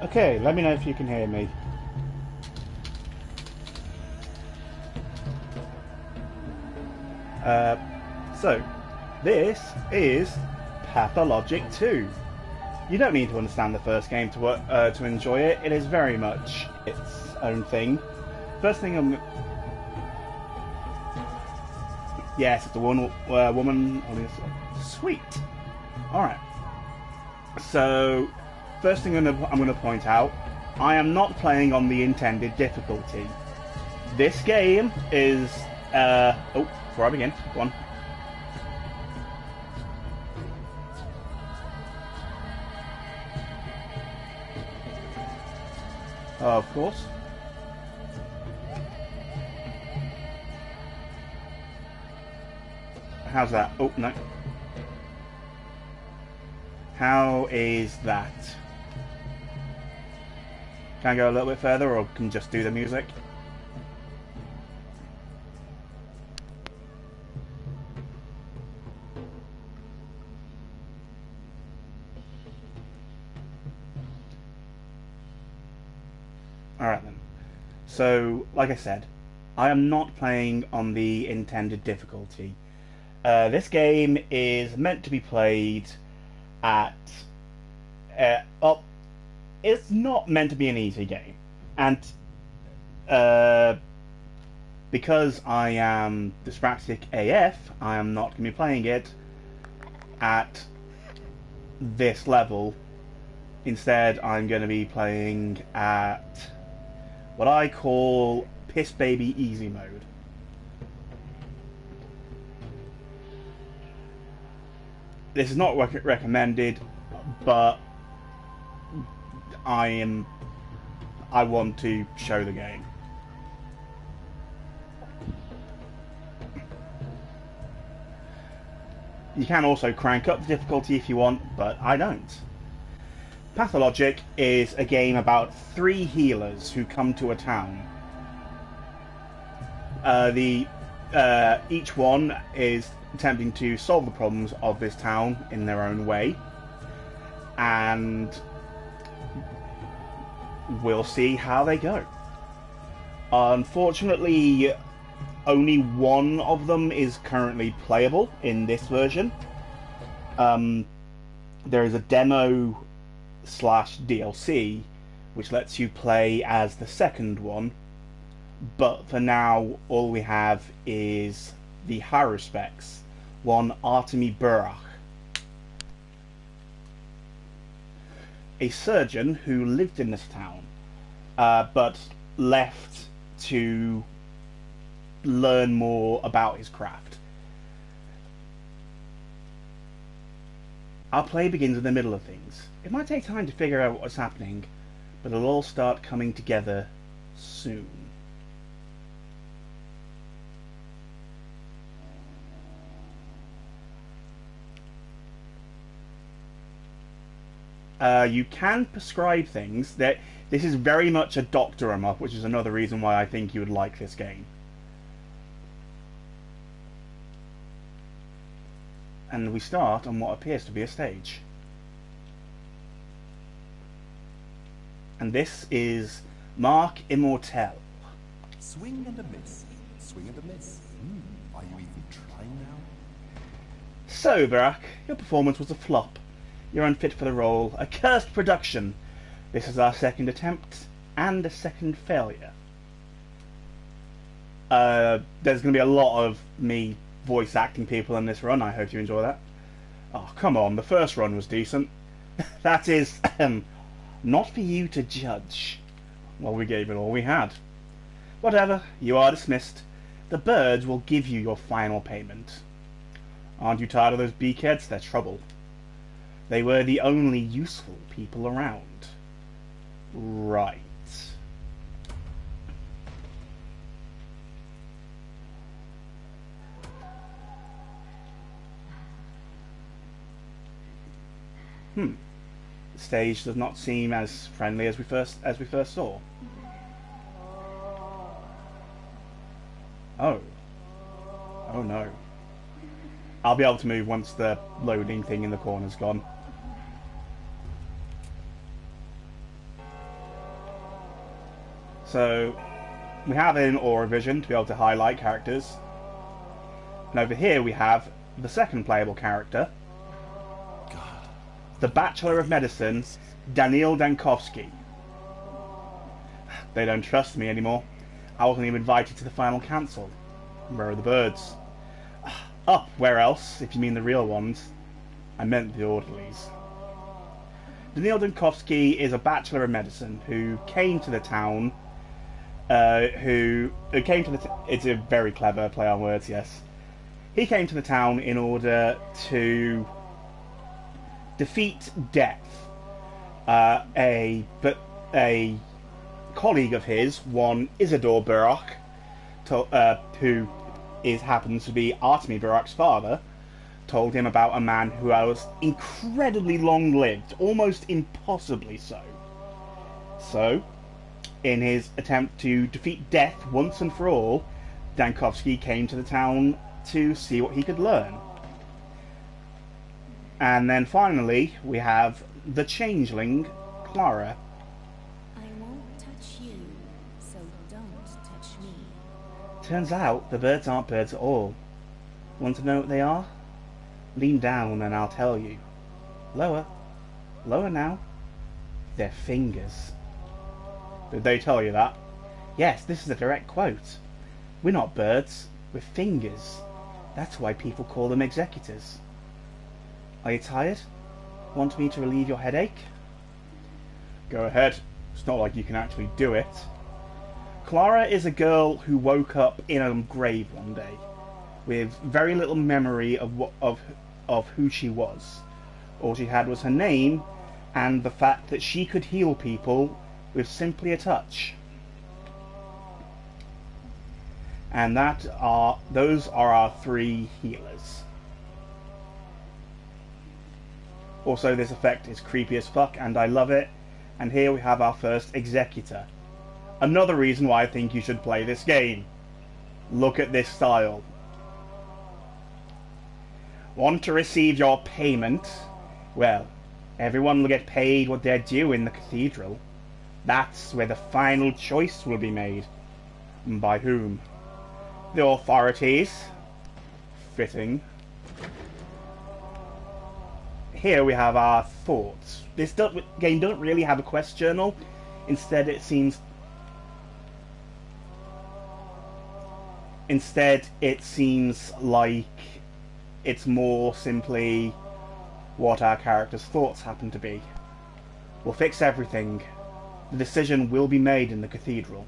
Okay, let me know if you can hear me. So, this is Pathologic 2. You don't need to understand the first game to enjoy it. It is very much its own thing. First thing yes, it's a woman. Sweet. All right. So, first thing I'm going to point out, I am not playing on the intended difficulty. This game is before I begin, go on. Of course. How's that? Oh, no. How is that? Can I go a little bit further, or can just do the music? Alright then. So, like I said, I am not playing on the intended difficulty. This game is meant to be played at... it's not meant to be an easy game. And because I am dyspraxic AF, I am not going to be playing it at this level. Instead, I'm going to be playing at what I call Piss Baby Easy Mode. This is not recommended, but I want to show the game. You can also crank up the difficulty if you want, but I don't. Pathologic is a game about 3 healers who come to a town. Each one is attempting to solve the problems of this town in their own way, and we'll see how they go. Unfortunately, only one of them is currently playable in this version. There is a demo / DLC which lets you play as the second one, but for now all we have is the Haruspecs, one Artemi Burach, a surgeon who lived in this town, but left to learn more about his craft. Our play begins in the middle of things. It might take time to figure out what's happening, but it'll all start coming together soon. You can prescribe things. This is very much a doctor 'em up, which is another reason why I think you would like this game. And we start on what appears to be a stage. And this is Mark Immortel. Swing and a miss. Swing and a miss. Are you even trying So, Barack, your performance was a flop. You're unfit for the role. A cursed production. This is our second attempt, and a second failure. There's going to be a lot of me voice acting people in this run. I hope you enjoy that. Oh, come on, the first run was decent. That is, not for you to judge. Well, we gave it all we had. Whatever, you are dismissed. The birds will give you your final payment. Aren't you tired of those beakheads? They're trouble. They were the only useful people around. Right. The stage does not seem as friendly as we first saw. Oh. Oh no. I'll be able to move once the loading thing in the corner's gone. So, we have an aura vision to be able to highlight characters. And over here we have the second playable character. God. The Bachelor of Medicine, Daniil Dankovsky. They don't trust me anymore. I wasn't even invited to the final council. Where are the birds? Up, where else, if you mean the real ones. I meant the orderlies. Daniil Dankovsky is a Bachelor of Medicine who came to the town. It's a very clever play on words, yes. He came to the town in order to defeat death. A colleague of his, one Isidore Burak, who happens to be Artemy Burak's father, told him about a man who was incredibly long-lived, almost impossibly so. So, in his attempt to defeat death once and for all, Dankovsky came to the town to see what he could learn. And then finally, we have the changeling, Clara. I won't touch you, so don't touch me. Turns out the birds aren't birds at all. Want to know what they are? Lean down and I'll tell you. Lower. Lower now. They're fingers. Did they tell you that? Yes, this is a direct quote. We're not birds, we're fingers. That's why people call them executors. Are you tired? Want me to relieve your headache? Go ahead. It's not like you can actually do it. Clara is a girl who woke up in a grave one day, with very little memory of who she was. All she had was her name, and the fact that she could heal people with simply a touch. And those are our three healers. Also, this effect is creepy as fuck, and I love it. And here we have our first executor. Another reason why I think you should play this game. Look at this style. Want to receive your payment? Well, everyone will get paid what they're due in the cathedral. That's where the final choice will be made. By whom? The authorities. Fitting. Here we have our thoughts. This game doesn't really have a quest journal. Instead, it seems like it's more simply what our characters' thoughts happen to be. We'll fix everything. The decision will be made in the cathedral.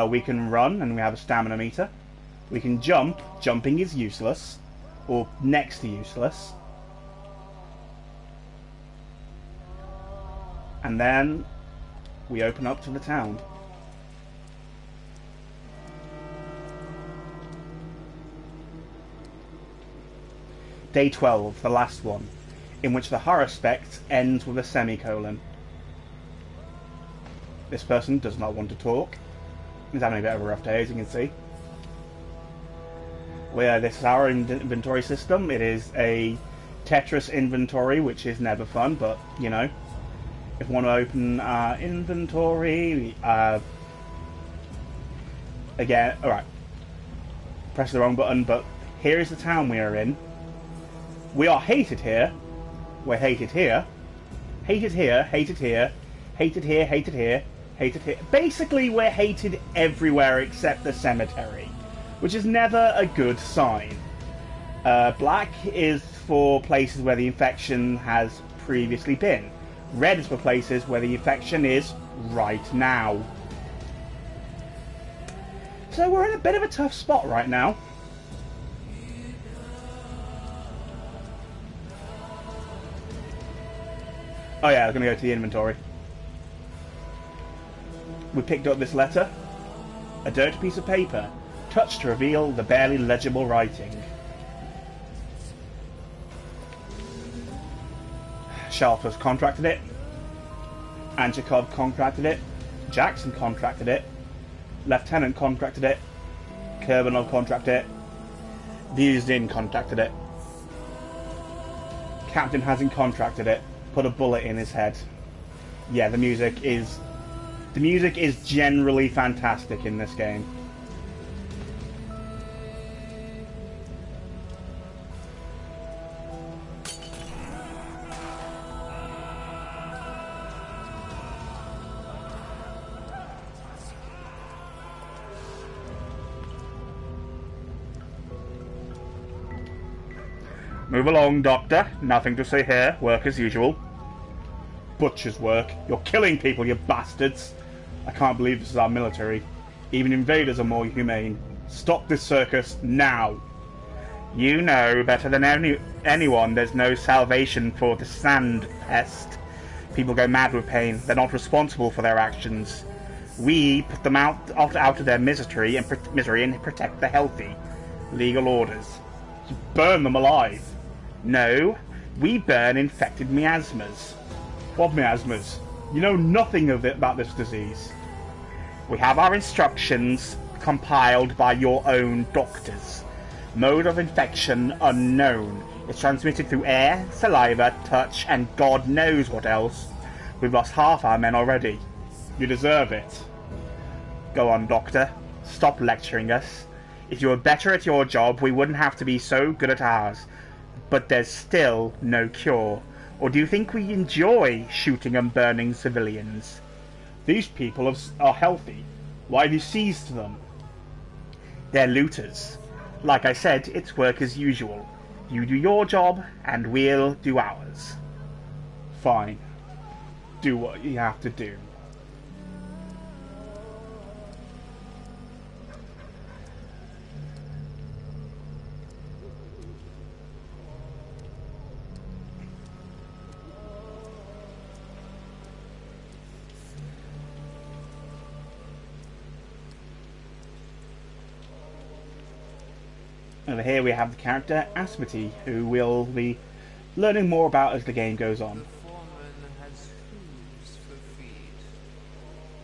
We can run, and we have a stamina meter. We can jump. Jumping is useless, or next to useless. And then we open up to the town. Day 12, the last one, in which the horror spect ends with a semicolon. This person does not want to talk. He's having a bit of a rough day, as you can see. Well, yeah, this is our inventory system. It is a Tetris inventory, which is never fun, but, you know, if we want to open our inventory, again, alright, press the wrong button, but Here is the town we are in. We are hated here. We're hated here. Hated here, hated here, hated here, hated here, hated here. Basically, we're hated everywhere except the cemetery, which is never a good sign. Black is for places where the infection has previously been. Red is for places where the infection is right now. So we're in a bit of a tough spot right now. Oh yeah, I was going to go to the inventory. We picked up this letter. A dirty piece of paper, touched to reveal the barely legible writing. Shalfus contracted it. Anchikov contracted it. Jackson contracted it. Lieutenant contracted it. Kurbanov contracted it. Vuzdin contracted it. Captain hasn't contracted it. Put a bullet in his head. Yeah, the music is generally fantastic in this game. Move along, Doctor. Nothing to say here. Work as usual. Butcher's work. You're killing people, you bastards. I can't believe this is our military. Even invaders are more humane. Stop this circus, now. You know better than anyone there's no salvation for the sand pest. People go mad with pain. They're not responsible for their actions. We put them out of their misery and protect the healthy. Legal orders. You burn them alive. No, we burn infected miasmas. What miasmas? You know nothing of it about this disease. We have our instructions compiled by your own doctors. Mode of infection unknown. It's transmitted through air, saliva, touch, and God knows what else. We've lost half our men already. You deserve it. Go on, Doctor. Stop lecturing us. If you were better at your job, we wouldn't have to be so good at ours. But there's still no cure. Or do you think we enjoy shooting and burning civilians? These people are healthy. Why have you seized them? They're looters. Like I said, it's work as usual. You do your job, and we'll do ours. Fine. Do what you have to do. Over here we have the character Asmity, who we'll be learning more about as the game goes on. The foreman has hooves for feet,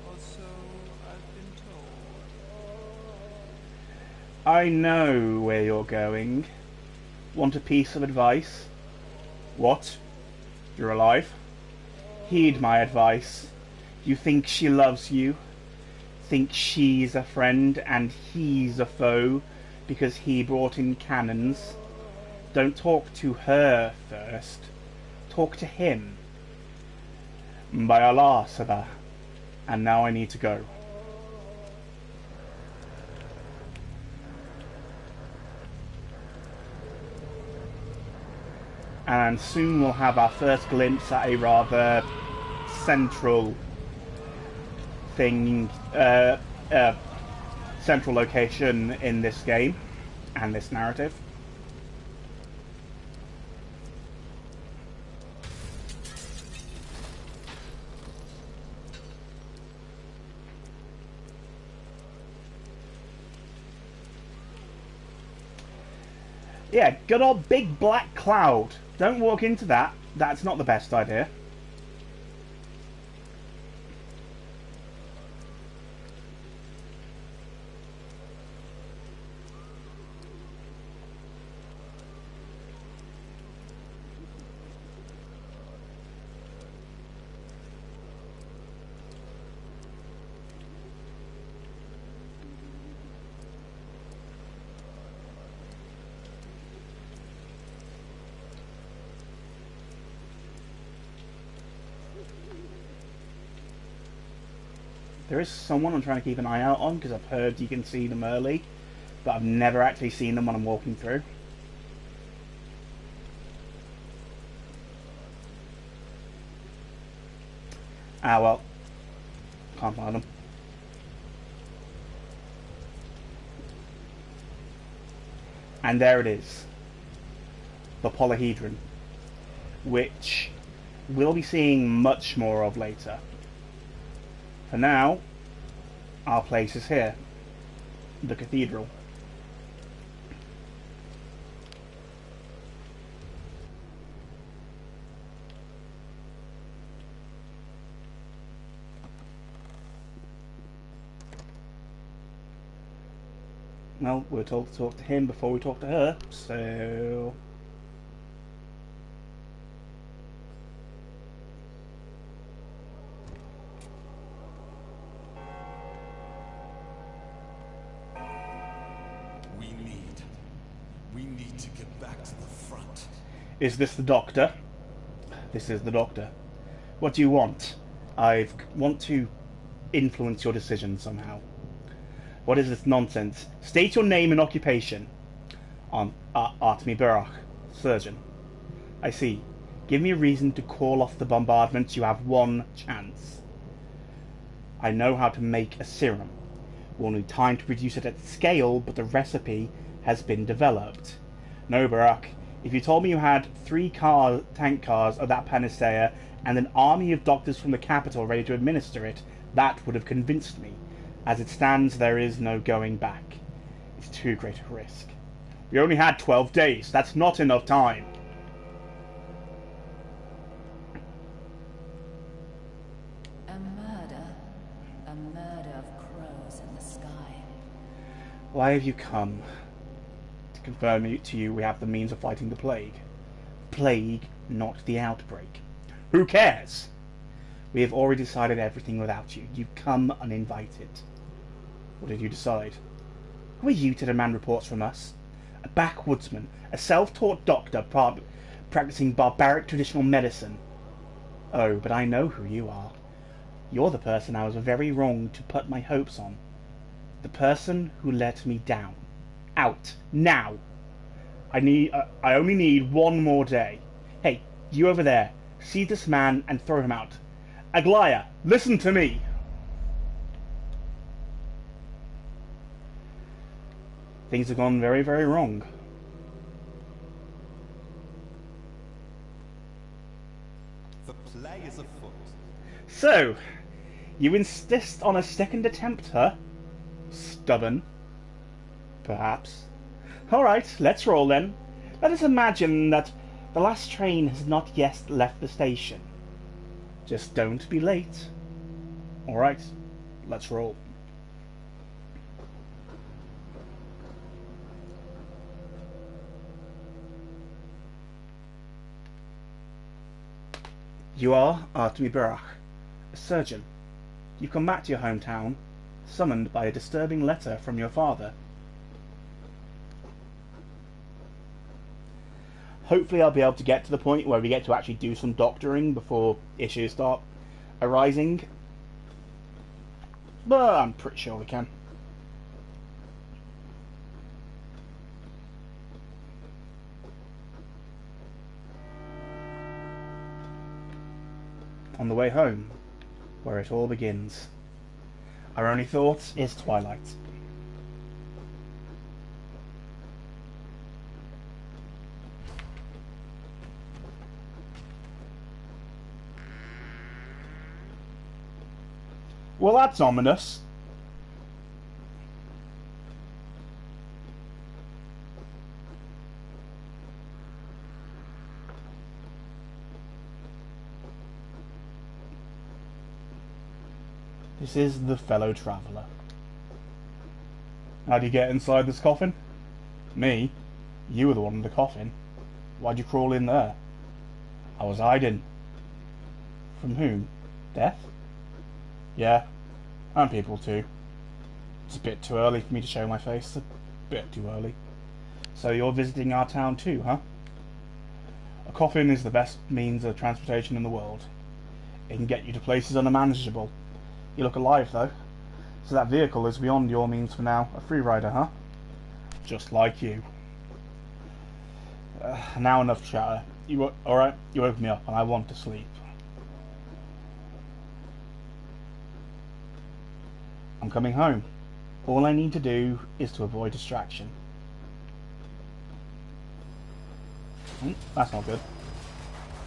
or so I've been told. I know where you're going. Want a piece of advice? What? You're alive? Heed my advice. You think she loves you? Think she's a friend and he's a foe? Because he brought in cannons. Don't talk to her first. Talk to him. By Allah, Sabah. And now I need to go. And soon we'll have our first glimpse at a rather central thing, central location in this game and this narrative. Yeah, good old big black cloud. Don't walk into that. That's not the best idea. There is someone I'm trying to keep an eye out on because I've heard you can see them early, but I've never actually seen them when I'm walking through. Ah, well. Can't find them. And there it is. The polyhedron. Which we'll be seeing much more of later. For now, our place is here. The cathedral. Well, we're told to talk to him before we talk to her, so... We need to get back to the front. Is this the doctor? This is the doctor. What do you want? I want to influence your decision somehow. What is this nonsense? State your name and occupation. Artemy Burach, surgeon. I see. Give me a reason to call off the bombardment. You have one chance. I know how to make a serum. We'll need time to produce it at scale, but the recipe has been developed. No, Burach. If you told me you had 3 tank cars of that panacea and an army of doctors from the capital ready to administer it, that would have convinced me. As it stands, there is no going back. It's too great a risk. We only had 12 days. That's not enough time. A murder. A murder of crows in the sky. Why have you come? To confirm to you we have the means of fighting the plague. Plague, not the outbreak. Who cares? We have already decided everything without you. You've come uninvited. What did you decide? Who are you to demand reports from us? A backwoodsman, a self-taught doctor practicing barbaric traditional medicine. Oh, but I know who you are. You're the person I was very wrong to put my hopes on. The person who let me down. Out. Now. I only need one more day. Hey, you over there. See this man and throw him out. Aglaya, listen to me. Things have gone very, very wrong. The play is afoot. So, you insist on a second attempt, huh? Stubborn. Perhaps. Alright, let's roll then. Let us imagine that the last train has not yet left the station. Just don't be late. Alright, let's roll. You are Artemy Burach, a surgeon. You've come back to your hometown, summoned by a disturbing letter from your father. Hopefully I'll be able to get to the point where we get to actually do some doctoring before issues start arising. But I'm pretty sure we can. On the way home, where it all begins. Our only thought is twilight. Well, that's ominous. This is the fellow traveller. How'd you get inside this coffin? Me? You were the one in the coffin. Why'd you crawl in there? I was hiding. From whom? Death? Yeah, and people too. It's a bit too early for me to show my face. A bit too early. So you're visiting our town too, huh? A coffin is the best means of transportation in the world. It can get you to places unmanageable. You look alive, though. So that vehicle is beyond your means for now. A free rider, huh? Just like you. Now enough chatter. Alright? You woke me up and I want to sleep. I'm coming home. All I need to do is to avoid distraction. That's not good.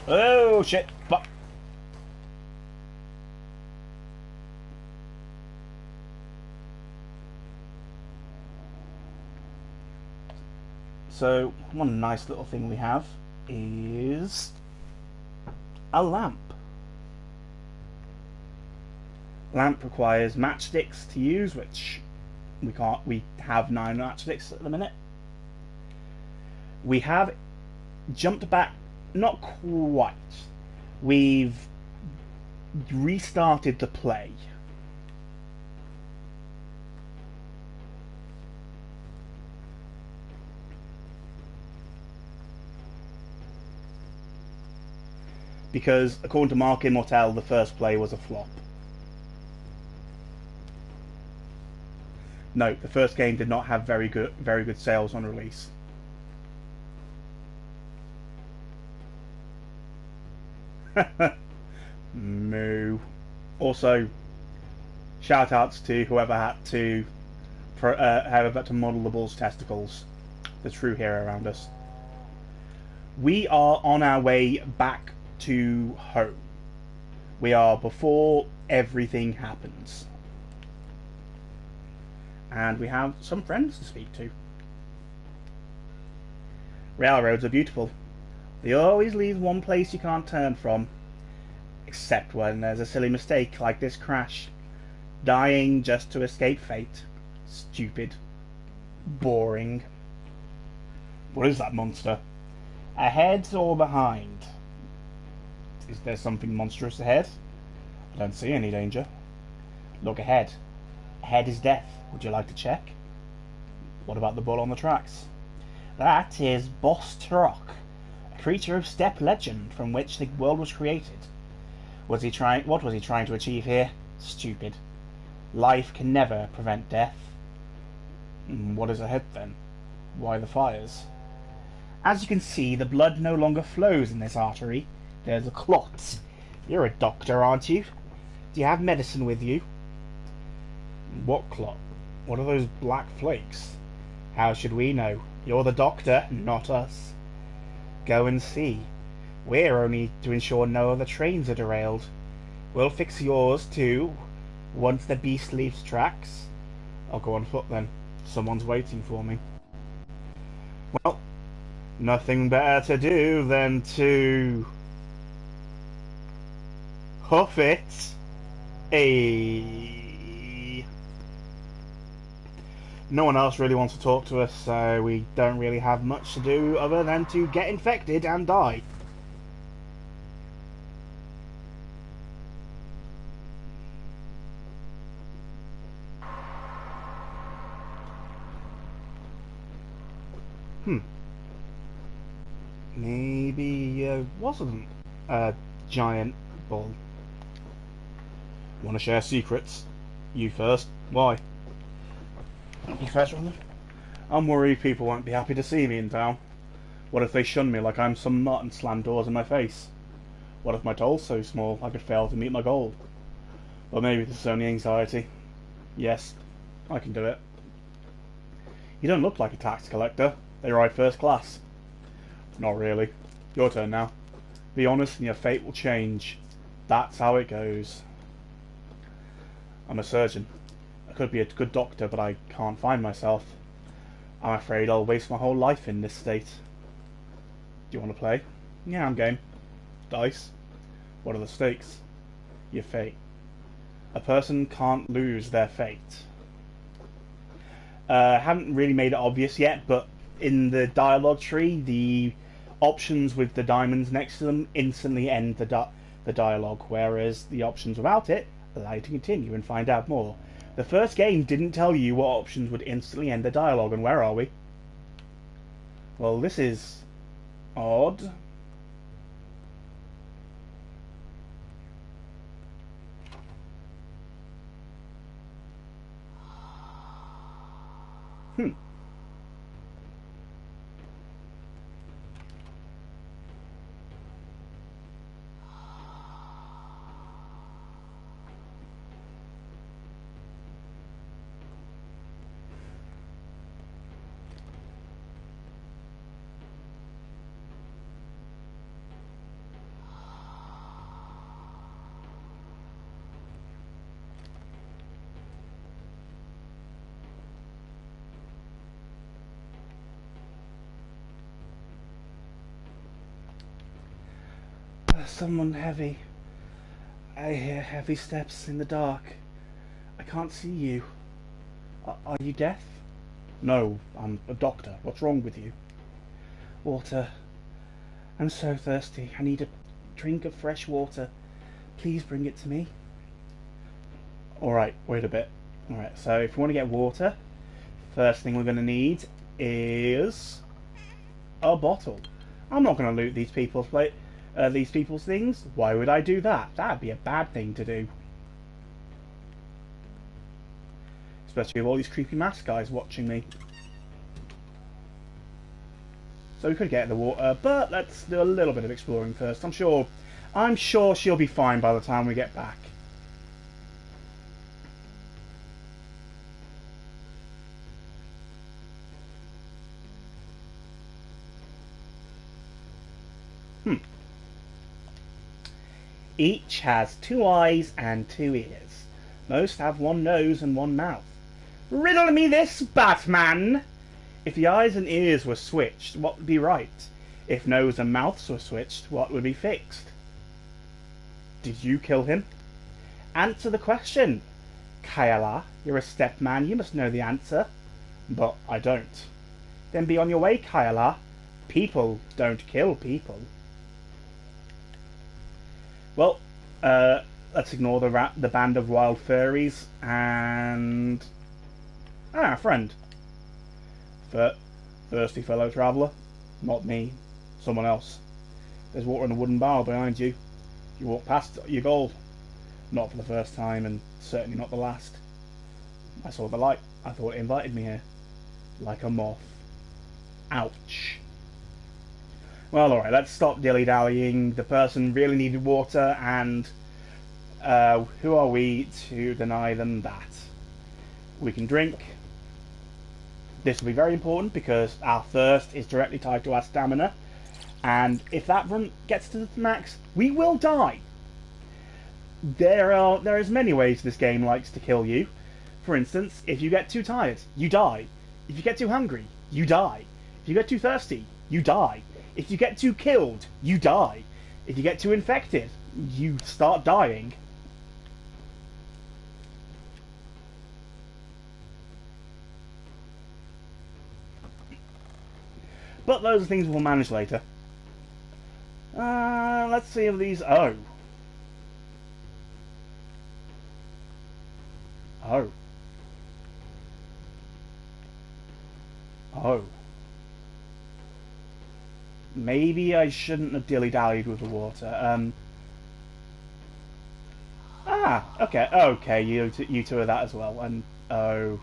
Oh shit! Fuck! So, one nice little thing we have is a lamp. Lamp requires matchsticks to use, which we can't. We have 9 matchsticks at the minute. We have jumped back, not quite. We've restarted the play. Because according to Mark Immortal, the first play was a flop. No, the first game did not have very good sales on release. Moo. Also, shout outs to whoever had to model the bull's testicles. The true hero around us. We are on our way back to home. We are before everything happens. And we have some friends to speak to. Railroads are beautiful. They always leave one place you can't turn from. Except when there's a silly mistake like this crash. Dying just to escape fate. Stupid. Boring. What is that monster? Ahead or behind? Is there something monstrous ahead? I don't see any danger. Look ahead. Ahead is death. Would you like to check? What about the bull on the tracks? That is Boss Turok, a creature of steppe legend from which the world was created. What was he trying to achieve here? Stupid. Life can never prevent death. What is ahead then? Why the fires? As you can see, the blood no longer flows in this artery. There's a clot. You're a doctor, aren't you? Do you have medicine with you? What clot? What are those black flakes? How should we know? You're the doctor, not us. Go and see. We're only to ensure no other trains are derailed. We'll fix yours too, once the beast leaves tracks. I'll go on foot then. Someone's waiting for me. Well, nothing better to do than to hoof it. No one else really wants to talk to us, so we don't really have much to do other than to get infected and die. Maybe wasn't a giant bull. Want to share secrets? You first. Why? You first, rather? I'm worried people won't be happy to see me in town. What if they shun me like I'm some nut and slam doors in my face? What if my toll's so small I could fail to meet my goal? Or maybe this is only anxiety. Yes, I can do it. You don't look like a tax collector. They ride first class. Not really. Your turn now. Be honest and your fate will change. That's how it goes. I'm a surgeon. I could be a good doctor, but I can't find myself. I'm afraid I'll waste my whole life in this state. Do you want to play? Yeah, I'm game. Dice? What are the stakes? Your fate. A person can't lose their fate. Haven't really made it obvious yet, but in the dialogue tree, the options with the diamonds next to them instantly end the dialogue, whereas the options without it allow you to continue and find out more. The first game didn't tell you what options would instantly end the dialogue, and where are we? Well, this is odd. Hmm. Someone heavy. I hear heavy steps in the dark. I can't see you. Are you deaf? No, I'm a doctor. What's wrong with you? Water. I'm so thirsty. I need a drink of fresh water. Please bring it to me. Alright, wait a bit. Alright, so if we want to get water, first thing we're going to need is a bottle. I'm not going to loot these people's things. Why would I do that? That'd be a bad thing to do. Especially with all these creepy mask guys watching me. So we could get the water, but let's do a little bit of exploring first. I'm sure she'll be fine by the time we get back. Each has 2 eyes and 2 ears. Most have 1 nose and 1 mouth. Riddle me this, Batman! If the eyes and ears were switched, what would be right? If nose and mouths were switched, what would be fixed? Did you kill him? Answer the question. Kyala, you're a step man, you must know the answer. But I don't. Then be on your way, Kyala. People don't kill people. Well, let's ignore the band of wild furries and... a friend. Thirsty fellow traveller. Not me. Someone else. There's water in a wooden barrel behind you. You walk past your goal. Not for the first time, and certainly not the last. I saw the light. I thought it invited me here. Like a moth. Ouch. Well, alright, let's stop dilly-dallying. The person really needed water, and who are we to deny them that? We can drink. This will be very important because our thirst is directly tied to our stamina, and if that run gets to the max, we will die. There is many ways this game likes to kill you. For instance, if you get too tired, you die. If you get too hungry, you die. If you get too thirsty, you die. If you get too killed, you die. If you get too infected, you start dying. But those are things we'll manage later. Let's see if these... Oh. Oh. Oh. Maybe I shouldn't have dilly-dallied with the water. Okay. Okay, you two are that as well. And... Oh.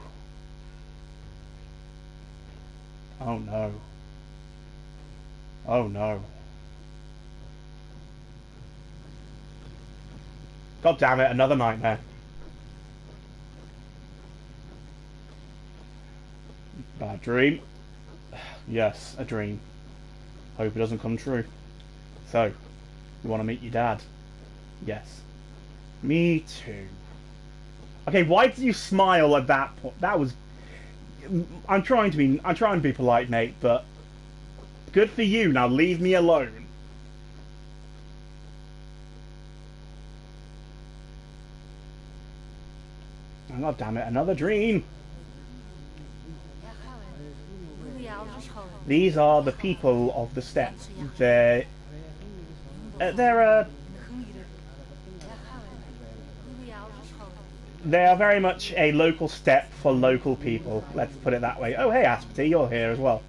Oh no. Oh no. God damn it, another nightmare. Bad dream. Yes, a dream. Hope it doesn't come true. So, you want to meet your dad? Yes. Me too. Okay, why did you smile at that point? That was... I'm trying to be polite, mate, but... Good for you, now leave me alone. Oh, God damn it, another dream. These are the people of the steppe. They're they are very much a local steppe for local people. Let's put it that way. Oh, hey, Aspity, you're here as well.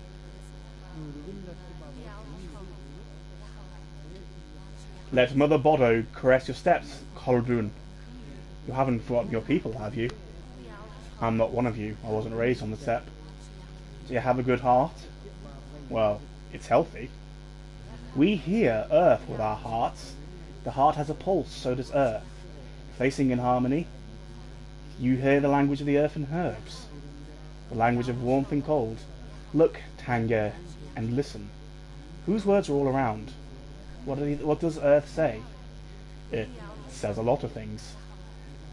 Let Mother Bodo caress your steps, Koldun. You haven't forgotten your people, have you? I'm not one of you. I wasn't raised on the steppe. Do you have a good heart? Well, it's healthy. We hear Earth with our hearts. The heart has a pulse, so does Earth. If they sing in harmony, you hear the language of the earth and herbs, the language of warmth and cold. Look, Tanger, and listen. Whose words are all around? What does Earth say? It says a lot of things.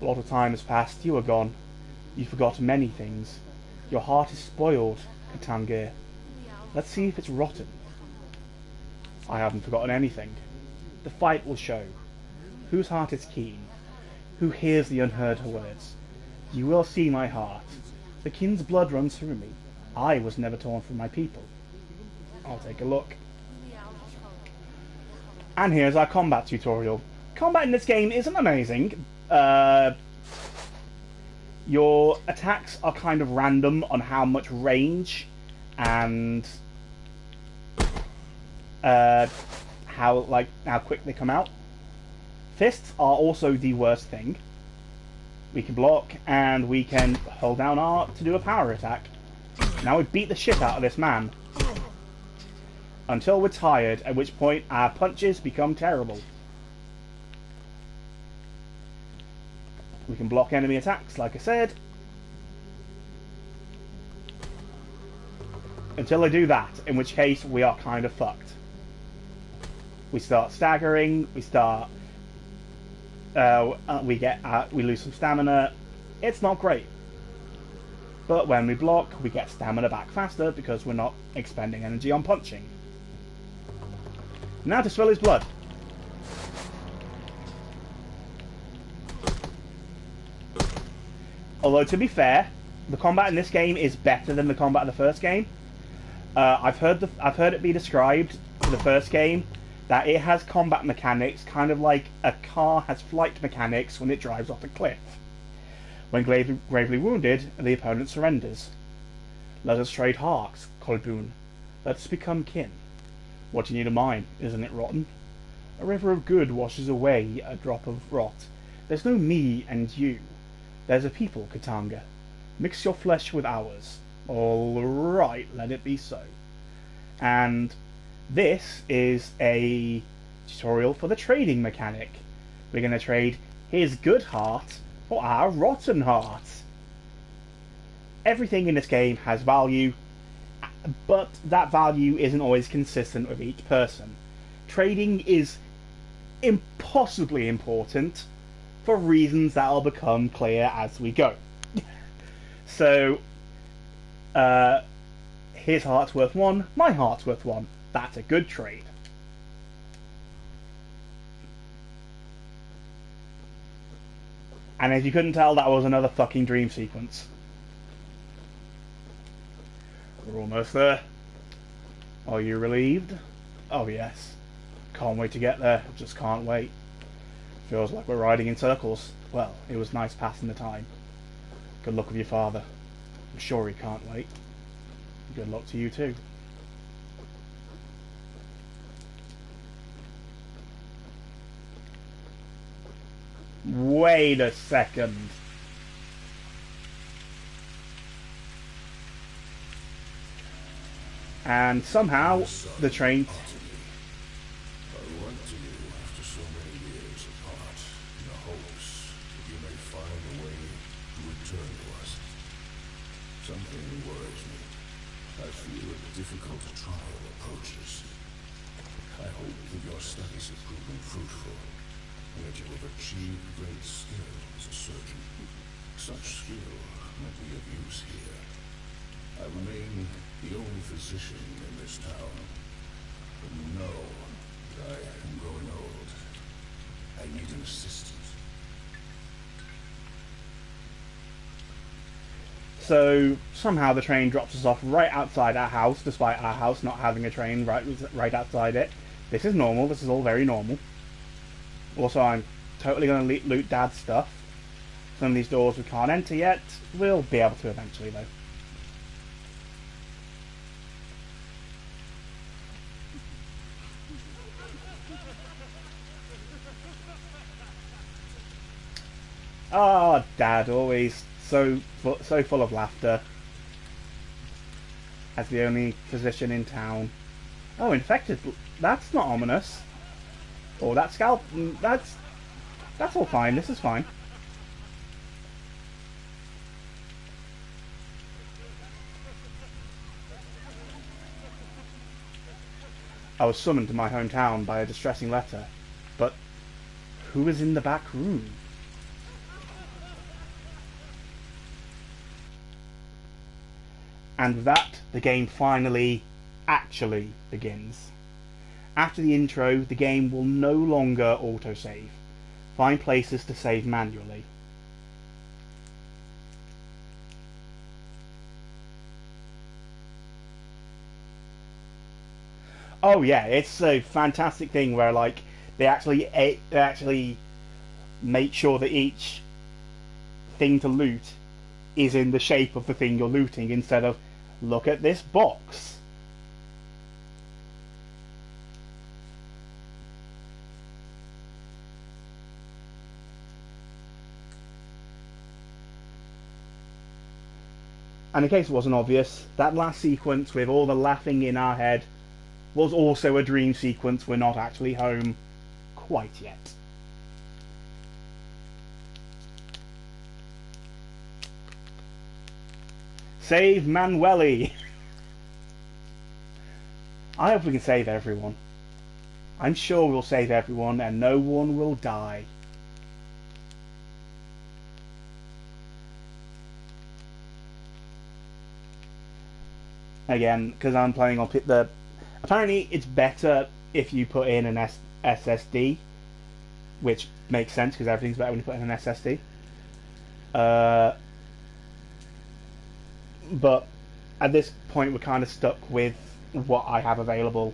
A lot of time has passed, you are gone. You forgot many things. Your heart is spoiled, Katangir. Let's see if it's rotten. I haven't forgotten anything. The fight will show. Whose heart is keen? Who hears the unheard words? You will see my heart. The king's blood runs through me. I was never torn from my people. I'll take a look. And here's our combat tutorial. Combat in this game isn't amazing. Your attacks are kind of random on how much range and how quick they come out. Fists are also the worst thing. We can block and we can hold down R to do a power attack. Now we beat the shit out of this man until we're tired, at which point our punches become terrible. We can block enemy attacks, like I said, until they do that, in which case we are kind of fucked. We start staggering, we lose some stamina. It's not great. But when we block, we get stamina back faster because we're not expending energy on punching. Now to spill his blood. Although, to be fair, the combat in this game is better than the combat of the first game. I've heard it be described for the first game that it has combat mechanics kind of like a car has flight mechanics when it drives off a cliff. When gravely wounded, the opponent surrenders. Let us trade hearts, Kolbun. Let us become kin. What do you need of mine? Isn't it rotten? A river of good washes away a drop of rot. There's no me and you. There's a people, Katanga. Mix your flesh with ours. All right, let it be so. And this is a tutorial for the trading mechanic. We're going to trade his good heart for our rotten heart. Everything in this game has value, but that value isn't always consistent with each person. Trading is impossibly important for reasons that will become clear as we go. So, his heart's worth 1, my heart's worth 1. That's a good trade. And as you couldn't tell, that was another fucking dream sequence. We're almost there. Are you relieved? Oh yes. Can't wait to get there. Just can't wait. Feels like we're riding in circles. Well, it was nice passing the time. Good luck with your father. I'm sure he can't wait. Good luck to you too. Wait a second. And somehow the train... I write to you after so many years apart, in the hopes that you may find a way to return to us. Something worries me. I feel a difficult trial approaches. I hope that your studies have proven fruitful, and that you have achieved great skill as a surgeon. Such skill might be of use here. I remain the only physician in this town, but you know that I am growing old. I need an assistant. So somehow the train drops us off right outside our house, despite our house not having a train right outside it. This is normal. This is all very normal. Also, I'm totally going to loot Dad's stuff. Some of these doors we can't enter yet. We'll be able to eventually, though. Ah, Dad, always so full of laughter. as the only physician in town. Oh, infected. That's not ominous. Oh, that scalp. That's all fine. This is fine. I was summoned to my hometown by a distressing letter, but who is in the back room? And with that, the game finally, actually begins. After the intro, the game will no longer autosave. Find places to save manually. Oh yeah, it's a fantastic thing where like they actually make sure that each thing to loot is in the shape of the thing you're looting instead of look at this box. And in case it wasn't obvious, that last sequence with all the laughing in our head was also a dream sequence. We're not actually home quite yet. Save Manueli! I hope we can save everyone. I'm sure we'll save everyone and no one will die. Again, because I'm playing on the... Apparently it's better if you put in an SSD, which makes sense because everything's better when you put in an SSD. But at this point we're kind of stuck with what I have available.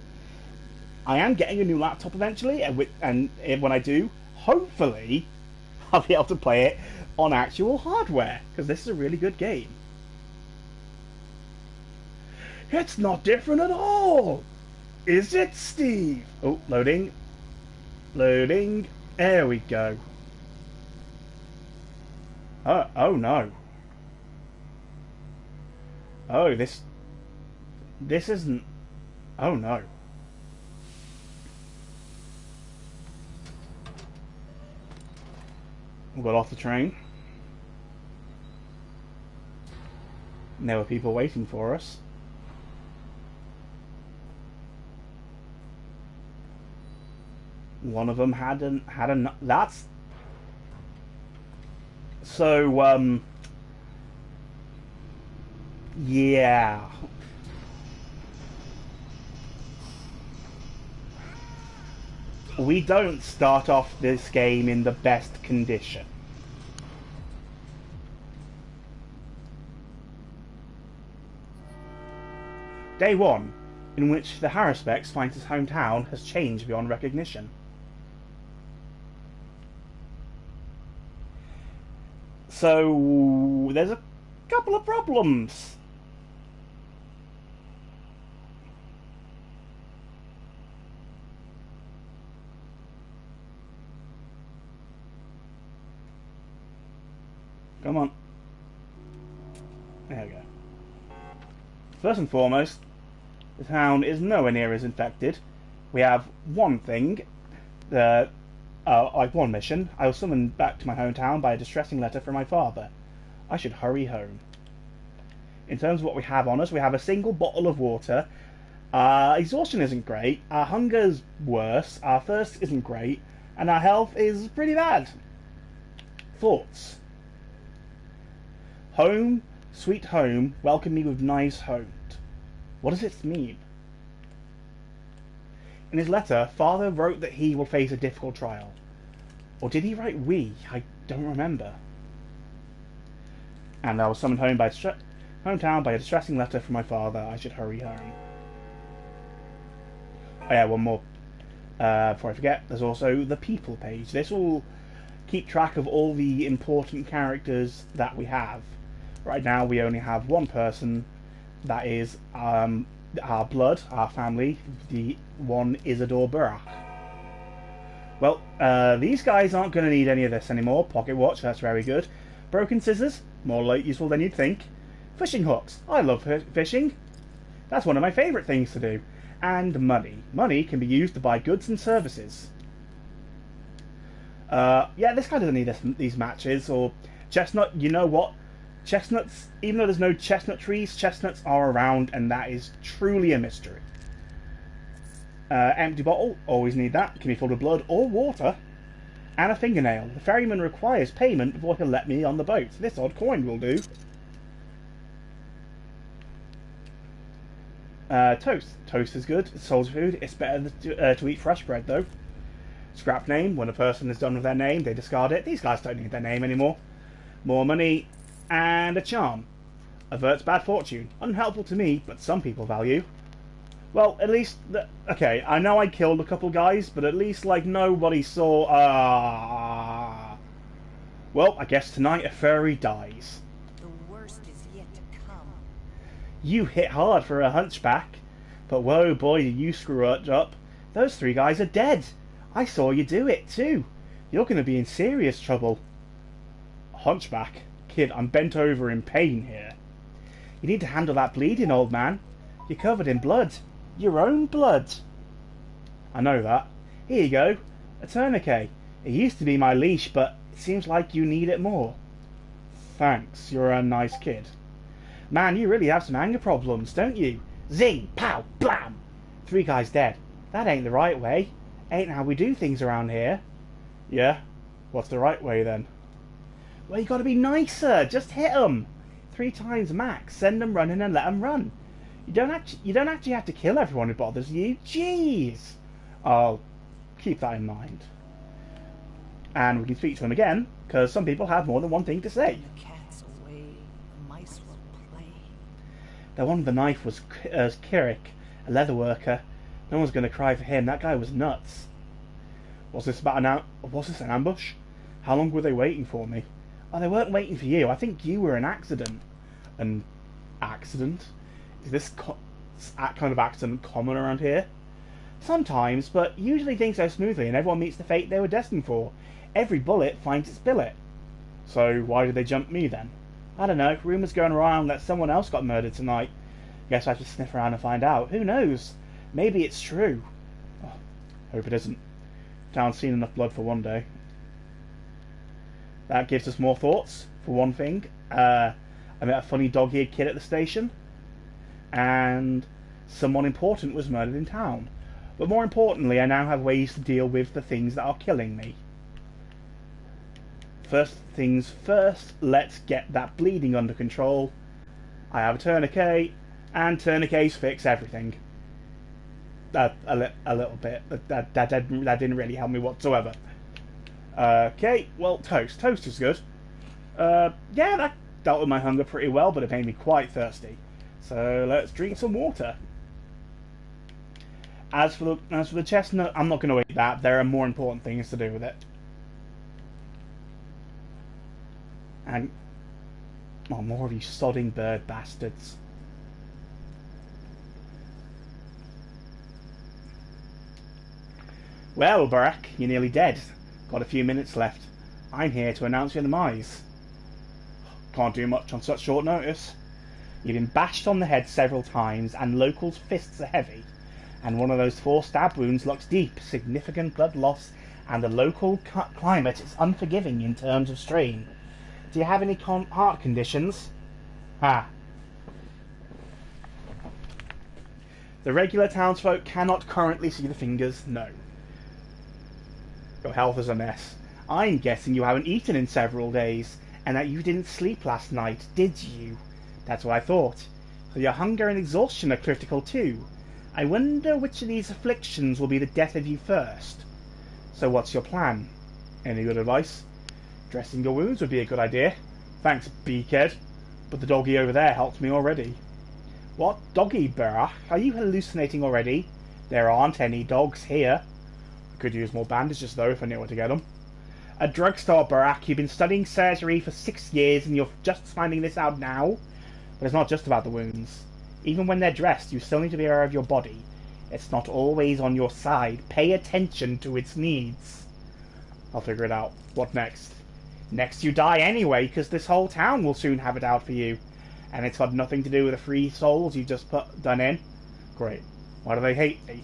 I am getting a new laptop eventually, and when I do, hopefully I'll be able to play it on actual hardware, because this is a really good game. It's not different at all! Is it, Steve? Oh, loading. Loading. There we go. Oh no. Oh, this isn't... Oh no. We got off the train. And there were people waiting for us. One of them had a that's so yeah. We don't start off this game in the best condition. Day 1, in which the Harrispex finds his hometown has changed beyond recognition. So there's a couple of problems. Come on. There we go. First and foremost, the town is nowhere near as infected. We have one thing. I have one mission. I was summoned back to my hometown by a distressing letter from my father. I should hurry home. In terms of what we have on us, we have a single bottle of water. Our exhaustion isn't great. Our hunger's worse. Our thirst isn't great. And our health is pretty bad. Thoughts? Home, sweet home, welcome me with knives honed. What does it mean? In his letter, Father wrote that he will face a difficult trial. Or did he write we? I don't remember. And I was summoned home by hometown by a distressing letter from my father. I should hurry home. Oh yeah, one more. Before I forget, there's also the people page. This will keep track of all the important characters that we have. Right now we only have one person. That is our blood, our family, the one Isidore Burach. Well, these guys aren't going to need any of this anymore. Pocket watch, that's very good. Broken scissors, more useful than you'd think. Fishing hooks, I love fishing. That's one of my favourite things to do. And money. Money can be used to buy goods and services. Yeah, this guy doesn't need these matches. Or chestnut, you know what? Chestnuts, even though there's no chestnut trees, chestnuts are around, and that is truly a mystery. Empty bottle, always need that. Can be filled with blood or water. And a fingernail. The ferryman requires payment before he'll let me on the boat. This odd coin will do. Toast. Toast is good. It's soul food. It's better to eat fresh bread, though. Scrap name. When a person is done with their name, they discard it. These guys don't need their name anymore. More money. And a charm. Averts bad fortune. Unhelpful to me, but some people value. Well, at least... okay, I know I killed a couple guys, but at least, like, nobody saw... Well, I guess tonight a furry dies. The worst is yet to come. You hit hard for a hunchback. But whoa, boy, did you screw it up. Those 3 guys are dead. I saw you do it, too. You're going to be in serious trouble. Hunchback? Kid, I'm bent over in pain here. You need to handle that bleeding, old man. You're covered in blood. Your own blood. I know that. Here you go. A tourniquet. It used to be my leash, but it seems like you need it more. Thanks. You're a nice kid. Man, you really have some anger problems, don't you? Zing! Pow! Blam! 3 guys dead. That ain't the right way. Ain't how we do things around here. Yeah? What's the right way, then? Well, you gotta be nicer. Just hit 'em. 3 times max. Send 'em running and let 'em run. You don't actually have to kill everyone who bothers you. Jeez! I'll keep that in mind. And we can speak to him again, because some people have more than one thing to say. The cat's away. The mice will play. The one with the knife was Kirik, a leather worker. No one's going to cry for him. That guy was nuts. Was this an ambush? How long were they waiting for me? Oh, they weren't waiting for you. I think you were an accident. An accident? Is this kind of accident common around here? Sometimes, but usually things go smoothly and everyone meets the fate they were destined for. Every bullet finds its billet. So why did they jump me then? I don't know. Rumours going around that someone else got murdered tonight. Guess I have to sniff around and find out. Who knows? Maybe it's true. Oh, hope it isn't. Town's seen enough blood for one day. That gives us more thoughts, for one thing. I met a funny dog-eared kid at the station. And someone important was murdered in town. But more importantly, I now have ways to deal with the things that are killing me. First things first, let's get that bleeding under control. I have a tourniquet, and tourniquets fix everything. A little bit. That didn't really help me whatsoever. Okay, well, toast. Toast is good. Yeah, that dealt with my hunger pretty well, but it made me quite thirsty. So let's drink some water. As for the chestnut, I'm not going to eat that. There are more important things to do with it. And oh, more of you sodding bird bastards. Well, Barak, you're nearly dead. Got a few minutes left. I'm here to announce your demise. Can't do much on such short notice. You've been bashed on the head several times, and locals' fists are heavy. And one of those 4 stab wounds looks deep, significant blood loss, and the local climate is unforgiving in terms of strain. Do you have any heart conditions? Ah. The regular townsfolk cannot currently see the fingers, no. Your health is a mess. I'm guessing you haven't eaten in several days, and that you didn't sleep last night, did you? That's what I thought. So your hunger and exhaustion are critical too. I wonder which of these afflictions will be the death of you first. So what's your plan? Any good advice? Dressing your wounds would be a good idea. Thanks, beakhead. But the doggy over there helped me already. What doggy, Barak? Are you hallucinating already? There aren't any dogs here. I could use more bandages though if I knew where to get them. A drugstore, Barak. You've been studying surgery for 6 years and you're just finding this out now? But it's not just about the wounds. Even when they're dressed, you still need to be aware of your body. It's not always on your side. Pay attention to its needs. I'll figure it out. What next? Next you die anyway, because this whole town will soon have it out for you. And it's got nothing to do with the free souls you've just done in? Great. Why do they hate me?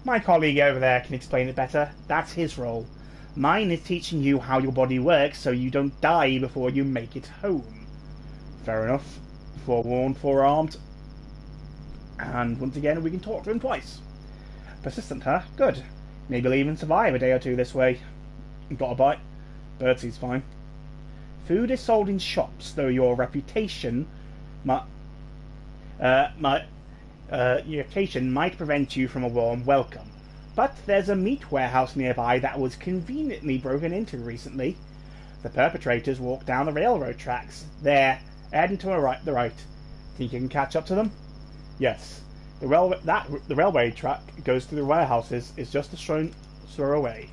My colleague over there can explain it better. That's his role. Mine is teaching you how your body works so you don't die before you make it home. Fair enough. Forewarned, forearmed. And once again, we can talk to him twice. Persistent, huh? Good. Maybe he'll even survive a day or two this way. Got a bite? Birdseed's fine. Food is sold in shops, though your reputation might prevent you from a warm welcome. But there's a meat warehouse nearby that was conveniently broken into recently. The perpetrators walked down the railroad tracks. There, heading to the right. Think you can catch up to them? Yes. The railway track goes through the warehouses is just a stone's throw away.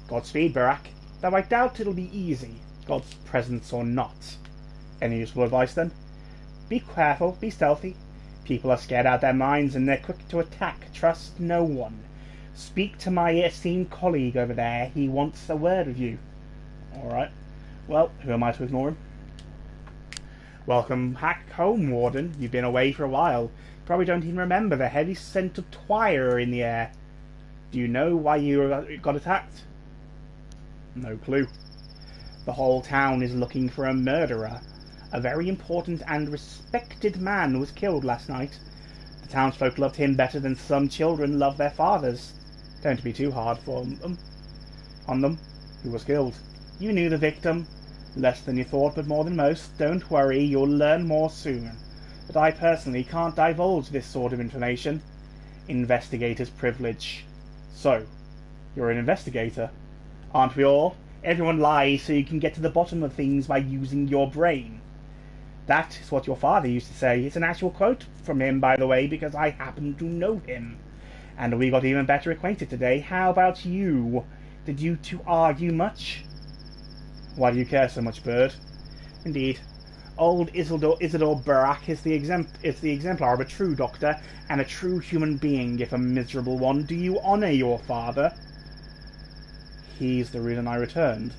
Godspeed, Barak. Though I doubt it'll be easy, God's presence or not. Any useful advice then? Be careful, be stealthy. People are scared out of their minds and they're quick to attack. Trust no one. Speak to my esteemed colleague over there. He wants a word with you. Alright. Well, who am I to ignore him? Welcome back home, Warden. You've been away for a while. Probably don't even remember the heavy scent of twire in the air. Do you know why you got attacked? No clue. The whole town is looking for a murderer. A very important and respected man was killed last night. The townsfolk loved him better than some children love their fathers. Don't be too hard on them. Who was killed? You knew the victim. Less than you thought, but more than most. Don't worry, you'll learn more soon. But I personally can't divulge this sort of information. Investigator's privilege. So, you're an investigator. Aren't we all? Everyone lies so you can get to the bottom of things by using your brain. That is what your father used to say. It's an actual quote from him, by the way, because I happen to know him. And we got even better acquainted today. How about you? Did you two argue much? Why do you care so much, Bird? Indeed. Old Isidore Barak is the exemplar of a true doctor and a true human being, if a miserable one. Do you honour your father? He's the reason I returned.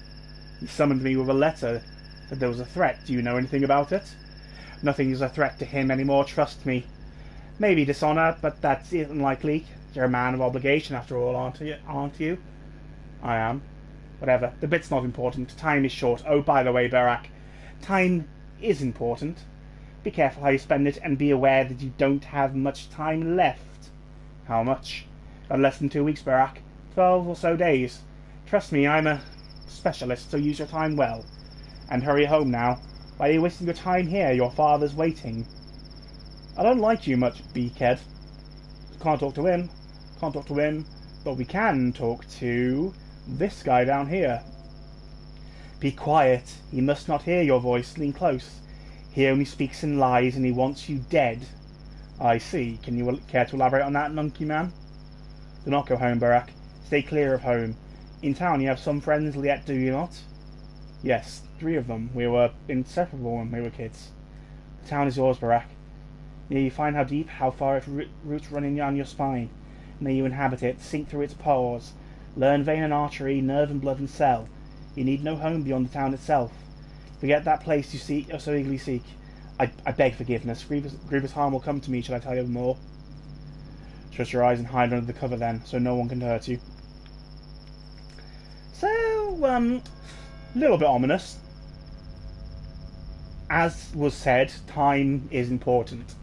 He summoned me with a letter. Said there was a threat. Do you know anything about it? Nothing is a threat to him anymore, trust me. Maybe dishonour, but that's unlikely. You're a man of obligation after all, aren't you? I am. Whatever. The bit's not important. Time is short. Oh, by the way, Barak, time is important. Be careful how you spend it, and be aware that you don't have much time left. How much? Less than 2 weeks, Barak. 12 or so days. Trust me, I'm a specialist, so use your time well. And hurry home now. Why are you wasting your time here? Your father's waiting. I don't like you much, Beakhead. Can't talk to him. But we can talk to this guy down here. Be quiet. He must not hear your voice. Lean close. He only speaks in lies, and he wants you dead. I see. Can you care to elaborate on that, monkey man? Do not go home, Barak. Stay clear of home. In town you have some friends yet, do you not? Yes, 3 of them. We were inseparable when we were kids. The town is yours, Barak. May you find how deep, how far its roots running down your spine. May you inhabit it, sink through its pores. Learn vein and artery, nerve and blood and cell. You need no home beyond the town itself. Forget that place you seek, or so eagerly seek. I beg forgiveness. Grievous harm will come to me, should I tell you more? Shut your eyes and hide under the cover then, so no one can hurt you. So, a little bit ominous. As was said, time is important.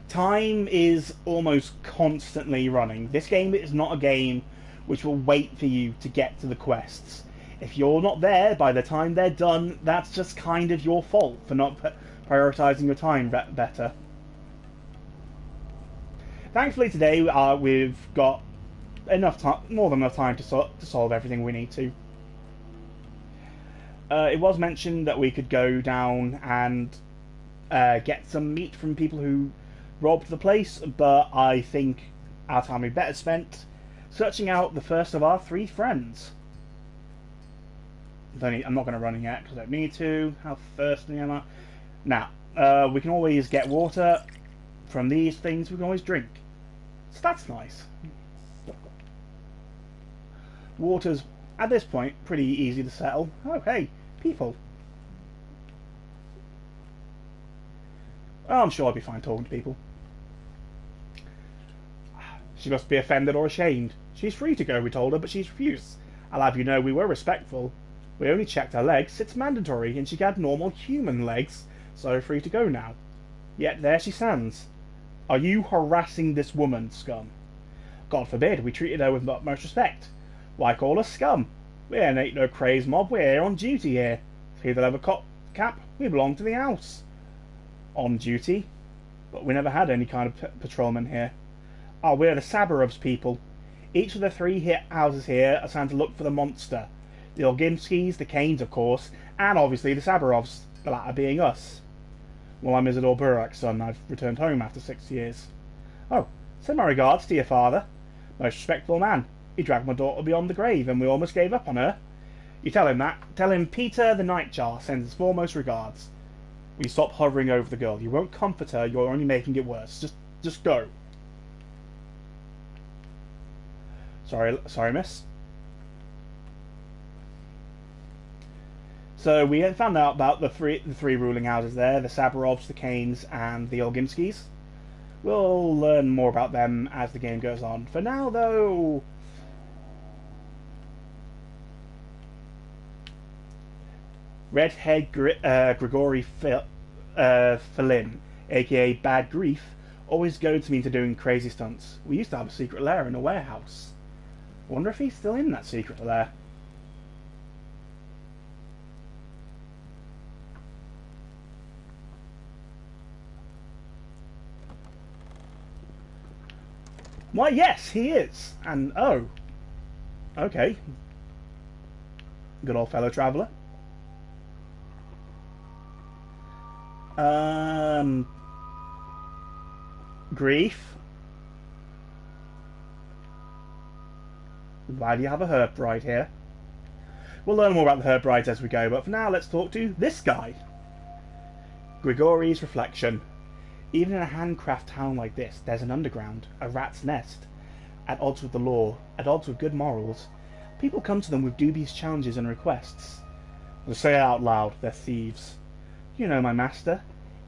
Time is almost constantly running. This game is not a game which will wait for you to get to the quests. If you're not there by the time they're done, that's just kind of your fault for not prioritising your time better. Thankfully today we've got enough time, more than enough time to solve everything we need to. It was mentioned that we could go down and get some meat from people who robbed the place, but I think our time would be better spent searching out the first of our 3 friends. I'm not going to run yet because I don't need to. How thirsty am I? Now, we can always get water from these things. We can always drink. So that's nice. Water's, at this point, pretty easy to settle. Oh, hey, people. Oh, I'm sure I'll be fine talking to people. She must be offended or ashamed. She's free to go, we told her, but she's refused. I'll have you know we were respectful. We only checked her legs. It's mandatory, and she had normal human legs, so free to go now. Yet there she stands. Are you harassing this woman, scum? God forbid, we treated her with utmost respect. Why call us scum? We ain't no crazed mob, we're here on duty here. See the leather cap? We belong to the house. On duty? But we never had any kind of patrolman here. Oh, we're the Sabarub's people. Each of the three houses here are sent to look for the monster. The Olginskis, the Kanes, of course, and obviously the Sabarovs, the latter being us. Well, I'm Isidore Burak's son. I've returned home after 6 years. Oh, send my regards to your father. Most respectful man. He dragged my daughter beyond the grave, and we almost gave up on her. You tell him that. Tell him Peter the Nightjar sends his foremost regards. Will you stop hovering over the girl? You won't comfort her, you're only making it worse. Just go. Sorry, miss. So we had found out about the three ruling houses there, the Sabarovs, the Kanes, and the Olginskis. We'll learn more about them as the game goes on. For now, though, Redhead Grigory Felin, aka Bad Grief, always goads me into doing crazy stunts. We used to have a secret lair in a warehouse. Wonder if he's still in that secret lair. Why, yes, he is. And, oh. Okay. Good old fellow traveller. Grief. Why do you have a herb bride here? We'll learn more about the herb brides as we go, but for now let's talk to this guy. Grigori's Reflection. Even in a handcraft town like this, there's an underground, a rat's nest. At odds with the law, at odds with good morals, people come to them with dubious challenges and requests. I'll say it out loud, they're thieves. You know my master.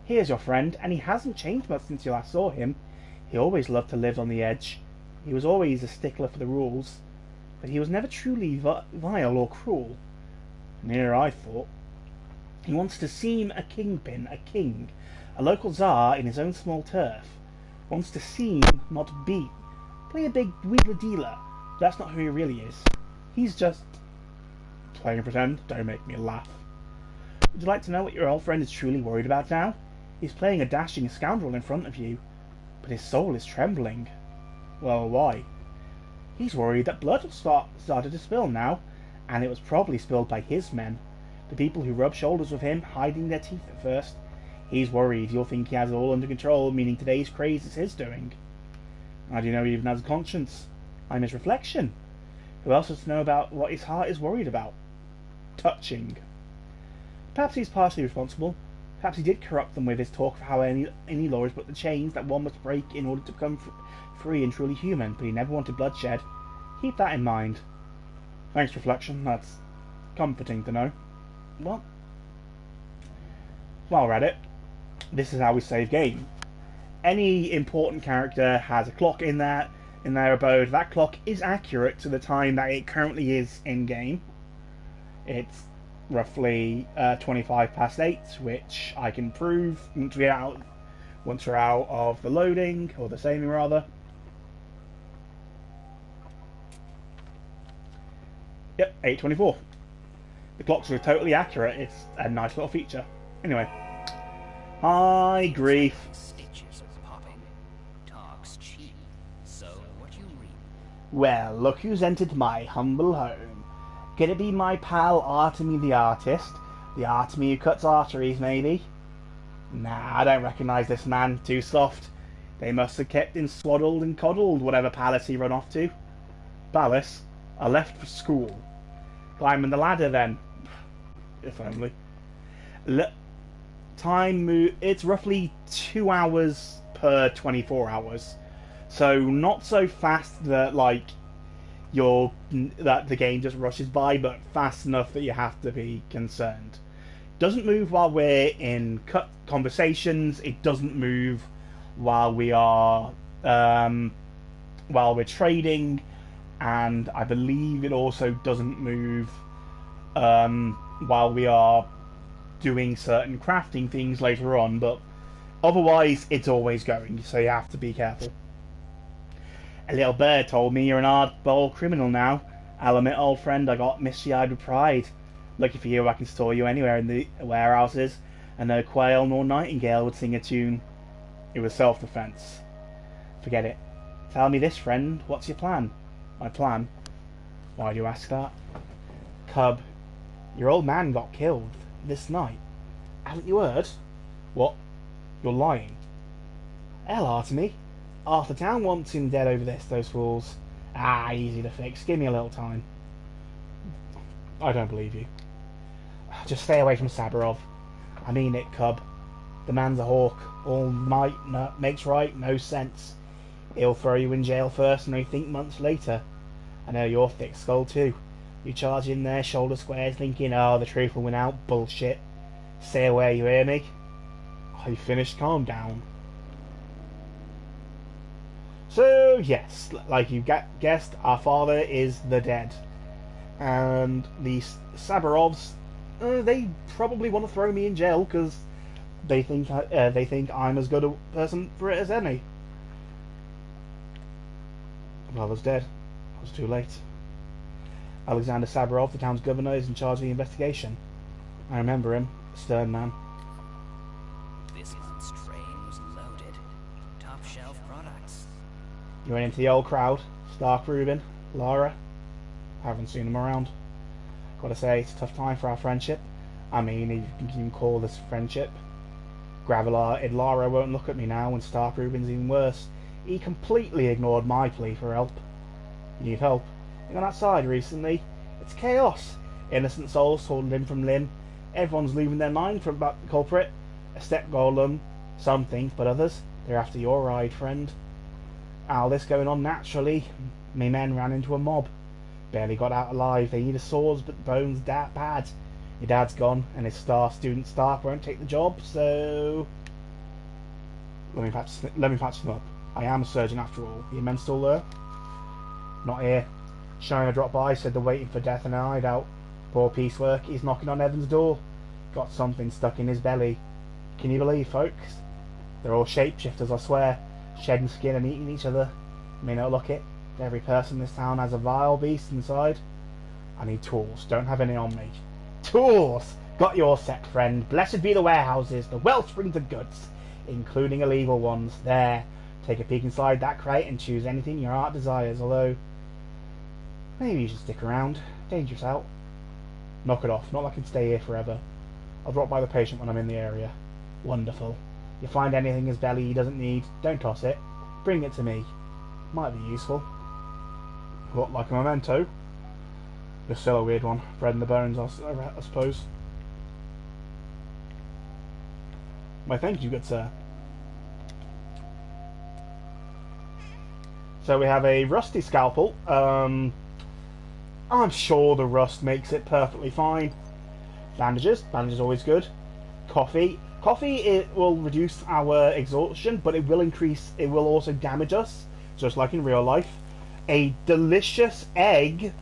He is your friend, and he hasn't changed much since you last saw him. He always loved to live on the edge. He was always a stickler for the rules, but he was never truly vile or cruel. Near I thought. He wants to seem a kingpin, a king, a local czar in his own small turf. Wants to seem, not be. Play a big wheeler-dealer. That's not who he really is. He's just playing pretend. Don't make me laugh. Would you like to know what your old friend is truly worried about now? He's playing a dashing scoundrel in front of you, but his soul is trembling. Well, why? He's worried that blood has started to spill now, and it was probably spilled by his men, the people who rub shoulders with him, hiding their teeth at first. He's worried you'll think he has it all under control, meaning today's craze is his doing. How do you know he even has a conscience? I'm his reflection. Who else is to know about what his heart is worried about? Touching. Perhaps he's partially responsible. Perhaps he did corrupt them with his talk of how any law is but the chains that one must break in order to become free and truly human, but he never wanted bloodshed. Keep that in mind. Thanks, Reflection. That's comforting to know. Well, while we're at it, this is how we save game. Any important character has a clock in their abode. That clock is accurate to the time that it currently is in game. It's roughly 25 past 8, which I can prove once we're out of the loading, or the saving rather. Yep, 8:24. The clocks are totally accurate. It's a nice little feature. Anyway. Hi, Grief. Stitches are popping. Talk's cheap. So what you read? Well, look who's entered my humble home. Could it be my pal Artemy the artist? The Artemy who cuts arteries, maybe? Nah, I don't recognise this man. Too soft. They must have kept him swaddled and coddled, whatever palace he run off to. Palace? I left for school. Climbing the ladder then. If only. It's roughly 2 hours per 24 hours. So not so fast that that the game just rushes by, but fast enough that you have to be concerned. Doesn't move while we're in conversations. It doesn't move while we are while we're trading, and I believe it also doesn't move while we are doing certain crafting things later on. But otherwise, it's always going, so you have to be careful. A little bird told me you're an hardball criminal now. I'll admit, old friend, I got misty-eyed with pride. Lucky for you, I can store you anywhere in the warehouses, and no quail nor nightingale would sing a tune. It was self-defense. Forget it. Tell me this, friend. What's your plan? My plan? Why do you ask that? Cub, your old man got killed this night. Haven't you heard? What? You're lying. Hell, Artemy. Half the town wants him dead over this, those fools. Ah, easy to fix. Give me a little time. I don't believe you. Just stay away from Saburov. I mean it, Cub. The man's a hawk. All might makes right, no sense. He'll throw you in jail first and rethink months later. I know you're thick skull too. You charge in there, shoulder squares, thinking, oh, the truth will win out. Bullshit. Stay away, you hear me? Are you finished? Calm down. So, yes, like you guessed, our father is the dead. And the Saburovs, they probably want to throw me in jail because they think I'm as good a person for it as any. Father's dead. I was too late. Alexander Saburov, the town's governor, is in charge of the investigation. I remember him, a stern man. This month's train was loaded. Top shelf products. You went into the old crowd. Stark, Rubin, Lara. I haven't seen them around. Gotta say, it's a tough time for our friendship. I mean, if you can call this friendship. Gravelar, Lara won't look at me now, and Stark Rubin's even worse. He completely ignored my plea for help. You need help? You gone outside recently? It's chaos. Innocent souls torn limb from limb. Everyone's losing their mind from about the culprit. A step golem. Some think, but others, they're after your ride, friend. All this going on naturally. Me men ran into a mob. Barely got out alive. They needed swords, but bones bad. Your dad's gone, and his star student Stark won't take the job, so... Let me patch them up. I am a surgeon after all. Are your men still there? Not here. Shiner dropped by, said they're waiting for death in a hideout. Poor piecework, he's knocking on Evan's door. Got something stuck in his belly. Can you believe, folks? They're all shapeshifters, I swear. Shedding skin and eating each other. You may not look it, but every person in this town has a vile beast inside. I need tools. Don't have any on me. Tools! Got your set, friend. Blessed be the warehouses, the wellsprings of goods, including illegal ones. There. Take a peek inside that crate and choose anything your heart desires, although... maybe you should stick around. Dangerous out. Knock it off. Not like I can stay here forever. I'll drop by the patient when I'm in the area. Wonderful. You find anything his belly he doesn't need, don't toss it. Bring it to me. Might be useful. What, like a memento? You're still a weird one. Bread and the bones, I suppose. Why, thank you, good sir. So we have a rusty scalpel. I'm sure the rust makes it perfectly fine. Bandages. Bandages always good. Coffee. Coffee, it will reduce our exhaustion, but it will also damage us, just like in real life. A delicious egg.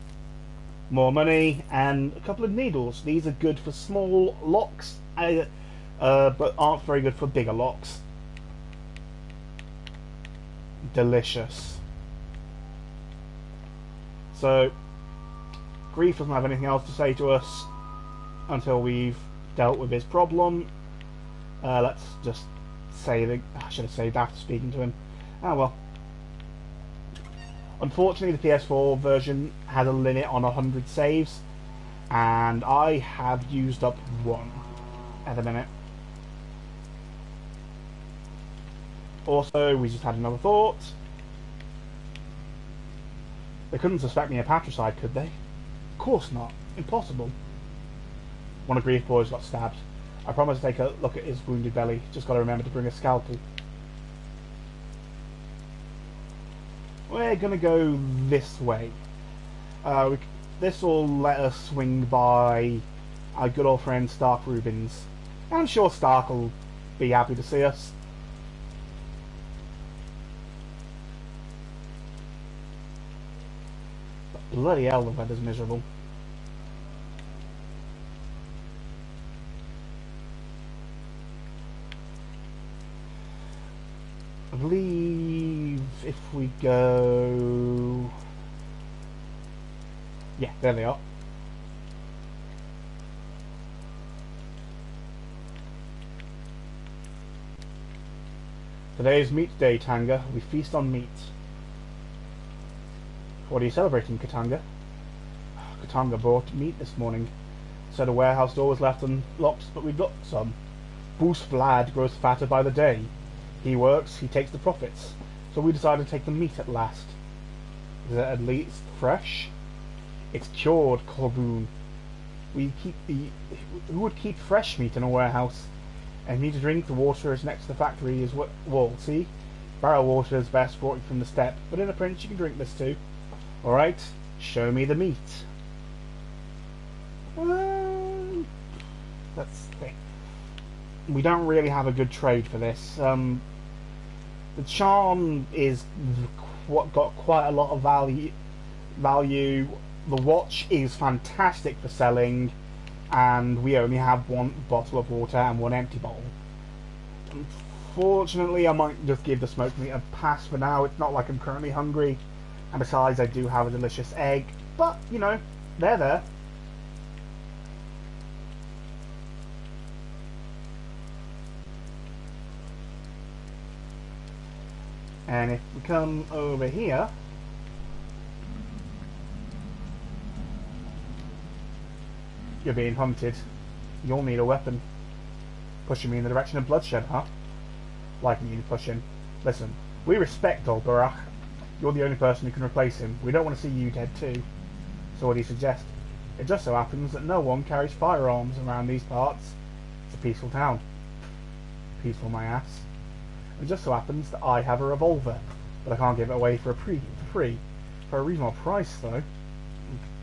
More money, and a couple of needles. These are good for small locks, but aren't very good for bigger locks. Delicious. So, Grief doesn't have anything else to say to us until we've dealt with his problem. Let's just say that I should have saved after speaking to him. Ah well. Unfortunately, the PS4 version has a limit on 100 saves, and I have used up one at the minute. Also, we just had another thought. They couldn't suspect me of patricide, could they? Of course not. Impossible. One of Grief's boys got stabbed. I promised to take a look at his wounded belly. Just got to remember to bring a scalpel. We're gonna go this way. This will let us swing by our good old friend Stark Rubens. I'm sure Stark will be happy to see us. But bloody hell, the weather's miserable. I believe if we go... Yeah, there they are. Today is meat day, Tanga. We feast on meat. What are you celebrating, Katanga? Katanga brought meat this morning. Said a warehouse door was left unlocked, but we got some. Bruce Vlad grows fatter by the day. He works, he takes the profits. So we decided to take the meat at last. Is it at least fresh? It's cured, Corboon. Who would keep fresh meat in a warehouse? And need to drink, the water is next to the factory is what... Well, see? Barrel water is best brought from the steppe, but in a pinch you can drink this too. Alright, show me the meat. Let's think. We don't really have a good trade for this. The charm is got quite a lot of value. The watch is fantastic for selling, and we only have one bottle of water and one empty bottle. Unfortunately, I might just give the smoked meat a pass for now. It's not like I'm currently hungry, and besides, I do have a delicious egg. But you know, they're there. And if we come over here, you're being hunted. You'll need a weapon. Pushing me in the direction of bloodshed, huh? Liking you pushing. Listen, we respect old Barak. You're the only person who can replace him. We don't want to see you dead too. So what do you suggest? It just so happens that no one carries firearms around these parts. It's a peaceful town. Peaceful, my ass. It just so happens that I have a revolver, but I can't give it away for free. For a reasonable price, though.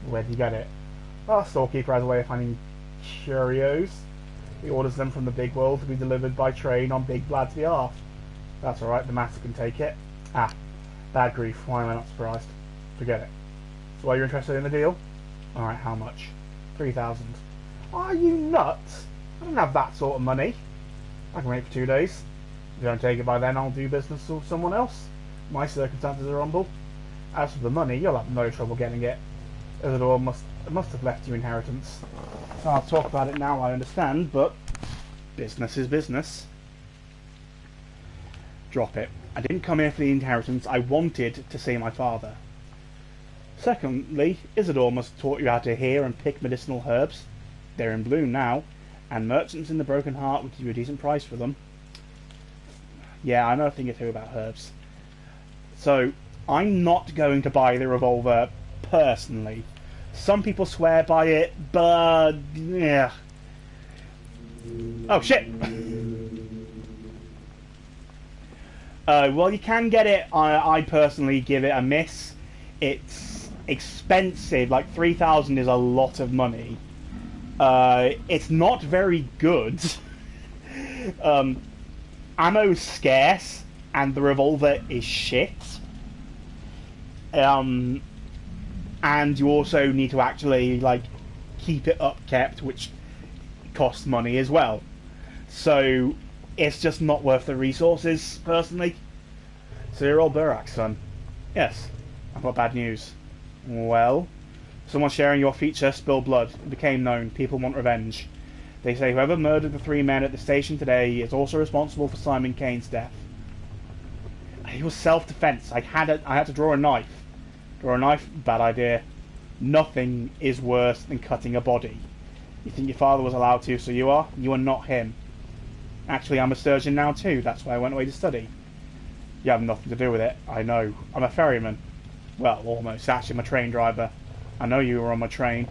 Where'd you get it? Our storekeeper has a way of finding curios. He orders them from the big world to be delivered by train on Big Vlad's behalf. That's alright, the master can take it. Ah, bad grief, why am I not surprised? Forget it. So are you interested in the deal? Alright, how much? 3,000. Are you nuts? I don't have that sort of money. I can wait for 2 days. If you don't take it by then, I'll do business with someone else. My circumstances are humble. As for the money, you'll have no trouble getting it. Isidore must have left you inheritance. So I'll talk about it now, I understand, but business is business. Drop it. I didn't come here for the inheritance, I wanted to see my father. Secondly, Isidore must have taught you how to hear and pick medicinal herbs. They're in bloom now, and merchants in the Broken Heart would give you a decent price for them. Yeah, I know a thing or two about herbs. So, I'm not going to buy the revolver personally. Some people swear by it, but... yeah. Oh, shit! Well, you can get it. I personally give it a miss. It's expensive. Like, 3,000 is a lot of money. It's not very good. Ammo's scarce, and the revolver is shit. And you also need to actually, like, keep it upkept, which costs money as well. So, it's just not worth the resources, personally. So you're old Burak's son. Yes, I've got bad news. Well, someone sharing your feature spilled blood. It became known. People want revenge. They say whoever murdered the 3 men at the station today is also responsible for Simon Kane's death. It was self-defense. I had to draw a knife. Draw a knife? Bad idea. Nothing is worse than cutting a body. You think your father was allowed to, so you are? You are not him. Actually, I'm a surgeon now too. That's why I went away to study. You have nothing to do with it. I know. I'm a ferryman. Well, almost. Actually, I'm a train driver. I know you were on my train.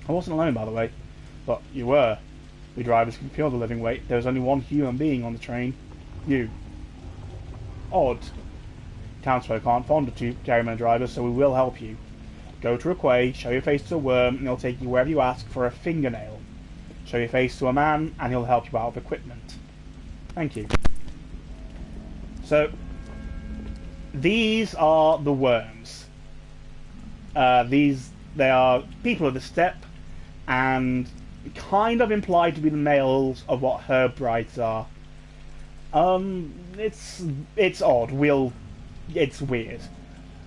I wasn't alone, by the way. But you were. We drivers can feel the living weight. There was only one human being on the train. You. Odd. Townsfolk aren't fond of ferryman drivers, so we will help you. Go to a quay, show your face to a worm, and he'll take you wherever you ask for a fingernail. Show your face to a man, and he'll help you out with equipment. Thank you. So, these are the worms. They are people of the steppe, and kind of implied to be the males of what herb brides are. It's odd. It's weird.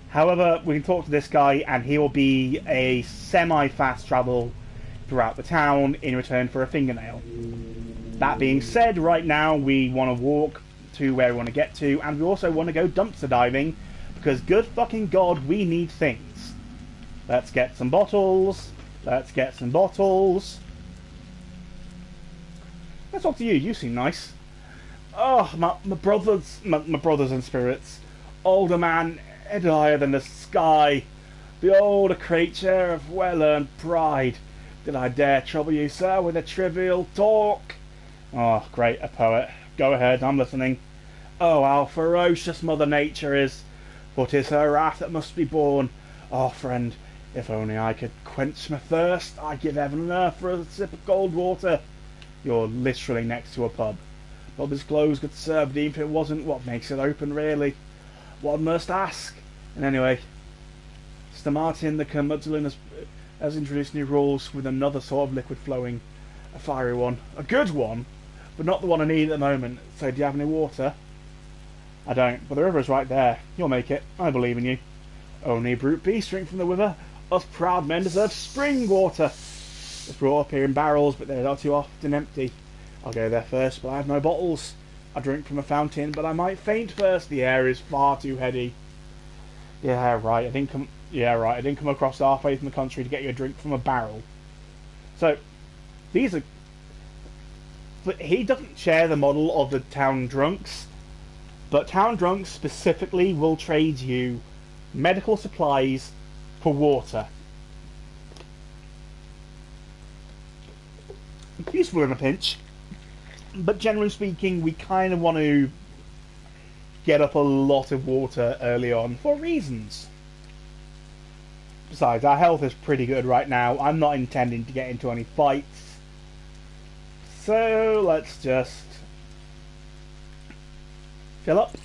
However, we can talk to this guy, and he will be a semi-fast travel throughout the town in return for a fingernail. That being said, right now we want to walk to where we want to get to, and we also want to go dumpster diving, because good fucking god, we need things. Let's get some bottles. Let's get some bottles. Let's talk to you. You seem nice. Oh, my brothers and spirits. Older man, head higher than the sky. The older creature of well-earned pride. Did I dare trouble you, sir, with a trivial talk? Oh, great, a poet. Go ahead, I'm listening. Oh, how ferocious Mother Nature is. For 'tis her wrath that must be borne. Oh, friend, if only I could quench my thirst, I'd give heaven and earth for a sip of cold water. You're literally next to a pub. Pub is closed, good sir, but even if it wasn't, what makes it open, really? One must ask. And anyway, Mr. Martin, the curmudgeon, has introduced new rules with another sort of liquid flowing. A fiery one. A good one, but not the one I need at the moment. So do you have any water? I don't, but the river is right there. You'll make it. I believe in you. Only a brute beast drink from the river. Us proud men deserve spring water. It's brought up here in barrels, but they're not too often empty. I'll go there first, but I have no bottles. I drink from a fountain, but I might faint first. The air is far too heady. Yeah, right. I didn't come across halfway from the country to get you a drink from a barrel. So, these are. But he doesn't share the model of the town drunks, but town drunks specifically will trade you medical supplies for water. Useful in a pinch, but generally speaking, we kind of want to get up a lot of water early on for reasons. Besides, our health is pretty good right now. I'm not intending to get into any fights, so let's just fill up.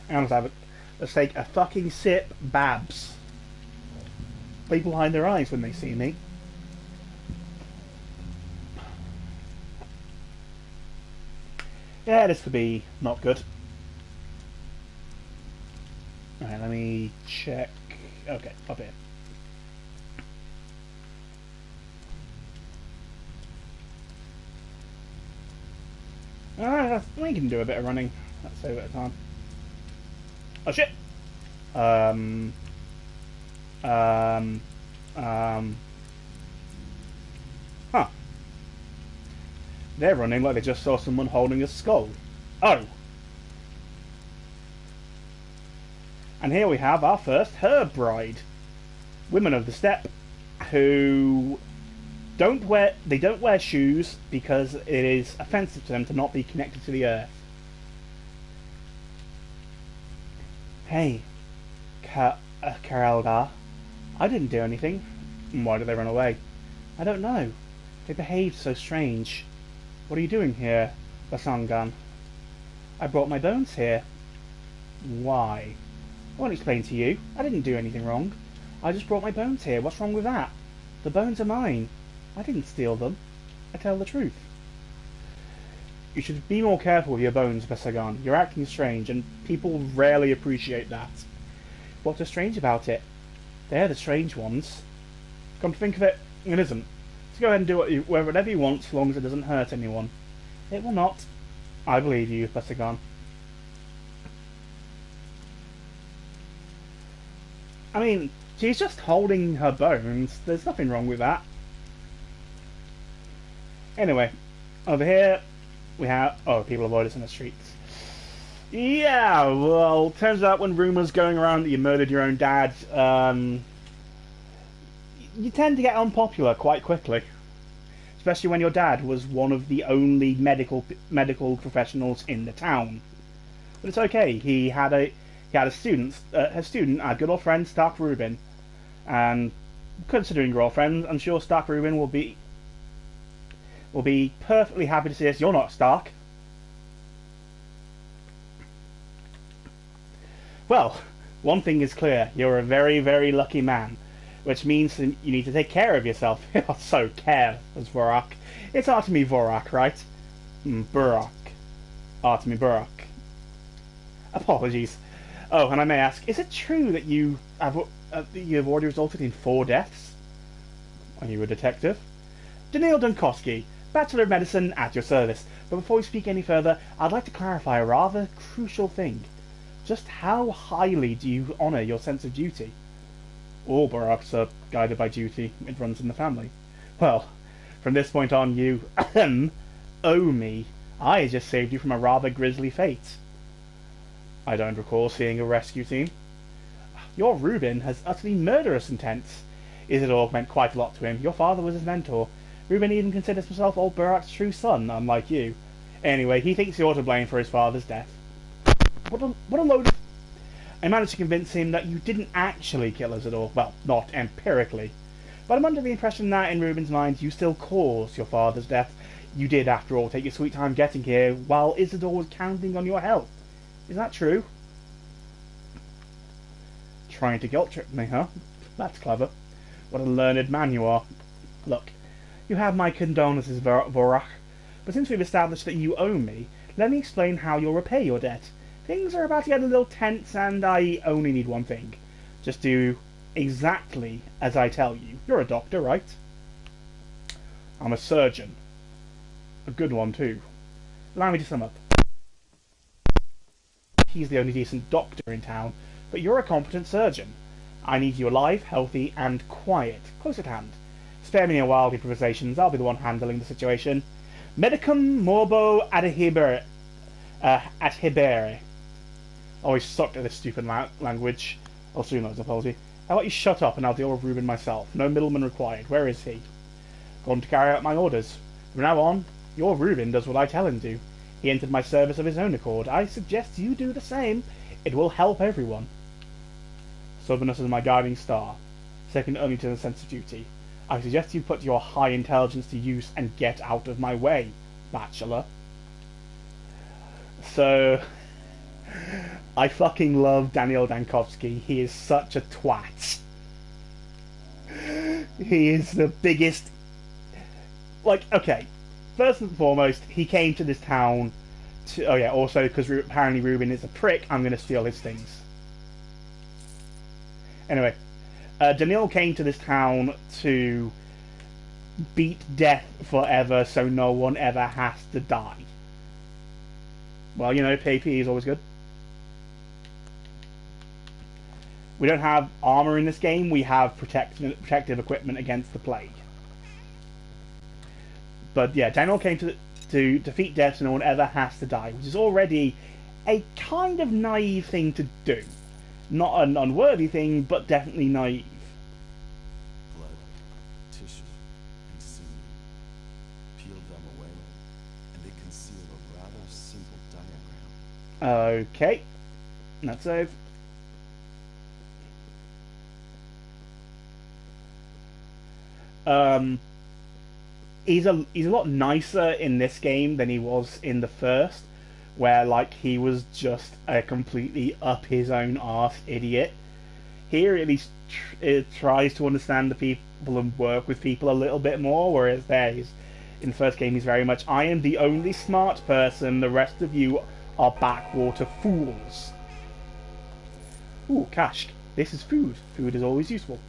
And let's take a fucking sip, Babs. People hide their eyes when they see me. Yeah, this could be not good. Alright, let me check. Okay, up here. Alright, we can do a bit of running. Let's save a bit of time. Oh shit! Huh. They're running like they just saw someone holding a skull. Oh! And here we have our first herb bride. Women of the steppe who don't wear shoes because it is offensive to them to not be connected to the earth. Hey, Karelgar, I didn't do anything. Why did they run away? I don't know. They behaved so strange. What are you doing here, Basangan? I brought my bones here. Why? I won't explain to you. I didn't do anything wrong. I just brought my bones here. What's wrong with that? The bones are mine. I didn't steal them. I tell the truth. You should be more careful with your bones, Basangan. You're acting strange, and people rarely appreciate that. What's so strange about it? They're the strange ones. Come to think of it, it isn't. So go ahead and do whatever you want, as long as it doesn't hurt anyone. It will not. I believe you, Basangan. I mean, she's just holding her bones. There's nothing wrong with that. Anyway, over here we have... Oh, people avoid us in the streets. Yeah, well, turns out when rumours going around that you murdered your own dad, you tend to get unpopular quite quickly. Especially when your dad was one of the only medical professionals in the town. But it's okay. He had a student, our good old friend Stark Rubin, and Considering you're all friends, I'm sure Stark Reuben will be perfectly happy to see us. You're not Stark. Well, one thing is clear. You're a very, very lucky man. Which means you need to take care of yourself. You're so careless, Vorak. It's Artemi Vorak, right? Burak. Artemi Burak. Apologies. Oh, and I may ask, is it true that you have already resulted in 4 deaths? Are you a detective? Daniil Dunkowski, Bachelor of Medicine at your service. But before we speak any further, I'd like to clarify a rather crucial thing. Just how highly do you honour your sense of duty? All Baraks are guided by duty. It runs in the family. Well, from this point on, you owe me. I just saved you from a rather grisly fate. I don't recall seeing a rescue team. Your Reuben has utterly murderous intent. Isidore meant quite a lot to him. Your father was his mentor. Reuben even considers himself old Barak's true son, unlike you. Anyway, he thinks you're to blame for his father's death. What a load of... I managed to convince him that you didn't actually kill Isidore. Well, not empirically. But I'm under the impression that, in Reuben's mind, you still caused your father's death. You did, after all, take your sweet time getting here, while Isidore was counting on your help. Is that true? Trying to guilt-trip me, huh? That's clever. What a learned man you are. Look, you have my condolences, Vorak. But since we've established that you owe me, let me explain how you'll repay your debt. Things are about to get a little tense, and I only need one thing. Just do exactly as I tell you. You're a doctor, right? I'm a surgeon. A good one, too. Allow me to sum up. He's the only decent doctor in town, but you're a competent surgeon. I need you alive, healthy, and quiet, close at hand. Spare me any wild improvisations, I'll be the one handling the situation. Medicum morbo adhibere. Always sucked at this stupid language. I'll soon know his apology. How about you shut up and I'll deal with Reuben myself. No middleman required. Where is he? Gone to carry out my orders. From now on, your Reuben does what I tell him to. He entered my service of his own accord. I suggest you do the same. It will help everyone. Stubbornness is my guiding star, second only to the sense of duty. I suggest you put your high intelligence to use and get out of my way, bachelor. So... I fucking love Daniel Dankowski. He is such a twat. He is the biggest... Like, okay. First and foremost, he came to this town to... Oh yeah, also, because apparently Reuben is a prick, I'm going to steal his things. Anyway. Daniel came to this town to beat death forever so no one ever has to die. Well, you know, PP is always good. We don't have armor in this game, we have protective equipment against the plague. But yeah, Daniel came to defeat death so no one ever has to die, which is already a kind of naive thing to do. Not an unworthy thing, but definitely naive. Blood, tissue, and sinew. Peel them away, and they conceal a rather simple diagram. Okay. That's save. He's a lot nicer in this game than he was in the first, where like he was just a completely up his own arse idiot. Here at least it tries to understand the people and work with people a little bit more, whereas in the first game he's very much, I am the only smart person, the rest of you are backwater fools. Ooh, cash. This is food. Food is always useful.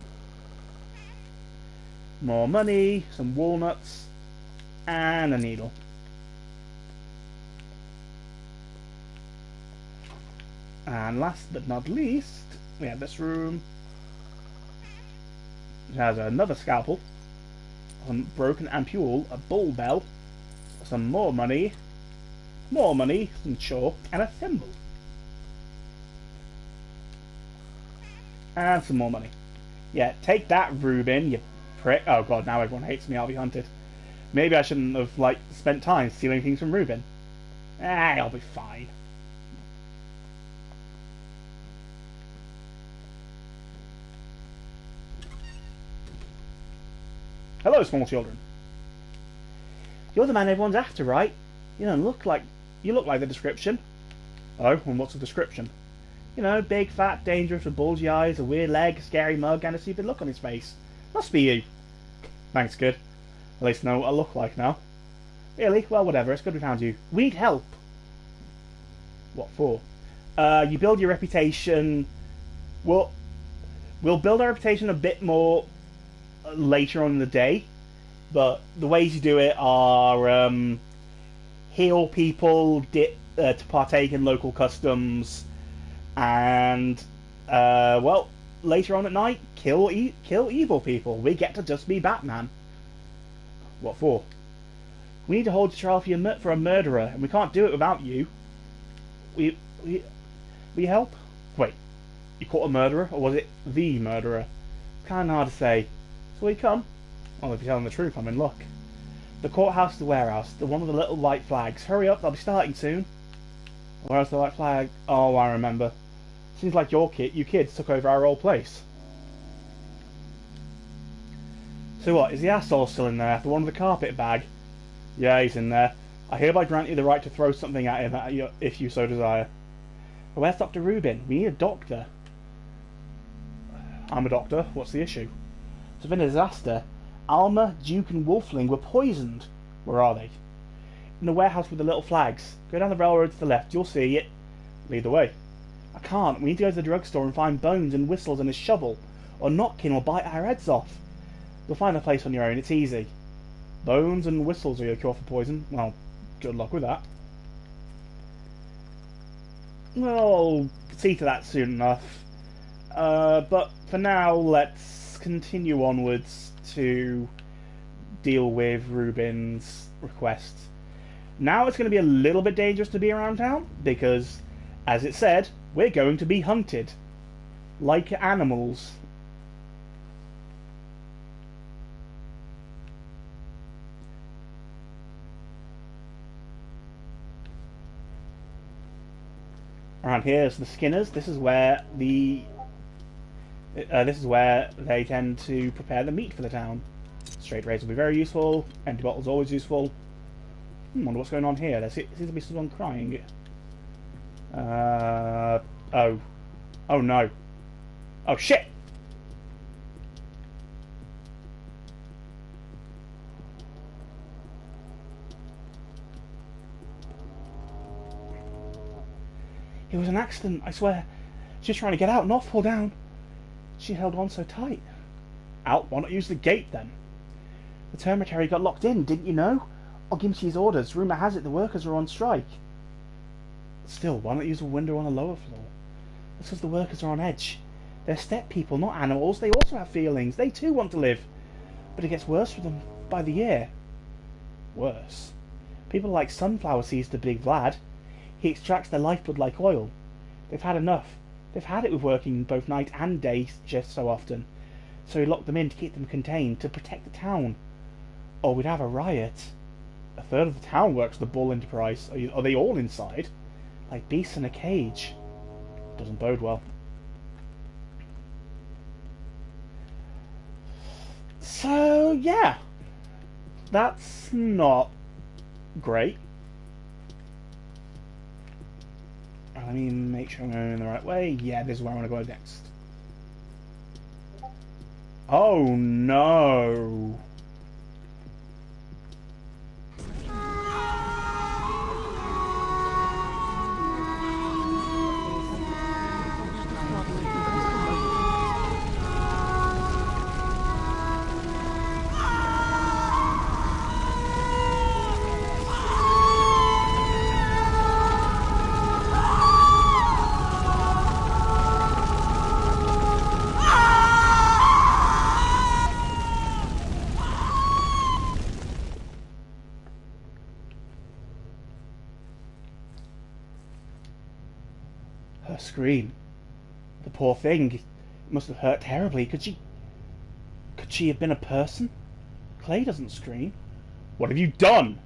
More money, some walnuts, and a needle. And last but not least, we have this room. It has another scalpel, some broken ampule, a bull bell, some more money, some chalk, and a thimble. And some more money. Yeah, take that, Reuben, you prick. Oh god, now everyone hates me, I'll be hunted. Maybe I shouldn't have, like, spent time stealing things from Reuben. I'll be fine. Hello, small children. You're the man everyone's after, right? You look like the description. Oh, and what's the description? Big, fat, dangerous with bulgy eyes, a weird leg, a scary mug, and a stupid look on his face. Must be you. Thanks, kid. At least I know what I look like now. Really? Well, whatever. It's good we found you. We need help. What for? You build your reputation. We'll build our reputation a bit more later on in the day, but the ways you do it are heal people, to partake in local customs, and well, later on at night, kill evil people. We get to just be Batman. What for? We need to hold a trial for a murderer, and we can't do it without you. We help? Wait, you caught a murderer, or was it the murderer? Kind of hard to say. So we come? Well, if you're telling the truth, I'm in luck. The courthouse is the warehouse, the one with the little white flags. Hurry up, they'll be starting soon. Where's the white flag? Oh, I remember. Seems like you kids took over our old place. So what, is the asshole still in there? The one with the carpet bag? Yeah, he's in there. I hereby grant you the right to throw something at him if you so desire. But where's Dr. Rubin? We need a doctor. I'm a doctor. What's the issue? There's been a disaster. Alma, Duke, and Wolfling were poisoned. Where are they? In the warehouse with the little flags. Go down the railroad to the left. You'll see it. Lead the way. I can't. We need to go to the drugstore and find Bones and Whistles and a shovel, or Notkin will bite our heads off. You'll find a place on your own. It's easy. Bones and Whistles are your cure for poison. Well, good luck with that. We'll see to that soon enough. But for now, let's continue onwards to deal with Rubin's request. Now it's going to be a little bit dangerous to be around town, because, as it said, we're going to be hunted. Like animals. Around here is the Skinners. This is where they tend to prepare the meat for the town. Straight rays will be very useful. Empty bottles always useful. Wonder what's going on here. There seems to be someone crying. Oh no. Oh shit! It was an accident, I swear. She was trying to get out, not fall down. She held on so tight. Out? Why not use the gate then? The termitary got locked in, didn't you know? Ogimchi's orders. Rumour has it the workers are on strike. Still, why not use a window on the lower floor? That's because the workers are on edge. They're step people, not animals. They also have feelings. They too want to live. But it gets worse for them by the year. Worse? People like Sunflower sees the big Vlad. He extracts their lifeblood like oil. They've had enough. They've had it with working both night and day just so often. So he locked them in to keep them contained, to protect the town. Or we'd have a riot. A third of the town works the Bull Enterprise. Are they all inside? Like beasts in a cage. Doesn't bode well. So, yeah. That's not great. Let me make sure I'm going in the right way. Yeah, this is where I want to go next. Oh no! Her scream. The poor thing. It must have hurt terribly. Could she have been a person? Clay doesn't scream. What have you done?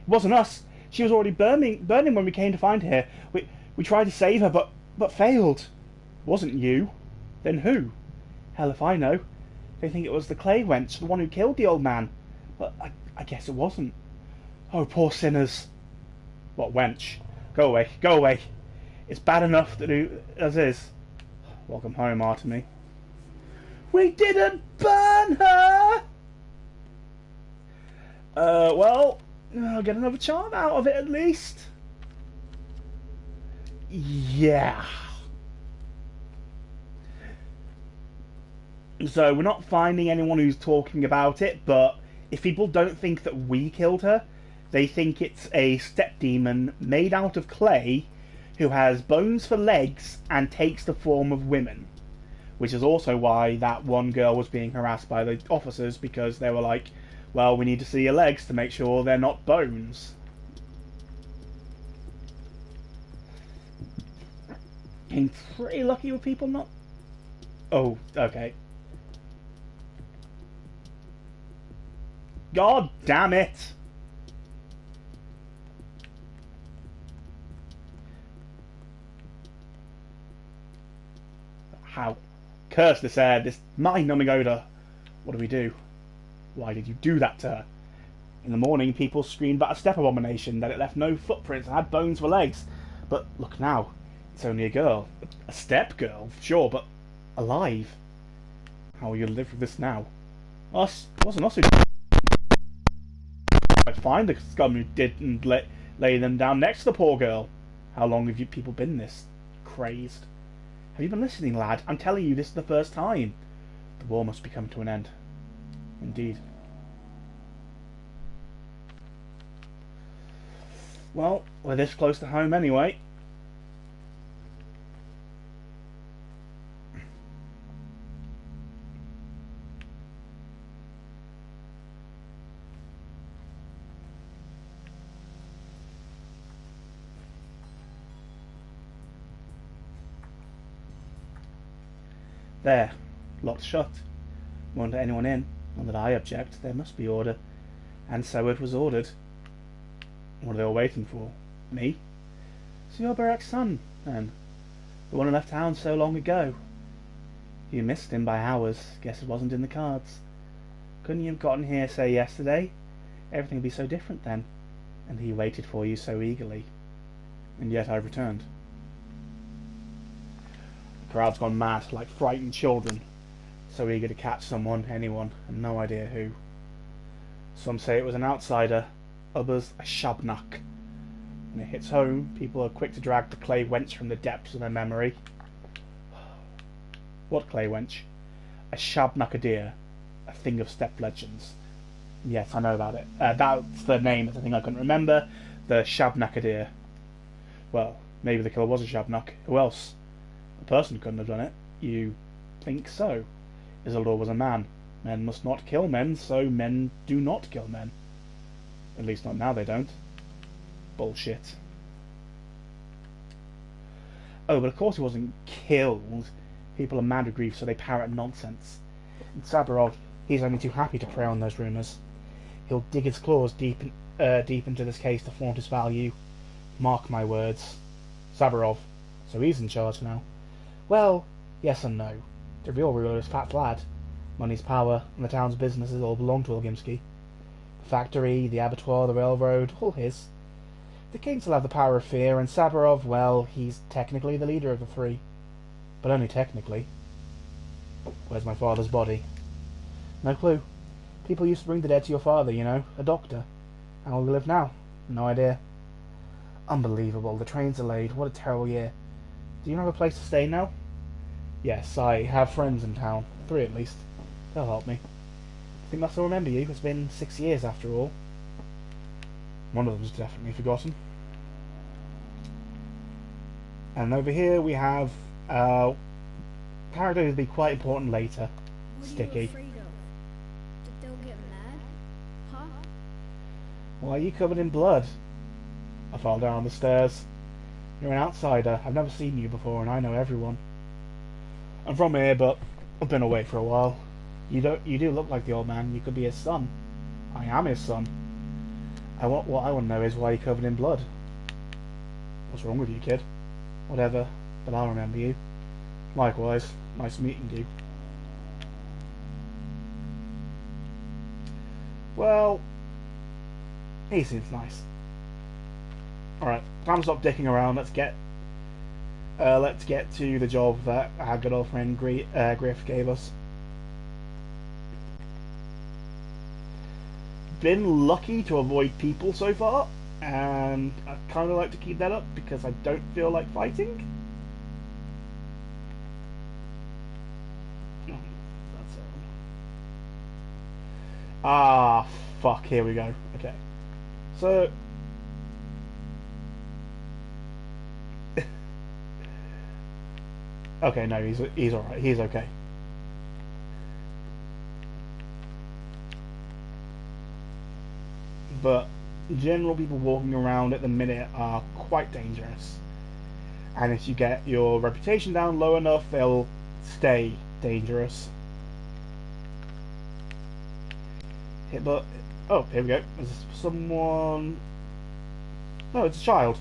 It wasn't us. She was already burning when we came to find her. We tried to save her, but failed. It wasn't you. Then who? Hell if I know. They think it was the clay wench, the one who killed the old man. But I guess it wasn't. Oh, poor sinners. What wench? Go away, go away. It's bad enough to do as is. Welcome home, Artemy. We didn't burn her! Well, I'll get another charm out of it at least. Yeah. So we're not finding anyone who's talking about it, but if people don't think that we killed her, they think it's a step demon made out of clay who has bones for legs and takes the form of women. Which is also why that one girl was being harassed by the officers, because they were like, well, we need to see your legs to make sure they're not bones. Being pretty lucky with people not... Oh, okay. God damn it! How? Curse this air, this mind-numbing odour. What do we do? Why did you do that to her? In the morning, people screamed about a step abomination, that it left no footprints and had bones for legs. But look now, it's only a girl. A step girl, sure, but alive. How will you live with this now? Us? It wasn't us who... I'd find the scum who didn't lay them down next to the poor girl. How long have you people been this crazed? Have you been listening, lad? I'm telling you, this is the first time. The war must be coming to an end. Indeed. Well, we're this close to home anyway. There, locked shut. Won't let anyone in. Not that I object. There must be order. And so it was ordered. What are they all waiting for? Me? So you're Barak's son, then? The one who left town so long ago. You missed him by hours. Guess it wasn't in the cards. Couldn't you have gotten here, say, yesterday? Everything would be so different then. And he waited for you so eagerly. And yet I've returned. The crowd's gone mad, like frightened children. So eager to catch someone, anyone, and no idea who. Some say it was an outsider, others a shabnak. When it hits home, people are quick to drag the clay wench from the depths of their memory. What clay wench? A shabnakadir, a thing of steppe legends. Yes, I know about it. That's the name of the thing I couldn't remember. The shabnakadir. Well, maybe the killer was a shabnak. Who else? A person couldn't have done it. You think so? Isildur was a man. Men must not kill men, so men do not kill men. At least not now, they don't. Bullshit. Oh, but of course he wasn't killed. People are mad with grief, so they parrot nonsense. And Saburov, he's only too happy to prey on those rumours. He'll dig his claws deep into this case to flaunt his value. Mark my words. Saburov. So he's in charge now. Well, yes and no. The real ruler is Fat Lad. Money's power, and the town's businesses all belong to Ilgimsky. The factory, the abattoir, the railroad, all his. The king still have the power of fear, and Saburov, well, he's technically the leader of the three. But only technically. Where's my father's body? No clue. People used to bring the dead to your father, you know, a doctor. How will we live now? No idea. Unbelievable, the train's delayed, what a terrible year. Do you have a place to stay now? Yes, I have friends in town. 3 at least. They'll help me. I think they'll still remember you. It's been 6 years after all. One of them's definitely forgotten. And over here we have character who'll be quite important later. Sticky. What are you afraid of? That they'll get mad? Huh? Why are you covered in blood? I fell down the stairs. You're an outsider. I've never seen you before, and I know everyone. I'm from here, but I've been away for a while. You do look like the old man. You could be his son. I am his son. What I want to know is why you're covered in blood. What's wrong with you, kid? Whatever, but I'll remember you. Likewise, nice meeting you. Well, he seems nice. Alright, time to stop dicking around. Let's get to the job that our good old friend Griff gave us. Been lucky to avoid people so far, and I kind of like to keep that up because I don't feel like fighting. Oh, that's it. Ah, fuck, here we go. Okay. So... okay, no, he's alright. He's okay. But general people walking around at the minute are quite dangerous. And if you get your reputation down low enough, they'll stay dangerous. But oh, here we go. There's someone. Oh, it's a child.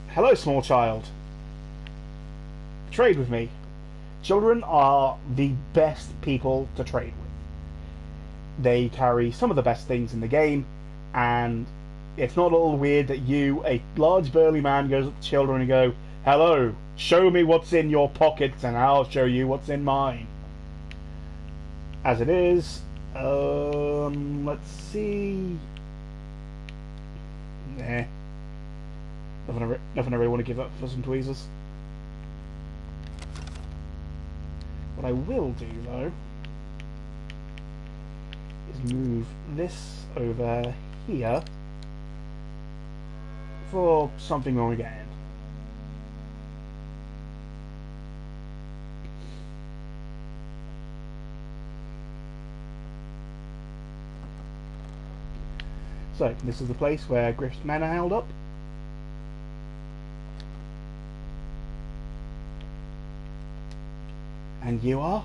Hello, small child. Trade with me. Children are the best people to trade with. They carry some of the best things in the game, and it's not at all weird that you, a large burly man, goes up to children and go, "Hello, show me what's in your pockets and I'll show you what's in mine." As it is, let's see. Nah. Nothing I really want to give up for some tweezers. What I will do, though, is move this over here for something when we get in. So, this is the place where Griff's men are held up. And you are?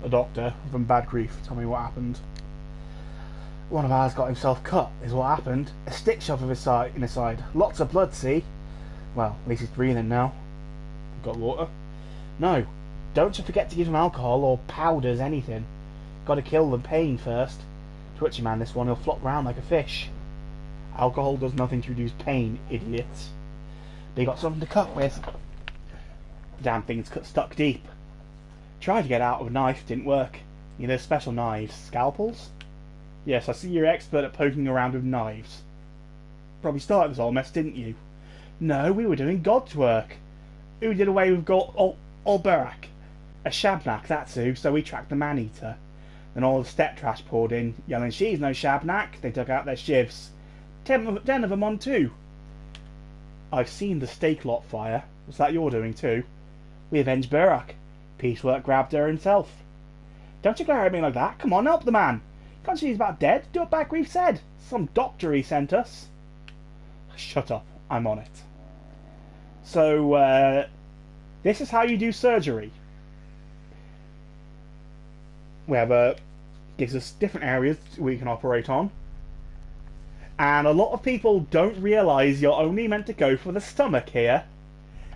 A doctor from Bad Grief. Tell me what happened. One of ours got himself cut, is what happened. A stick shoved in his side. Lots of blood, see? Well, at least he's breathing now. Got water? No. Don't you forget to give him alcohol or powders, anything. Gotta kill the pain first. Twitchy man, this one, he'll flop round like a fish. Alcohol does nothing to reduce pain, idiots. They got something to cut with. The damn thing's stuck deep. Tried to get out with a knife, didn't work. You know, special knives. Scalpels? Yes, I see you're expert at poking around with knives. Probably started this whole mess, didn't you? No, we were doing God's work. Who did away with Olberak? A Shabnak, that's who, so we tracked the man-eater. Then all the step trash poured in, yelling, "She's no Shabnak." They took out their shivs. 10 of them on too. I've seen the stake lot fire. Was that your doing too? We avenged Burak. Piecework grabbed her himself. Don't you glare at me like that. Come on, help the man. Can't see he's about dead. Do what Bad Grief said. Some doctor he sent us. Shut up. I'm on it. So, this is how you do surgery. We have gives us different areas we can operate on. And a lot of people don't realise you're only meant to go for the stomach here.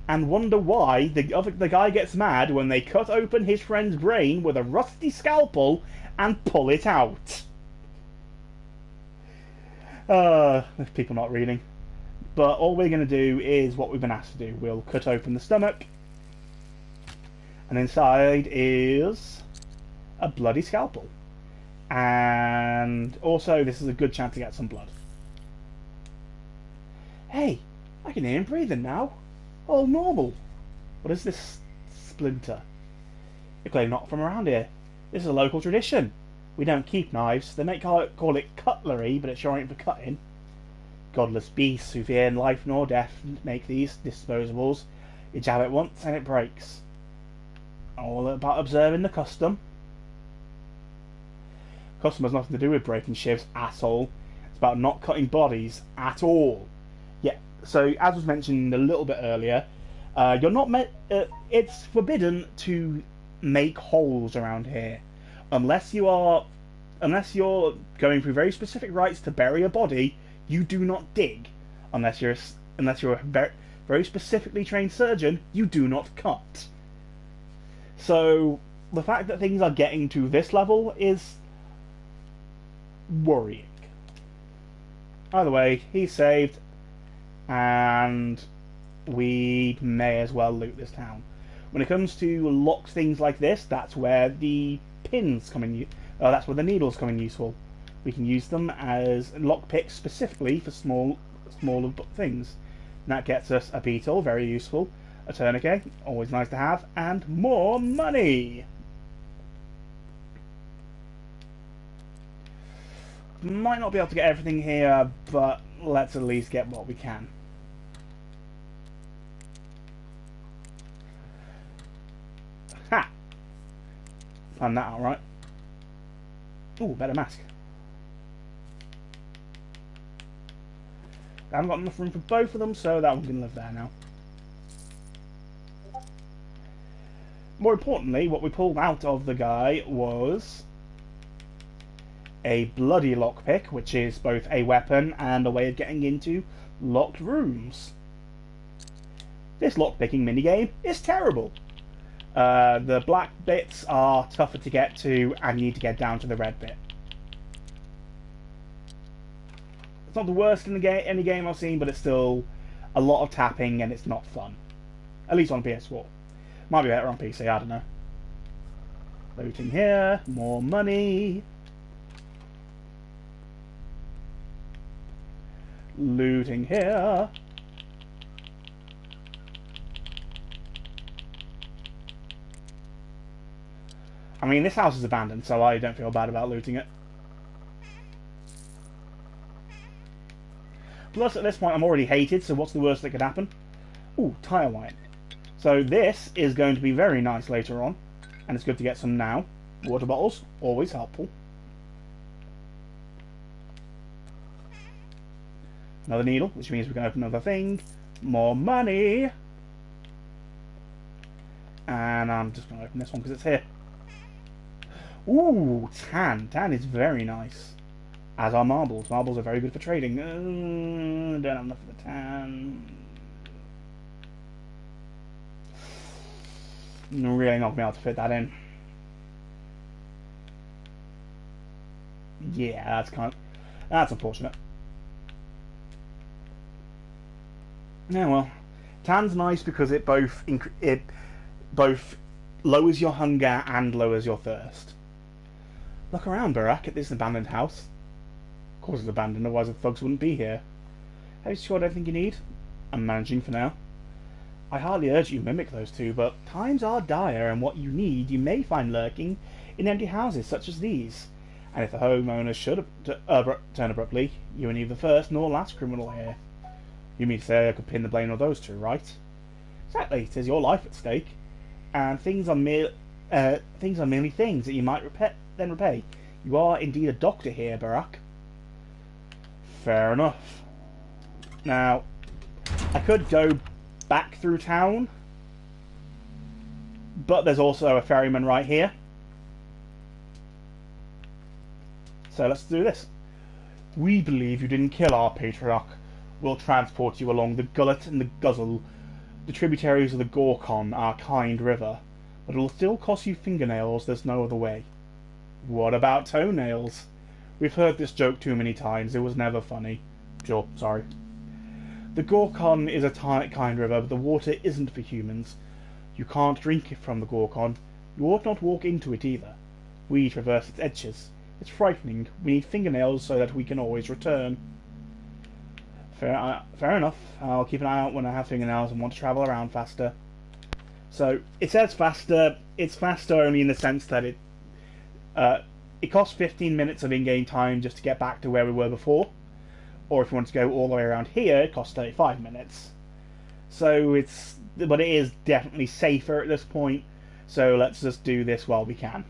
And wonder why the guy gets mad when they cut open his friend's brain with a rusty scalpel and pull it out. There's people not reading. But all we're going to do is what we've been asked to do. We'll cut open the stomach. And inside is a bloody scalpel. And also this is a good chance to get some blood. Hey, I can hear him breathing now. All normal. What is this splinter? You're clearly not from around here. This is a local tradition. We don't keep knives. They may call it cutlery, but it sure ain't for cutting. Godless beasts who fear life nor death make these disposables. You jab it once and it breaks. All about observing the custom. Custom has nothing to do with breaking shivs, asshole. It's about not cutting bodies at all. Yeah, so as was mentioned a little bit earlier, you're not it's forbidden to make holes around here, unless you're going through very specific rites to bury a body. You do not dig, unless you're a very specifically trained surgeon. You do not cut. So the fact that things are getting to this level is worrying. Either way, he's saved, and we may as well loot this town. When it comes to lock things like this, that's where the pins come in. That's where the needles come in useful. We can use them as lock picks specifically for smaller things. And that gets us a beetle, very useful, a tourniquet, always nice to have, and more money. Might not be able to get everything here, but let's at least get what we can. Ha! Found that out right. Ooh, better mask. I haven't got enough room for both of them, so that one can live there now. More importantly, what we pulled out of the guy was a bloody lockpick, which is both a weapon and a way of getting into locked rooms. This lockpicking minigame is terrible. The black bits are tougher to get to, and you need to get down to the red bit. It's not the worst in the any game I've seen, but it's still a lot of tapping, and it's not fun. At least on PS4. Might be better on PC, I don't know. Looting here, more money. Looting here. I mean, this house is abandoned, so I don't feel bad about looting it. Plus, at this point, I'm already hated, so what's the worst that could happen? Ooh, tire wine. So this is going to be very nice later on, and it's good to get some now. Water bottles, always helpful. Another needle, which means we can open another thing. More money. And I'm just going to open this one because it's here. Ooh, tan. Tan is very nice. As are marbles. Marbles are very good for trading. Don't have enough of the tan. Really not going to be able to fit that in. Yeah, that's unfortunate. Yeah, well, tan's nice because it both lowers your hunger and lowers your thirst. Look around, Barack, at this abandoned house. Of course it's abandoned, otherwise the thugs wouldn't be here. Have you secured everything you need? I'm managing for now. I hardly urge you mimic those two, but times are dire, and what you need you may find lurking in empty houses such as these. And if the homeowners should turn abruptly, you are neither the first nor last criminal here. You mean to say I could pin the blame on those two, right? Exactly, it is your life at stake, and things are merely things that you might then repay. You are indeed a doctor here, Barack. Fair enough. Now, I could go back through town, but there's also a ferryman right here. So let's do this. We believe you didn't kill our patriarch. We'll transport you along the Gullet and the Guzzle, the tributaries of the Gorkon, our kind river. But it'll still cost you fingernails, there's no other way. What about toenails? We've heard this joke too many times, it was never funny. Sure, sorry. The Gorkon is a kind river, but the water isn't for humans. You can't drink it from the Gorkon. You ought not walk into it either. We traverse its edges. It's frightening. We need fingernails so that we can always return. Fair enough. I'll keep an eye out when I have fingernails and want to travel around faster. So, it says faster. It's faster only in the sense that it costs 15 minutes of in-game time just to get back to where we were before. Or if you want to go all the way around here, it costs 35 minutes. So but it is definitely safer at this point. So let's just do this while we can.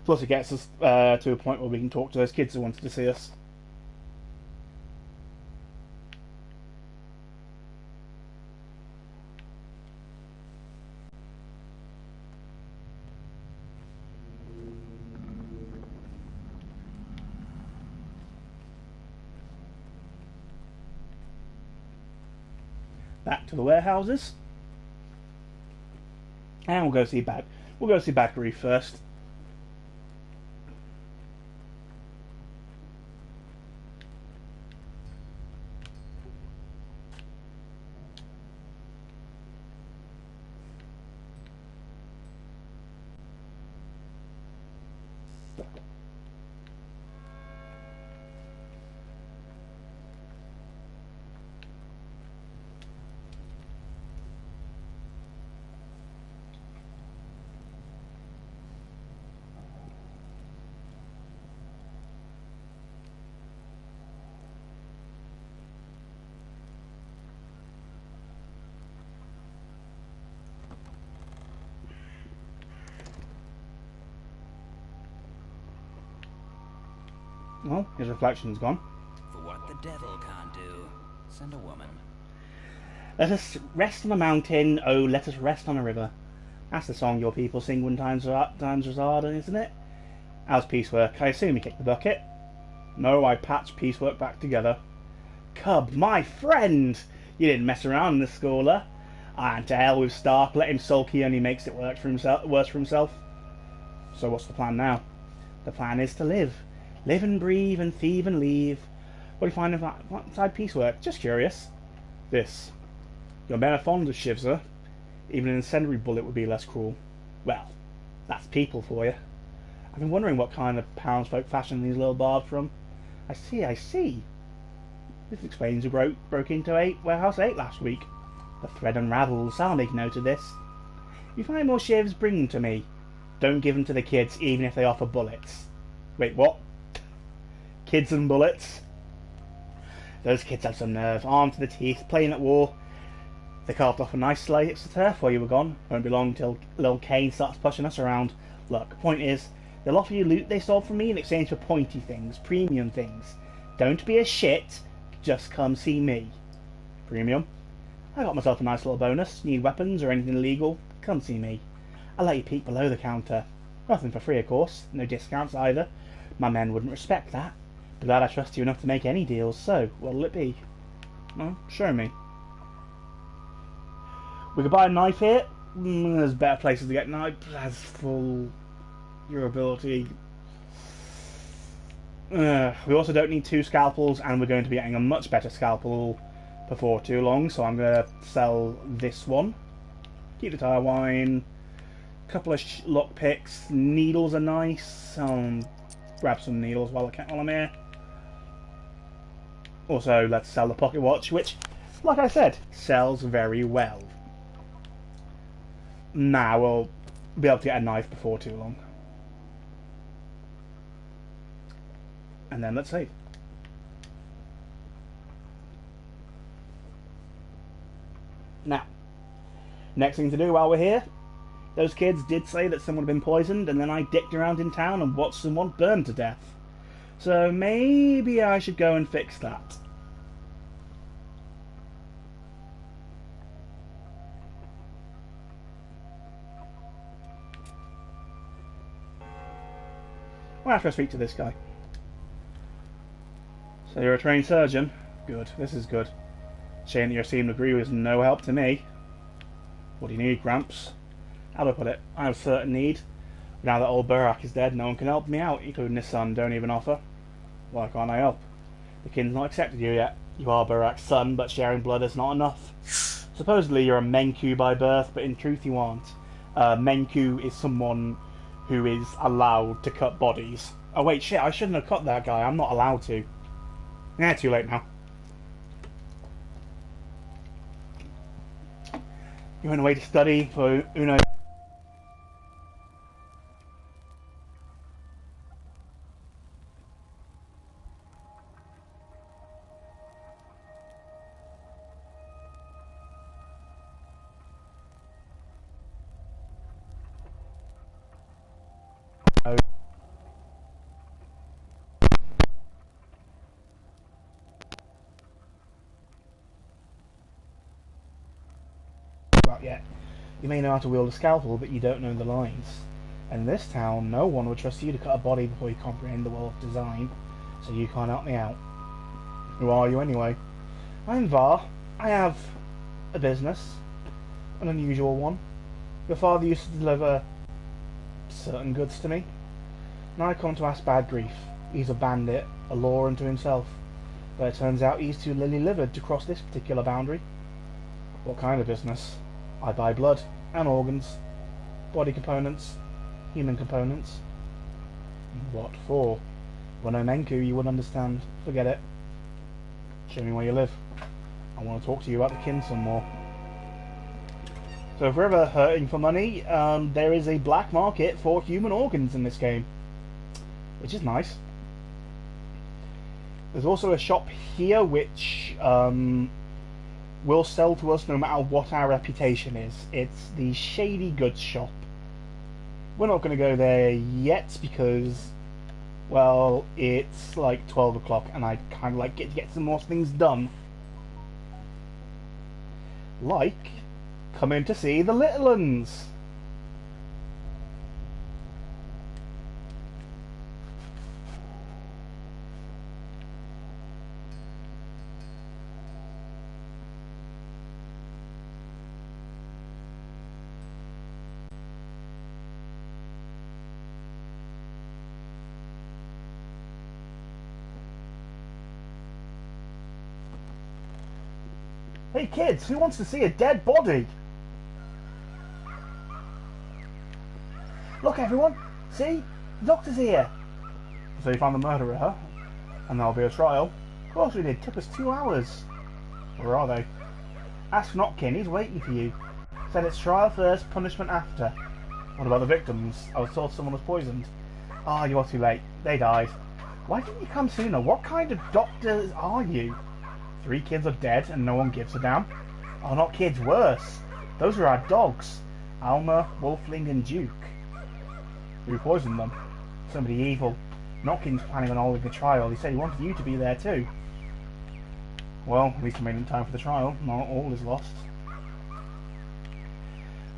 Plus it gets us to a point where we can talk to those kids who wanted to see us. Back to the warehouses. And we'll go see Bakary first. Well, his reflection's gone. For what the devil can't do, send a woman. Let us rest on a mountain, oh, let us rest on a river. That's the song your people sing when times was hard, isn't it? How's piecework? I assume you kicked the bucket? No, I patched piecework back together. Cub, my friend! You didn't mess around in the schooler. And to hell with Stark, let him sulk, he only makes it worse for himself. So what's the plan now? The plan is to live. Live and breathe and thieve and leave. What do you find inside piecework? Just curious. This. Your men are fond of shivs, sir. Even an incendiary bullet would be less cruel. Well, that's people for you. I've been wondering what kind of townsfolk fashion these little barbs from. I see. This explains who broke into Warehouse 8 last week. The thread unravels. I'll make note of this. If you find more shivs, bring them to me. Don't give them to the kids, even if they offer bullets. Wait, what? Kids and bullets? Those kids have some nerve, armed to the teeth, playing at war. They carved off a nice slice of turf while you were gone. Won't be long till little Kane starts pushing us around. Look, point is, they'll offer you loot they stole from me in exchange for pointy things, premium things. Don't be a shit, just come see me. Premium? I got myself a nice little bonus. Need weapons or anything illegal? Come see me. I'll let you peek below the counter. Nothing for free, of course. No discounts either. My men wouldn't respect that. But glad I trust you enough to make any deals. So, what'll it be? Well, show me. We could buy a knife here. There's better places to get knives. Has full durability. We also don't need 2 scalpels, and we're going to be getting a much better scalpel before too long. So I'm going to sell this one. Keep the tire wine. Couple of lockpicks. Needles are nice. Grab some needles while I'm here. Also, let's sell the pocket watch, which, like I said, sells very well. Now we'll be able to get a knife before too long. And then let's save. Now, next thing to do while we're here, those kids did say that someone had been poisoned, and then I dicked around in town and watched someone burn to death. So maybe I should go and fix that. Well, after I speak to this guy. So you're a trained surgeon? Good, this is good. Shame that your seem to agree was no help to me. What do you need, Gramps? How do I put it? I have a certain need. But now that old Burak is dead, no one can help me out, including his son. Don't even offer. Why can't I help? The kid's not accepted you yet. You are Burak's son, but sharing blood is not enough. Supposedly you're a Menku by birth, but in truth you aren't. Menku is someone who is allowed to cut bodies. Oh wait, shit, I shouldn't have cut that guy. I'm not allowed to. Yeah, too late now. You went away to study for Uno. Yet. You may know how to wield a scalpel, but you don't know the lines. And in this town, no one would trust you to cut a body before you comprehend the world's design, so you can't help me out. Who are you anyway? I'm Var. I have a business. An unusual one. Your father used to deliver certain goods to me. Now I come to ask bad grief. He's a bandit, a law unto himself. But it turns out he's too lily-livered to cross this particular boundary. What kind of business? I buy blood and organs, body components, human components. What for? Well, no Menku, you wouldn't understand. Forget it. Show me where you live. I want to talk to you about the kin some more. So if we're ever hurting for money, there is a black market for human organs in this game, which is nice. There's also a shop here which will sell to us no matter what our reputation is. It's the Shady Goods shop. We're not going to go there yet because, well, it's like 12 o'clock and I kind of like get some more things done. Like coming to see the little uns. Hey kids, who wants to see a dead body? Look everyone, see? The doctor's here. So you found the murderer, huh? And there'll be a trial. Of course we did, took us 2 hours. Where are they? Ask Notkin, he's waiting for you. Said it's trial first, punishment after. What about the victims? I was told someone was poisoned. Ah, you are too late. They died. Why didn't you come sooner? What kind of doctors are you? 3 kids are dead and no one gives a damn. Oh, not kids, worse. Those are our dogs. Alma, Wolfling and Duke. Who poisoned them? Somebody evil. Notkin's planning on holding a trial. He said he wanted you to be there too. Well, at least I made it in time for the trial. Not all is lost.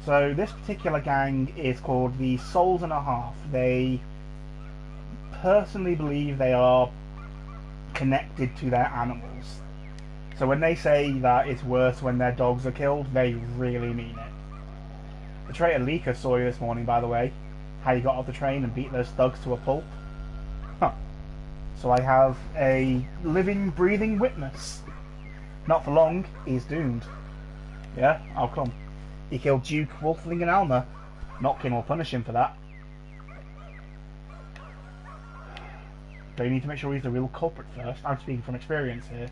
So this particular gang is called the Souls and a Half. They personally believe they are connected to their animals. So when they say that it's worse when their dogs are killed, they really mean it. The traitor Leaker saw you this morning, by the way. How you got off the train and beat those thugs to a pulp. Huh. So I have a living, breathing witness. Not for long, he's doomed. Yeah, how come? He killed Duke, Wolfling and Alma. Notkin will punish him for that. But you need to make sure he's the real culprit first. I'm speaking from experience here.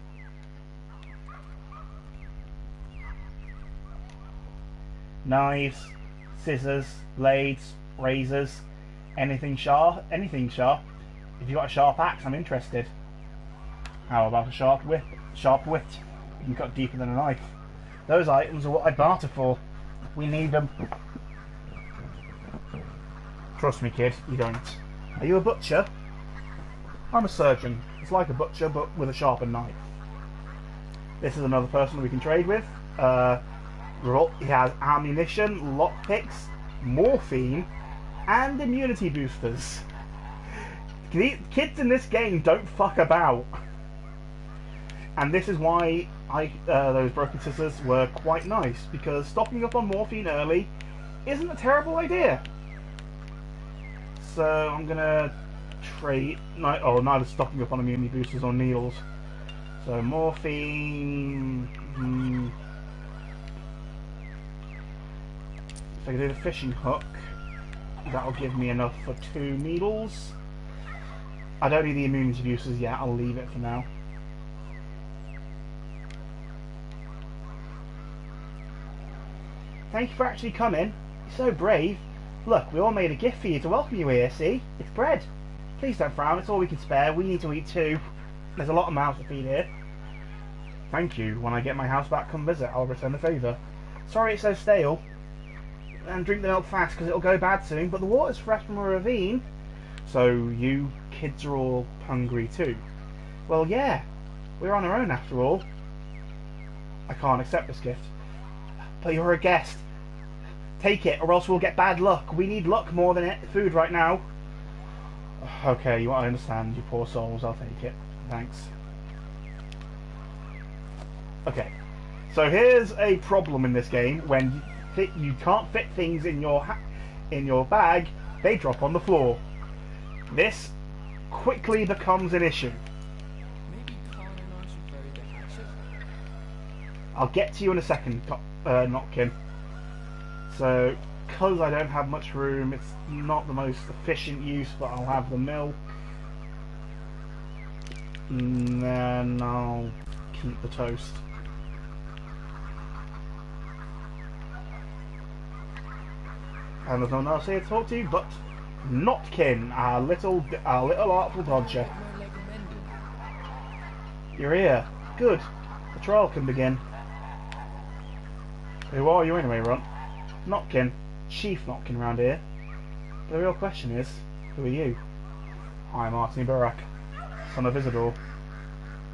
Knives, scissors, blades, razors, anything sharp. Anything sharp. If you've got a sharp axe, I'm interested. How about a sharp wit? Sharp wit. You can cut deeper than a knife. Those items are what I barter for. We need them. Trust me, kid, you don't. Are you a butcher? I'm a surgeon. It's like a butcher, but with a sharpened knife. This is another person we can trade with. He has ammunition, lockpicks, morphine, and immunity boosters. The kids in this game don't fuck about. And this is why those broken scissors were quite nice, because stocking up on morphine early isn't a terrible idea. So I'm gonna trade, neither stocking up on immunity boosters or needles. So morphine. If I can do the fishing hook, that'll give me enough for 2 needles. I don't need the immunity boosters yet, I'll leave it for now. Thank you for actually coming. You're so brave. Look, we all made a gift for you to welcome you here, see? It's bread. Please don't frown, it's all we can spare. We need to eat too. There's a lot of mouths to feed here. Thank you. When I get my house back, come visit. I'll return the favour. Sorry it's so stale. And drink the milk fast, because it'll go bad soon. But the water's fresh from a ravine. So you kids are all hungry too? Well, yeah. We're on our own after all. I can't accept this gift. But you're a guest. Take it, or else we'll get bad luck. We need luck more than food right now. Okay, I understand, you poor souls. I'll take it. Thanks. Okay. So here's a problem in this game when can't fit things in your in your bag. They drop on the floor. This quickly becomes an issue. Maybe Khan and I should bury the hatchet? I'll get to you in a second, Notkin. So, because I don't have much room, it's not the most efficient use, but I'll have the mill. And then I'll keep the toast. And there's no one else here to talk to but Notkin, our little artful dodger. My leg mended. You're here. Good. The trial can begin. Who are you anyway, Runt? Notkin. Chief Notkin round here. But the real question is, who are you? I'm Artemy Burak, son of Isidore.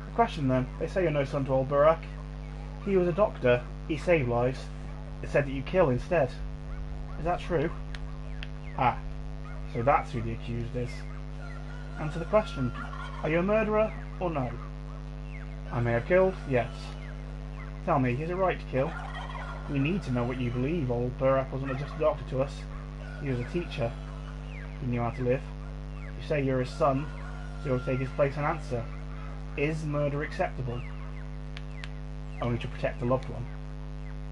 The question then, they say you're no son to old Burak. He was a doctor. He saved lives. It said that you kill instead. Is that true? Ah, so that's who the accused is. Answer the question. Are you a murderer or no? I may have killed, yes. Tell me, is it right to kill? We need to know what you believe. Old Burak wasn't just a doctor to us. He was a teacher. He knew how to live. You say you're his son, so you'll take his place and answer. Is murder acceptable? Only to protect a loved one.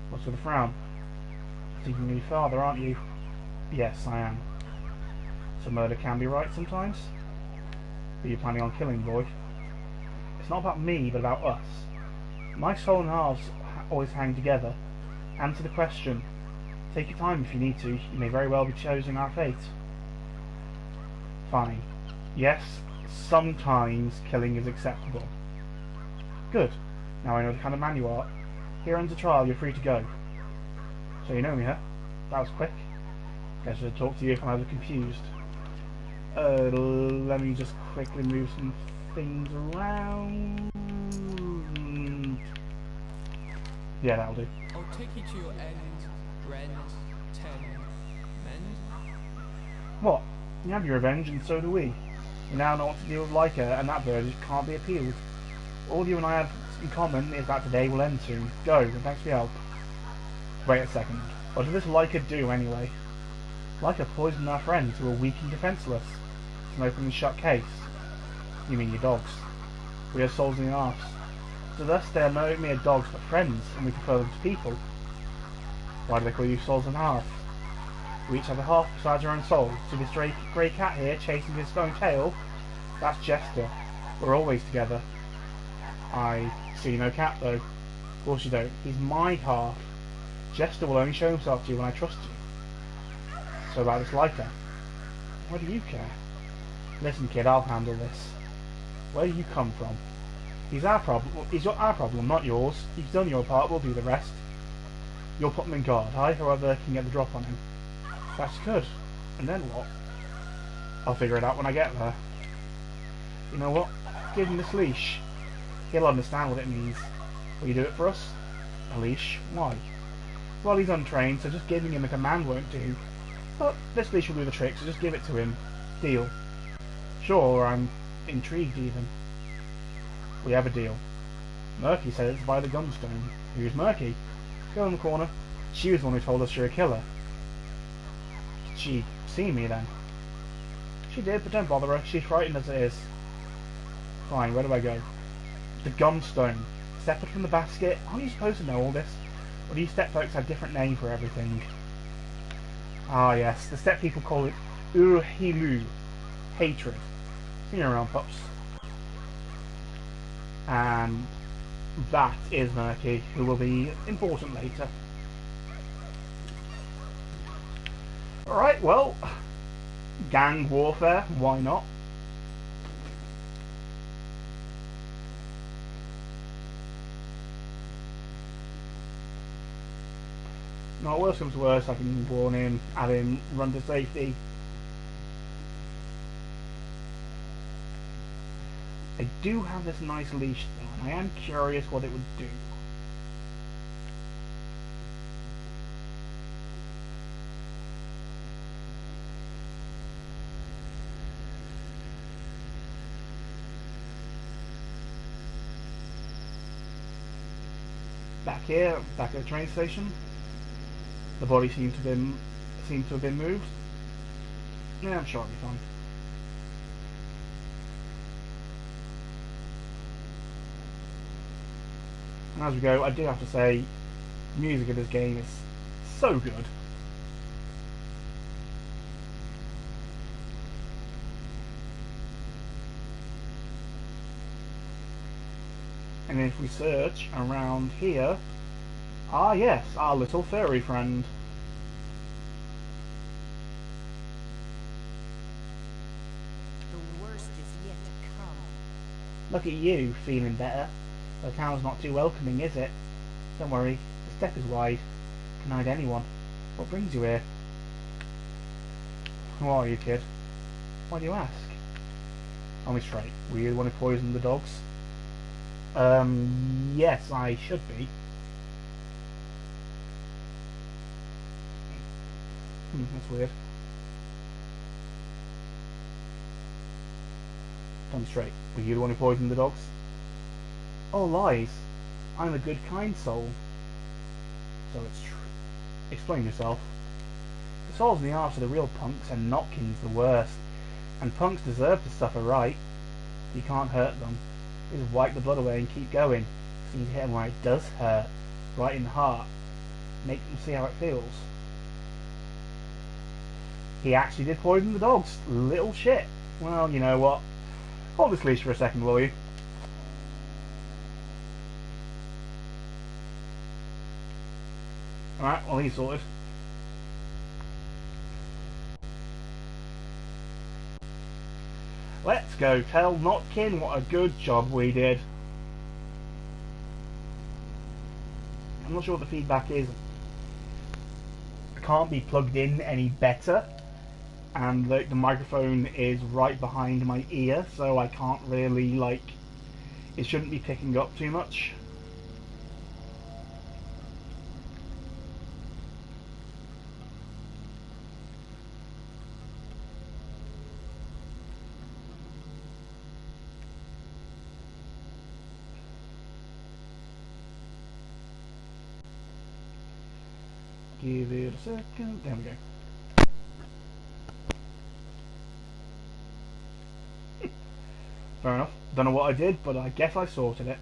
What's with a frown? Seeking your father, aren't you? Yes, I am. So murder can be right sometimes? Are you planning on killing, boy? It's not about me, but about us. My soul and halves always hang together. Answer the question. Take your time if you need to. You may very well be choosing our fate. Fine. Yes, sometimes killing is acceptable. Good. Now I know the kind of man you are. Here ends the trial. You're free to go. So you know me, huh? That was quick. Guess I should talk to you if I'm ever confused. Let me just quickly move some things around. Yeah, that'll do. I'll take you to your end, rend, mend. What? You have your revenge, and so do we. We now know what to deal with Leica, and that verdict can't be appealed. All you and I have in common is that today will end soon. Go, and thanks for your help. Wait a second. What did this Leica do, anyway? Leica poisoned our friends who were weak and defenceless. It's an open and shut case. You mean your dogs. We are souls in the arse. To us, they are no mere dogs, but friends, and we prefer them to people. Why do they call you souls and half? We each have a half besides our own souls. See this grey cat here chasing his own tail? That's Jester. We're always together. I see no cat, though. Of course you don't. He's my half. Jester will only show himself to you when I trust you. So about this Leica. Why do you care? Listen, kid, I'll handle this. Where do you come from? He's our problem. He's our problem, not yours. You've done your part. We'll do the rest. You'll put him in guard. I, however, can get the drop on him. That's good. And then what? I'll figure it out when I get there. You know what? Give him this leash. He'll understand what it means. Will you do it for us? A leash? Why? Well, he's untrained, so just giving him a command won't do. But this leash will do the trick, so just give it to him. Deal. Sure, I'm intrigued even. We have a deal. Murky said it's by the Gumstone. Who's Murky? Go in the corner. She was the one who told us you're a killer. Did she see me then? She did, but don't bother her. She's frightened as it is. Fine, where do I go? The Gumstone. Separate from the basket. Aren't you supposed to know all this? Or do you step folks have different name for everything? Ah yes, the step people call it Urhilu. Hatred. See you around, pups. And that is Murky, who will be important later. Alright, well, gang warfare, why not? No, worse comes to worse, I can warn him, add him, run to safety. I do have this nice leash though, and I am curious what it would do. Back here, back at the train station. The body seems to have been moved. Yeah, I'm sure it'll be fine. And as we go, I do have to say, the music of this game is so good. And if we search around here, ah yes, our little furry friend. The worst is yet to come. Look at you, feeling better. The town's not too welcoming, is it? Don't worry, the step is wide. Can hide anyone. What brings you here? Who are you, kid? Why do you ask? Tell me straight, were you the one who poisoned the dogs? Yes, I should be. That's weird. Tell me straight, were you the one who poisoned the dogs? Oh, lies. I'm a good, kind soul. So it's true. Explain yourself. The souls in the arse are the real punks, and Notkin's the worst. And punks deserve to suffer, right? You can't hurt them. You just wipe the blood away and keep going. So you hit them where it does hurt. Right in the heart. Make them see how it feels. He actually did poison the dogs. Little shit. Well, you know what? Hold this leash for a second, will you? Alright, well he's sorted. Let's go tell Notkin what a good job we did. I'm not sure what the feedback is. It can't be plugged in any better. And the microphone is right behind my ear, so I can't really, like... It shouldn't be picking up too much. Give it a second. There we go. Fair enough. Don't know what I did, but I guess I sorted it.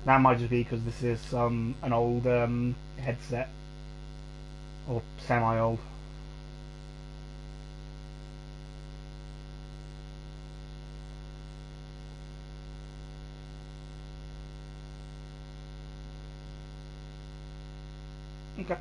That might just be because this is an old headset. Or semi-old. Okay.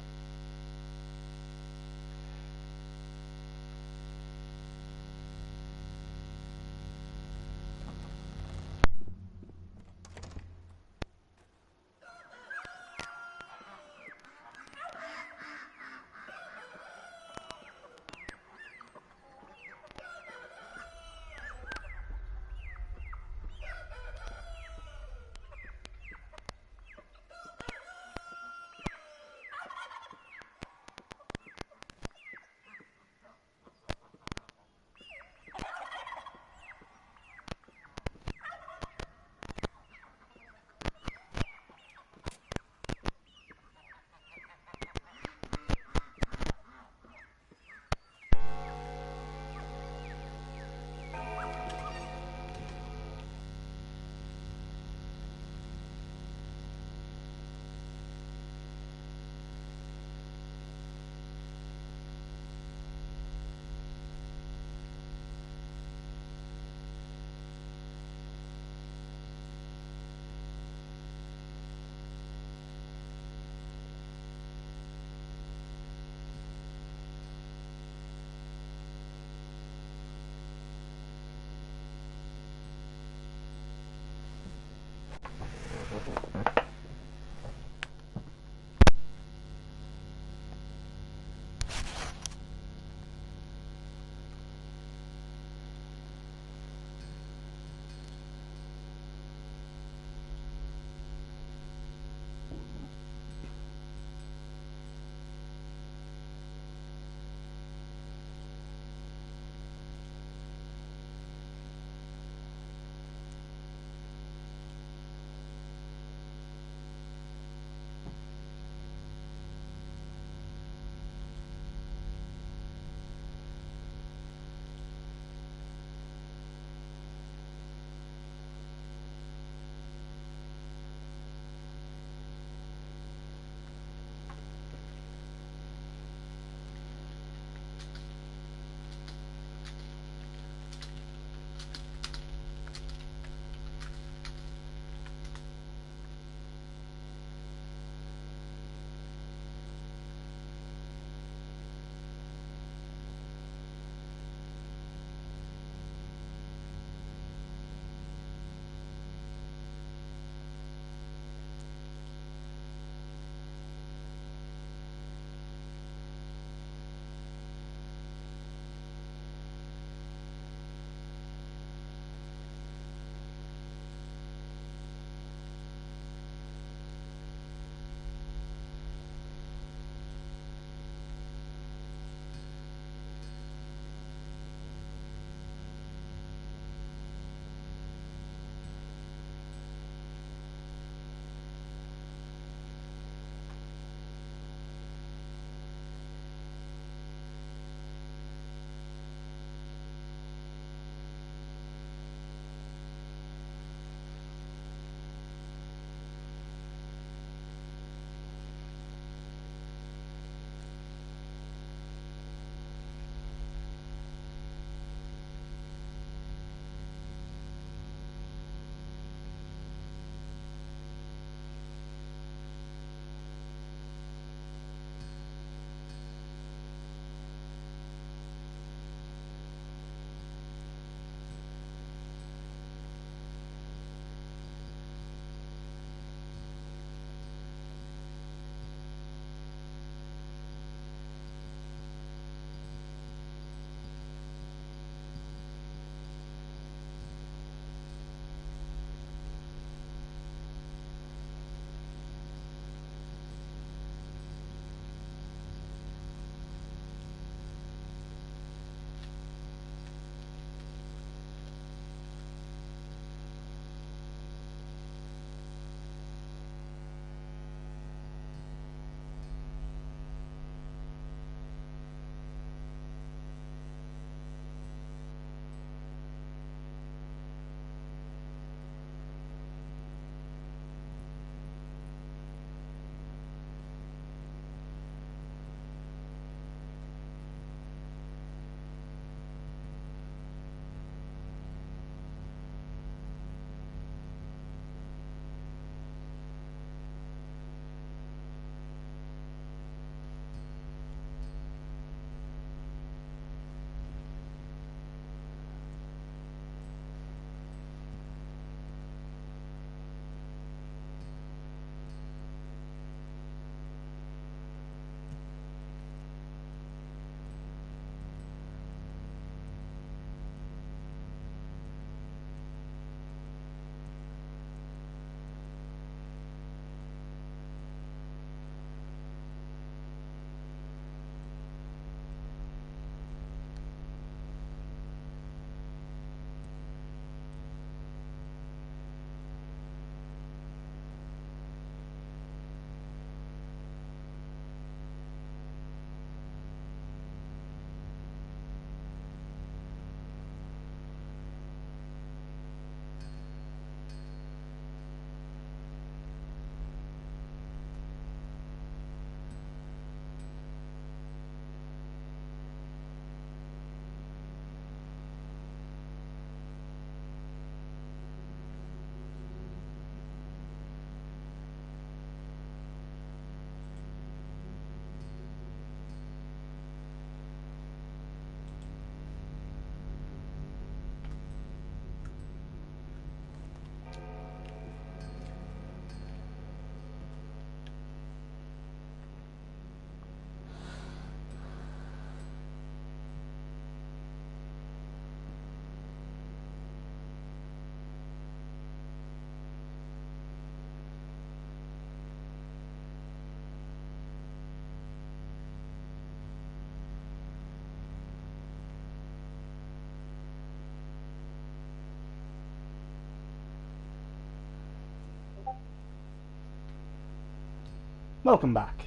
welcome back.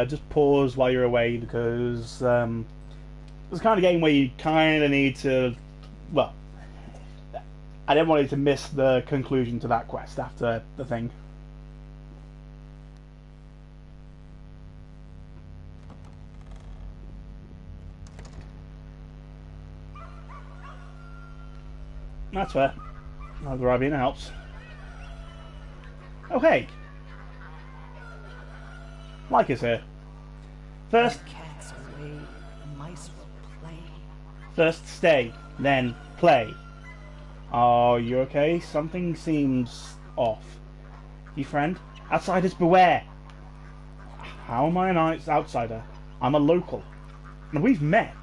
Just pause while you're away because it's the kind of game where you kind of need to. Well, I didn't want you to miss the conclusion to that quest after the thing. That's fair. I'll grab in helps. Oh hey! Like is here. First, Cats away, the mice will play. first stay, then play. Oh, you okay? Something seems off. You friend? Outsiders beware! How am I an outsider? I'm a local. And we've met.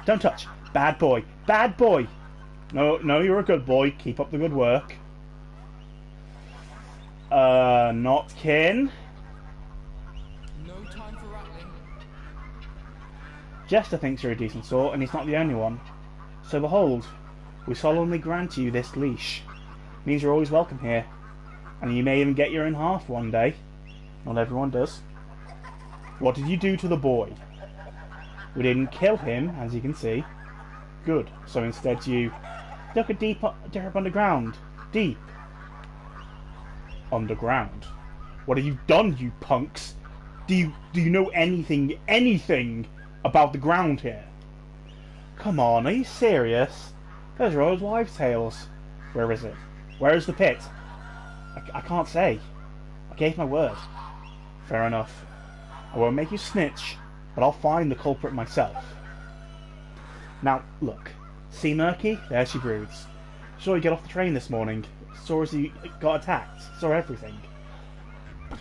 Don't touch. Bad boy. Bad boy! No, you're a good boy. Keep up the good work. Not kin. No time for rattling. Jester thinks you're a decent sort, and he's not the only one. So behold, we solemnly grant you this leash. Means you're always welcome here. And you may even get your own half one day. Not everyone does. What did you do to the boy? We didn't kill him, as you can see. Good. So instead you dug a deep underground. Deep. Underground. What have you done, you punks? Do you know anything about the ground here? Come on, are you serious? Those are old wives' tales. Where is it? Where is the pit? I can't say. I gave my word. Fair enough. I won't make you snitch, but I'll find the culprit myself. Now, look. See Murky? There she broods. Saw you get off the train this morning. Saw as you got attacked. Saw everything.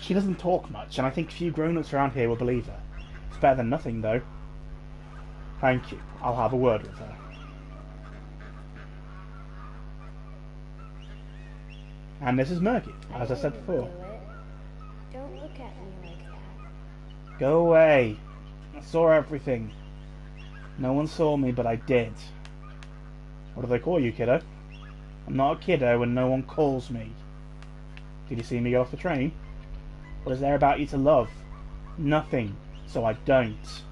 She doesn't talk much, and I think few grown-ups around here will believe her. It's better than nothing, though. Thank you. I'll have a word with her. And this is Murky, as I said before. Do it. Don't look at me like that. Go away. I saw everything. No one saw me, but I did. What do they call you, kiddo? I'm not a kiddo and no one calls me. Did you see me go off the train? What is there about you to love? Nothing, so I don't.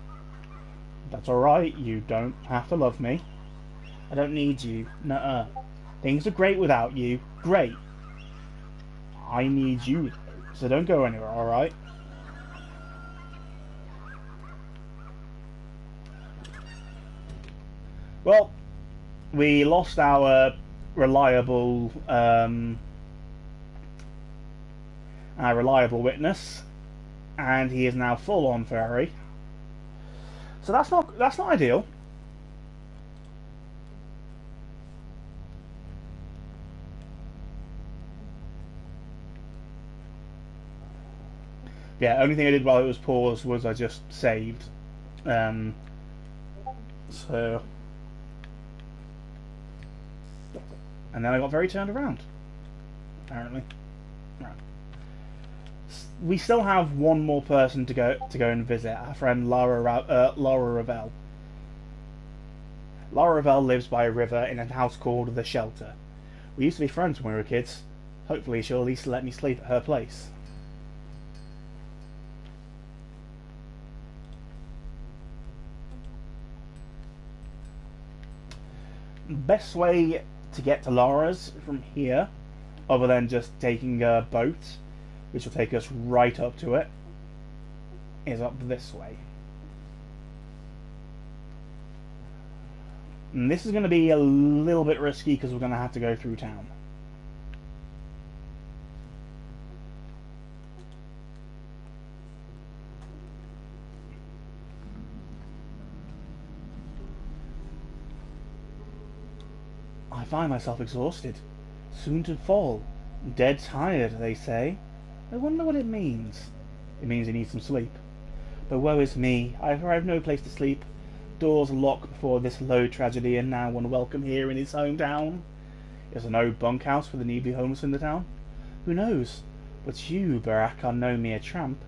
That's alright, you don't have to love me. I don't need you, nuh-uh. Things are great without you, great. I need you, so don't go anywhere, alright? Well, we lost our reliable witness, and he is now full on furry. So that's not ideal. Yeah, only thing I did while it was paused was I just saved. So. And then I got very turned around, apparently. Right. We still have one more person to go and visit. Our friend Laura Ravel. Laura Ravel lives by a river in a house called The Shelter. We used to be friends when we were kids. Hopefully she'll at least let me sleep at her place. Best way to get to Laura's from here, other than just taking a boat, which will take us right up to it, is up this way. And this is going to be a little bit risky because we're going to have to go through town. I find myself exhausted, soon to fall. Dead tired, they say. I wonder what it means. It means he needs some sleep. But woe is me, I have no place to sleep. Doors locked before this low tragedy, and now unwelcome here in his hometown. Is there no bunkhouse for the needy homeless in the town? Who knows? But you, Barak, are no mere tramp.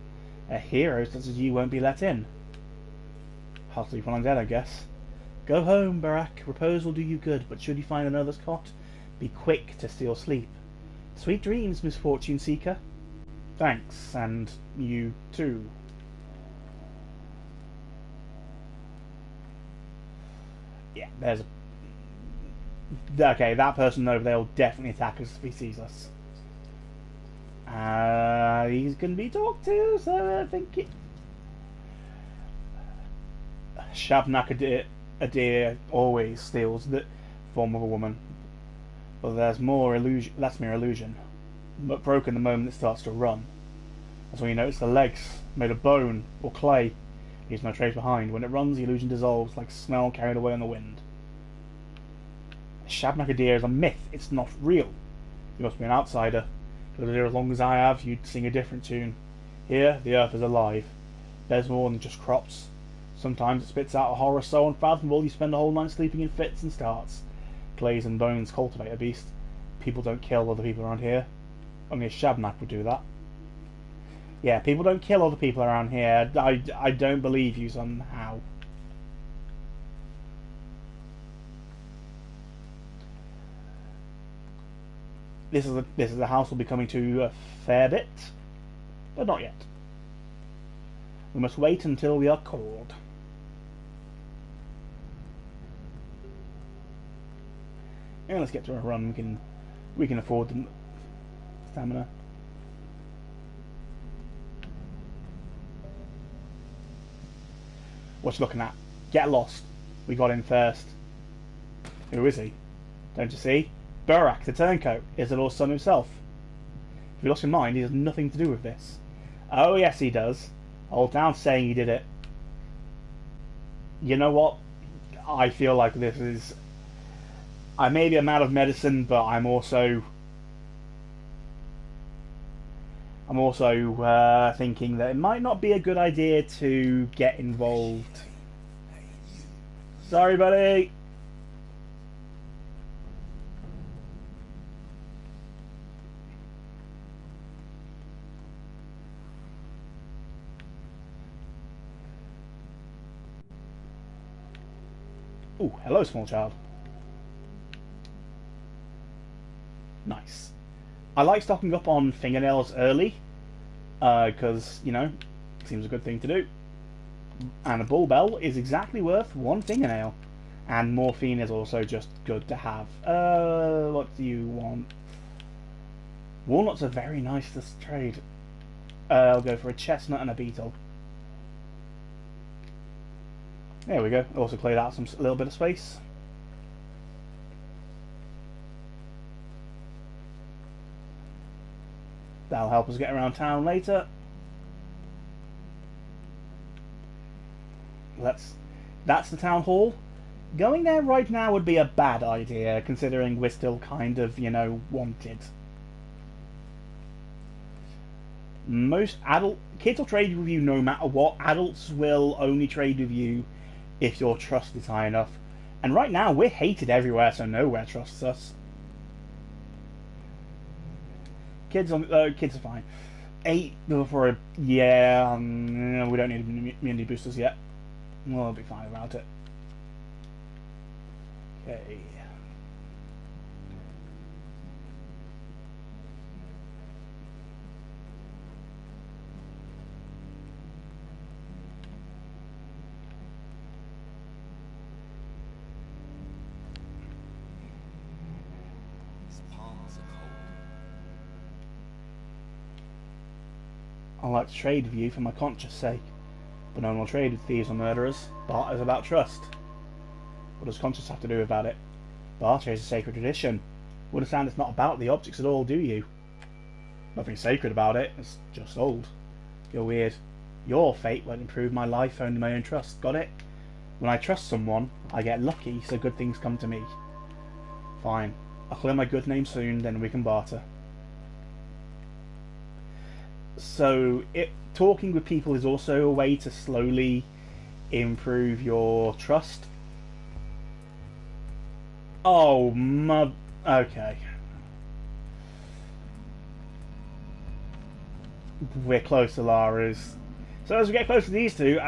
A hero such as you won't be let in. I'll sleep when I'm dead, I guess. Go home, Barak. Repose will do you good, but should you find another's cot, be quick to steal sleep. Sweet dreams, misfortune seeker. Thanks, and you too. Yeah, there's a... Okay, that person over there will definitely attack us if he sees us. He's going to be talked to, so I think it... Shabnak Adir always steals the form of a woman. But there's more illusion. That's mere illusion. But broken the moment it starts to run. That's when you notice the legs made of bone or clay. Leaves no trace behind. When it runs, the illusion dissolves like smell carried away on the wind. Shabnak Adir is a myth. It's not real. You must be an outsider. Because as long as I have, you'd sing a different tune. Here, the earth is alive. There's more than just crops. Sometimes it spits out a horror so unfathomable you spend a whole night sleeping in fits and starts. Clays and bones cultivate a beast. People don't kill other people around here. Only a Shabnak would do that. Yeah, people don't kill other people around here. I don't believe you somehow. This is a house we'll be coming to a fair bit, but not yet. We must wait until we are called. And let's get to a run. We can afford the stamina. What you looking at? Get lost. We got in first. Who is he? Don't you see? Burak, the turncoat, is the Lord's son himself. If you lost your mind, he has nothing to do with this. Oh yes, he does. Hold down saying he did it. You know what? I feel like this is... I may be a man of medicine, but I'm also thinking that it might not be a good idea to get involved. Sorry, buddy. Ooh, hello, small child. Nice. I like stocking up on fingernails early, because, you know, seems a good thing to do. And a bull bell is exactly worth one fingernail. And morphine is also just good to have. What do you want? Walnuts are very nice to trade. I'll go for a chestnut and a beetle. There we go. Also cleared out a little bit of space. That'll help us get around town later. That's the town hall. Going there right now would be a bad idea, considering we're still kind of, you know, wanted. Most kids will trade with you no matter what. Adults will only trade with you if your trust is high enough. And right now, we're hated everywhere, so nowhere trusts us. Kids are fine. 8 for a... Yeah, we don't need immunity boosters yet. We'll be fine about it. Okay. I like to trade with you for my conscience sake, but no one will trade with thieves or murderers. Barter is about trust. What does conscience have to do about it? Barter is a sacred tradition. You understand it's not about the objects at all, do you? Nothing sacred about it, it's just old. You're weird. Your fate won't improve my life, only my own trust, got it? When I trust someone, I get lucky, so good things come to me. Fine. I'll clear my good name soon, then we can barter. So, talking with people is also a way to slowly improve your trust. Oh, okay. We're close to Lara's. So as we get close to these two,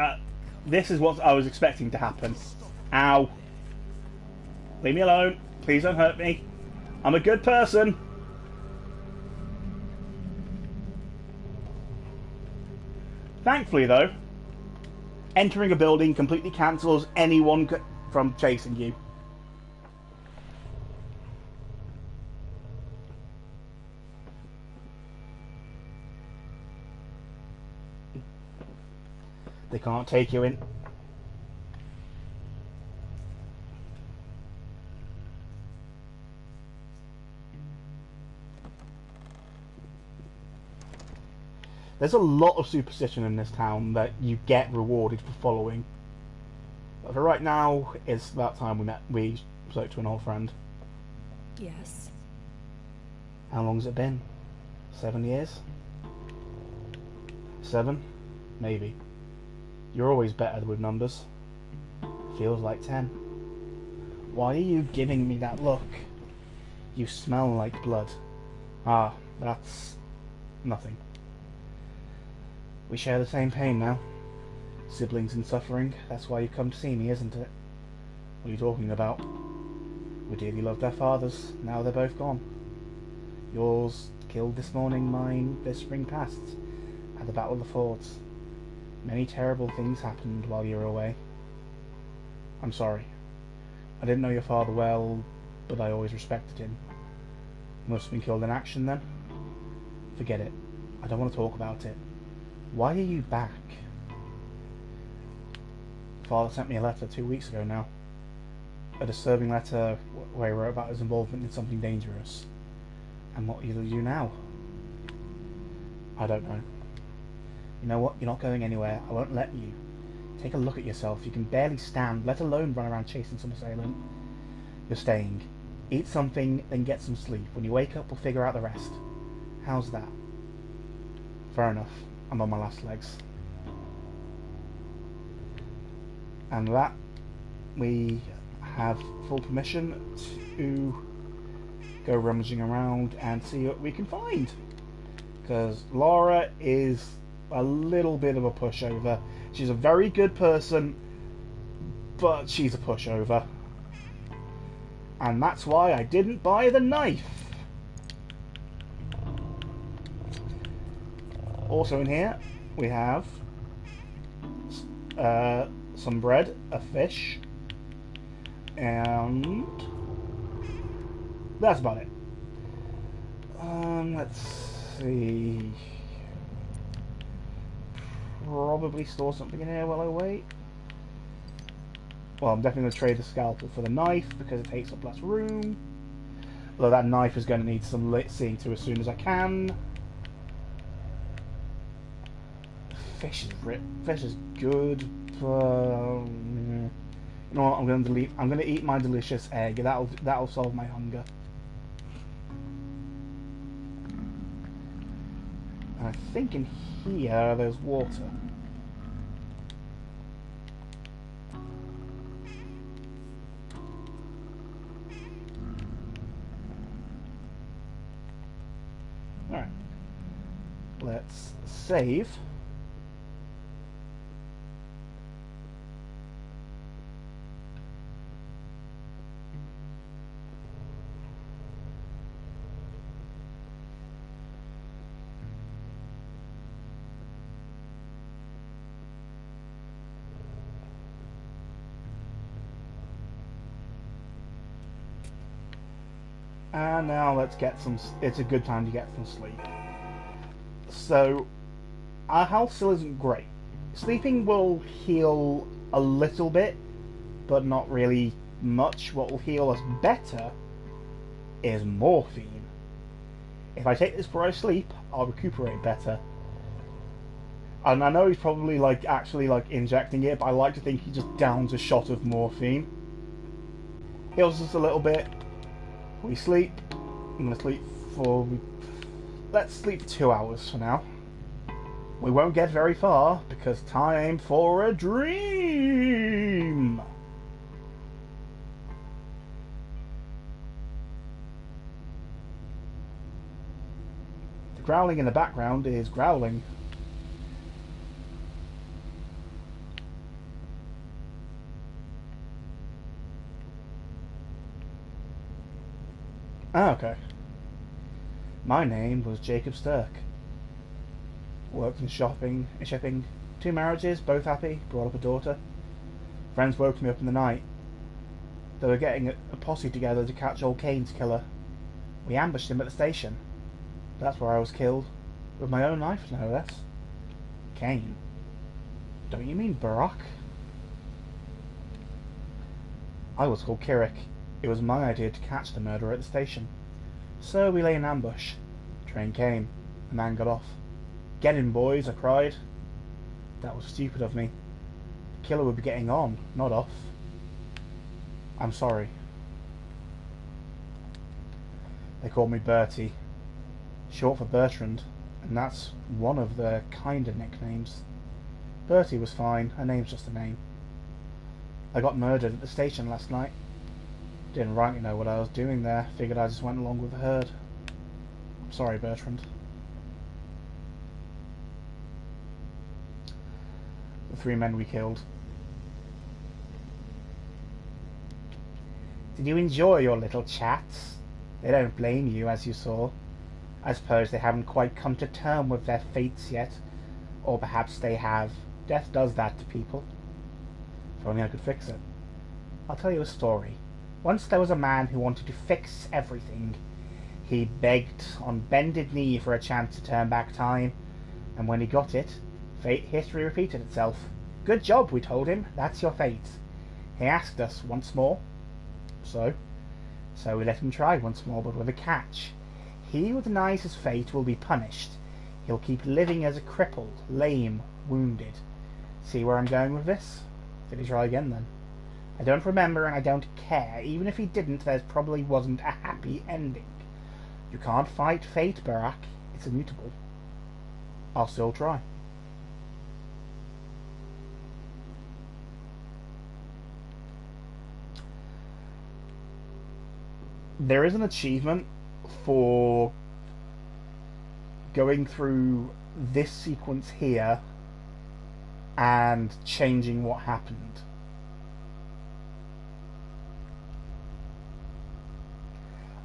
this is what I was expecting to happen. Ow. Leave me alone. Please don't hurt me. I'm a good person. Thankfully, though, entering a building completely cancels anyone from chasing you. They can't take you in. There's a lot of superstition in this town that you get rewarded for following. But for right now, it's about time we spoke to an old friend. Yes. How long's it been? 7 years? 7? Maybe. You're always better with numbers. Feels like 10. Why are you giving me that look? You smell like blood. Ah, that's nothing. We share the same pain now. Siblings in suffering. That's why you come to see me, isn't it? What are you talking about? We dearly loved our fathers. Now they're both gone. Yours killed this morning, mine this spring past, at the Battle of the Fords. Many terrible things happened while you were away. I'm sorry. I didn't know your father well, but I always respected him. He must have been killed in action then? Forget it. I don't want to talk about it. Why are you back? Father sent me a letter 2 weeks ago now. A disturbing letter where he wrote about his involvement in something dangerous. And what will you do now? I don't know. You know what? You're not going anywhere. I won't let you. Take a look at yourself. You can barely stand, let alone run around chasing some assailant. You're staying. Eat something, then get some sleep. When you wake up, we'll figure out the rest. How's that? Fair enough. I'm on my last legs. And that, we have full permission to go rummaging around and see what we can find. Because Laura is a little bit of a pushover. She's a very good person, but she's a pushover. And that's why I didn't buy the knife. Also in here, we have some bread, a fish, and that's about it. Let's see. Probably store something in here while I wait. Well, I'm definitely going to trade the scalpel for the knife because it takes up less room. Although that knife is going to need some seeing to as soon as I can. Fish is good, but you know what? I'm going to eat my delicious egg. That'll solve my hunger. And I think in here there's water. Alright. Let's save. And now let's get some. It's a good time to get some sleep. So, our health still isn't great. Sleeping will heal a little bit, but not really much. What will heal us better is morphine. If I take this before I sleep, I'll recuperate better. And I know he's probably actually injecting it, but I like to think he just downs a shot of morphine. Heals us a little bit. We sleep. I'm going to sleep for... Let's sleep 2 hours for now. We won't get very far, because time for a dream! The growling in the background is growling. Ah, okay. My name was Jacob Stirk. Worked in shipping 2 marriages, both happy, brought up a daughter. Friends woke me up in the night. They were getting a posse together to catch old Kane's killer. We ambushed him at the station. That's where I was killed. With my own knife, no less. Kane? Don't you mean Barack? I was called Kirik. It was my idea to catch the murderer at the station. So we lay in ambush. Train came. The man got off. Get in, boys, I cried. That was stupid of me. The killer would be getting on, not off. I'm sorry. They called me Bertie. Short for Bertrand, and that's one of their kinder nicknames. Bertie was fine, her name's just a name. I got murdered at the station last night. Didn't rightly know what I was doing there, figured I just went along with the herd. I'm sorry, Bertrand. The 3 men we killed. Did you enjoy your little chats? They don't blame you, as you saw. I suppose they haven't quite come to terms with their fates yet. Or perhaps they have. Death does that to people. If only I could fix it. I'll tell you a story. Once there was a man who wanted to fix everything. He begged on bended knee for a chance to turn back time. And when he got it, history repeated itself. Good job, we told him. That's your fate. He asked us once more. So we let him try once more, but with a catch. He who denies his fate will be punished. He'll keep living as a cripple, lame, wounded. See where I'm going with this? Did he try again then? I don't remember and I don't care. Even if he didn't, there probably wasn't a happy ending. You can't fight fate, Barack. It's immutable. I'll still try. There is an achievement for going through this sequence here and changing what happened.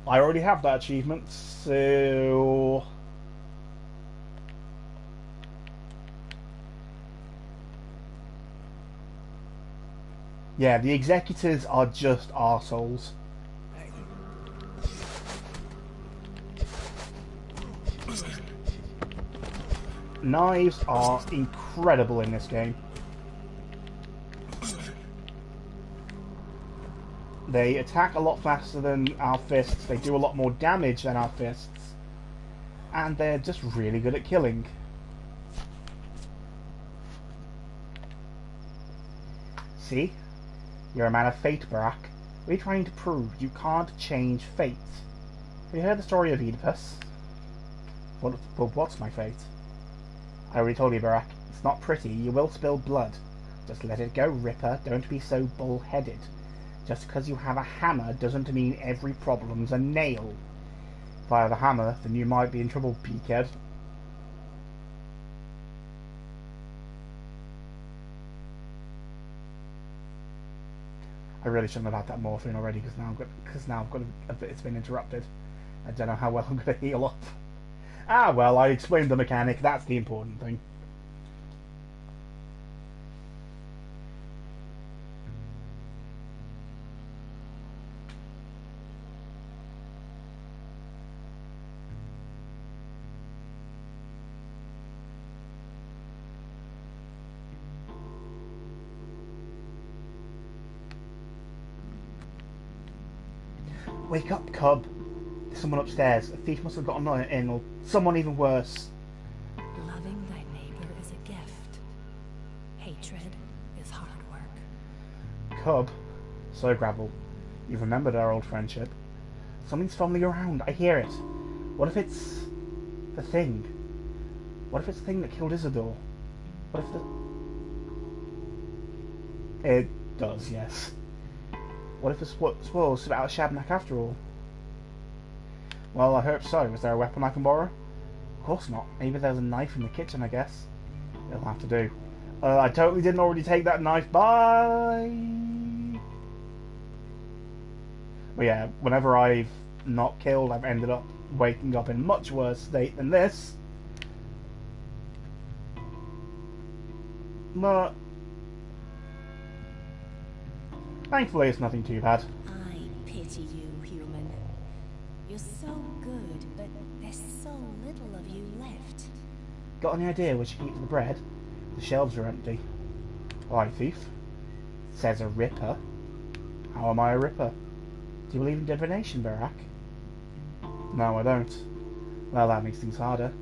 I already have that achievement, so yeah, the executors are just arseholes. Knives are incredible in this game. They attack a lot faster than our fists, they do a lot more damage than our fists, and they're just really good at killing. See? You're a man of fate, Barack. What are you trying to prove? You can't change fate. Have you heard the story of Oedipus? What's my fate? I already told you, Barack. It's not pretty. You will spill blood. Just let it go, Ripper. Don't be so bull-headed. Just because you have a hammer doesn't mean every problem's a nail. If I have a hammer, then you might be in trouble, peakhead. I really shouldn't have had that morphine already, because now I've got it's been interrupted. I don't know how well I'm going to heal up. Ah, well, I explained the mechanic. That's the important thing. Wake up, Cub. There's someone upstairs. A thief must have gotten in, or someone even worse. Loving thy neighbor is a gift. Hatred is hard work. Cub. So, Gravel. You've remembered our old friendship. Something's fumbling around. I hear it. What if it's the thing? What if it's the thing that killed Isidore? What if the... It does, yes. What if the swirls about Shabnak after all? Well, I hope so. Is there a weapon I can borrow? Of course not. Maybe there's a knife in the kitchen, I guess. It'll have to do. I totally didn't already take that knife. Bye! But yeah, whenever I've not killed, I've ended up waking up in much worse state than this. But thankfully it's nothing too bad. I pity you, human. You're so good, but there's so little of you left. Got any idea where she keeps the bread? The shelves are empty. Eye thief. Says a ripper. How am I a ripper? Do you believe in divination, Barak? No, I don't. Well, that makes things harder.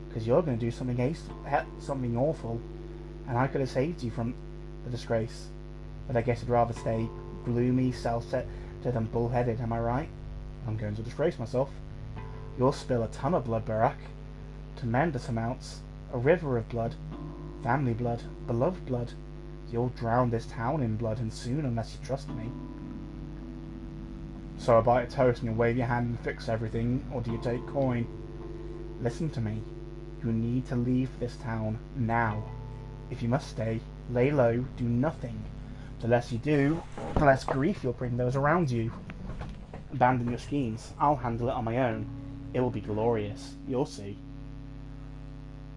Because you're going to do something awful, and I could have saved you from the disgrace. But I guess I'd rather stay gloomy, self-centered and bullheaded, am I right? I'm going to disgrace myself. You'll spill a ton of blood, Barak. Tremendous amounts. A river of blood. Family blood. Beloved blood. You'll drown this town in blood, and soon, unless you trust me. So I bite a toast and you wave your hand and fix everything, or do you take coin? Listen to me. You need to leave this town now. If you must stay, lay low, do nothing. The less you do, the less grief you'll bring those around you. Abandon your schemes. I'll handle it on my own. It will be glorious. You'll see.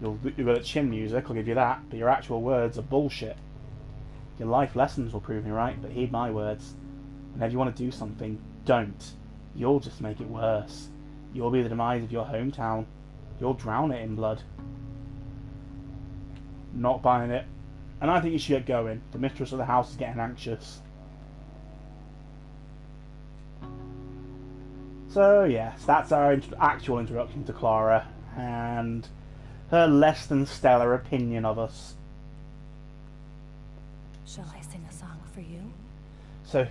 You're good at chin music, I'll give you that, but your actual words are bullshit. Your life lessons will prove me right, but heed my words. Whenever you want to do something, don't. You'll just make it worse. You'll be the demise of your hometown. You'll drown it in blood. Not buying it. And I think you should get going. The mistress of the house is getting anxious. So yes, that's our actual introduction to Clara and her less than stellar opinion of us. Shall I sing a song for you? So,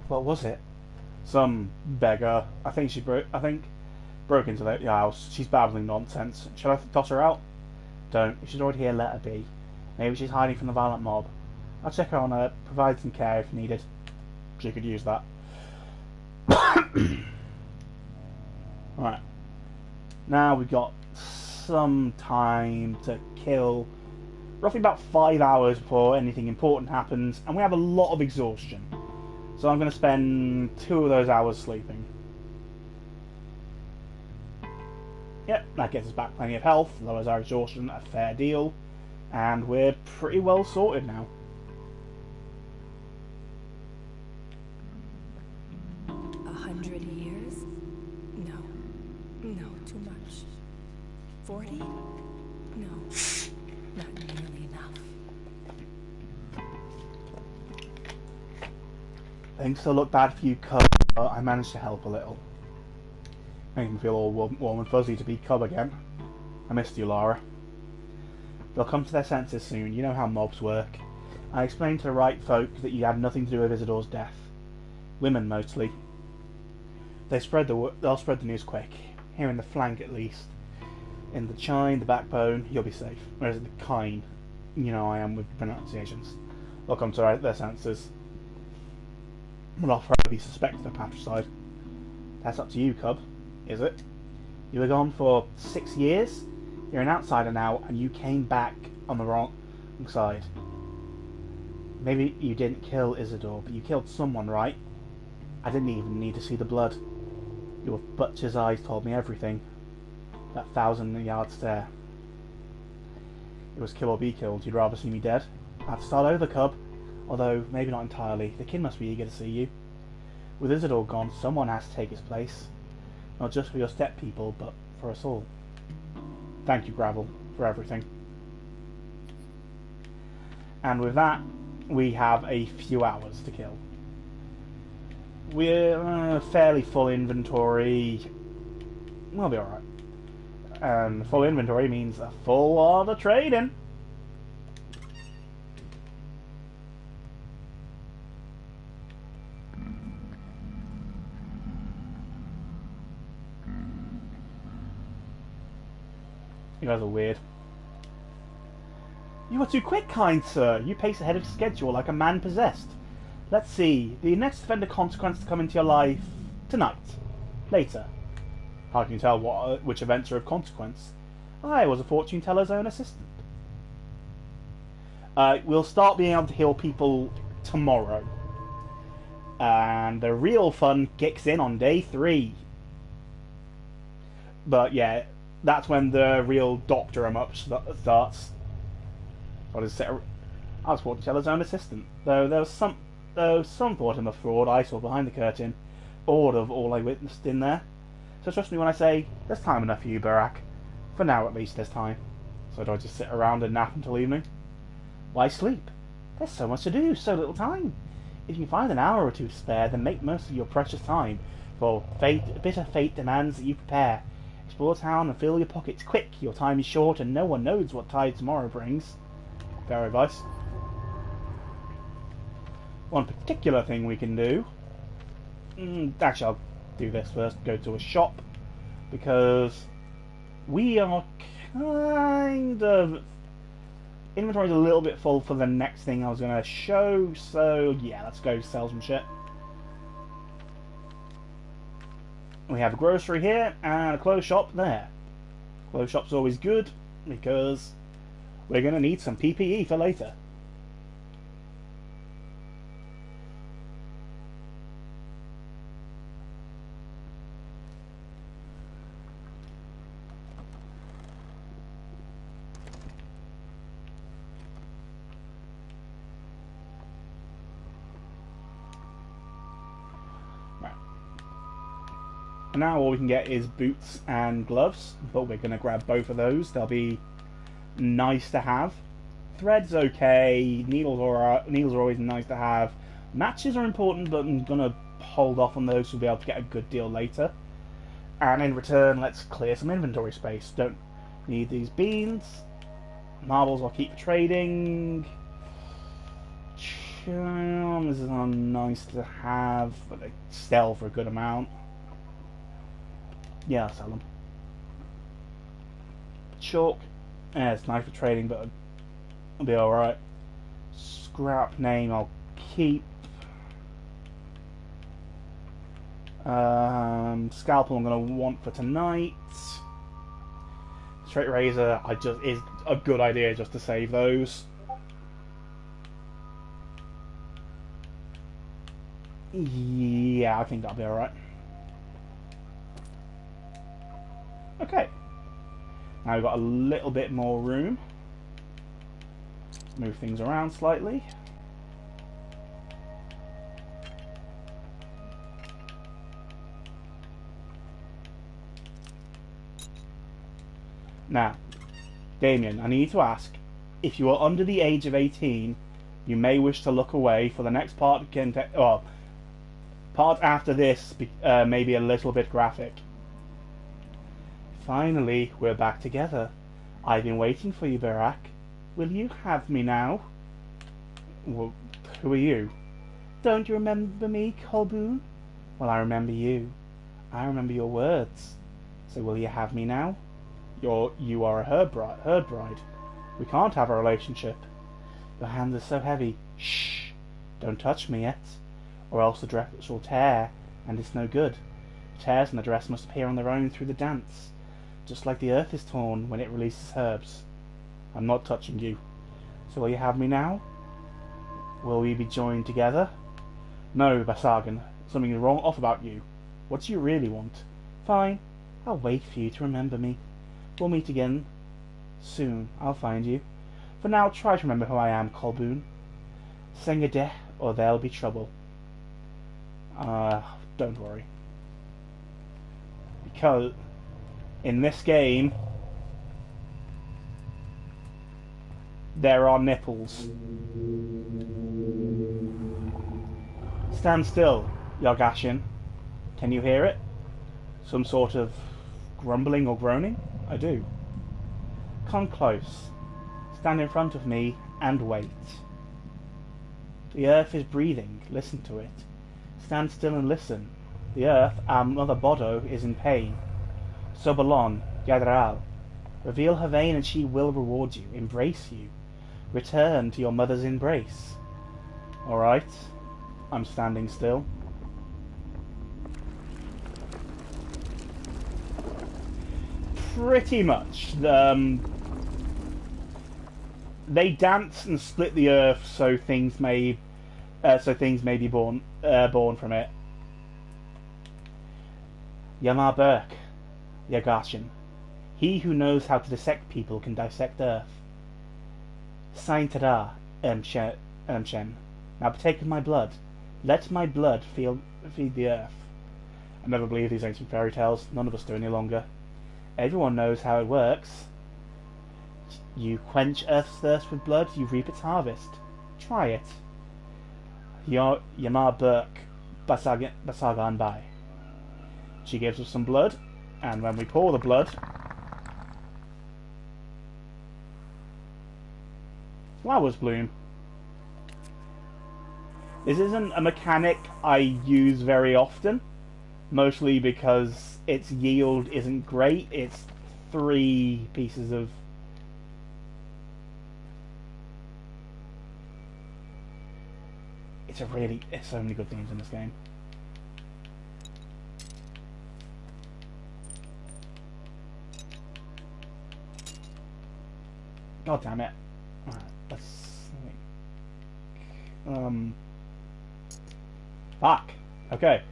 what was it? Some beggar. I think broke into the house. She's babbling nonsense. Shall I toss her out? Don't. If she's already here, let her be. Maybe she's hiding from the violent mob. I'll check her on her, provide some care if needed. She could use that. Alright. Now we've got some time to kill. Roughly about 5 hours before anything important happens, and we have a lot of exhaustion. So I'm going to spend 2 of those hours sleeping. Yep, that gets us back plenty of health, lowers our exhaustion a fair deal, and we're pretty well sorted now. $100 years? No, too much. 40? No, not nearly enough. Things still look bad for you, Cub, but I managed to help a little. Makes me feel all warm and fuzzy to be Cub again. I missed you, Lara. They'll come to their senses soon. You know how mobs work. I explained to the right folk that you had nothing to do with Isidore's death. Women, mostly. They'll spread the news quick. Here in the flank, at least. In the chine, the backbone, you'll be safe. Whereas in the kine, you know I am with pronunciations. They'll come to their senses. Well, I'll probably be suspected of patricide. That's up to you, Cub. Is it? You were gone for 6 years? You're an outsider now, and you came back on the wrong side. Maybe you didn't kill Isidore, but you killed someone, right? I didn't even need to see the blood. Your butcher's eyes told me everything. That 1,000-yard stare. It was kill or be killed. You'd rather see me dead? I have to start over, Cub. Although, maybe not entirely. The kid must be eager to see you. With Isidore gone, someone has to take his place. Not just for your step people, but for us all. Thank you, Gravel, for everything. And with that, we have a few hours to kill. We're fairly full inventory. We'll be alright. And full inventory means a full lot of trading. You guys are weird. You are too quick, kind sir. You pace ahead of schedule like a man possessed. Let's see. The next event of consequence to come into your life tonight. Later. How can you tell which events are of consequence? I was a fortune teller's own assistant. We'll start being able to heal people tomorrow. And the real fun kicks in on day 3. But yeah, that's when the real doctor em up starts. I'll just set I was Fortunetella's own assistant, though some thought him a fraud. I saw behind the curtain, awed of all I witnessed in there. So trust me when I say, there's time enough for you, Barak. For now, at least, there's time. So do I just sit around and nap until evening? Why sleep? There's so much to do, so little time. If you find an hour or two to spare, then make most of your precious time, for bitter fate demands that you prepare. Explore town and fill your pockets quick. Your time is short, and no one knows what tide tomorrow brings. Fair advice. One particular thing we can do... actually, I'll do this first. Go to a shop. Because we are kind of... Inventory's a little bit full for the next thing I was going to show. So, yeah, let's go sell some shit. We have a grocery here and a clothes shop there. Clothes shop's always good because we're going to need some PPE for later. Now all we can get is boots and gloves, but we're going to grab both of those. They'll be nice to have. Thread's okay, needles are always nice to have. Matches are important, but I'm going to hold off on those to be able to get a good deal later. And in return, let's clear some inventory space. Don't need these beans. Marbles I'll keep trading. Charms are nice to have, but they sell for a good amount. Yeah, I'll sell them. Chalk. Yeah, it's nice for trading, but it'll be alright. Scrap name I'll keep. Scalpel I'm going to want for tonight. Straight razor is a good idea just to save those. Yeah, I think that'll be alright. Okay, now we've got a little bit more room. Move things around slightly. Now, Damien, I need to ask, if you are under the age of 18, you may wish to look away for the next part. Part after this may be a little bit graphic. Finally, we're back together. I've been waiting for you, Barak. Will you have me now? Well, who are you? Don't you remember me, Colboon? Well, I remember you. I remember your words. So will you have me now? You are a herd bride. We can't have a relationship. Your hands are so heavy. Shh! Don't touch me yet, or else the dress will tear, and it's no good. The tears in the dress must appear on their own through the dance. Just like the earth is torn when it releases herbs. I'm not touching you. So will you have me now? Will we be joined together? No, Basagan. Something is off about you. What do you really want? Fine. I'll wait for you to remember me. We'll meet again soon. I'll find you. For now, try to remember who I am, Colboon. Sengadeh, or there'll be trouble. Don't worry. Because in this game, there are nipples. Stand still, Yargashian. Can you hear it? Some sort of grumbling or groaning? I do. Come close. Stand in front of me and wait. The earth is breathing. Listen to it. Stand still and listen. The earth, our mother Bodo, is in pain. Sobalon, Yadral. Reveal her vein and she will reward you, embrace you. Return to your mother's embrace. Alright. I'm standing still. Pretty much. They dance and split the earth so things may be born from it. Yamar Burke, Yagashin. He who knows how to dissect people can dissect earth. Saint Tada, Shen. Now partake of my blood. Let my blood feed the earth. I never believed these ancient fairy tales. None of us do any longer. Everyone knows how it works. You quench Earth's thirst with blood, you reap its harvest. Try it. Yamar Burke, Basagan Bai. She gives us some blood, and when we pour the blood, flowers bloom. This isn't a mechanic I use very often, mostly because its yield isn't great. It's 3 pieces of... There's so many good things in this game. God damn it. Alright, let's think. Fuck. Okay.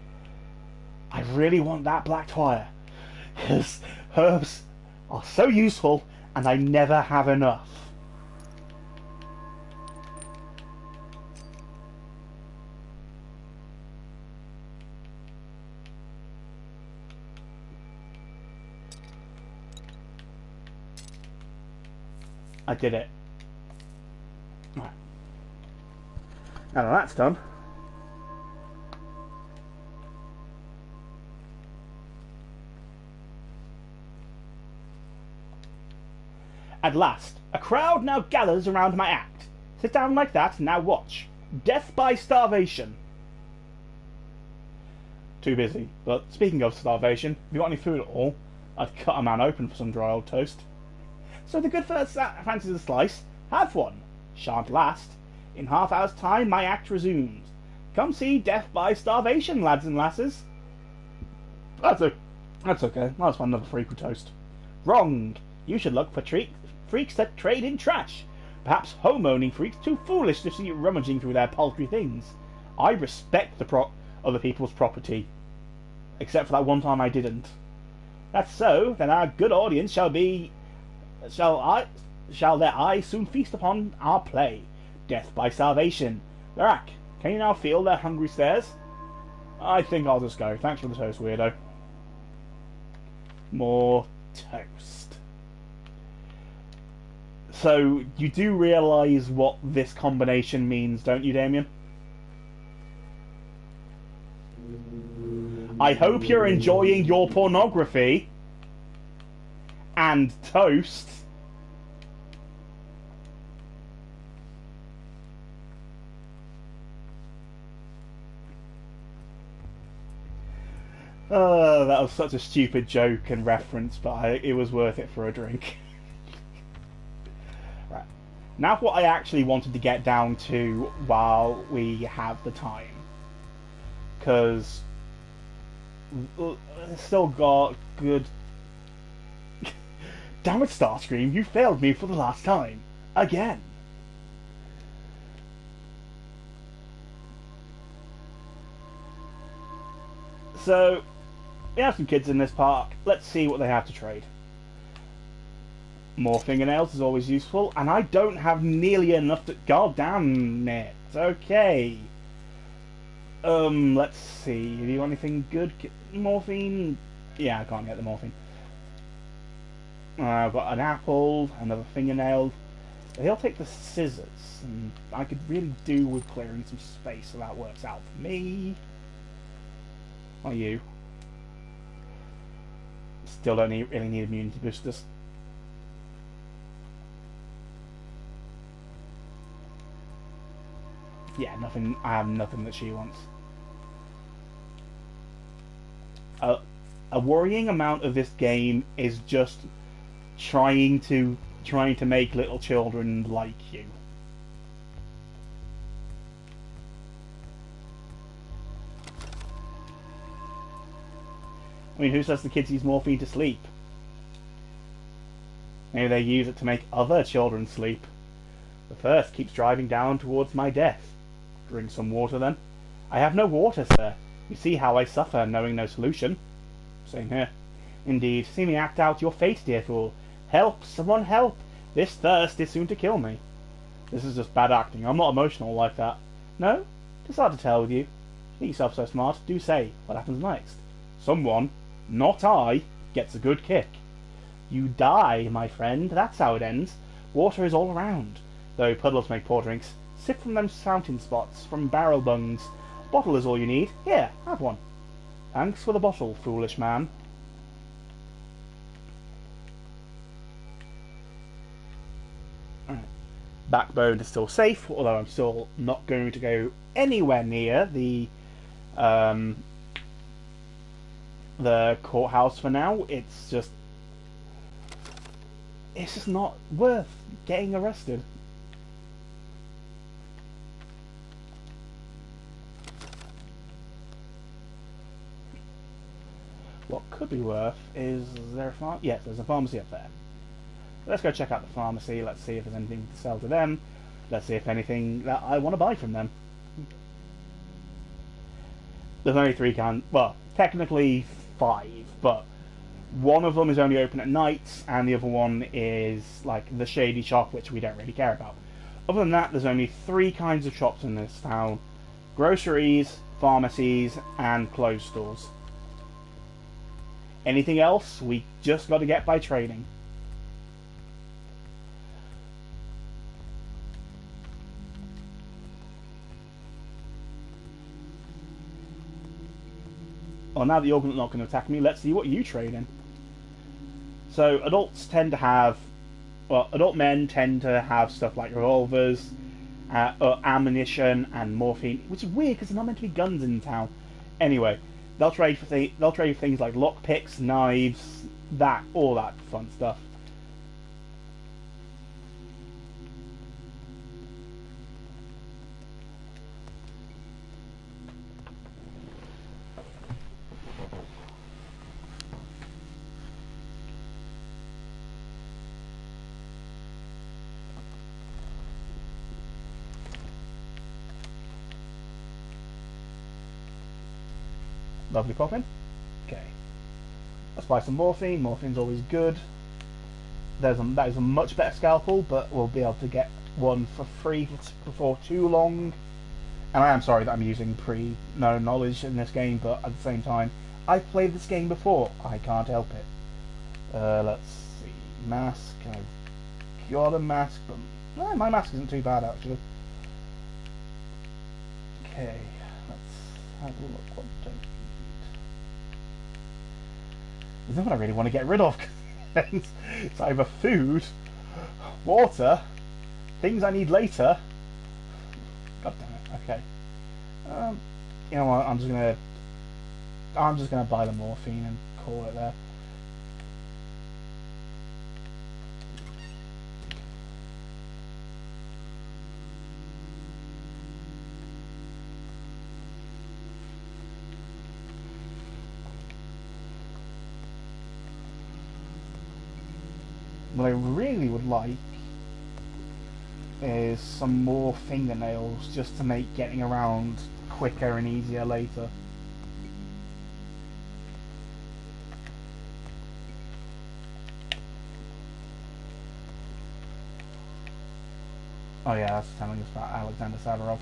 I really want that black twire. Because herbs are so useful and I never have enough. I did it. Right. Now that that's done. At last, a crowd now gathers around my act. Sit down like that and now watch. Death by starvation. Too busy. But speaking of starvation, have you got any food at all? I'd cut a man open for some dry old toast. So the good first fancies a slice? Have one. Shan't last. In half hour's time, my act resumes. Come see Death by Starvation, lads and lasses. That's okay. I'll find another freak with toast. Wrong. You should look for freaks that trade in trash. Perhaps home-owning freaks too foolish to see you rummaging through their paltry things. I respect the other people's property. Except for that one time I didn't. That's so, then our good audience shall their eyes soon feast upon our play, Death by Starvation. Barak, can you now feel their hungry stares? I think I'll just go. Thanks for the toast, weirdo. More toast. So, you do realise what this combination means, don't you, Damien? I hope you're enjoying your pornography and toast. That was such a stupid joke and reference, but it was worth it for a drink. Right. Now what I actually wanted to get down to while we have the time. Because still got good... Damn it, Starscream, you failed me for the last time. Again. So, we have some kids in this park. Let's see what they have to trade. More fingernails is always useful, and I don't have nearly enough to... God damn it. Okay. Let's see. Do you want anything good? Morphine? Yeah, I can't get the morphine. I've got an apple, another fingernail. He'll take the scissors, and I could really do with clearing some space, so that works out for me. Or you. Still don't really need immunity boosters. Yeah, nothing. I have nothing that she wants. A worrying amount of this game is just trying to make little children like you. I mean, who says the kids use morphine to sleep? Maybe they use it to make other children sleep. The first keeps driving down towards my death. Drink some water, then. I have no water, sir. You see how I suffer, knowing no solution. Same here. Indeed, see me act out your fate, dear fool. Help! Someone help! This thirst is soon to kill me. This is just bad acting. I'm not emotional like that. No? It's hard to tell with you. You think yourself so smart. Do say, what happens next? Someone, not I, gets a good kick. You die, my friend. That's how it ends. Water is all around. Though puddles make poor drinks. Sip from them fountain spots, from barrel bungs. Bottle is all you need. Here, have one. Thanks for the bottle, foolish man. Backbone is still safe, although I'm still not going to go anywhere near the courthouse for now. It's just not worth getting arrested. What could be worth is there a yes, there's a pharmacy up there. Let's go check out the pharmacy. Let's see if there's anything to sell to them. Let's see if anything that I want to buy from them. There's only 3 kinds. Well, technically 5, but one of them is only open at night, and the other one is like the shady shop, which we don't really care about. Other than that, there's only 3 kinds of shops in this town: groceries, pharmacies, and clothes stores. Anything else, we just got to get by trading. Well, now that you're not going to attack me, let's see what you trade in. So, adults tend to have... Well, adult men tend to have stuff like revolvers, ammunition, and morphine, which is weird because there's not meant to be guns in town. Anyway, they'll trade for things like lockpicks, knives, all that fun stuff. Lovely popping. Okay. Let's buy some morphine. Morphine's always good. That is a much better scalpel, but we'll be able to get one for free before too long. And I am sorry that I'm using pre-known knowledge in this game, but at the same time, I've played this game before. I can't help it. Let's see. Mask. I've got a mask, but my mask isn't too bad, actually. Okay. Let's have a look. What don't There's nothing I really want to get rid of. It's either food, water, things I need later. God damn it. Okay. You know what? I'm just gonna buy the morphine and call it there. What I really would like is some more fingernails, just to make getting around quicker and easier later. Oh yeah, that's telling us about Alexander Savarov.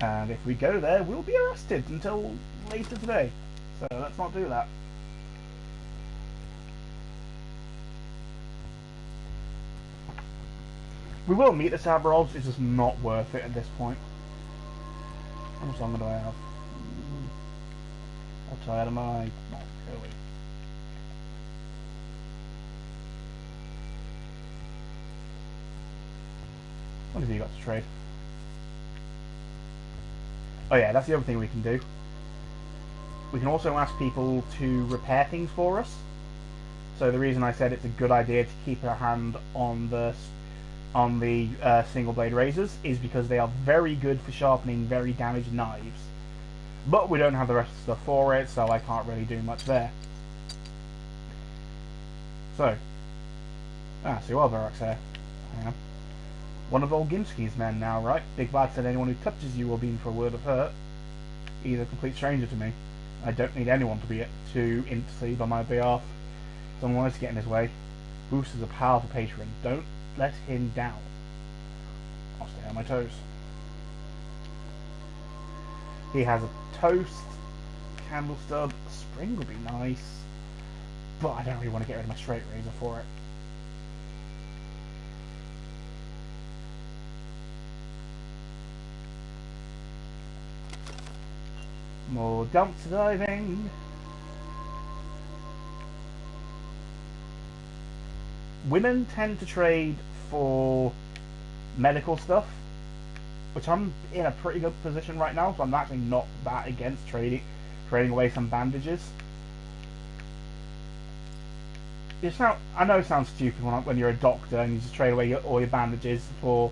And if we go there, we'll be arrested until later today. So let's not do that. We will meet the Sabarovs, it's just not worth it at this point. How much longer do I have? How tired am I? Not really. What have you got to trade? Oh yeah, that's the other thing we can do. We can also ask people to repair things for us. So the reason I said it's a good idea to keep our hand on the single blade razors is because they are very good for sharpening very damaged knives. But we don't have the rest of the stuff for it, so I can't really do much there. So, see what Varrock's here. Hang on. One of Olginsky's men now, right? Big Bad said anyone who touches you will be in for a word of hurt. He's a complete stranger to me. I don't need anyone to intercede on my behalf. Someone wants to get in his way. Boost is a powerful patron. Don't let him down. on my toes. He has a toast, candle stub, spring would be nice, but I don't really want to get rid of my straight razor for it. More dumpster diving. Women tend to trade for medical stuff, which I'm in a pretty good position right now, so I'm actually not that against trading away some bandages. I know it sounds stupid when you're a doctor and you just trade away all your bandages for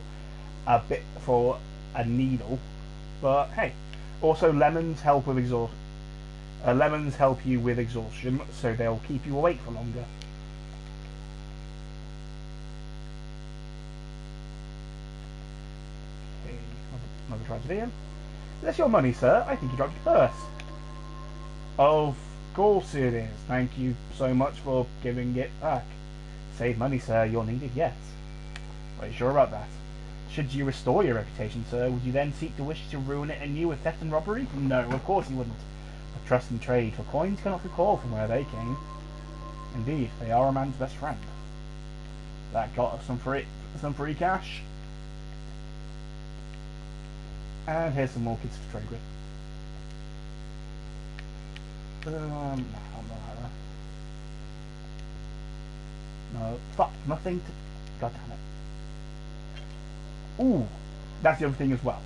a needle, but hey, also lemons help with lemons help you with exhaustion, so they'll keep you awake for longer. Okay, another tragedy. Is this your money, sir? I think you dropped your purse. Of course it is. Thank you so much for giving it back. Save money, sir. You're needed yet. Are you sure about that? Should you restore your reputation, sir, would you then seek to wish to ruin it anew with theft and robbery? No, of course you wouldn't. But trust and trade, for coins cannot recall from where they came. Indeed, they are a man's best friend. That got us some free cash. And here's some more kids to trade with. No, fuck, nothing to... God damn it. Ooh, that's the other thing as well.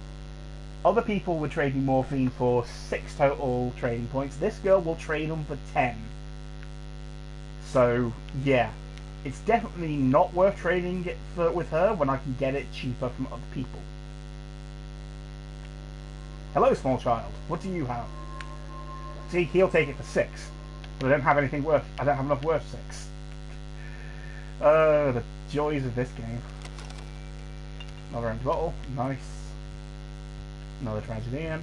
Other people were trading morphine for 6 total trading points. This girl will trade them for 10. So, yeah. It's definitely not worth trading it with her when I can get it cheaper from other people. Hello, small child. What do you have? See, he'll take it for 6. But I don't have anything worth... I don't have enough worth 6. The joys of this game. Another empty bottle. Nice. Another tragedian.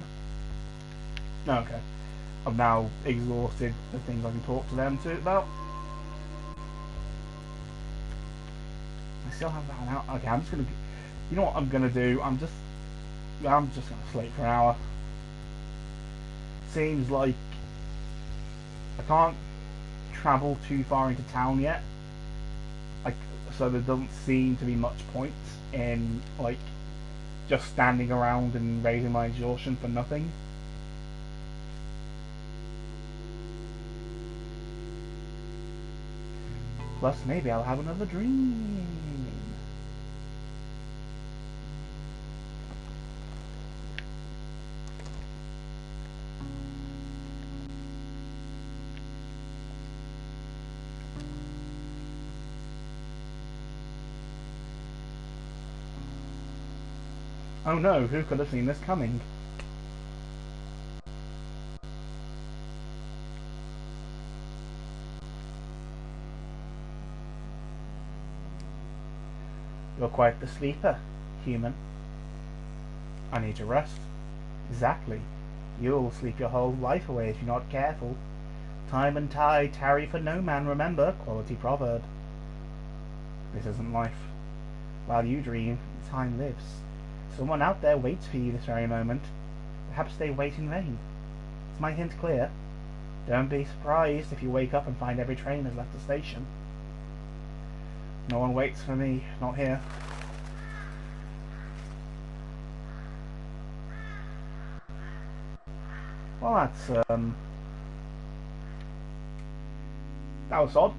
No, okay. I've now exhausted the things I can talk to them about. I still have that one out. Okay, I'm just gonna... You know what I'm gonna do? I'm just gonna sleep for an hour. Seems like I can't travel too far into town yet. So there doesn't seem to be much point in like just standing around and raising my exhaustion for nothing. Plus maybe I'll have another dream. Oh no, who could have seen this coming? You're quite the sleeper, human. I need to rest. Exactly. You'll sleep your whole life away if you're not careful. Time and tide tarry for no man, remember, quality proverb. This isn't life. While you dream, time lives. Someone out there waits for you this very moment. Perhaps they wait in vain. Is my hint clear? Don't be surprised if you wake up and find every train has left the station. No one waits for me, not here. Well, that's, that was odd.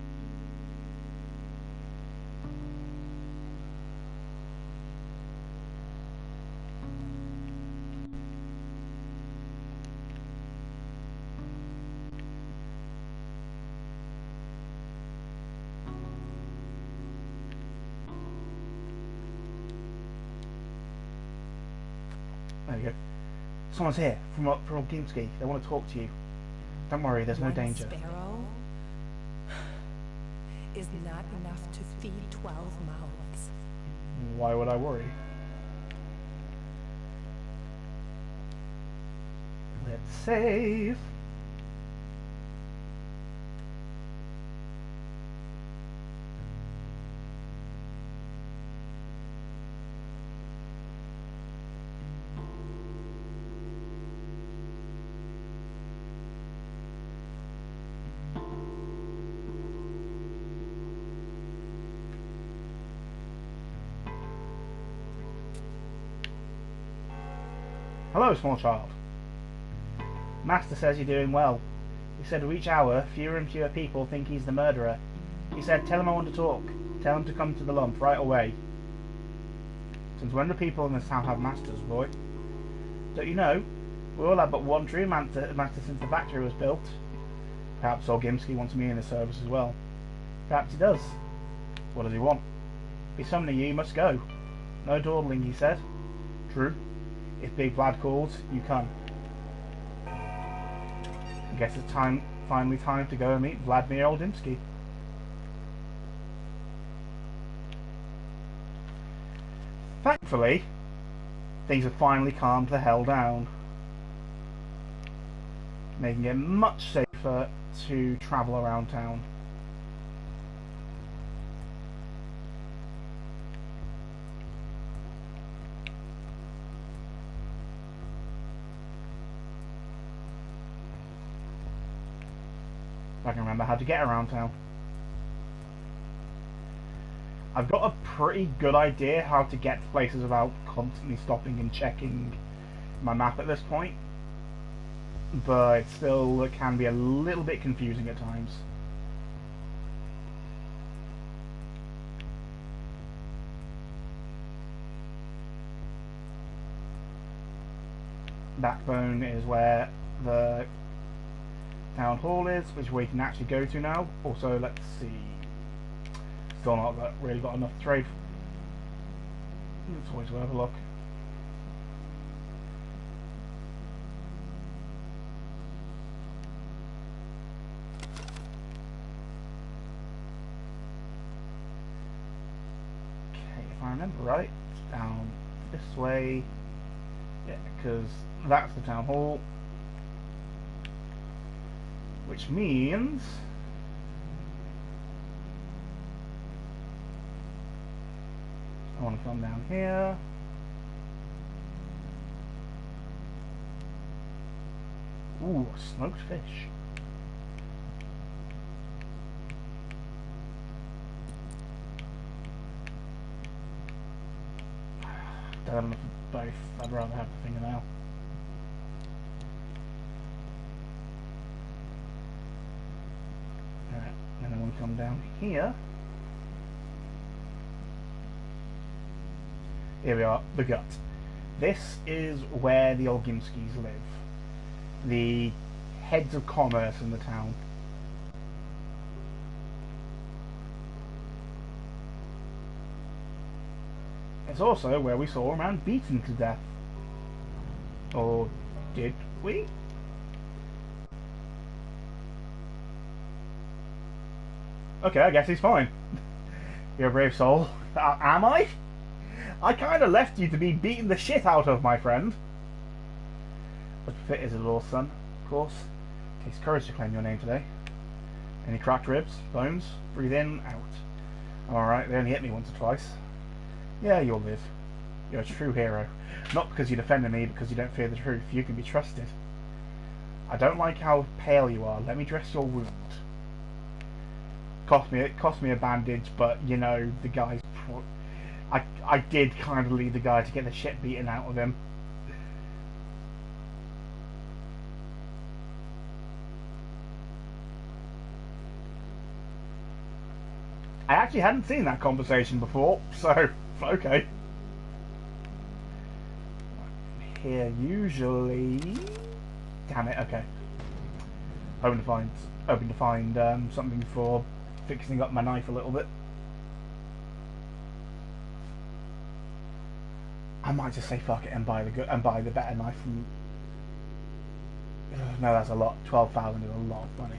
There we go. Someone's here from Gimski. They want to talk to you. Don't worry, there's no danger. Sparrow is not enough to feed 12 mouths. Why would I worry? Let's save. Hello, small child. Master says you're doing well. He said with each hour, fewer and fewer people think he's the murderer. He said, tell him I want to talk. Tell him to come to the lump right away. Since when do people in this town have masters, boy? Don't you know? We all have but one true master since the factory was built. Perhaps Olgimsky wants me in his service as well. Perhaps he does. What does he want? If he's summoning you, you must go. No dawdling, he said. True. If Big Vlad calls, you come. I guess it's finally time to go and meet Vladimir Oldimsky. Thankfully, things have finally calmed the hell down, making it much safer to travel around town. If I can remember how to get around town. I've got a pretty good idea how to get to places without constantly stopping and checking my map at this point, but it still can be a little bit confusing at times. Backbone is where the town hall is, which we can actually go to now. Also, let's see. Still not really got enough trade. It's always worth a look. Okay, if I remember right, it's down this way. Yeah, because that's the town hall. Which means I want to come down here. Ooh, smoked fish. Don't have enough of both. I'd rather have the fingernail. Alright, and then we'll come down here. Here we are, the gut. This is where the Olgimskys live. The heads of commerce in the town. It's also where we saw a man beaten to death. Or did we? Okay, I guess he's fine. You're a brave soul. Am I? I kind of left you to be beaten the shit out of, my friend. But fit is a little son, of course. Takes courage to claim your name today. Any cracked ribs, bones? Breathe in, out. Alright, they only hit me once or twice. Yeah, you'll live. You're a true hero. Not because you defended me, because you don't fear the truth. You can be trusted. I don't like how pale you are. Let me dress your wound. It cost me a bandage, but you know, the guy's... I did kind of lead the guy to get the shit beaten out of him. I actually hadn't seen that conversation before, so okay. Here usually, damn it. Okay, hoping to find something for fixing up my knife a little bit. I might just say fuck it and buy the better knife from. No, that's a lot. 12,000 is a lot of money.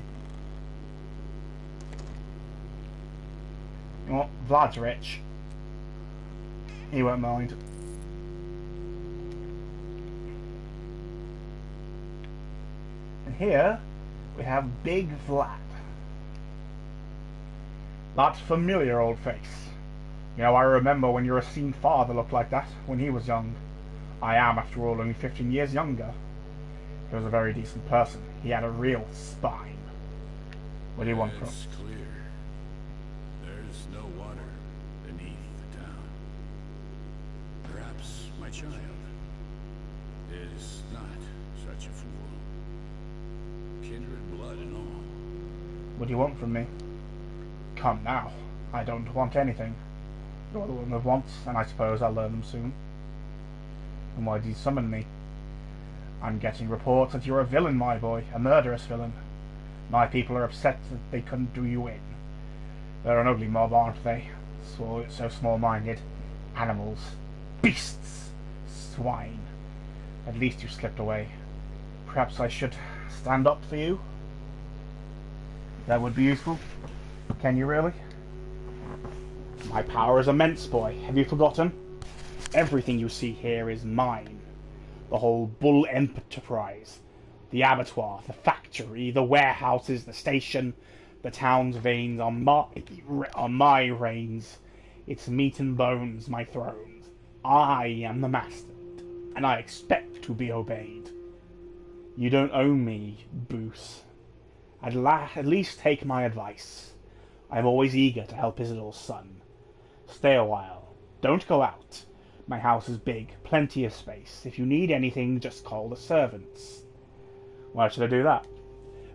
You know what? Vlad's rich. He won't mind. And here we have Big Vlad. That familiar old face. You know, I remember when your esteemed father looked like that when he was young. I am, after all, only 15 years younger. He was a very decent person. He had a real spine. What do you want from? It's clear. There's no water beneath the town. Perhaps my child. is not such a fool. Kindred blood and all. What do you want from me? Come now. I don't want anything. You're the one that wants, and I suppose I'll learn them soon. And why do you summon me? I'm getting reports that you're a villain, my boy. A murderous villain. My people are upset that they couldn't do you in. They're an ugly mob, aren't they? So small-minded. Animals. Beasts. Swine. At least you slipped away. Perhaps I should stand up for you? That would be useful. Can you really? My power is immense, boy. Have you forgotten? Everything you see here is mine. The whole Bull Enterprise. The abattoir, the factory, the warehouses, the station, the town's veins are my reins. Its meat and bones, my thrones. I am the master, and I expect to be obeyed. You don't own me, Boos. At least take my advice. I am always eager to help Isidor's son. Stay a while. Don't go out. My house is big, plenty of space. If you need anything, just call the servants. Why should I do that?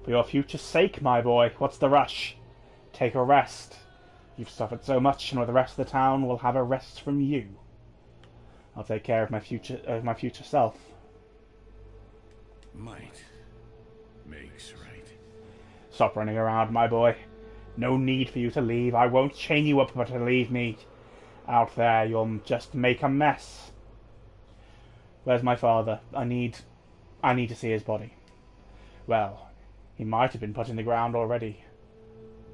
For your future's sake, my boy. What's the rush? Take a rest. You've suffered so much, and the rest of the town will have a rest from you. I'll take care of my future self. Might makes right. Stop running around, my boy. No need for you to leave. I won't chain you up, but to leave me out there, you'll just make a mess. Where's my father? I need to see his body. Well, he might have been put in the ground already.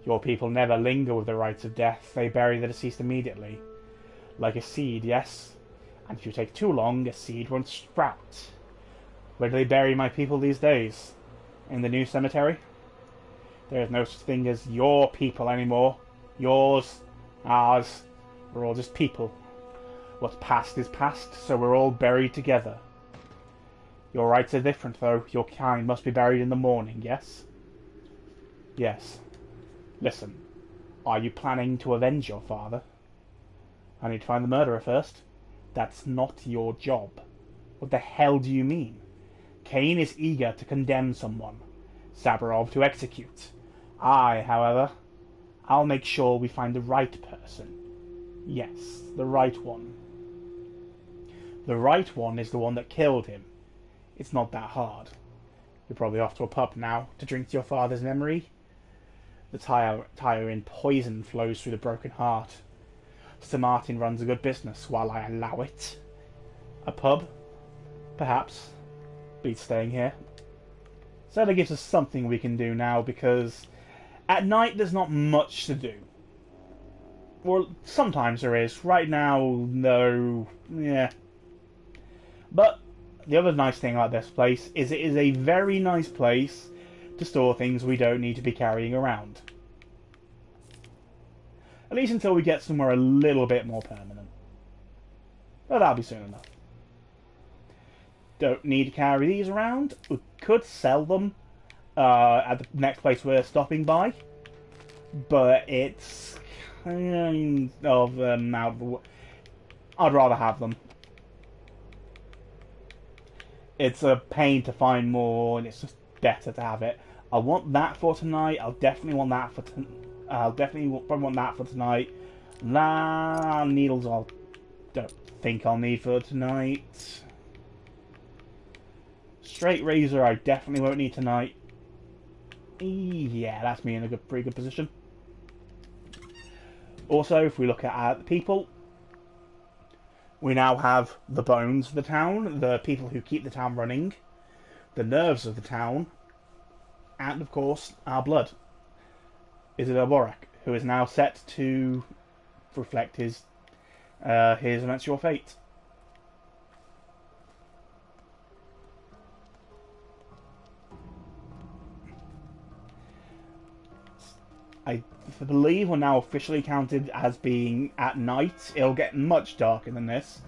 Your people never linger with the rites of death. They bury the deceased immediately. Like a seed, yes? And if you take too long, a seed won't sprout. Where do they bury my people these days? In the new cemetery? There is no such thing as your people anymore. Yours, ours, we're all just people. What's past is past, so we're all buried together. Your rites are different, though. Your kind must be buried in the morning, yes? Yes. Listen, are you planning to avenge your father? I need to find the murderer first. That's not your job. What the hell do you mean? Cain is eager to condemn someone. Sabarov to execute. I, however, I'll make sure we find the right person. Yes, the right one. The right one is the one that killed him. It's not that hard. You're probably off to a pub now to drink to your father's memory. The Tyrian poison flows through the broken heart. Sir Martin runs a good business while I allow it. A pub? Perhaps. Beats staying here. So that gives us something we can do now, because at night there's not much to do. Well, sometimes there is. Right now, no. Yeah. But the other nice thing about this place is it is a very nice place to store things we don't need to be carrying around. At least until we get somewhere a little bit more permanent. But that'll be soon enough. Don't need to carry these around. We could sell them at the next place we're stopping by. But it's kind of out of the way. I'd rather have them. It's a pain to find more, and it's just better to have it. I want that for tonight. I'll definitely want that for probably want that for tonight. Needles I don't think I'll need for tonight. Straight razor I definitely won't need tonight. Yeah, that's me in a pretty good position. Also, if we look at the people, we now have the bones of the town, the people who keep the town running, the nerves of the town, and of course our blood. Isidor Borak, who is now set to reflect his eventual fate. I believe we're now officially counted as being at night. It'll get much darker than this,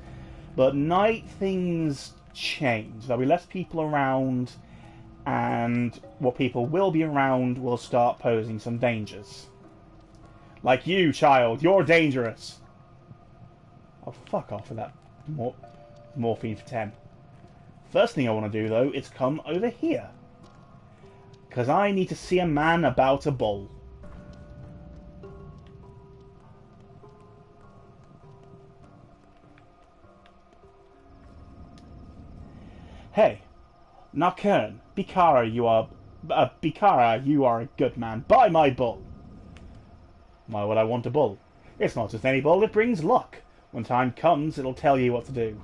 but night things change. There'll be less people around, and what people will be around will start posing some dangers. Like you, child, you're dangerous. Oh, fuck off with that morphine for 10. First thing I want to do, though, is come over here. Because I need to see a man about a bull. Hey, Narkern, Bikara, you are a good man. Buy my bull. Why would I want a bull? It's not just any bull, it brings luck. When time comes, it'll tell you what to do.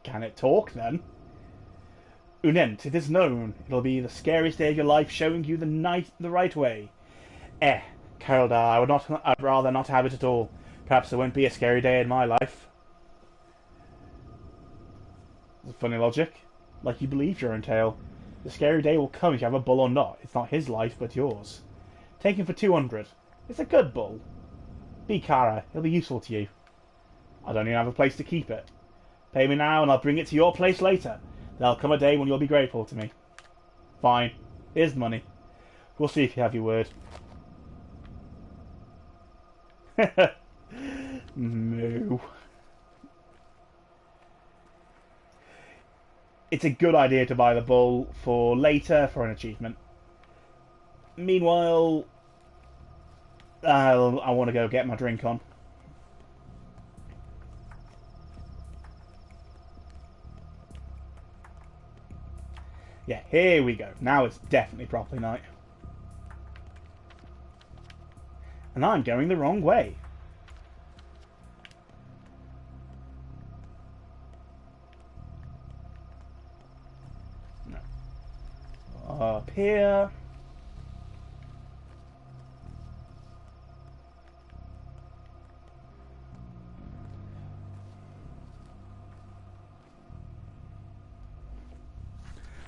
Can it talk, then? Unent, it is known. It'll be the scariest day of your life, showing you the right way. Carolda, I'd rather not have it at all. Perhaps there won't be a scary day in my life. It's a funny logic. Like you believe your own tale. The scary day will come if you have a bull or not. It's not his life, but yours. Take him for 200. It's a good bull. Be Kara, he'll be useful to you. I don't even have a place to keep it. Pay me now and I'll bring it to your place later. There'll come a day when you'll be grateful to me. Fine. Here's the money. We'll see if you have your word. No. It's a good idea to buy the bull for later for an achievement. Meanwhile, I want to go get my drink on. Yeah, here we go. Now it's definitely properly night. And I'm going the wrong way. No. Up here.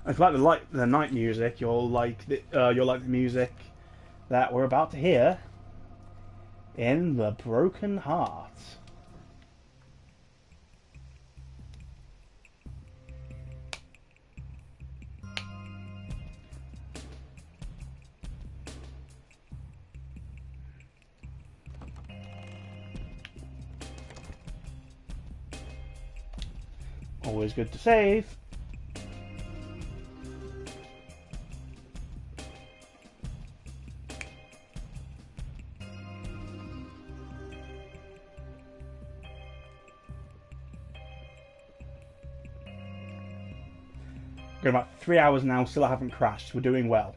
If you like the night music, you'll like the music that we're about to hear in The Broken Heart. Always good to save. We're about 3 hours now, still haven't crashed. We're doing well.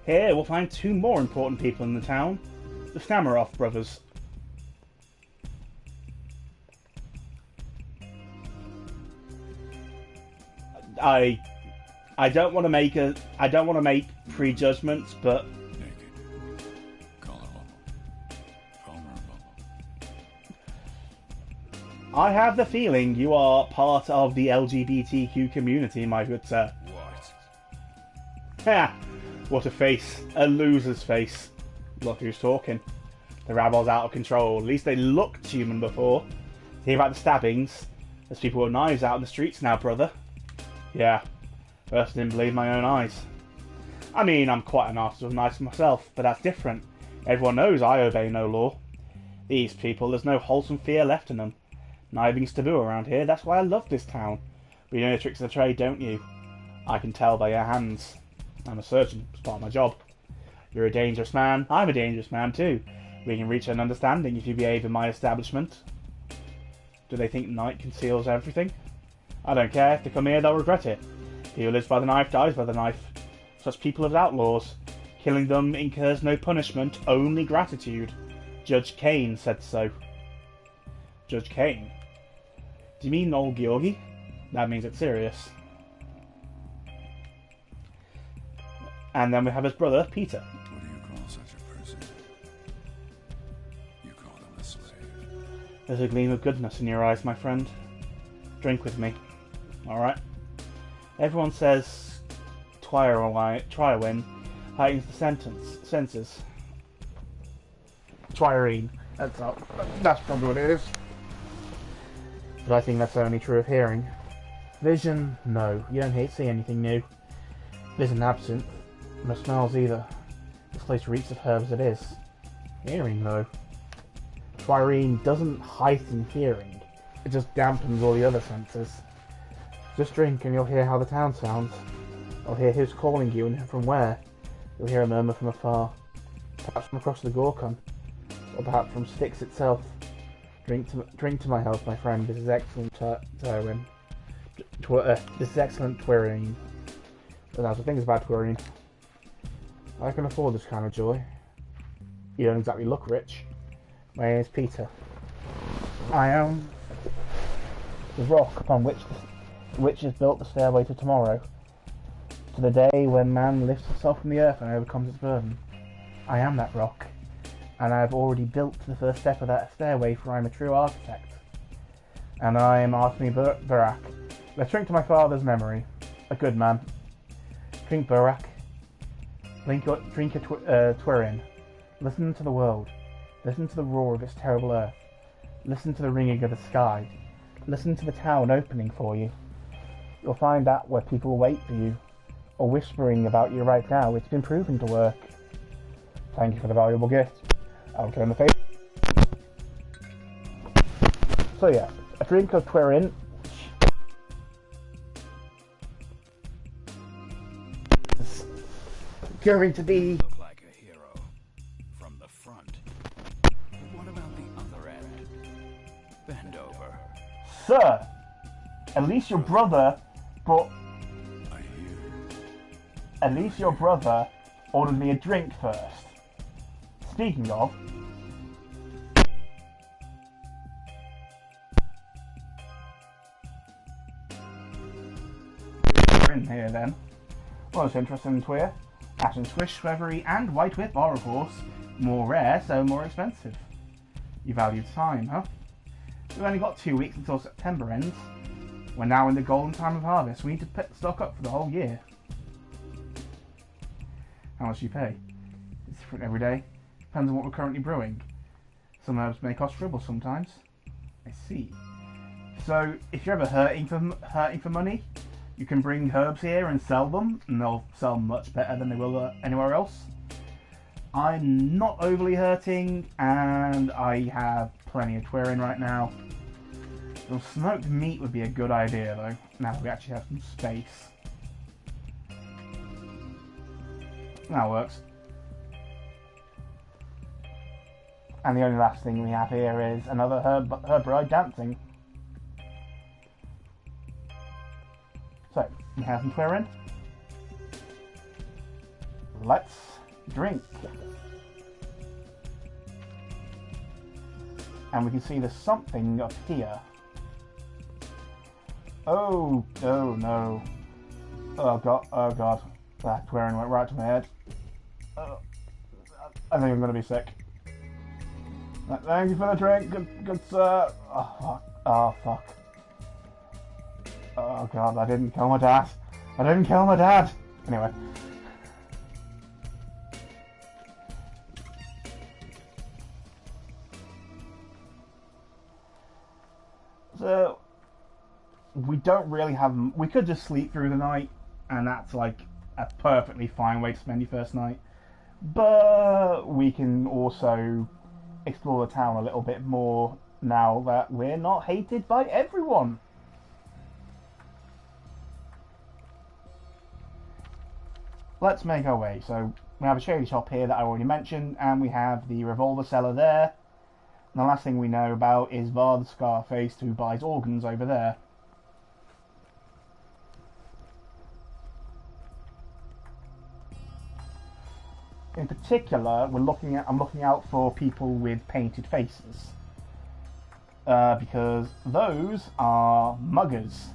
Here we'll find two more important people in the town. The Stamarov brothers. I don't want to make prejudgments, but Naked. Call her Bumble. Phone her Bumble. I have the feeling you are part of the LGBTQ community, my good sir. What? Ha! What a face. A loser's face. Look who's talking. The rabble's out of control. At least they looked human before. Hear about the stabbings? There's people with knives out in the streets now, brother. Yeah. First I didn't believe my own eyes. I mean, I'm quite an artist of knives myself, but that's different. Everyone knows I obey no law. These people, there's no wholesome fear left in them. Kniving's taboo around here, that's why I love this town. But you know the tricks of the trade, don't you? I can tell by your hands. I'm a surgeon, it's part of my job. You're a dangerous man, I'm a dangerous man too. We can reach an understanding if you behave in my establishment. Do they think night conceals everything? I don't care, if they come here they'll regret it. He who lives by the knife dies by the knife. Such people are outlaws. Killing them incurs no punishment, only gratitude. Judge Kane said so. Judge Kane? Do you mean old Georgi? That means it's serious. And then we have his brother, Peter. What do you call such a person? You call them a slave. There's a gleam of goodness in your eyes, my friend. Drink with me. Alright? Everyone says Triowin heightens the senses. Triorine. That's probably what it is. But I think that's only true of hearing. Vision, no. You don't see anything new. Vision absent. No smells either. This place reeks of herbs as it is. Hearing, though. Twirine doesn't heighten hearing. It just dampens all the other senses. Just drink and you'll hear how the town sounds. You'll hear who's calling you and from where. You'll hear a murmur from afar. Perhaps from across the Gorkon. Or perhaps from Styx itself. Drink to my health, my friend. This is excellent, Tywin. This is excellent Twirine. But that's the thing about Twirine. I can afford this kind of joy. You don't exactly look rich. My name is Peter. I am the rock upon which the witches built the stairway to tomorrow. To the day when man lifts himself from the earth and overcomes its burden. I am that rock. And I have already built the first step of that stairway, for I am a true architect. And I am Artemi Burak. Let's drink to my father's memory. A good man. Drink Burak. Drink your Twirine. Listen to the world. Listen to the roar of its terrible earth. Listen to the ringing of the sky. Listen to the town opening for you. You'll find out where people wait for you, or whispering about you right now. It's been proven to work. Thank you for the valuable gift. I'll turn the face. So yeah, a drink of Twirine. Going to be Look like a hero from the front. What about the other end? Bend over. Sir, at least your brother brought. I hear. At least your brother ordered me a drink first. Speaking of, we're in here then. What's interesting in Twir? Ash and Squish, Swevery, and White Whip are, of course, more rare, so more expensive. You value time, huh? We've only got 2 weeks until September ends. We're now in the golden time of harvest. We need to stock up for the whole year. How much do you pay? It's different every day. Depends on what we're currently brewing. Some herbs may cost triple sometimes. I see. So, if you're ever hurting for money, you can bring herbs here and sell them, and they'll sell much better than they will anywhere else. I'm not overly hurting, and I have plenty of Twirine right now. Some smoked meat would be a good idea, though. Now we actually have some space. That works. And the only last thing we have here is another herb bride dancing. So, we have some Twirine. Let's drink. And we can see there's something up here. Oh no. Oh god. That Twirine went right to my head. I think I'm gonna be sick. Thank you for the drink, good sir. Oh fuck. Oh god, I didn't kill my dad. Anyway. So, we don't really have... We could just sleep through the night, and that's like a perfectly fine way to spend your first night. But we can also explore the town a little bit more now that we're not hated by everyone. Let's make our way. So we have a shady shop here that I already mentioned, and we have the revolver seller there. And the last thing we know about is Var the Scarface, who buys organs over there. In particular, I'm looking out for people with painted faces. Because those are muggers.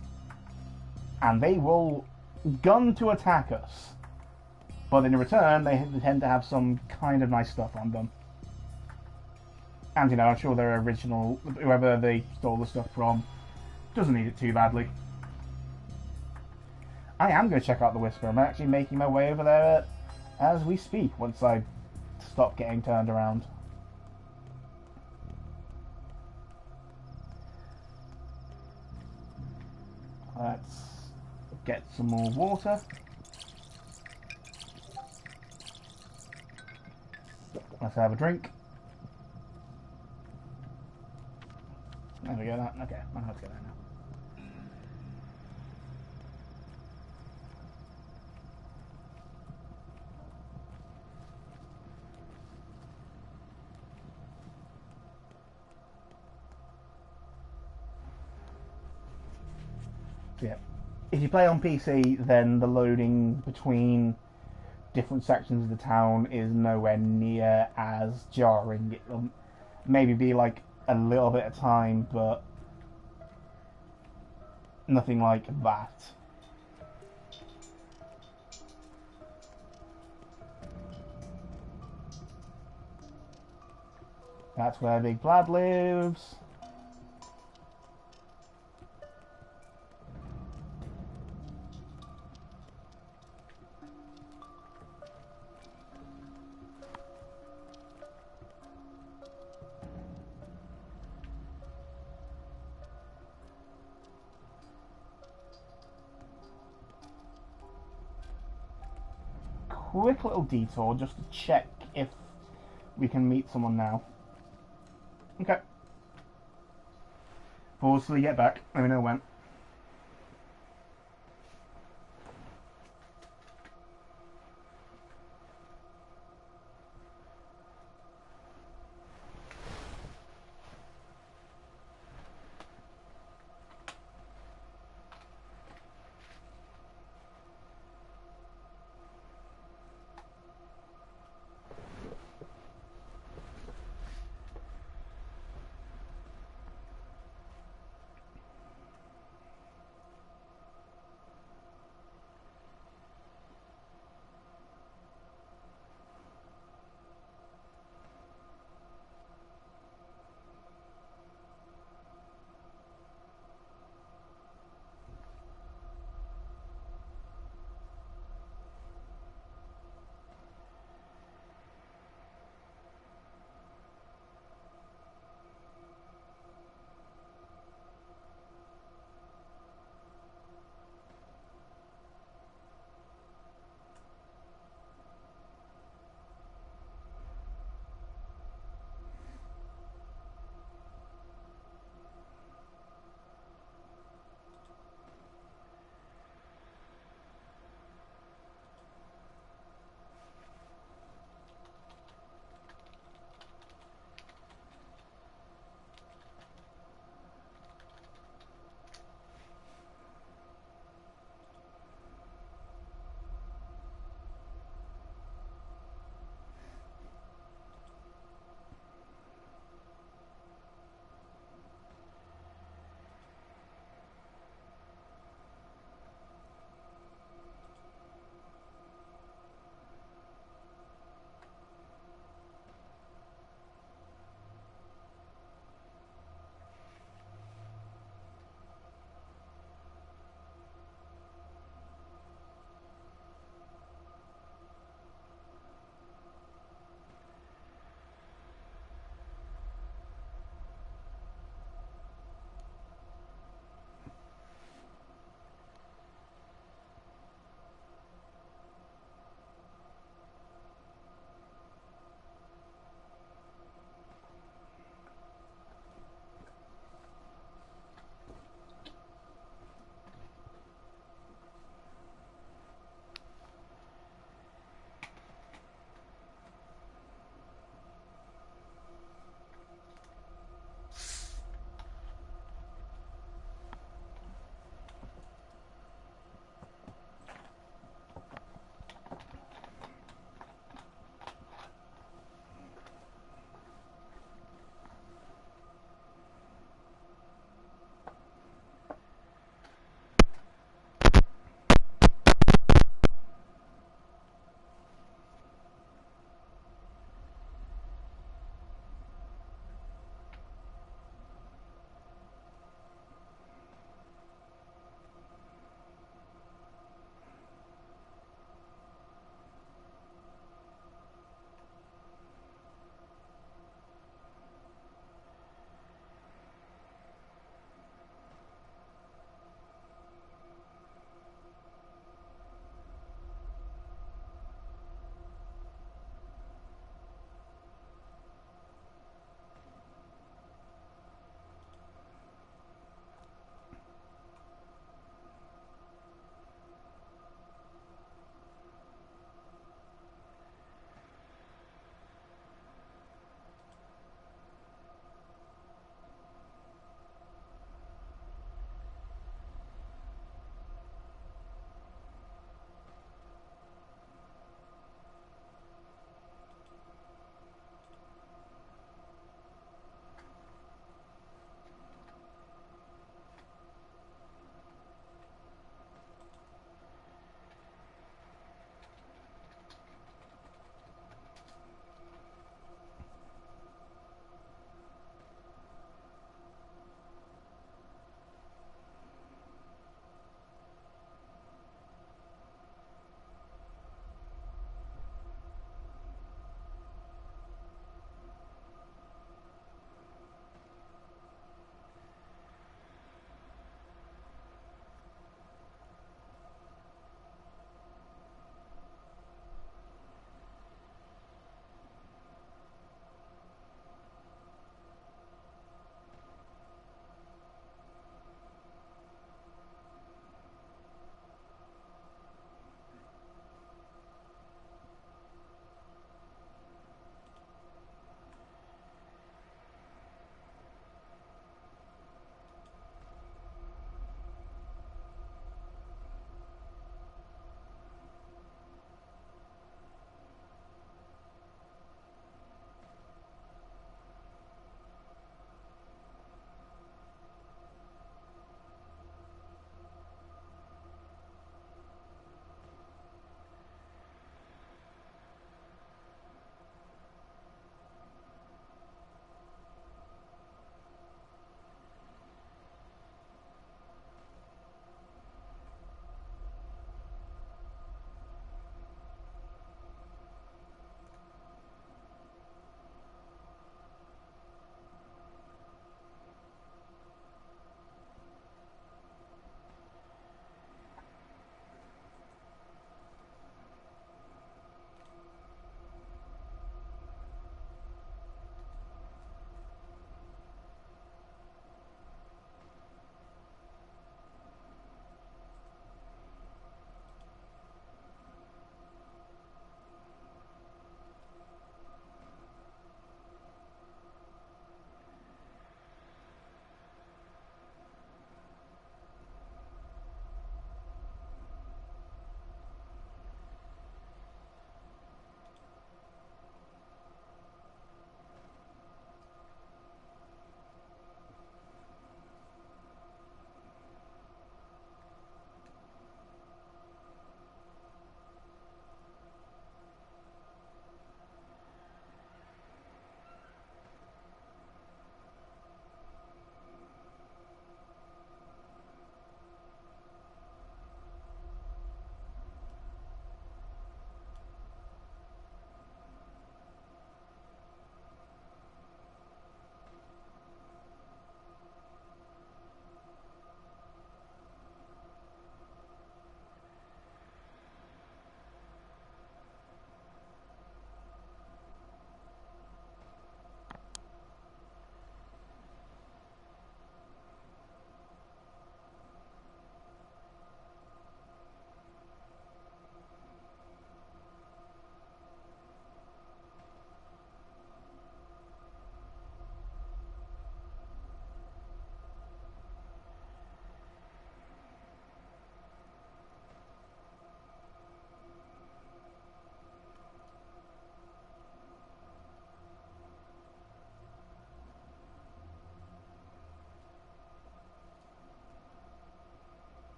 And they will gun to attack us. But in return, they tend to have some kind of nice stuff on them. And, you know, I'm sure their original, whoever they stole the stuff from, doesn't need it too badly. I am going to check out the Whisper. I'm actually making my way over there as we speak, once I stop getting turned around. Let's get some more water. Let's have a drink. There we go. That okay. I know how to get there now. Yeah. If you play on PC, then the loading between different sections of the town is nowhere near as jarring. It'll maybe be like a little bit of time, but nothing like that. That's where Big Blad lives. Quick little detour just to check if we can meet someone now. Okay. Pause till you get back. Let me know when.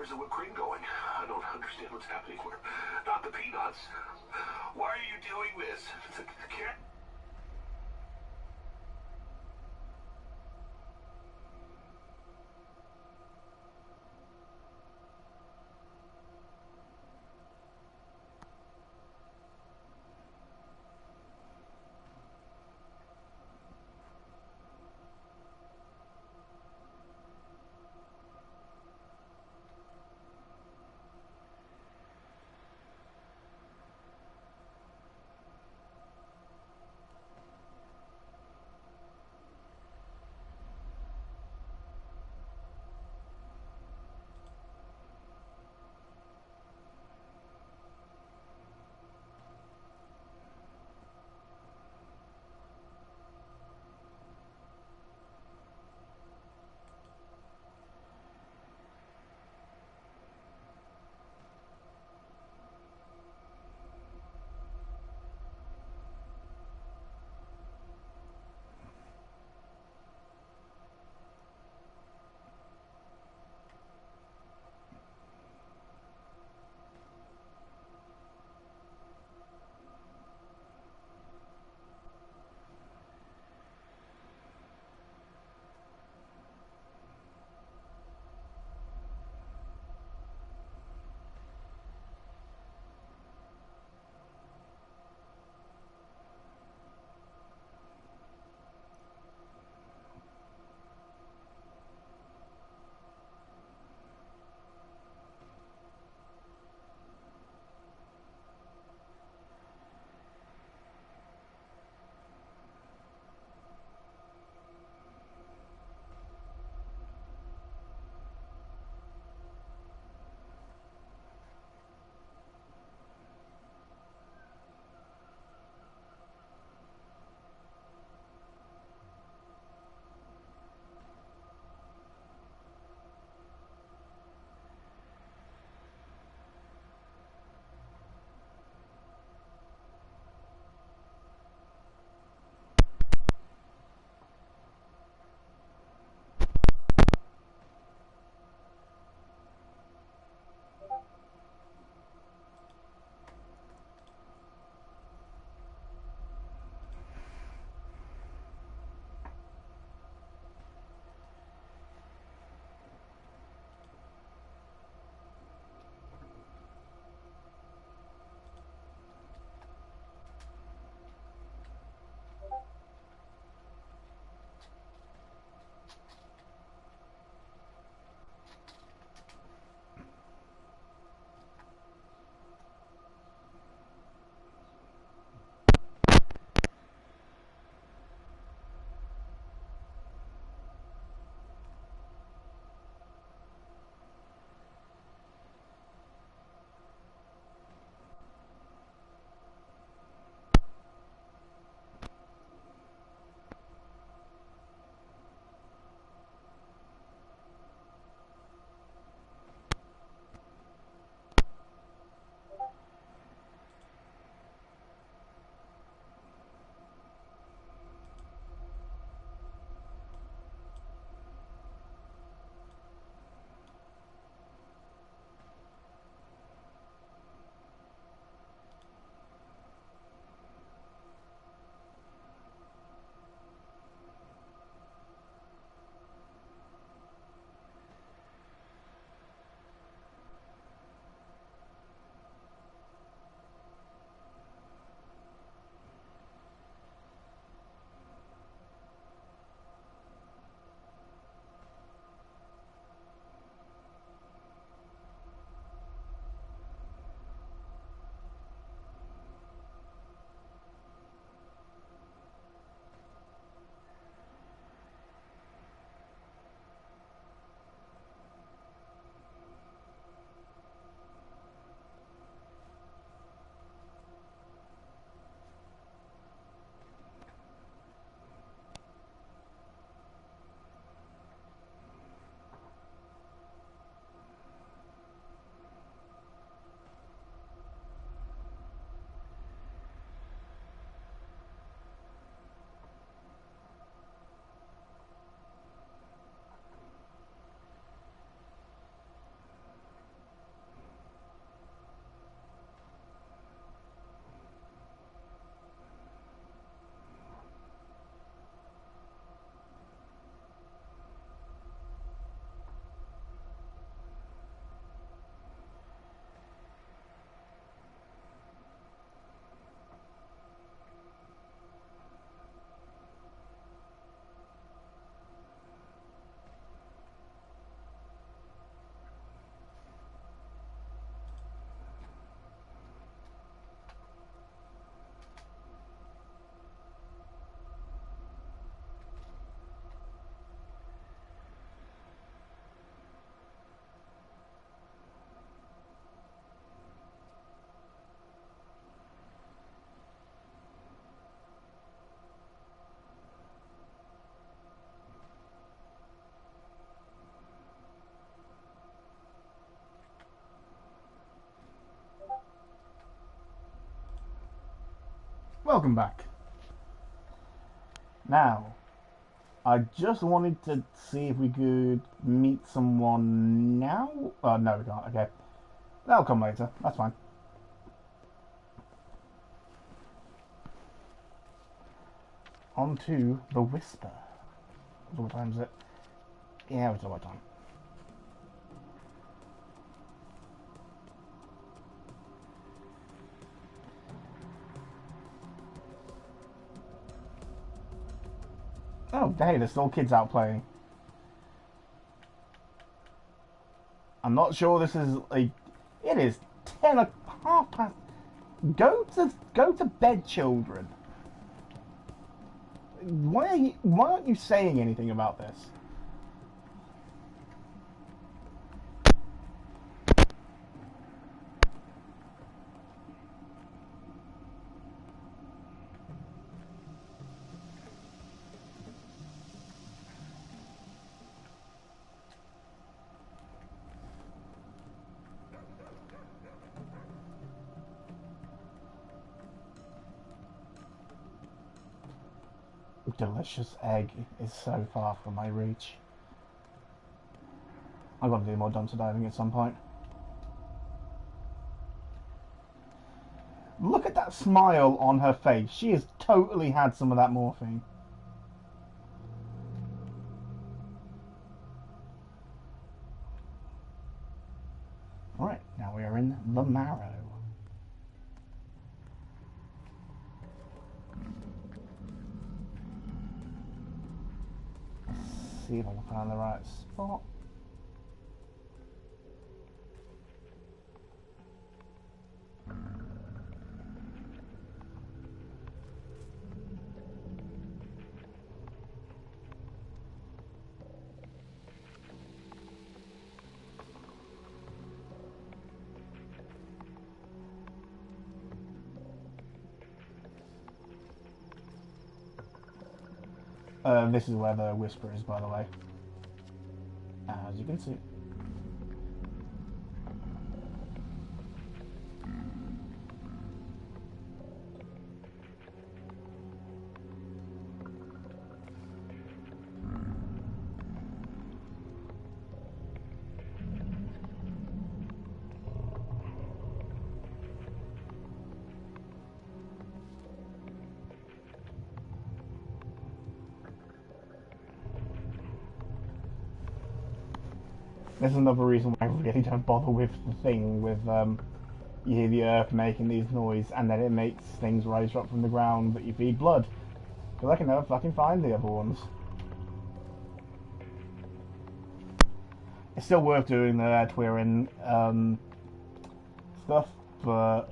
Where's the whipped cream going? I don't understand what's happening. Where? Not the peanuts. Why are you doing this? The cat. Welcome back. Now, I just wanted to see if we could meet someone now. Oh, no, we can't. Okay. That'll come later. That's fine. On to the Whisper. What time is it? Yeah, it's the right time. Oh, hey, there's still kids out playing. I'm not sure this is like... It is 10:30 past... Go to bed, children. Why aren't you saying anything about this? Delicious egg is so far from my reach. I've got to do more dumpster diving at some point. Look at that smile on her face. She has totally had some of that morphine. Alright, now we are in the Marrow. Let's see if I can find the right spot. This is where the Whisper is, by the way. As you can see. This is another reason why I really don't bother with the thing with you hear the earth making these noise and then it makes things rise up from the ground that you feed blood. Because I can never fucking find the other ones. It's still worth doing the Twirin stuff, but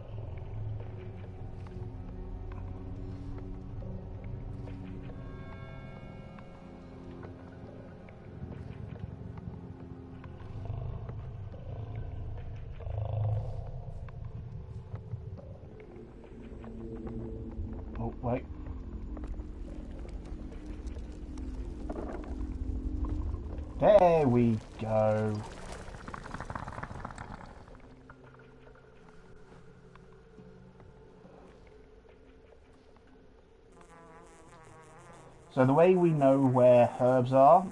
oh wait. There we go. So the way we know where herbs are,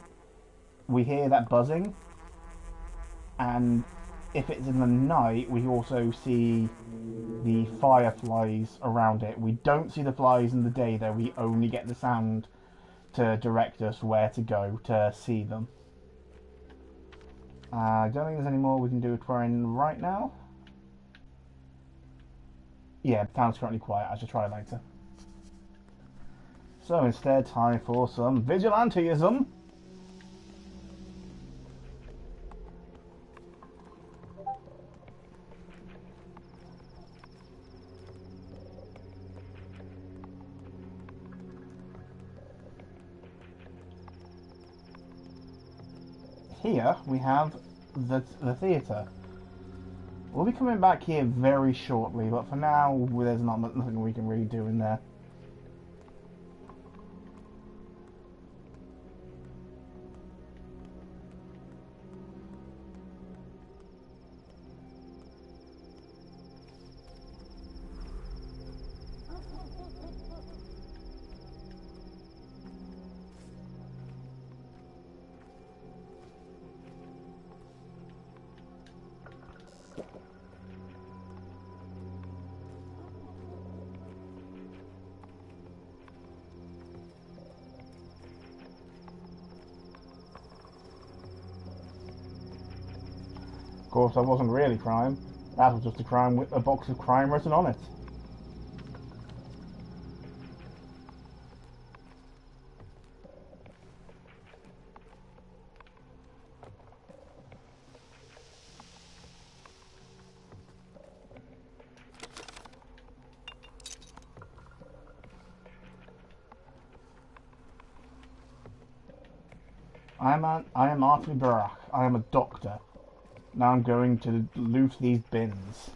we hear that buzzing, and if it's in the night, we also see the fireflies around it. We don't see the flies in the day though, we only get the sound to direct us where to go to see them. I don't think there's any more we can do with Twirin right now. Yeah, the town's currently quiet, I should try later. So instead, time for some vigilanteism. Here we have the theatre. We'll be coming back here very shortly, but for now there's nothing we can really do in there. Of course, that wasn't really crime. That was just a crime with a box of crime written on it. I am Arthur Barak. I am a doctor. Now I'm going to loot these bins.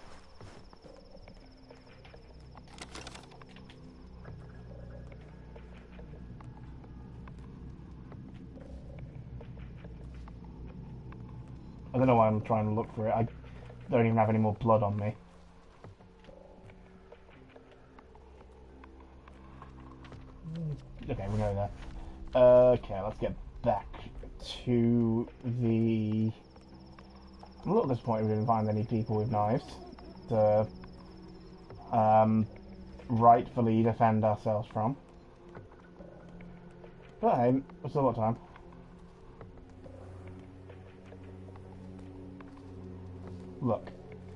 I don't know why I'm trying to look for it. I don't even have any more blood on me. Okay, we know that. Okay, let's get back to the... I'm a little disappointed we didn't find any people with knives to rightfully defend ourselves from. But hey, we've still got time. Look,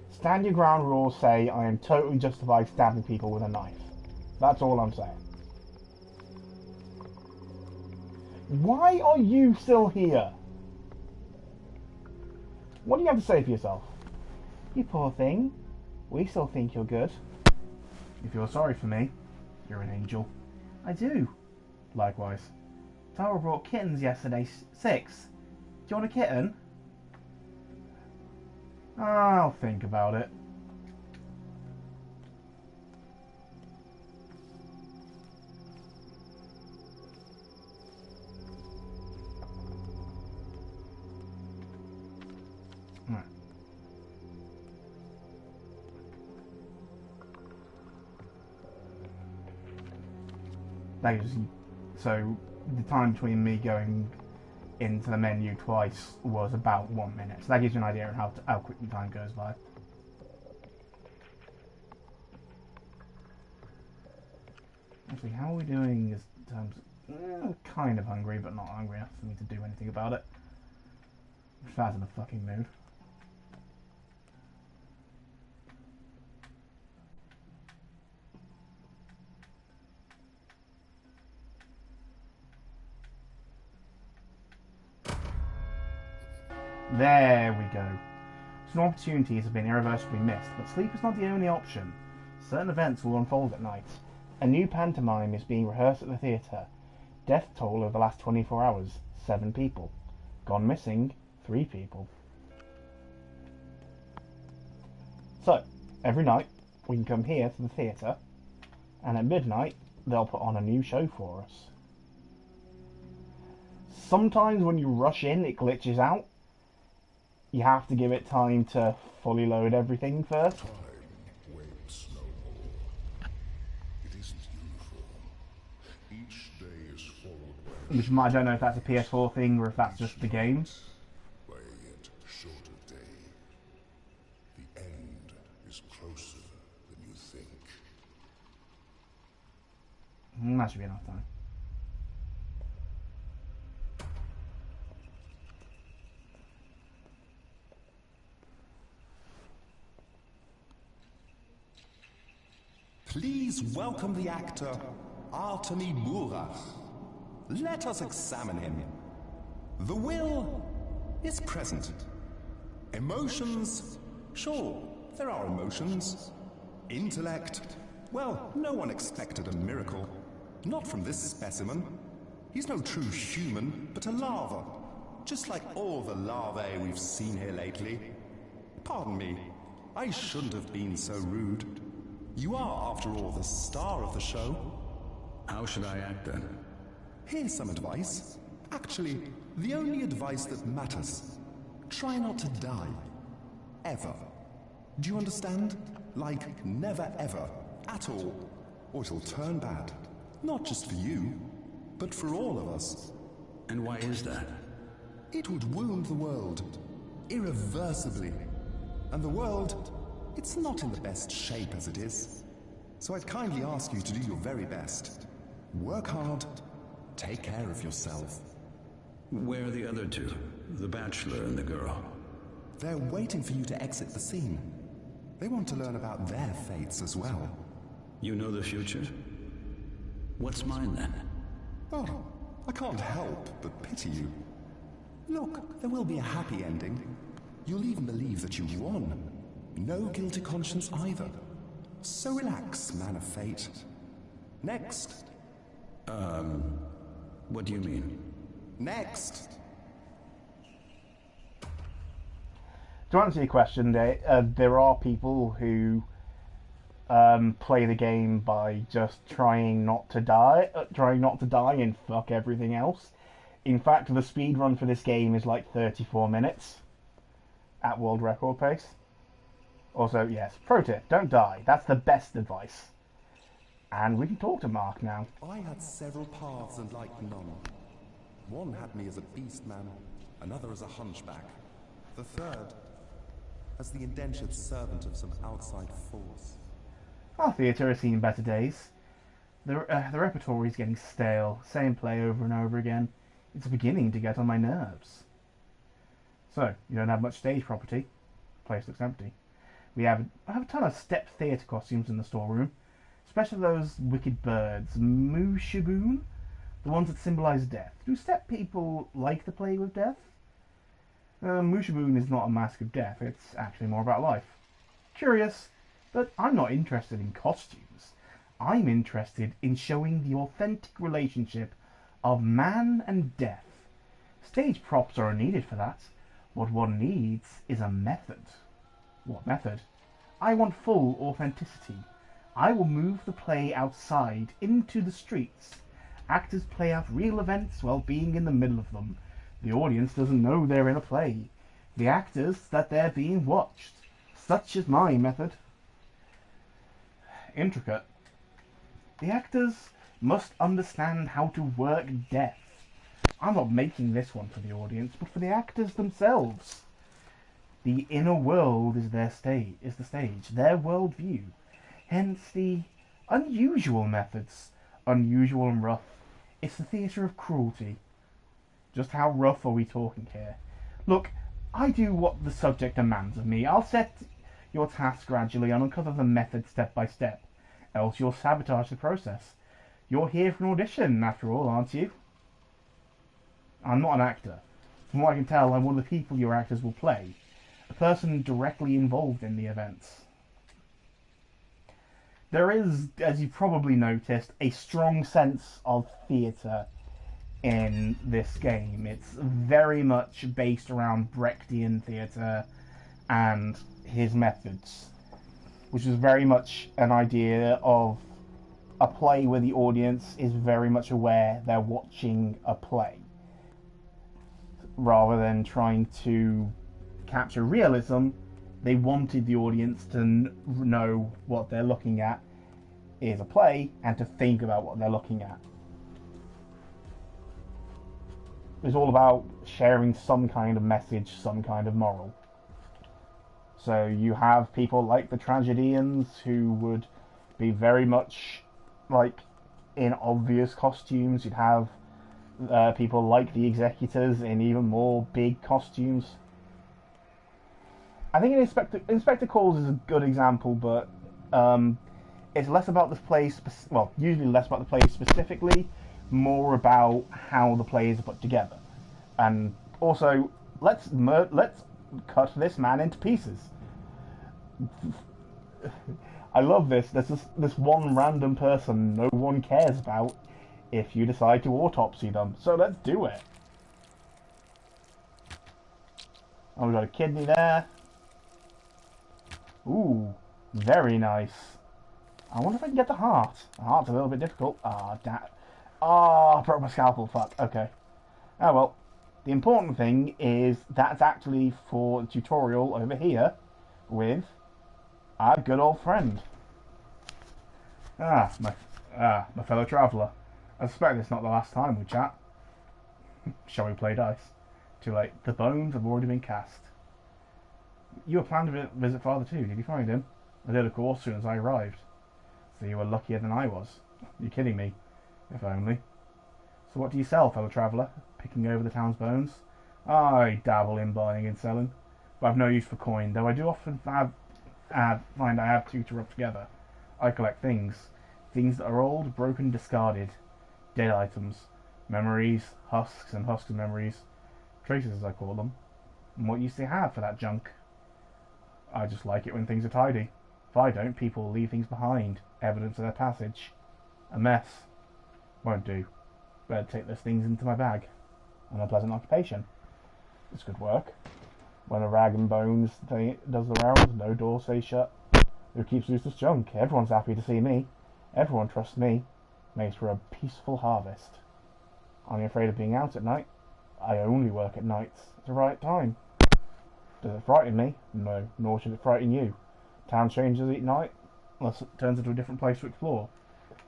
stand your ground rules say I am totally justified stabbing people with a knife. That's all I'm saying. Why are you still here? What do you have to say for yourself? You poor thing. We still think you're good. If you're sorry for me, you're an angel. I do. Likewise. Tara brought kittens yesterday. 6. Do you want a kitten? I'll think about it. Right. That is, so the time between me going into the menu twice was about 1 minute. So that gives you an idea of how quickly time goes by. Actually, how are we doing in terms of... kind of hungry, but not hungry enough for me to do anything about it. I'm fat in a fucking mood. There we go. Some opportunities have been irreversibly missed, but sleep is not the only option. Certain events will unfold at night. A new pantomime is being rehearsed at the theatre. Death toll over the last 24 hours, 7 people. Gone missing, 3 people. So, every night, we can come here to the theatre, and at midnight, they'll put on a new show for us. Sometimes when you rush in, it glitches out. You have to give it time to fully load everything first. Time waits no more. It isn't uniform. Each day is forward. I don't know if that's a PS4 thing or if that's just the game. By yet shorter day. The end is closer than you think. That should be enough time. Please welcome the actor, Artemi Burach. Let us examine him. The will is present. Emotions? Sure, there are emotions. Intellect? Well, no one expected a miracle. Not from this specimen. He's no true human, but a larva. Just like all the larvae we've seen here lately. Pardon me, I shouldn't have been so rude. You are, after all, the star of the show. How should I act then? Here's some advice. Actually, the only advice that matters. Try not to die. Ever. Do you understand? Like, never ever. At all. Or it'll turn bad. Not just for you, but for all of us. And why is that? It would wound the world. Irreversibly. And the world, it's not in the best shape as it is. So I'd kindly ask you to do your very best. Work hard, take care of yourself. Where are the other two? The bachelor and the girl? They're waiting for you to exit the scene. They want to learn about their fates as well. You know the future? What's mine then? Oh, I can't help but pity you. Look, there will be a happy ending. You'll even believe that you won. No guilty conscience either. So relax, man of fate. Next. What do you mean? Next. To answer your question, there are people who play the game by just trying not to die and fuck everything else. In fact, the speed run for this game is like 34 minutes at world record pace. Also, yes, pro tip, don't die. That's the best advice. And we can talk to Mark now. I had several paths and like none. One had me as a beast man, another as a hunchback, the third as the indentured servant of some outside force. Our theatre has seen better days. The repertory is getting stale, same play over and over again. It's beginning to get on my nerves. So, you don't have much stage property. The place looks empty. I have a ton of step theatre costumes in the storeroom, especially those wicked birds, Mushaboon, the ones that symbolise death. Do step people like to play with death? Mushaboon is not a mask of death, it's actually more about life. Curious, but I'm not interested in costumes. I'm interested in showing the authentic relationship of man and death. Stage props are needed for that. What one needs is a method. What method? I want full authenticity. I will move the play outside into the streets. Actors play out real events while being in the middle of them. The audience doesn't know they're in a play. The actors that they're being watched. Such is my method. Intricate. The actors must understand how to work death. I'm not making this one for the audience, but for the actors themselves. The inner world is the stage, their worldview. Hence the unusual methods. Unusual and rough. It's the theatre of cruelty. Just how rough are we talking here? Look, I do what the subject demands of me. I'll set your task gradually and uncover the method step by step. Else you'll sabotage the process. You're here for an audition, after all, aren't you? I'm not an actor. From what I can tell, I'm one of the people your actors will play. A person directly involved in the events. There is, as you probably noticed, a strong sense of theatre in this game. It's very much based around Brechtian theatre and his methods, which is very much an idea of a play where the audience is very much aware they're watching a play, rather than trying to capture realism. They wanted the audience to know what they're looking at is a play and to think about what they're looking at. It's all about sharing some kind of message, some kind of moral. So you have people like the tragedians who would be very much like in obvious costumes. You'd have people like the executors in even more big costumes. I think Inspector Calls is a good example, but it's less about the play, usually less about the play specifically, more about how the plays are put together. And also, let's cut this man into pieces. I love this. There's this one random person no one cares about if you decide to autopsy them. So let's do it. Oh, we got a kidney there. Ooh, very nice. I wonder if I can get the heart. The heart's a little bit difficult. Ah, damn. Ah, I broke my scalpel. Fuck. Okay. Oh well. The important thing is that's actually for the tutorial over here with our good old friend. My fellow traveller. I suspect it's not the last time we chat. Shall we play dice? Too late. The bones have already been cast. You were planning to visit Father too. Did you find him? I did, of course, as soon as I arrived. So you were luckier than I was. You're kidding me. If only. So what do you sell, fellow traveller? Picking over the town's bones? I dabble in buying and selling, but I've no use for coin, though I do often find I have two to rub together. I collect things. Things that are old, broken, discarded. Dead items. Memories, husks and husks of memories. Traces, as I call them. And what use do you have for that junk? I just like it when things are tidy. If I don't, people leave things behind. Evidence of their passage. A mess. Won't do. Better take those things into my bag. An unpleasant occupation. It's good work. When a rag and bones thing does the rounds, no door stays shut. Who keeps loose this junk? Everyone's happy to see me. Everyone trusts me. Makes for a peaceful harvest. Are you afraid of being out at night? I only work at nights. It's the right time. Does it frighten me? No, nor should it frighten you. Town changes at night, unless it turns into a different place to explore.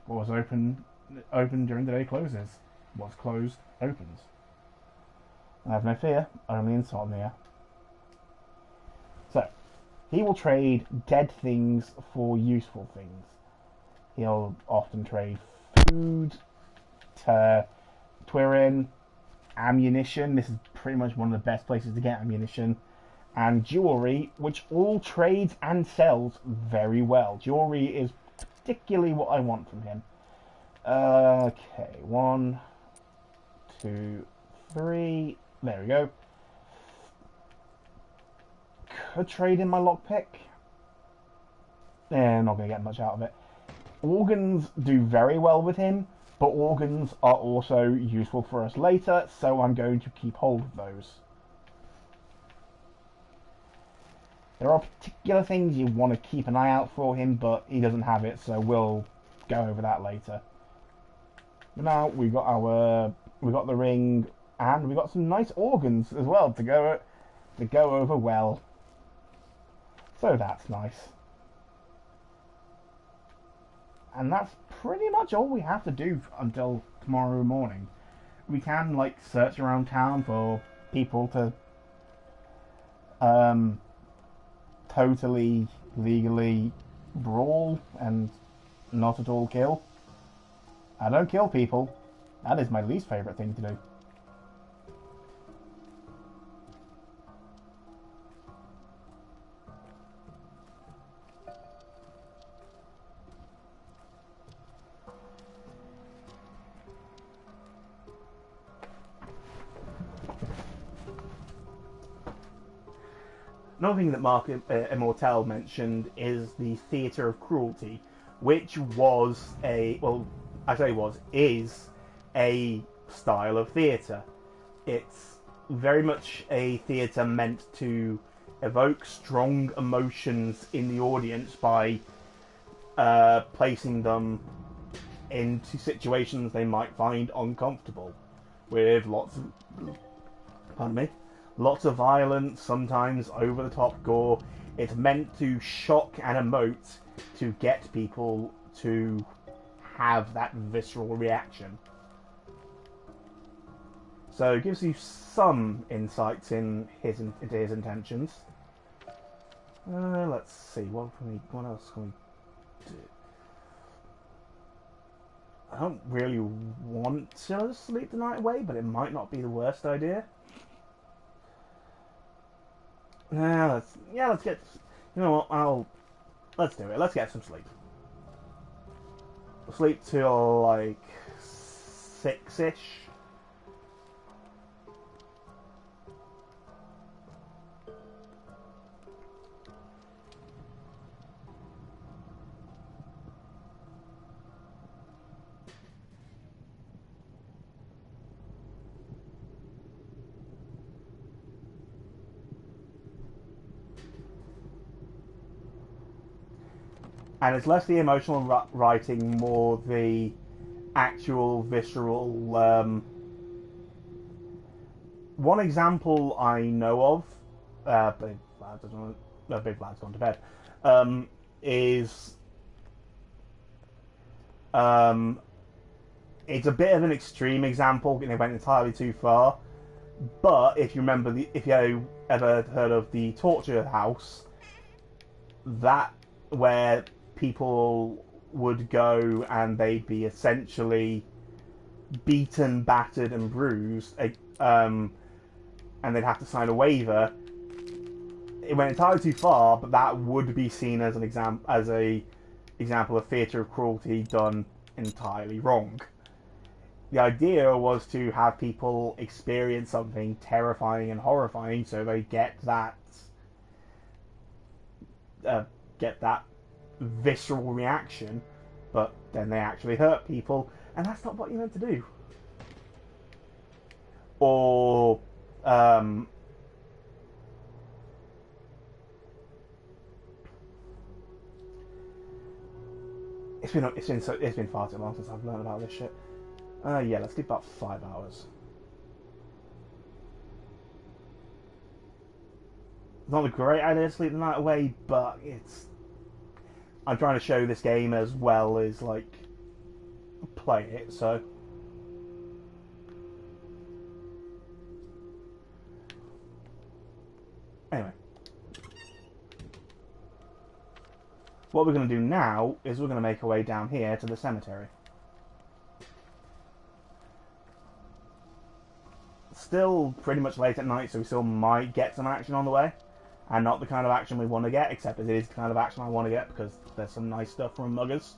What was open during the day closes. What's closed opens. I have no fear, only insomnia. So, he will trade dead things for useful things. He'll often trade food, Twirin, ammunition. This is pretty much one of the best places to get ammunition. And jewellery, which all trades and sells very well. Jewellery is particularly what I want from him. Okay, 1, 2, 3. There we go. Could trade in my lockpick. Not going to get much out of it. Organs do very well with him, but organs are also useful for us later, so I'm going to keep hold of those. There are particular things you want to keep an eye out for him, but he doesn't have it, so we'll go over that later. But now we got the ring, and we got some nice organs as well to go over well. So that's nice. And that's pretty much all we have to do until tomorrow morning. We can like search around town for people to totally legally brawl and not at all kill. I don't kill people. That is my least favourite thing to do. Another thing that Mark Immortel mentioned is the Theatre of Cruelty, which was is a style of theatre. It's very much a theatre meant to evoke strong emotions in the audience by placing them into situations they might find uncomfortable, with lots of violence, sometimes over-the-top gore. It's meant to shock and emote to get people to have that visceral reaction. So it gives you some insights into his intentions. Let's see, what else can we do? I don't really want to sleep the night away, but it might not be the worst idea. Let's get. You know what? Let's do it. Let's get some sleep. We'll sleep till like 6-ish. And it's less the emotional writing, more the actual visceral. One example I know of, Big Lad's gone to bed, is it's a bit of an extreme example, and it went entirely too far. But if you remember, ever heard of the torture house, that where people would go and they'd be essentially beaten, battered, and bruised, and they'd have to sign a waiver. It went entirely too far, but that would be seen as an example of theatre of cruelty done entirely wrong. The idea was to have people experience something terrifying and horrifying, so they get that visceral reaction, but then they actually hurt people, and that's not what you're meant to do. Or it's been far too long since I've learned about this shit. Yeah, let's do about 5 hours. It's not a great idea to sleep the night away, but I'm trying to show this game as well as, like, play it, so... Anyway. What we're going to do now is we're going to make our way down here to the cemetery. Still pretty much late at night, so we still might get some action on the way. And not the kind of action we want to get, except it is the kind of action I want to get, because there's some nice stuff from muggers.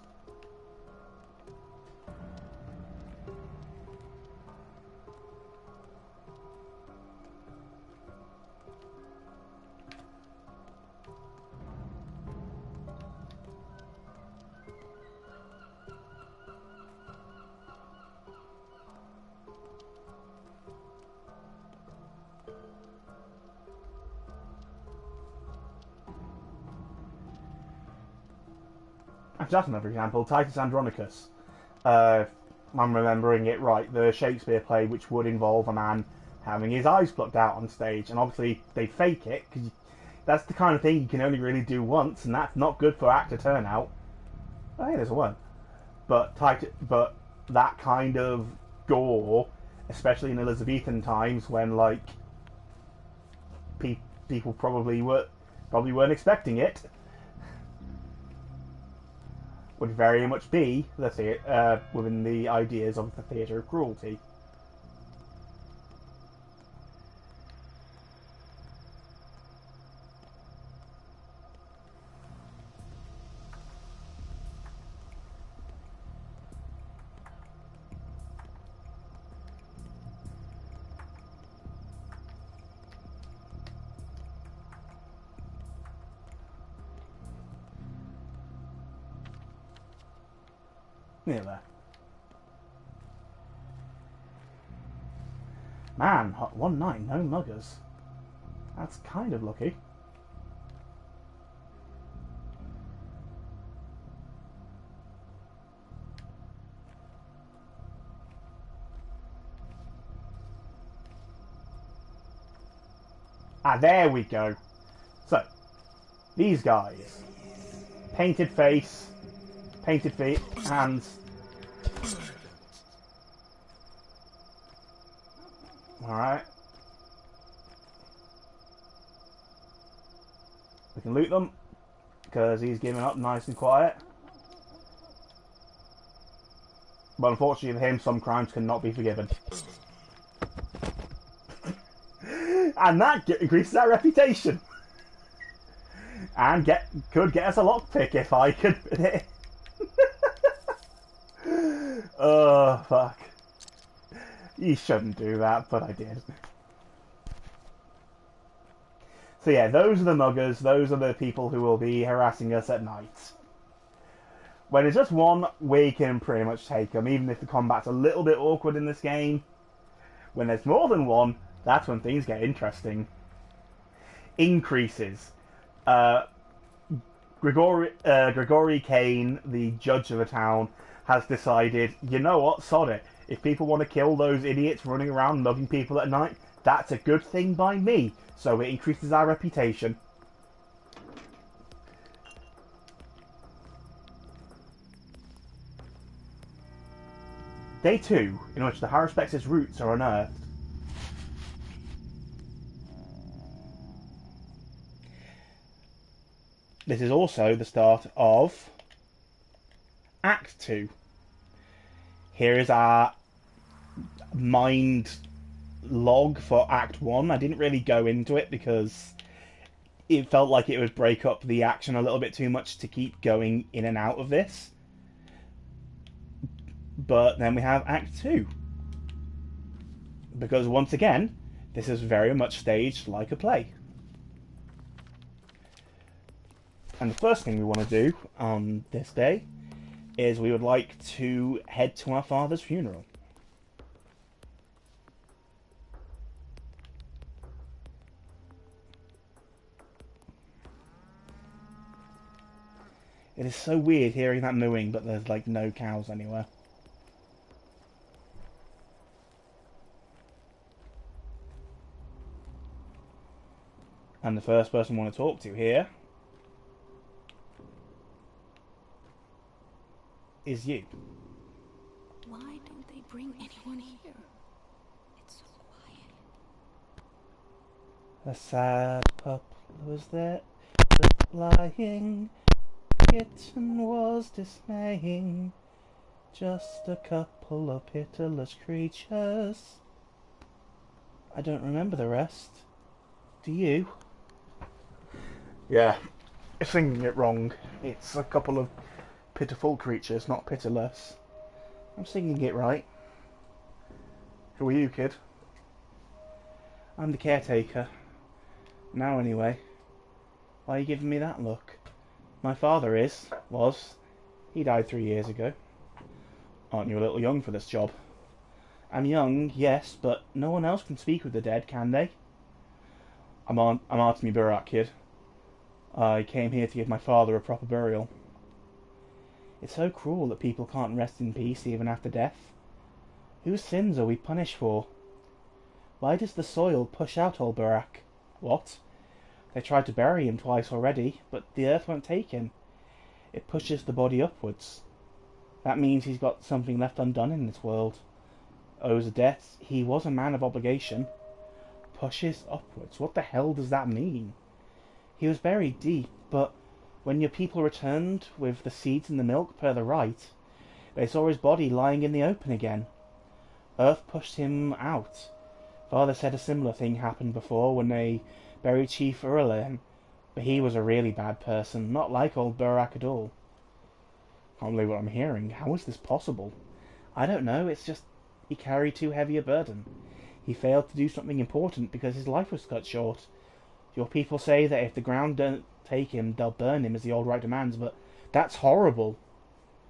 That's another example, Titus Andronicus. If I'm remembering it right, the Shakespeare play which would involve a man having his eyes plucked out on stage, and obviously they fake it, because that's the kind of thing you can only really do once, and that's not good for actor turnout. Oh, hey, there's a one. But that kind of gore, especially in Elizabethan times when, like, people probably weren't expecting it, would very much be within the ideas of the theatre of cruelty. Near there. Man, one night, no muggers. That's kind of lucky. Ah, there we go. So, these guys. Painted face, painted feet, hands. Alright. We can loot them, because he's giving up nice and quiet. But unfortunately for him, some crimes cannot be forgiven. And that increases our reputation. And could get us a lockpick if I could... Oh, fuck. You shouldn't do that, but I did. So yeah, those are the muggers. Those are the people who will be harassing us at night. When it's just one, we can pretty much take them, even if the combat's a little bit awkward in this game. When there's more than one, that's when things get interesting. Increases. Gregory Kane, the judge of the town, has decided, you know what, sod it. If people want to kill those idiots running around mugging people at night, that's a good thing by me. So it increases our reputation. Day 2, in which the Haruspex' roots are unearthed. this is also the start of Act 2. Here is our mind log for Act 1. I didn't really go into it because it felt like it would break up the action a little bit too much to keep going in and out of this. But then we have Act 2. Because once again, this is very much staged like a play. And the first thing we want to do on this day is we would like to head to our father's funeral. It is so weird hearing that mooing, but there's like no cows anywhere. And the first person we want to talk to here is you. Why don't they bring anyone here? It's so quiet. A sad pup was there, just lying. Kitten was dismaying. Just a couple of pitiless creatures. I don't remember the rest. Do you? Yeah, you're singing it wrong. It's a couple of pitiful creatures, not pitiless. I'm singing it right. Who are you, kid? I'm the caretaker. Now anyway. Why are you giving me that look? My father was. He died 3 years ago. Aren't you a little young for this job? I'm young, yes, but no one else can speak with the dead, can they? I'm Artemy Burak, kid. I came here to give my father a proper burial. It's so cruel that people can't rest in peace even after death. Whose sins are we punished for? Why does the soil push out old Burak? What? They tried to bury him twice already, but the earth won't take him. It pushes the body upwards. That means he's got something left undone in this world. Owes a debt. He was a man of obligation. Pushes upwards. What the hell does that mean? He was buried deep, but when your people returned with the seeds and the milk per the rite, they saw his body lying in the open again. Earth pushed him out. Father said a similar thing happened before when they buried Chief Urlan, but he was a really bad person, not like old Burak at all. Can't believe what I'm hearing. How is this possible? I don't know, it's just he carried too heavy a burden. He failed to do something important because his life was cut short. Your people say that if the ground don't take him, they'll burn him as the old rite demands, but that's horrible.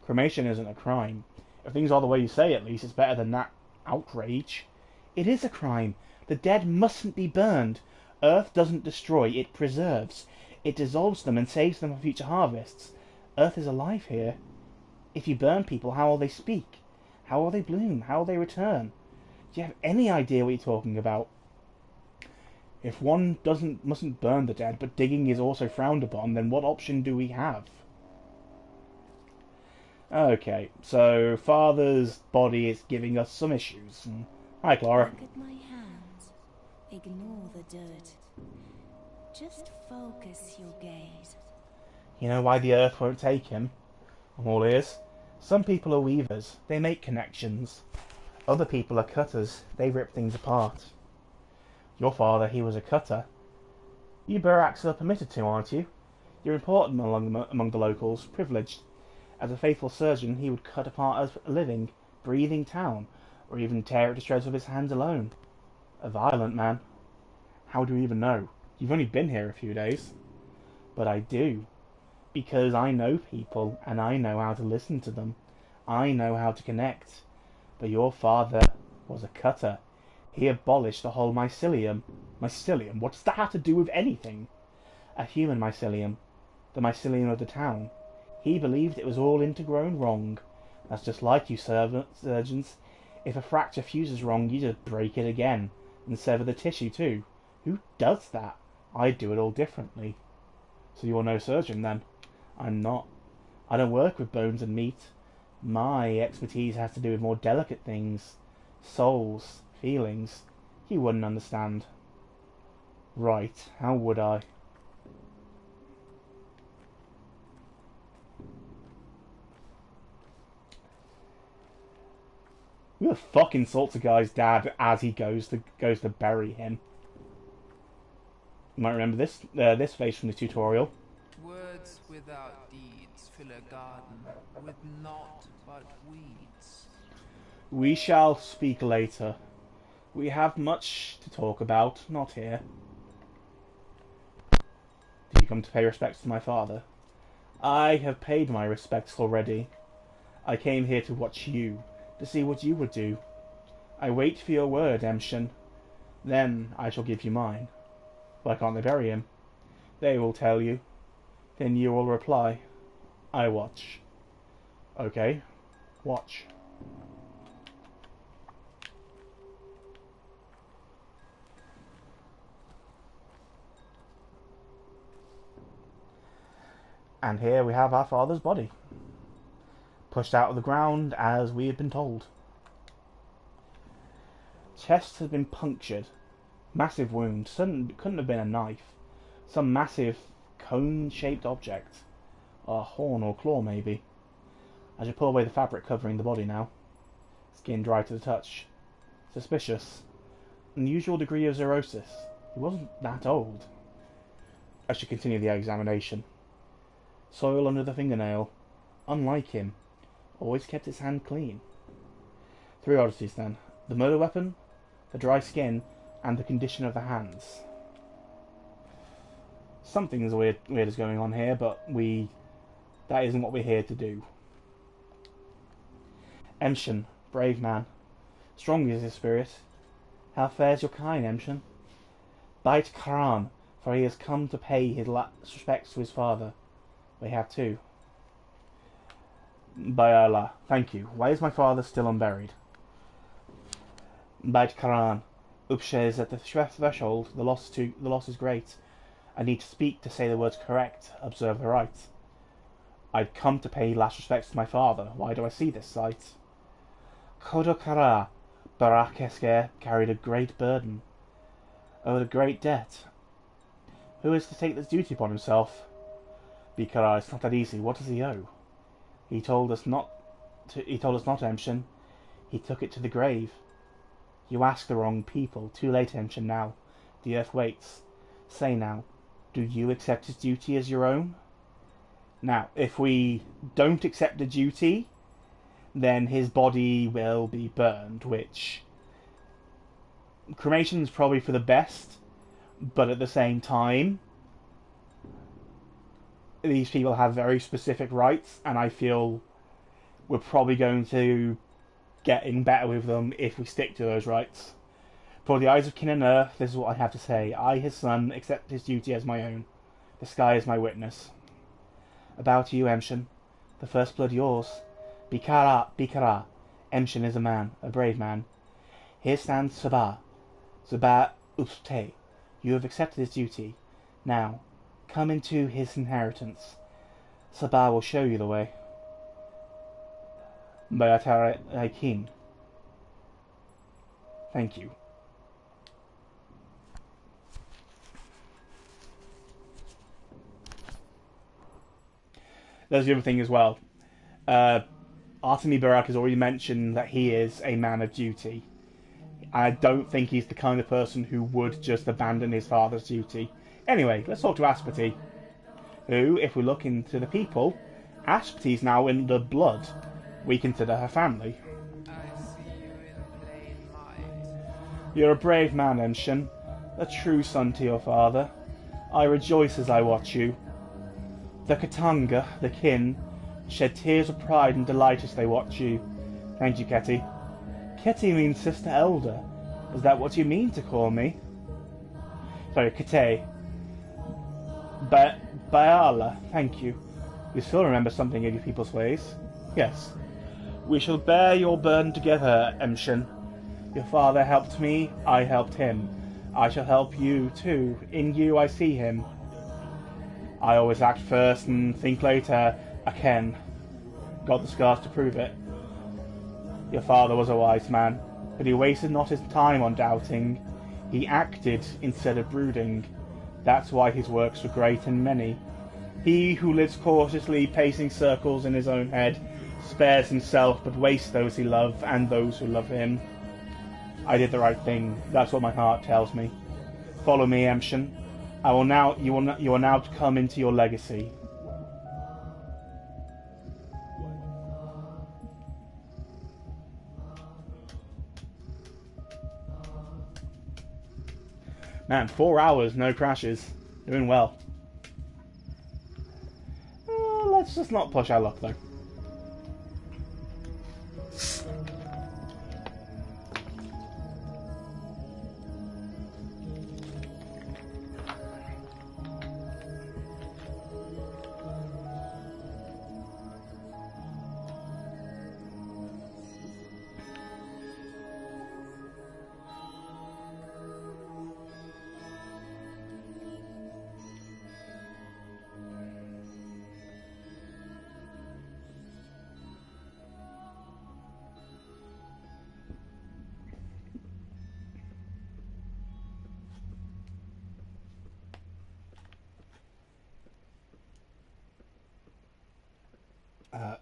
Cremation isn't a crime. If things are the way you say, at least, it's better than that outrage. It is a crime. The dead mustn't be burned. Earth doesn't destroy, it preserves. It dissolves them and saves them for future harvests. Earth is alive here. If you burn people, how will they speak? How will they bloom? How will they return? Do you have any idea what you're talking about? If one mustn't burn the dead, but digging is also frowned upon, then what option do we have? Okay, so Father's body is giving us some issues. Hi, Clara. Look at my hands. Ignore the dirt. Just focus your gaze. You know why the earth won't take him? I'm all ears. Some people are weavers. They make connections. Other people are cutters. They rip things apart. Your father, he was a cutter. You Buraks are permitted to, aren't you? You're important among the locals, privileged. As a faithful surgeon, he would cut apart a living, breathing town, or even tear it to shreds with his hands alone. A violent man. How do you even know? You've only been here a few days. But I do. Because I know people, and I know how to listen to them. I know how to connect. But your father was a cutter. He abolished the whole mycelium. Mycelium? What does that have to do with anything? A human mycelium. The mycelium of the town. He believed it was all intergrown wrong. That's just like you surgeons. If a fracture fuses wrong, you just break it again. And sever the tissue too. Who does that? I do it all differently. So you're no surgeon then? I'm not. I don't work with bones and meat. My expertise has to do with more delicate things. Souls. Feelings. You wouldn't understand. Right, how would I? Who the fuck insults a guy's dad as he goes to bury him? You might remember this face from the tutorial. Words without deeds fill a garden with naught but weeds. We shall speak later. We have much to talk about, not here. Did you come to pay respects to my father? I have paid my respects already. I came here to watch you, to see what you would do. I wait for your word, Emshin. Then I shall give you mine. Why can't they bury him? They will tell you. Then you will reply. I watch. Okay, watch. And here we have our father's body, pushed out of the ground as we had been told. Chest has been punctured. Massive wound. Couldn't have been a knife. Some massive cone-shaped object. A horn or claw, maybe. I should pull away the fabric covering the body now. Skin dry to the touch. Suspicious. Unusual degree of xerosis. He wasn't that old. I should continue the examination. Soil under the fingernail. Unlike him. Always kept his hand clean. 3 oddities then. The murder weapon, the dry skin, and the condition of the hands. Something is weird is going on here, but that isn't what we're here to do. Emshin, brave man. Strong is his spirit. How fares your kind, Emshin? Bite Karan, for he has come to pay his last respects to his father. We have too. By Allah, thank you. Why is my father still unburied? Bite Karan. Upshe is at the threshold. The loss is great. I need to speak to say the words correct. Observe the rites. I've come to pay last respects to my father. Why do I see this sight? Kodokara, Barakeske carried a great burden. Owed a great debt. Who is to take this duty upon himself? Bikara, it's not that easy. What does he owe? He told us not, Emshin. He took it to the grave. You ask the wrong people. Too late, Emshin, now. The earth waits. Say now, do you accept his duty as your own? Now, if we don't accept the duty, then his body will be burned, which... cremation is probably for the best, but at the same time, these people have very specific rights, and I feel we're probably going to get in better with them if we stick to those rights. For the eyes of kin and earth, this is what I have to say. I, his son, accept his duty as my own. The sky is my witness. A bow to you, Emshin. The first blood yours. Bikara. Emshin is a man, a brave man. Here stands Sabah. Sabah Uste. You have accepted his duty. Now, come into his inheritance. Sabah will show you the way. Bayatara Aikin. Thank you. There's the other thing as well. Artemi Barak has already mentioned that he is a man of duty. I don't think he's the kind of person who would just abandon his father's duty. Anyway, let's talk to Aspati, who, if we look into the people, Aspati's now in the blood. We consider her family. I see you in plain light. You're a brave man, Emshin, a true son to your father. I rejoice as I watch you. The Katanga, the kin, shed tears of pride and delight as they watch you. Thank you, Ketty. Ketty means sister elder. Is that what you mean to call me? Sorry, Kate. Bayala, thank you. You still remember something of your people's ways? Yes. We shall bear your burden together, Emshin. Your father helped me, I helped him. I shall help you, too. In you I see him. I always act first and think later. I can. Got the scars to prove it. Your father was a wise man, but he wasted not his time on doubting. He acted instead of brooding. That's why his works were great and many. He who lives cautiously, pacing circles in his own head, spares himself but wastes those he loves and those who love him. I did the right thing. That's what my heart tells me. Follow me, Emshin. You are now to come into your legacy. Man, 4 hours, no crashes. Doing well. Let's just not push our luck, though.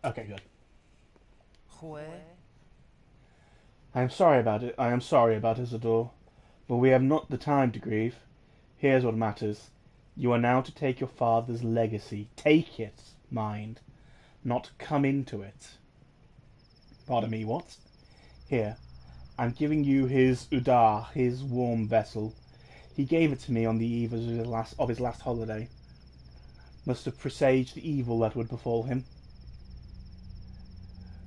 Okay, good. I am sorry about it. I am sorry about Isidore, but we have not the time to grieve. Here's what matters. You are now to take your father's legacy. Take it, mind, not come into it. Pardon me, what? Here, I'm giving you his udar, his warm vessel. He gave it to me on the eve of his last holiday. Must have presaged the evil that would befall him.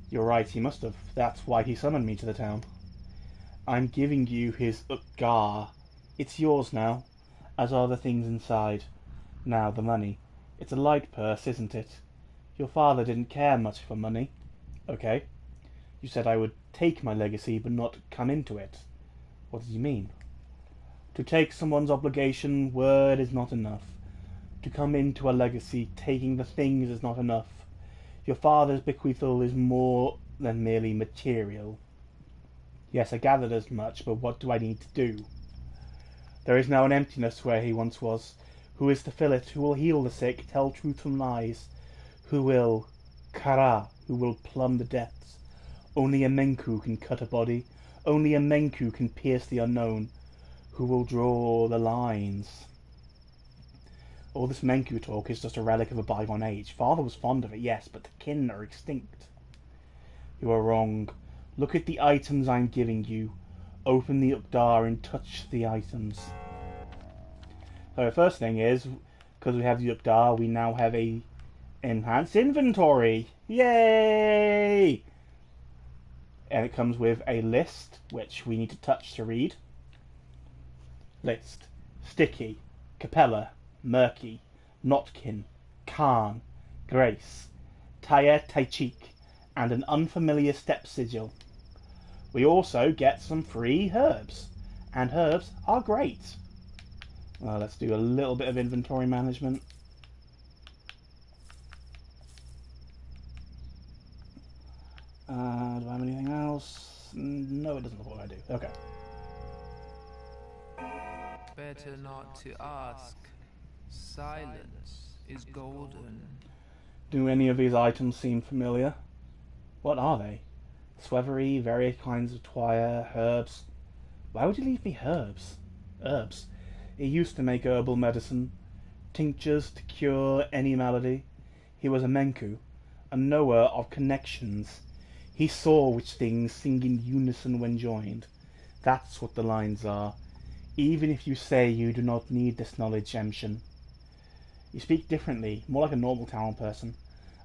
You're right, he must have. That's why he summoned me to the town. I'm giving you his Utgar. It's yours now, as are the things inside. Now, the money. It's a light purse, isn't it? Your father didn't care much for money. Okay. You said I would take my legacy, but not come into it. What did you mean? To take someone's obligation, word is not enough. To come into a legacy, taking the things is not enough. Your father's bequeathal is more than merely material. Yes, I gathered as much, but what do I need to do? There is now an emptiness where he once was. Who is to fill it? Who will heal the sick, tell truth from lies? Who will... Kara, who will plumb the depths? Only a Menku can cut a body. Only a Menku can pierce the unknown. Who will draw the lines? All this Menku talk is just a relic of a bygone age. Father was fond of it, yes, but the kin are extinct. You are wrong. Look at the items I'm giving you. Open the Ukdar and touch the items. So the first thing is, because we have the Ukdar, we now have a enhanced inventory. Yay! And it comes with a list, which we need to touch to read. List. Sticky. Capella. Murky, Notkin, Khan, Grace, Taya Taichik, and an unfamiliar step sigil. We also get some free herbs, and herbs are great. Well, let's do a little bit of inventory management. Do I have anything else? No, it doesn't look like I do. Okay. Better not to ask. Silence is golden. Do any of these items seem familiar? What are they? Swevery, various kinds of twire, herbs. Why would you leave me herbs? Herbs. He used to make herbal medicine, tinctures to cure any malady. He was a Menku, a knower of connections. He saw which things sing in unison when joined. That's what the lines are. Even if you say you do not need this knowledge, Emshin. You speak differently, more like a normal town person.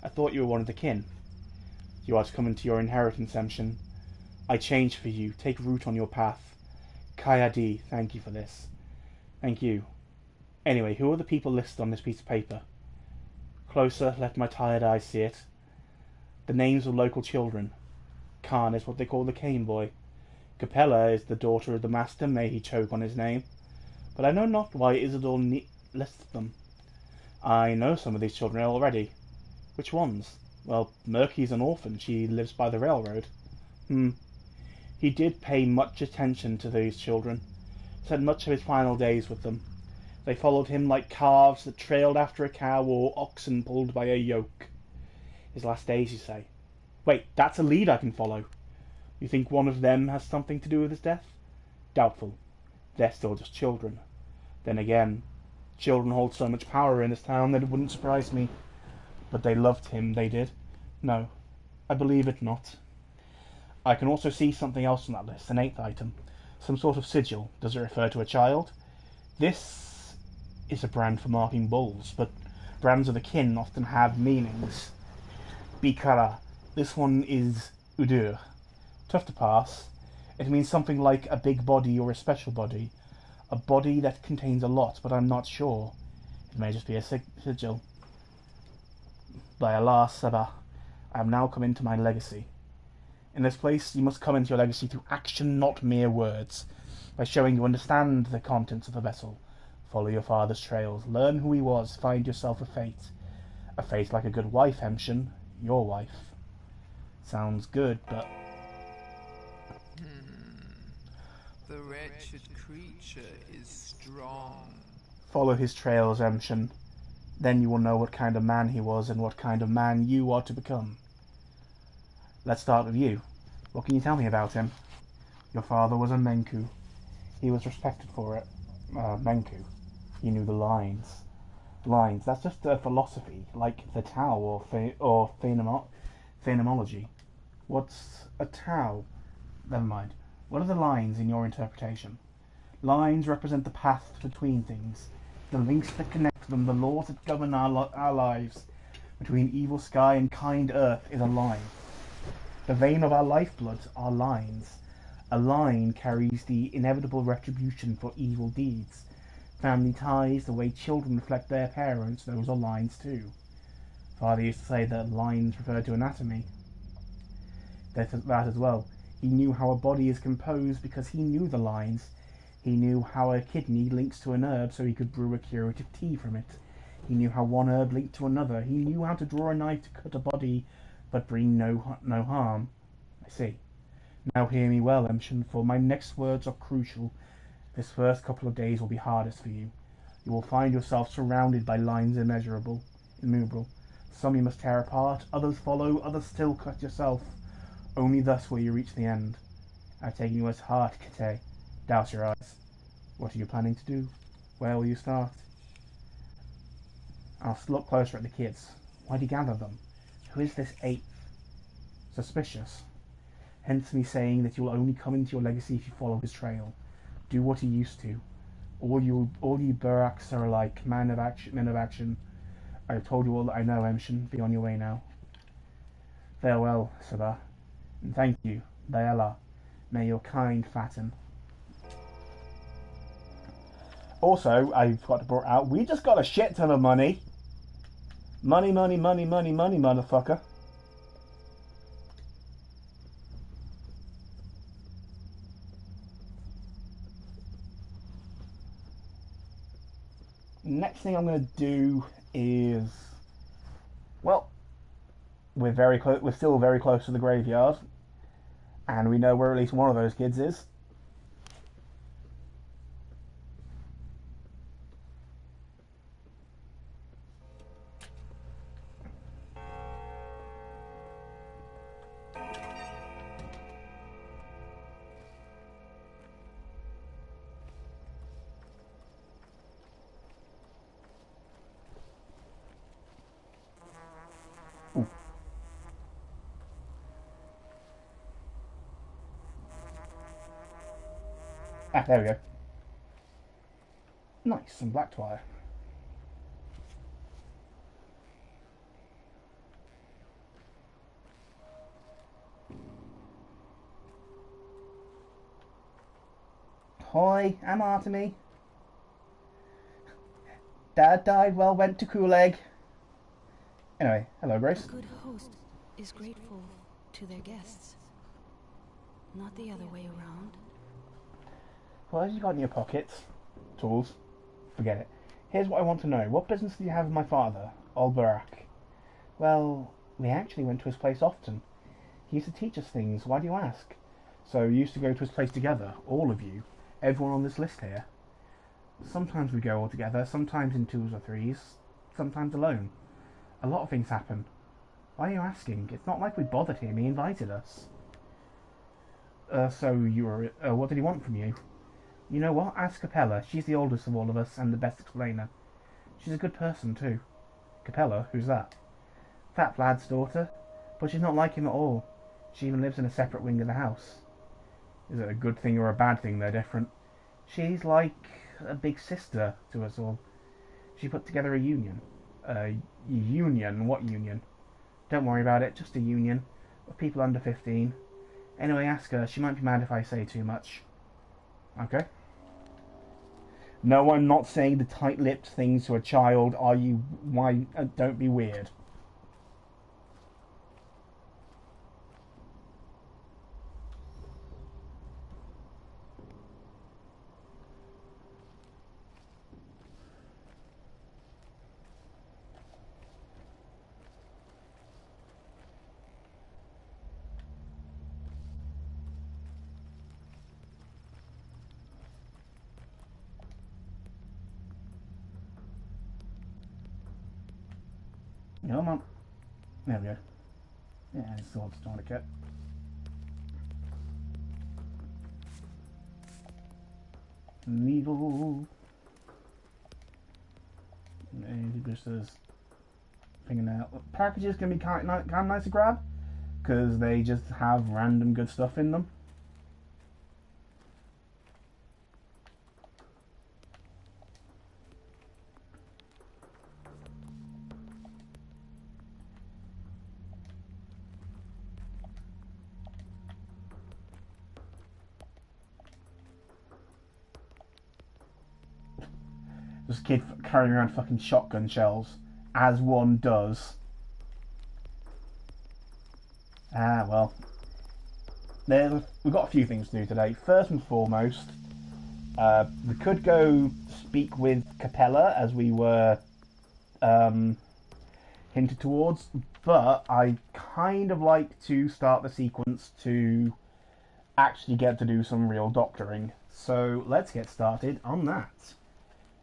I thought you were one of the kin. You are to come into your inheritance, Emshin. I change for you. Take root on your path. Kayadi, thank you for this. Thank you. Anyway, who are the people listed on this piece of paper? Closer, let my tired eyes see it. The names of local children. Khan is what they call the cane boy. Capella is the daughter of the master, may he choke on his name. But I know not why Isidore lists them. I know some of these children already. Which ones? Well, Murky's an orphan. She lives by the railroad. He did pay much attention to these children. Spent much of his final days with them. They followed him like calves that trailed after a cow or oxen pulled by a yoke. His last days, you say? Wait, that's a lead I can follow. You think one of them has something to do with his death? Doubtful. They're still just children. Then again, children hold so much power in this town that it wouldn't surprise me. But they loved him, they did. No, I believe it not. I can also see something else on that list, an 8th item. Some sort of sigil. Does it refer to a child? This is a brand for marking bulls, but brands of the kin often have meanings. Bikara. This one is Udur. Tough to pass. It means something like a big body or a special body. A body that contains a lot, but I'm not sure. It may just be a sigil. By Allah, Sabah, I have now come into my legacy. In this place, you must come into your legacy through action, not mere words. By showing you understand the contents of the vessel. Follow your father's trails. Learn who he was. Find yourself a fate. A fate like a good wife, Hemshin. Your wife. Sounds good, but... The wretched creature is strong. Follow his trails, Hemshin. Then you will know what kind of man he was and what kind of man you are to become. Let's start with you. What can you tell me about him? Your father was a Menku. He was respected for it. Menku. He knew the lines. Lines, that's just a philosophy, like the Tao or phenomenology. What's a Tao? Never mind. What are the lines in your interpretation? Lines represent the path between things, the links that connect them, the laws that govern our lives. Between evil sky and kind earth is a line. The vein of our lifeblood are lines. A line carries the inevitable retribution for evil deeds. Family ties, the way children reflect their parents, those are lines too. Father used to say that lines refer to anatomy. That as well. He knew how a body is composed because he knew the lines. He knew how a kidney links to an herb so he could brew a curative tea from it. He knew how one herb linked to another. He knew how to draw a knife to cut a body but bring no harm. I see. Now hear me well, Emshin, for my next words are crucial. This first couple of days will be hardest for you. You will find yourself surrounded by lines innumerable. Some you must tear apart, others follow, others still cut yourself. Only thus will you reach the end. I've taken you as heart, Kate. Douse your eyes. What are you planning to do? Where will you start? I'll look closer at the kids. Why do you gather them? Who is this 8th? Suspicious. Hence me saying that you'll only come into your legacy if you follow his trail. Do what he used to. All you Buraks are alike, men of action. I have told you all that I know, Emshin. Be on your way now. Farewell, Sabah. And thank you, by Allah. May your kind fatten. Also, I forgot to bring out, we just got a shit ton of money. Money, motherfucker. Next thing I'm going to do is, well, we're very close. We're still very close to the graveyard, and we know where at least one of those kids is. Ah, there we go. Nice, some black wire. Hi, I'm Artemy. Dad died, well, went to Kuleg. Anyway, hello, Grace. A good host is grateful to their guests, not the other way around. What have you got in your pockets? Tools? Forget it. Here's what I want to know. What business do you have with my father, Old Barak? Well, we actually went to his place often. He used to teach us things. Why do you ask? So you used to go to his place together, all of you, everyone on this list here. Sometimes we go all together, sometimes in twos or threes, sometimes alone. A lot of things happen. Why are you asking? It's not like we bothered him. He invited us. So you were... what did he want from you? You know what? Ask Capella. She's the oldest of all of us and the best explainer. She's a good person, too. Capella? Who's that? Fat Vlad's daughter. But she's not like him at all. She even lives in a separate wing of the house. Is it a good thing or a bad thing they're different? She's like a big sister to us all. She put together a union. A union? What union? Don't worry about it, just a union. Of people under 15. Anyway, ask her. She might be mad if I say too much. Okay. No, I'm not saying the tight-lipped things to a child. Are you... Why... don't be weird. Come on. There we go. Yeah, it's all trying to get. Needle. Maybe just as fingernail. Packages can be kind of nice to grab because they just have random good stuff in them. This kid carrying around fucking shotgun shells, as one does. Ah, well. We've got a few things to do today. First and foremost, we could go speak with Capella, as we were hinted towards, but I kind of like to start the sequence to actually get to do some real doctoring. So let's get started on that.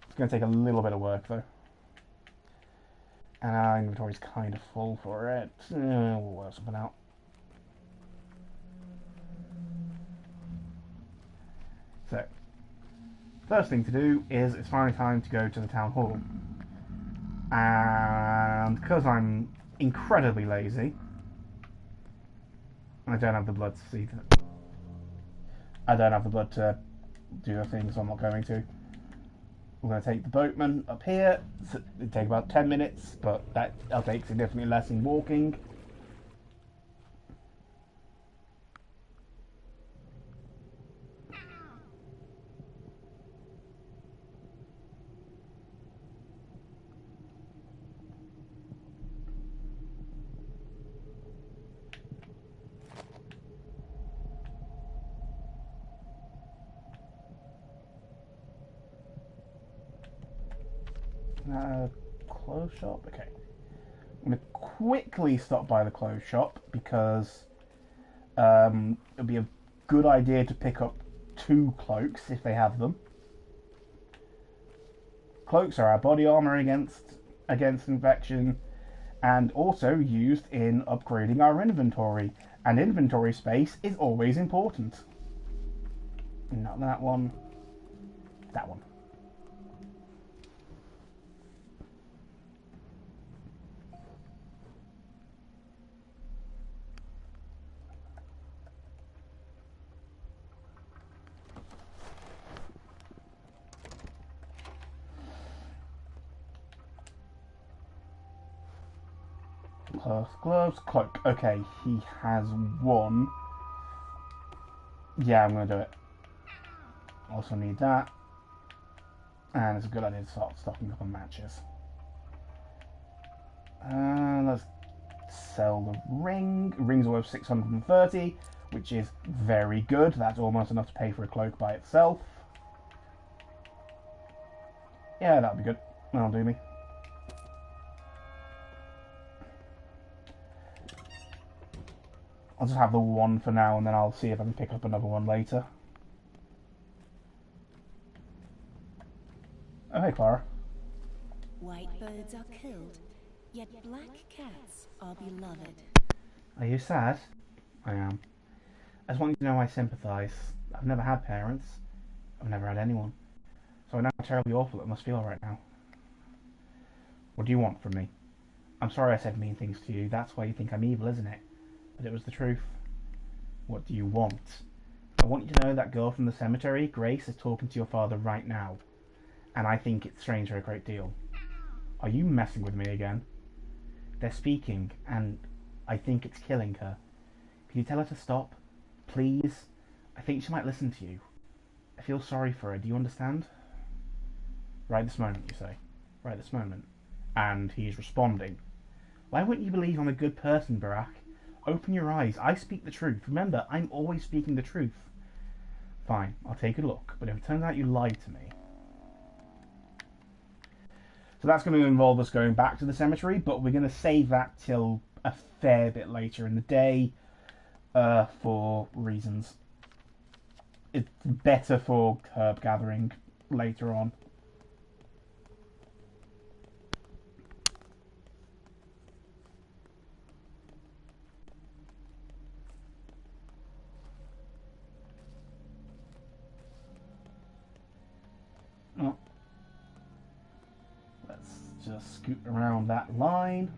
It's going to take a little bit of work, though. And our inventory's kind of full for it. We'll work something out. So, first thing to do is it's finally time to go to the town hall. And because I'm incredibly lazy, I don't have the blood to see that. I don't have the blood to do the thing, so I'm not going to. We're going to take the boatman up here. It'll take about 10 minutes, but that'll take significantly less in walking. Clothes shop? Okay. I'm going to quickly stop by the clothes shop because it'll be a good idea to pick up 2 cloaks if they have them. Cloaks are our body armor against infection and also used in upgrading our inventory. And inventory space is always important. Not that one. That one. Gloves, cloak. Okay, he has 1. Yeah, I'm going to do it. Also need that. And it's a good idea to start stocking up on matches. Let's sell the ring. Rings are worth 630, which is very good. That's almost enough to pay for a cloak by itself. Yeah, that'll be good. That'll do me. I'll just have the 1 for now, and then I'll see if I can pick up another one later. Oh, hey, Clara. White birds are killed. Yet black cats are beloved. Are you sad? I am. I just want you to know I sympathise. I've never had parents. I've never had anyone. So I know how terribly awful it must feel right now. What do you want from me? I'm sorry I said mean things to you. That's why you think I'm evil, isn't it? But it was the truth. What do you want? I want you to know that girl from the cemetery, Grace, is talking to your father right now. And I think it strains her a great deal. Are you messing with me again? They're speaking, and I think it's killing her. Can you tell her to stop? Please? I think she might listen to you. I feel sorry for her. Do you understand? Right this moment, you say. Right this moment. And he's responding. Why wouldn't you believe I'm a good person, Barack? Open your eyes. I speak the truth. Remember, I'm always speaking the truth. Fine, I'll take a look. But if it turns out you lied to me... So that's going to involve us going back to the cemetery, but we're going to save that till a fair bit later in the day for reasons. It's better for herb gathering later on. Oh. Let's just scoot around that line.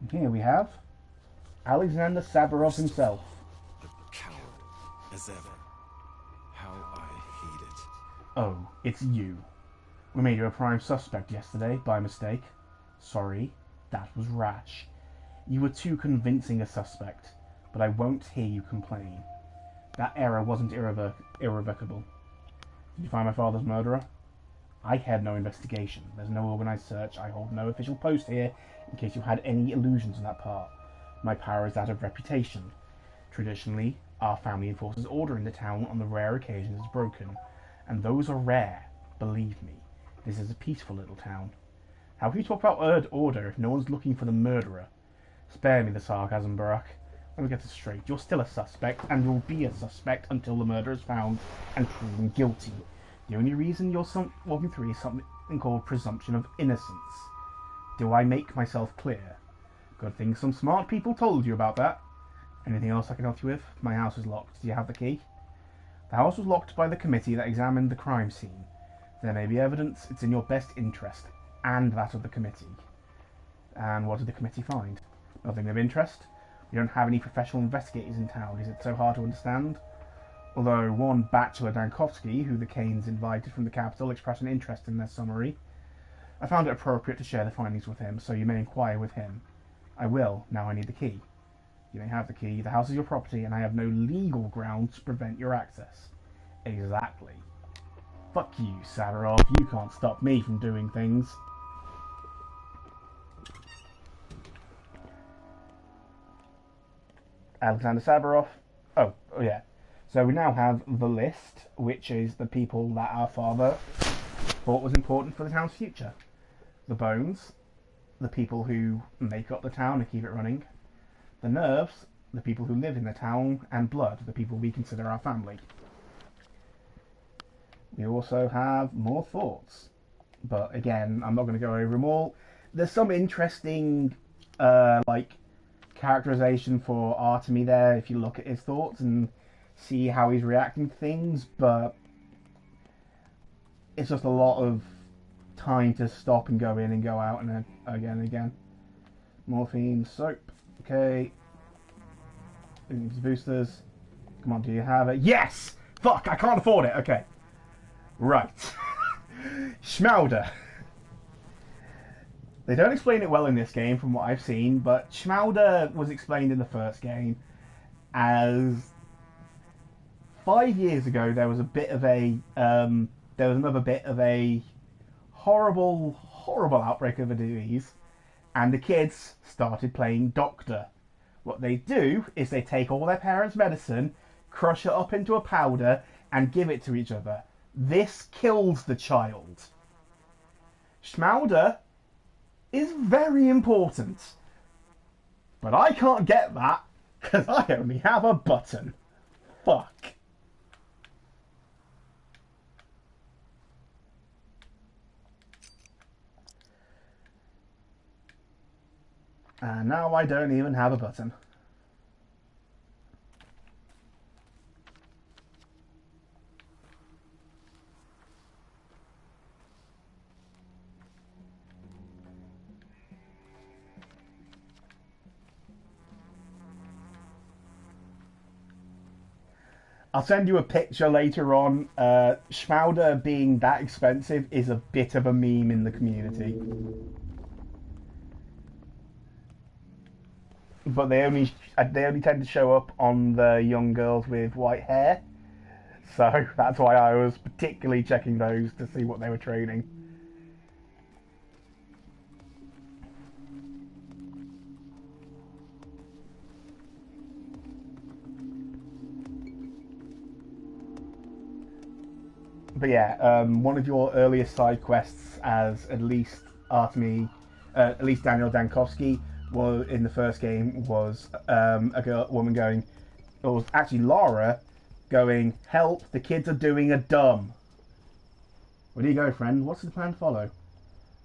And here we have Alexander Savarov himself. A coward, as ever. How I hate it. Oh, it's you. We made you a prime suspect yesterday, by mistake. Sorry, that was rash. You were too convincing a suspect, but I won't hear you complain. That error wasn't irrevocable. Did you find my father's murderer? I had no investigation. There's no organised search. I hold no official post here, in case you had any illusions on that part. My power is that of reputation. Traditionally, our family enforces order in the town on the rare occasions it's broken. And those are rare, believe me. This is a peaceful little town. How can you talk about order if no one's looking for the murderer? Spare me the sarcasm, Barack. Let me get this straight. You're still a suspect, and you'll be a suspect until the murderer is found and proven guilty. The only reason you're walking through is something called presumption of innocence. Do I make myself clear? Good thing some smart people told you about that. Anything else I can help you with? My house is locked. Do you have the key? The house was locked by the committee that examined the crime scene. There may be evidence. It's in your best interest, and that of the committee. And what did the committee find? Nothing of interest. We don't have any professional investigators in town. Is it so hard to understand? Although one Bachelor Dankovsky, who the Kanes invited from the capital, expressed an interest in their summary. I found it appropriate to share the findings with him, so you may inquire with him. I will. Now I need the key. You may have the key. The house is your property, and I have no legal grounds to prevent your access. Exactly. Fuck you, Savarov. You can't stop me from doing things. Alexander Savarov. Oh yeah. So we now have the list, which is the people that our father thought was important for the town's future. The bones, the people who make up the town and keep it running. The nerves, the people who live in the town. And blood, the people we consider our family. We also have more thoughts. But again, I'm not going to go over them all. There's some interesting, characterization for Artemy there, if you look at his thoughts and see how he's reacting to things, but it's just a lot of time to stop and go in and go out and then again and again. Morphine, soap, okay. Boosters. Come on, do you have it? Yes! Fuck, I can't afford it, okay. Right. Schmauder. They don't explain it well in this game from what I've seen, but Schmauder was explained in the first game as 5 years ago there was another bit of a horrible outbreak of a disease, and the kids started playing doctor. What they do is they take all their parents' medicine, crush it up into a powder, and give it to each other. This kills the child. Schmauder is very important. But I can't get that because I only have a button. Fuck. And now I don't even have a button. I'll send you a picture later on. Schmauder being that expensive is a bit of a meme in the community. But they only tend to show up on the young girls with white hair. So that's why I was particularly checking those to see what they were trading. But yeah, one of your earliest side quests as at least Daniel Dankovsky was in the first game was woman going. It was actually Laura going, "Help! The kids are doing a dumb." Where do you go, friend? What's the plan to follow?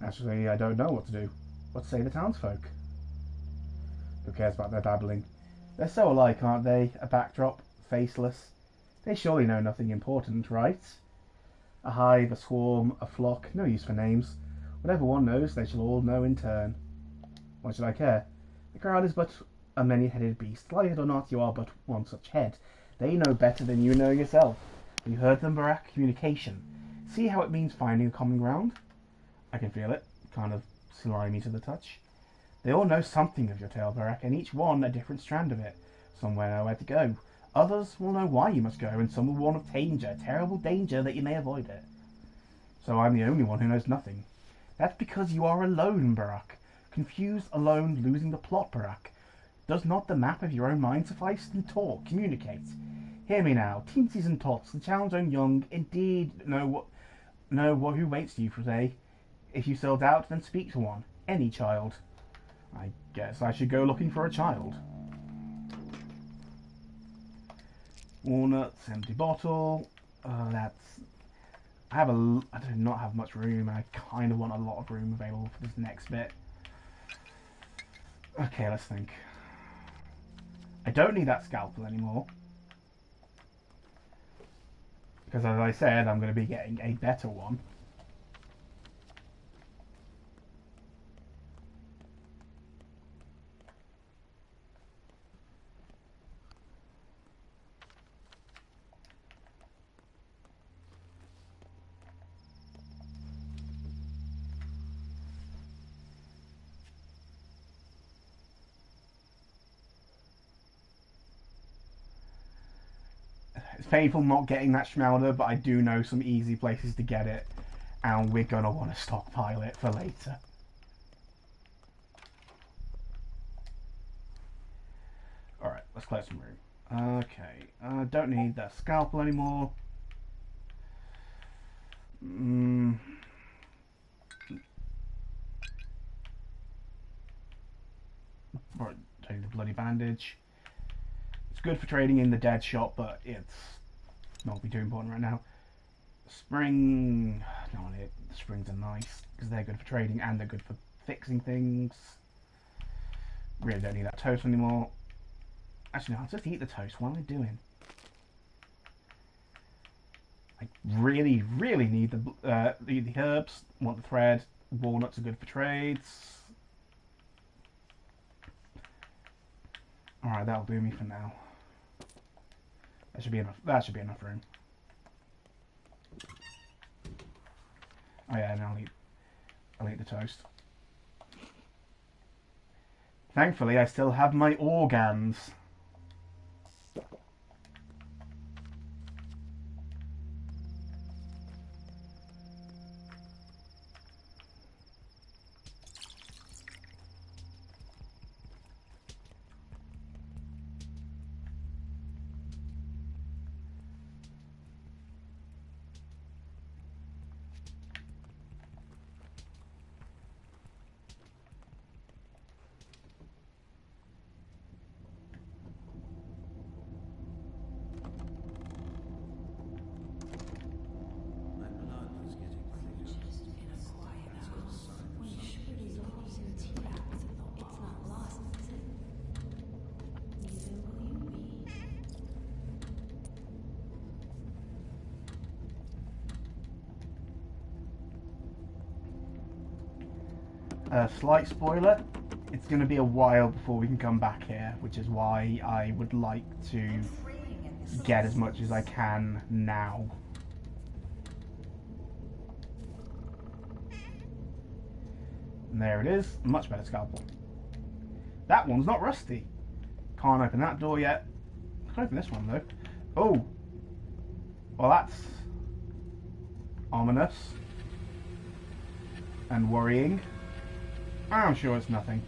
Actually, I don't know what to do. What to say to the townsfolk? Who cares about their babbling? They're so alike, aren't they? A backdrop, faceless. They surely know nothing important, right? A hive, a swarm, a flock, no use for names. Whatever one knows, they shall all know in turn. Why should I care? The crowd is but a many-headed beast. Like it or not, you are but one such head. They know better than you know yourself. Have you heard them, Barak? Communication. See how it means finding a common ground? I can feel it, kind of slimy to the touch. They all know something of your tale, Barak, and each one a different strand of it. Some will know where to go. Others will know why you must go, and some will warn of danger, terrible danger, that you may avoid it. So I'm the only one who knows nothing. That's because you are alone, Barak. Confused, alone, losing the plot, Barak. Does not the map of your own mind suffice? Then talk, communicate. Hear me now, teensies and tots, the child's own young, indeed know who waits you for today. If you still doubt, then speak to one. Any child. I guess I should go looking for a child. Walnuts, empty bottle. I do not have much room. I kind of want a lot of room available for this next bit. Okay, let's think. I don't need that scalpel anymore. Because as I said, I'm going to be getting a better one. It's painful not getting that Schmauder, but I do know some easy places to get it, and we're going to want to stockpile it for later. Alright, let's clear some room. Okay, I don't need that scalpel anymore. Right, take the bloody bandage. It's good for trading in the dead shop, but it's not be too important right now. Spring, no, the springs are nice because they're good for trading and they're good for fixing things. Really don't need that toast anymore. Actually, no, I'll just eat the toast. What am I doing? I really, really need the herbs. Want the thread. Walnuts are good for trades. Alright, that'll do me for now. That should be enough. That should be enough room. Oh yeah, now I'll eat the toast. Thankfully, I still have my organs. Slight spoiler, it's going to be a while before we can come back here, which is why I would like to get as much as I can now. And there it is, much better scalpel. That one's not rusty. Can't open that door yet. I can open this one though. Oh! Well, that's ominous and worrying. I'm sure it's nothing.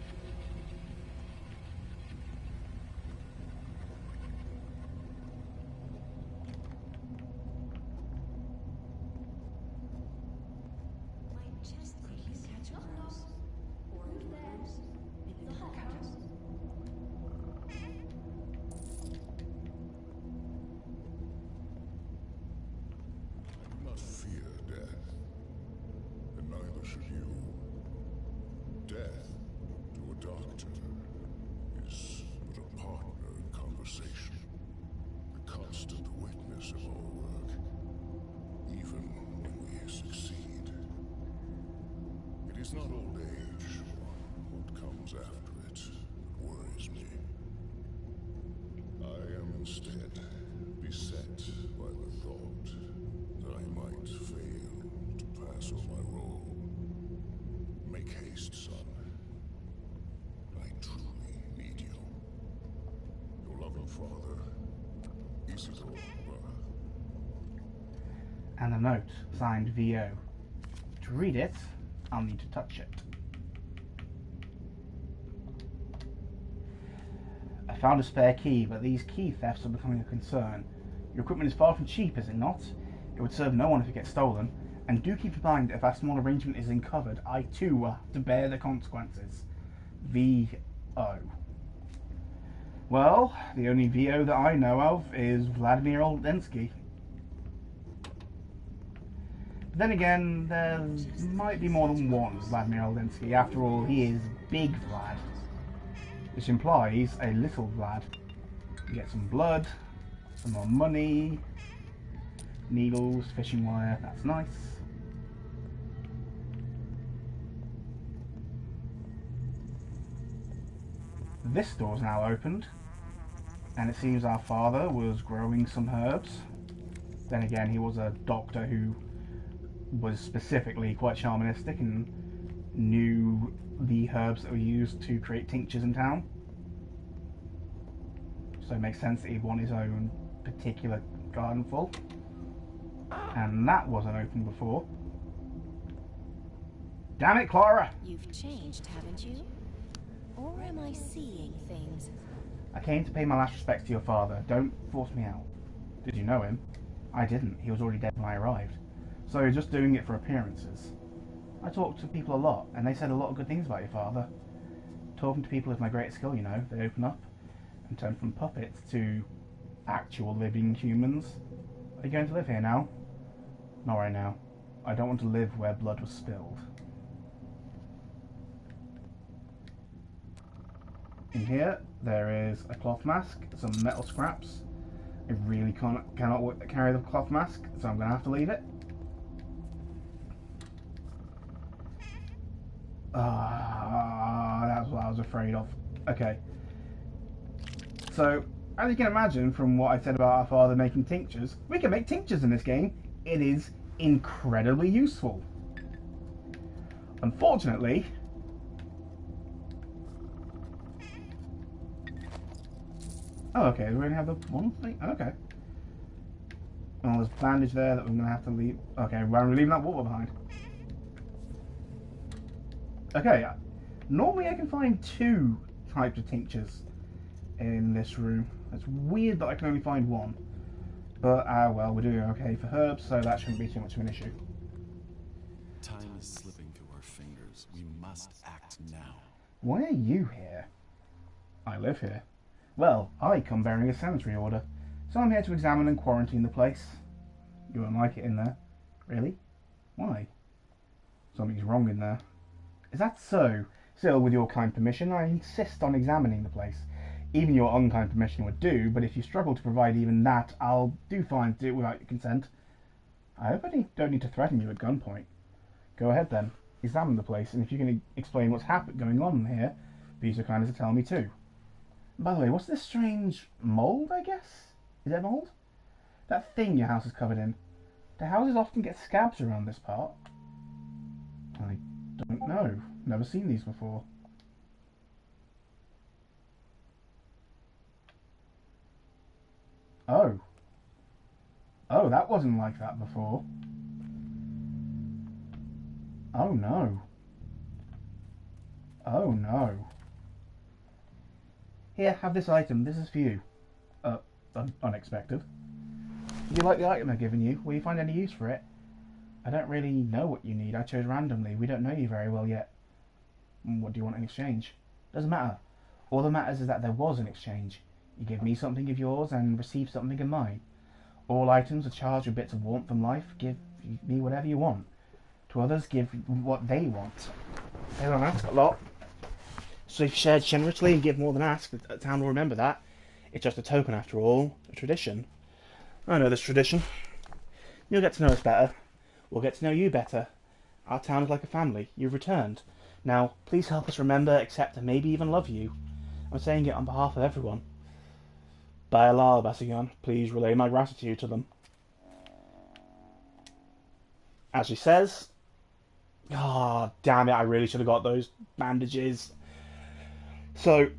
It's not old age, what comes after it, that worries me. I am instead beset by the thought that I might fail to pass on my role. Make haste, son. I truly need you. Your loving father, Isidore. And a note signed VO. To read it, I'll need to touch it. I found a spare key, but these key thefts are becoming a concern. Your equipment is far from cheap, is it not? It would serve no one if it gets stolen. And do keep in mind, if our small arrangement is uncovered, I too will have to bear the consequences. VO. Well, the only VO that I know of is Vladimir Oldensky. Then again, there might be more than one Vladimir Oldensky. After all, he is Big Vlad, which implies a little Vlad. You get some blood, some more money, needles, fishing wire, that's nice. This door's now opened, and it seems our father was growing some herbs. Then again, he was a doctor who was specifically quite shamanistic and knew the herbs that were used to create tinctures in town. So it makes sense that he'd want his own particular garden full. And that wasn't open before. Damn it, Clara! You've changed, haven't you? Or am I seeing things? I came to pay my last respects to your father. Don't force me out. Did you know him? I didn't. He was already dead when I arrived. So you're just doing it for appearances. I talked to people a lot, and they said a lot of good things about your father. Talking to people is my greatest skill, you know. They open up and turn from puppets to actual living humans. Are you going to live here now? Not right now. I don't want to live where blood was spilled. In here, there is a cloth mask, some metal scraps. I really cannot carry the cloth mask, so I'm going to have to leave it. That's what I was afraid of. Okay. So, as you can imagine from what I said about our father making tinctures, we can make tinctures in this game. It is incredibly useful. Unfortunately, oh, okay, we only have the one thing? Okay. Well, there's a bandage there that we're going to have to leave. Okay, we're leaving that water behind. Okay, normally I can find 2 types of tinctures in this room. It's weird that I can only find 1. But, well, we're doing okay for herbs, so that shouldn't be too much of an issue. Time is slipping through our fingers. We must act now. Why are you here? I live here. Well, I come bearing a sanitary order, so I'm here to examine and quarantine the place. You won't like it in there. Really? Why? Something's wrong in there. Is that so? Still, with your kind permission, I insist on examining the place. Even your unkind permission would do, but if you struggle to provide even that, I'll do fine to do it without your consent. I hope I don't need to threaten you at gunpoint. Go ahead then. examine the place, and if you can explain what's going on here, be so kind as to tell me too. By the way, what's this strange mould, I guess? Is that mould? That thing your house is covered in. Do houses often get scabs around this part? I don't know. Never seen these before. Oh. Oh, that wasn't like that before. Oh no. Oh no. Here, have this item. This is for you. Unexpected. Did you like the item I've given you? Will you find any use for it? I don't really know what you need. I chose randomly. We don't know you very well yet. What do you want in exchange? Doesn't matter. All that matters is that there was an exchange. You give me something of yours and receive something of mine. All items are charged with bits of warmth and life. Give me whatever you want. To others, give what they want. They don't ask a lot. So if you share generously and give more than ask, the town will remember that. It's just a token after all, a tradition. I know this tradition. You'll get to know us better. We'll get to know you better. Our town is like a family. You've returned. Now, please help us remember, accept, and maybe even love you. I'm saying it on behalf of everyone. By Allah, Basigan, please relay my gratitude to them. As she says... Ah, damn it, I really should have got those bandages. So,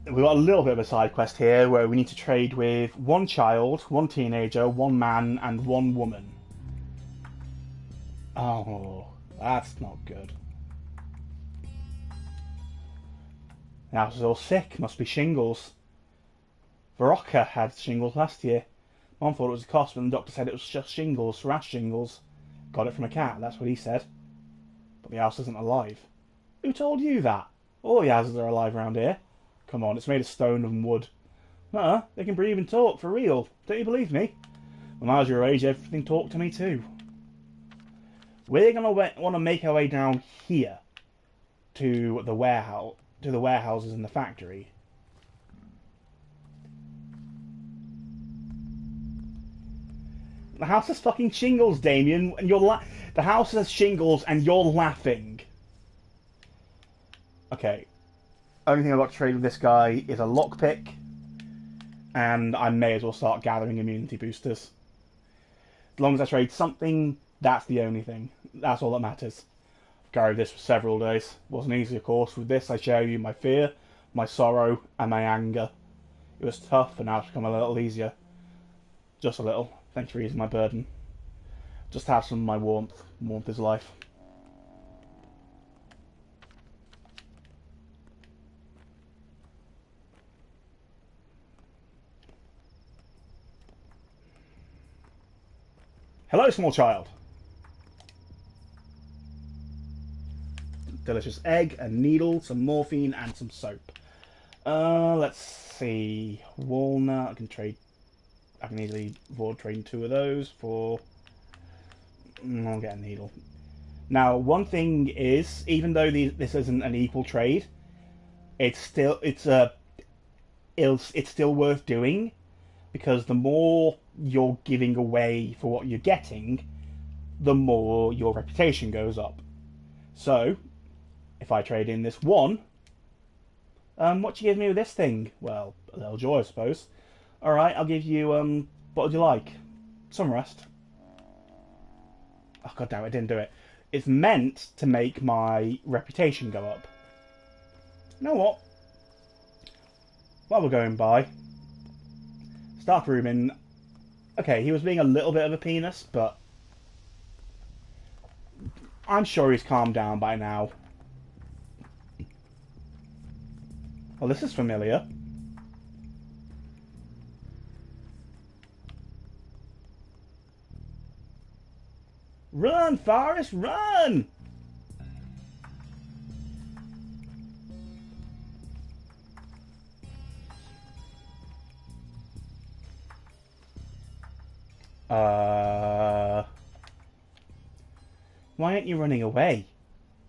we've got a little bit of a side quest here where we need to trade with one child, one teenager, one man, and one woman. Oh, that's not good. The house is all sick, must be shingles. Veronica had shingles last year. Mom thought it was a cost, but the doctor said it was just shingles, rash shingles. Got it from a cat, that's what he said. But the house isn't alive. Who told you that? All the houses are alive around here. Come on, it's made of stone and wood. They can breathe and talk, for real. Don't you believe me? When I was your age, everything talked to me too. We're going to want to make our way down here to the warehouse, to the warehouses in the factory. The house has fucking shingles, Damien, and the house has shingles and you're laughing. Okay. Only thing I've got to trade with this guy is a lockpick, and I may as well start gathering immunity boosters. As long as I trade something, that's the only thing. That's all that matters. I've carried this for several days. Wasn't easy, of course. With this, I share you my fear, my sorrow, and my anger. It was tough, and now it's become a little easier. Just a little. Thanks for easing my burden. Just have some of my warmth. Warmth is life. Hello, small child. Delicious egg, a needle, some morphine, and some soap. Let's see. Walnut. I can easily afford trading 2 of those for... I'll get a needle. Now, one thing is, even though this isn't an equal trade, it's still worth doing, because the more you're giving away for what you're getting, the more your reputation goes up. So, if I trade in this 1, what do you give me with this thing? Well, a little joy, I suppose. Alright, I'll give you, what would you like? Some rest. Oh, god damn it, I didn't do it. It's meant to make my reputation go up. You know what? While we're going by, Stark Rubin, okay, he was being a little bit of a penis, but I'm sure he's calmed down by now. Well, this is familiar. Run, Forrest, run! Why aren't you running away?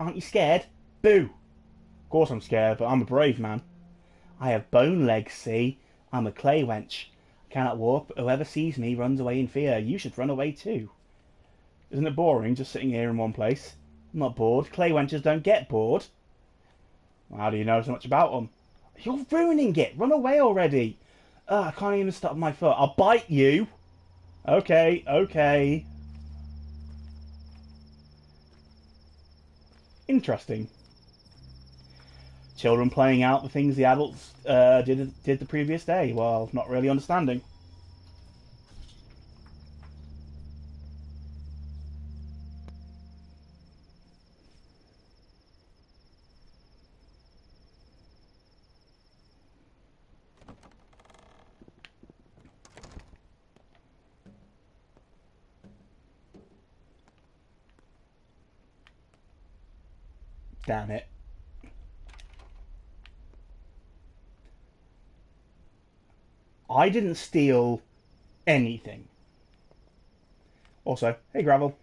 Aren't you scared? Boo! Of course I'm scared, but I'm a brave man. I have bone legs, see? I'm a clay wench. I cannot walk, but whoever sees me runs away in fear. You should run away too. Isn't it boring just sitting here in one place? I'm not bored. Clay wenches don't get bored. How do you know so much about them? You're ruining it. Run away already. I can't even stop my foot. I'll bite you. Okay, okay. Interesting. Children playing out the things the adults did the previous day while not really understanding. Damn it. I didn't steal anything. Also, hey Gravel.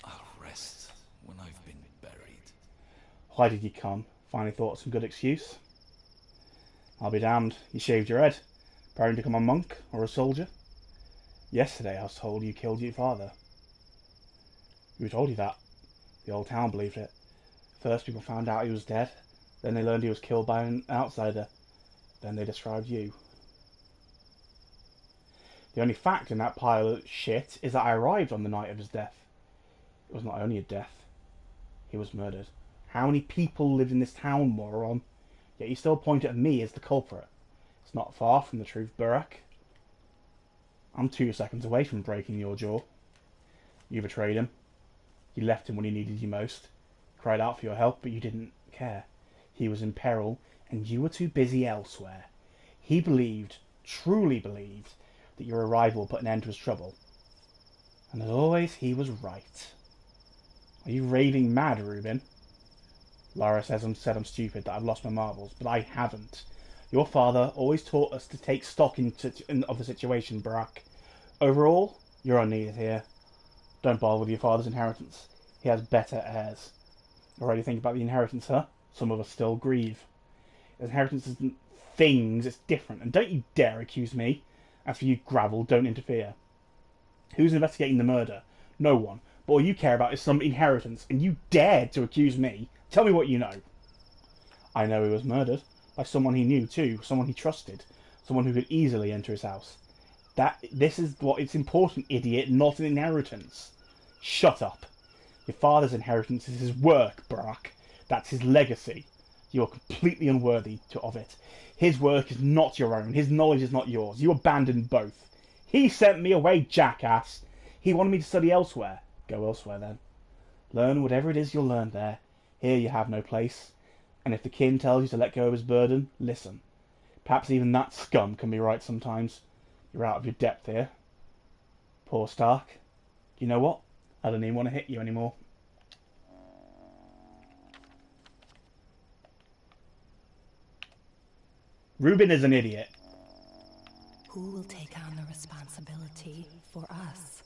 I'll rest when I've been buried. Why did you come? Finally thought of some good excuse? I'll be damned. You shaved your head. Preparing to become a monk or a soldier? Yesterday I was told you killed your father. Who told you that? The old town believed it. First people found out he was dead. Then they learned he was killed by an outsider. Then they described you. The only fact in that pile of shit is that I arrived on the night of his death. It was not only a death. He was murdered. How many people lived in this town, moron? Yet you still point at me as the culprit. It's not far from the truth, Burak. I'm 2 seconds away from breaking your jaw. You betrayed him. You left him when he needed you most. Cried out for your help, but you didn't care. He was in peril, and you were too busy elsewhere. He believed, truly believed, that your arrival would put an end to his trouble. And as always, he was right. Are you raving mad, Reuben? Lara said I'm stupid, that I've lost my marbles, but I haven't. Your father always taught us to take stock of the situation, Burak. Overall, you're unneeded here. Don't bother with your father's inheritance. He has better heirs. Already think about the inheritance, huh? Some of us still grieve. Inheritance isn't things, it's different. And don't you dare accuse me. As for you, Gravel, don't interfere. Who's investigating the murder? No one. But all you care about is some inheritance, and you dared to accuse me. Tell me what you know. I know he was murdered. By someone he knew, too. Someone he trusted. Someone who could easily enter his house. This is what it's important, idiot, not an inheritance. Shut up. Your father's inheritance is his work, Burak. That's his legacy. You are completely unworthy of it. His work is not your own. His knowledge is not yours. You abandoned both. He sent me away, jackass. He wanted me to study elsewhere. Go elsewhere, then. Learn whatever it is you'll learn there. Here you have no place. And if the king tells you to let go of his burden, listen. Perhaps even that scum can be right sometimes. You're out of your depth here. Poor Stark. You know what? I don't even want to hit you anymore. Reuben is an idiot. Who will take on the responsibility for us?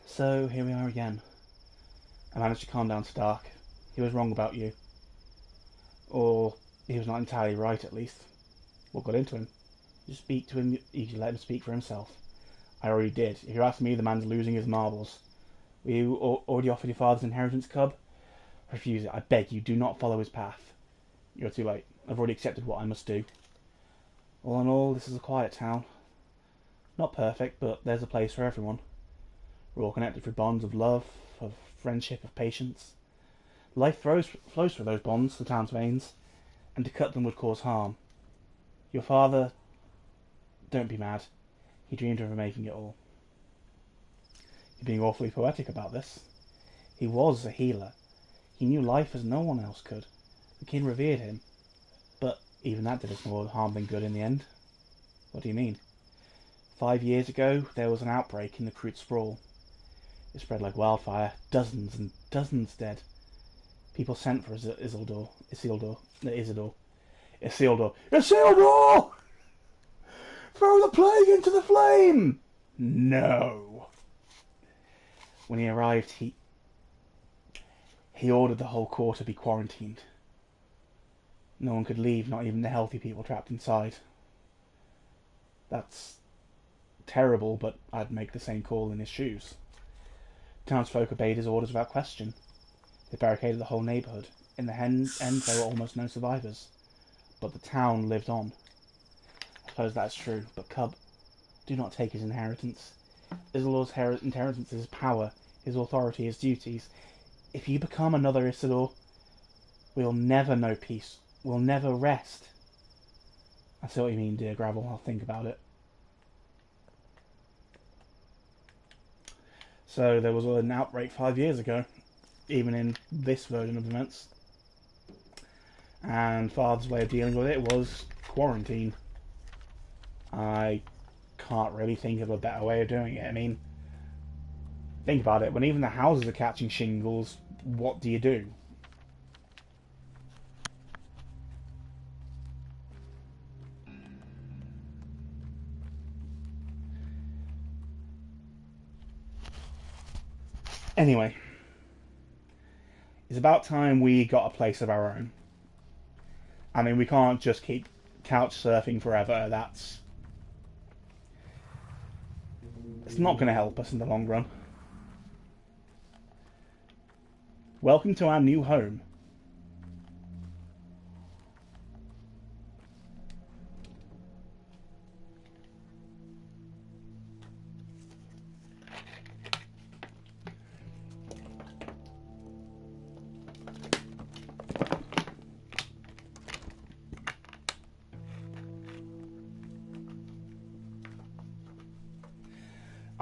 So, here we are again. I managed to calm down Stark. He was wrong about you. Or, he was not entirely right, at least. What got into him? You speak to him, you should let him speak for himself. I already did. If you ask me, the man's losing his marbles. Were you already offered your father's inheritance, cub? Refuse it. I beg you, do not follow his path. You're too late. I've already accepted what I must do. All in all, this is a quiet town. Not perfect, but there's a place for everyone. We're all connected through bonds of love, of friendship, of patience. Life flows through those bonds, the town's veins, and to cut them would cause harm. Your father... Don't be mad. He dreamed of making it all. You're being awfully poetic about this. He was a healer. He knew life as no one else could. The king revered him. But even that did us more harm than good in the end. What do you mean? 5 years ago, there was an outbreak in the Kroot Sprawl. It spread like wildfire. Dozens and dozens dead. People sent for Isildur. Throw the plague into the flame! No. When he arrived, he ordered the whole quarter be quarantined. No one could leave, not even the healthy people trapped inside. That's terrible, but I'd make the same call in his shoes. Townsfolk obeyed his orders without question. They barricaded the whole neighbourhood. In the end, there were almost no survivors. But the town lived on. I suppose that's true, but Cub, do not take his inheritance. Isildur's inheritance is his power, his authority, his duties. If you become another Isildur, we'll never know peace. We'll never rest. I see what you mean, dear Gravel. I'll think about it. So there was an outbreak 5 years ago, even in this version of events. And Father's way of dealing with it was quarantine. I can't really think of a better way of doing it. I mean, think about it. When even the houses are catching shingles, what do you do? Anyway, it's about time we got a place of our own. I mean, we can't just keep couch surfing forever. It's not going to help us in the long run. Welcome to our new home.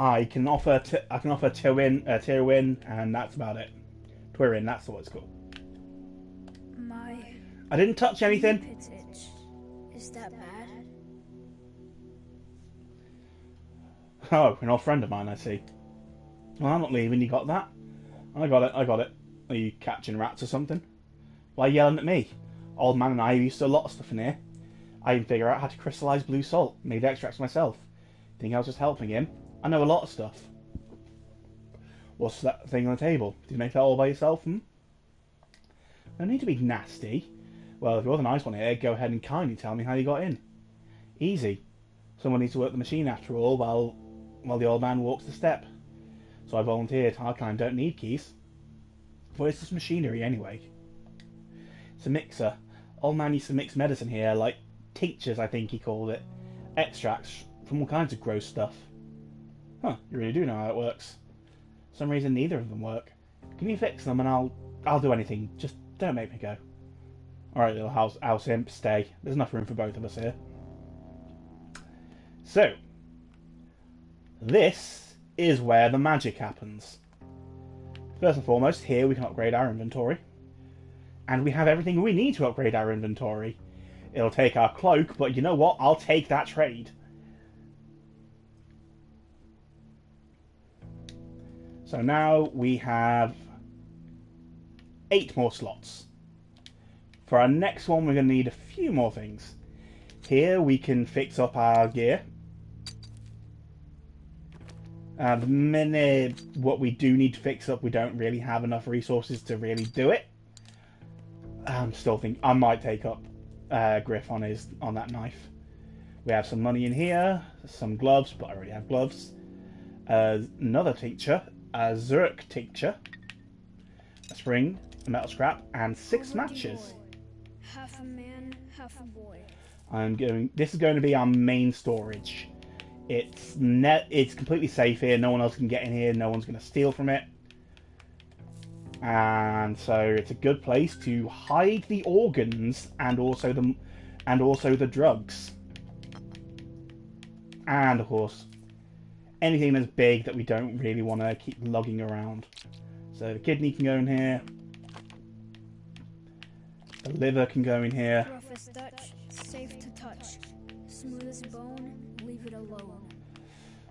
I can offer Tywin, and that's about it. Twirin, that's what it's called. I didn't touch anything. Pittage. Is that bad? Oh, an old friend of mine, I see. Well, I'm not leaving. You got that? I got it. Are you catching rats or something? Why are you yelling at me? Old man and I used to do a lot of stuff in here. I even figure out how to crystallize blue salt. Made extracts myself. Think I was just helping him? I know a lot of stuff. What's that thing on the table? Did you make that all by yourself? No need to be nasty. Well, if you're the nice one here, go ahead and kindly tell me how you got in. Easy. Someone needs to work the machine after all, while the old man walks the step. So I volunteered. Our kind don't need keys. What is this machinery anyway? It's a mixer. Old man used to mix medicine here, like tinctures, I think he called it. Extracts from all kinds of gross stuff. Huh, you really do know how it works. For some reason neither of them work. Can you fix them and I'll do anything. Just don't make me go. Alright, little house imp, stay. There's enough room for both of us here. So, this is where the magic happens. First and foremost, here we can upgrade our inventory. And we have everything we need to upgrade our inventory. It'll take our cloak, but you know what? I'll take that trade. So now we have 8 more slots. For our next one, we're going to need a few more things. Here we can fix up our gear. The minute what we do need to fix up, we don't really have enough resources to really do it. I'm still thinking I might take up Griff on that knife. We have some money in here, some gloves, but I already have gloves. Another tincture. A Zurk tincture, a spring, a metal scrap, and 6 matches. Half a man, half a boy. This is going to be our main storage. It's completely safe here. No one else can get in here. No one's going to steal from it. And so it's a good place to hide the organs and also the drugs. And of course, anything that's big that we don't really want to keep lugging around. So the kidney can go in here. The liver can go in here. Rough as Dutch, safe to touch. Smooth as bone, leave it alone.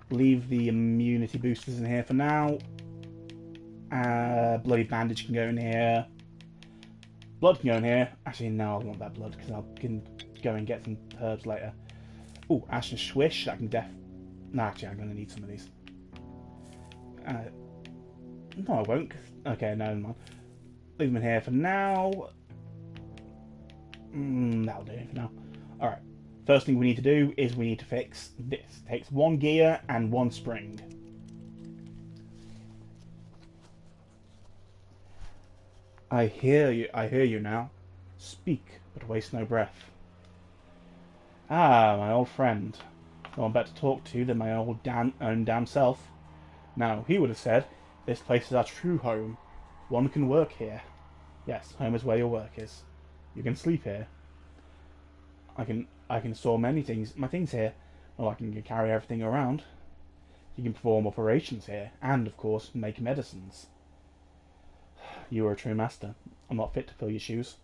Leave the immunity boosters in here for now. Bloody bandage can go in here. Blood can go in here. Actually, no, I want that blood because I can go and get some herbs later. Oh, ash and swish. That can No, actually, I'm going to need some of these. No, I won't. Okay, no, never mind. Leave them in here for now. That'll do it for now. Alright. First thing we need to do is we need to fix this. It takes 1 gear and 1 spring. I hear you now. Speak, but waste no breath. Ah, my old friend. No one better to talk to than my own damn self. Now, he would have said, this place is our true home. One can work here. Yes, home is where your work is. You can sleep here. I can store my things here. Well, I can carry everything around. You can perform operations here, and, of course, make medicines. You are a true master. I'm not fit to fill your shoes.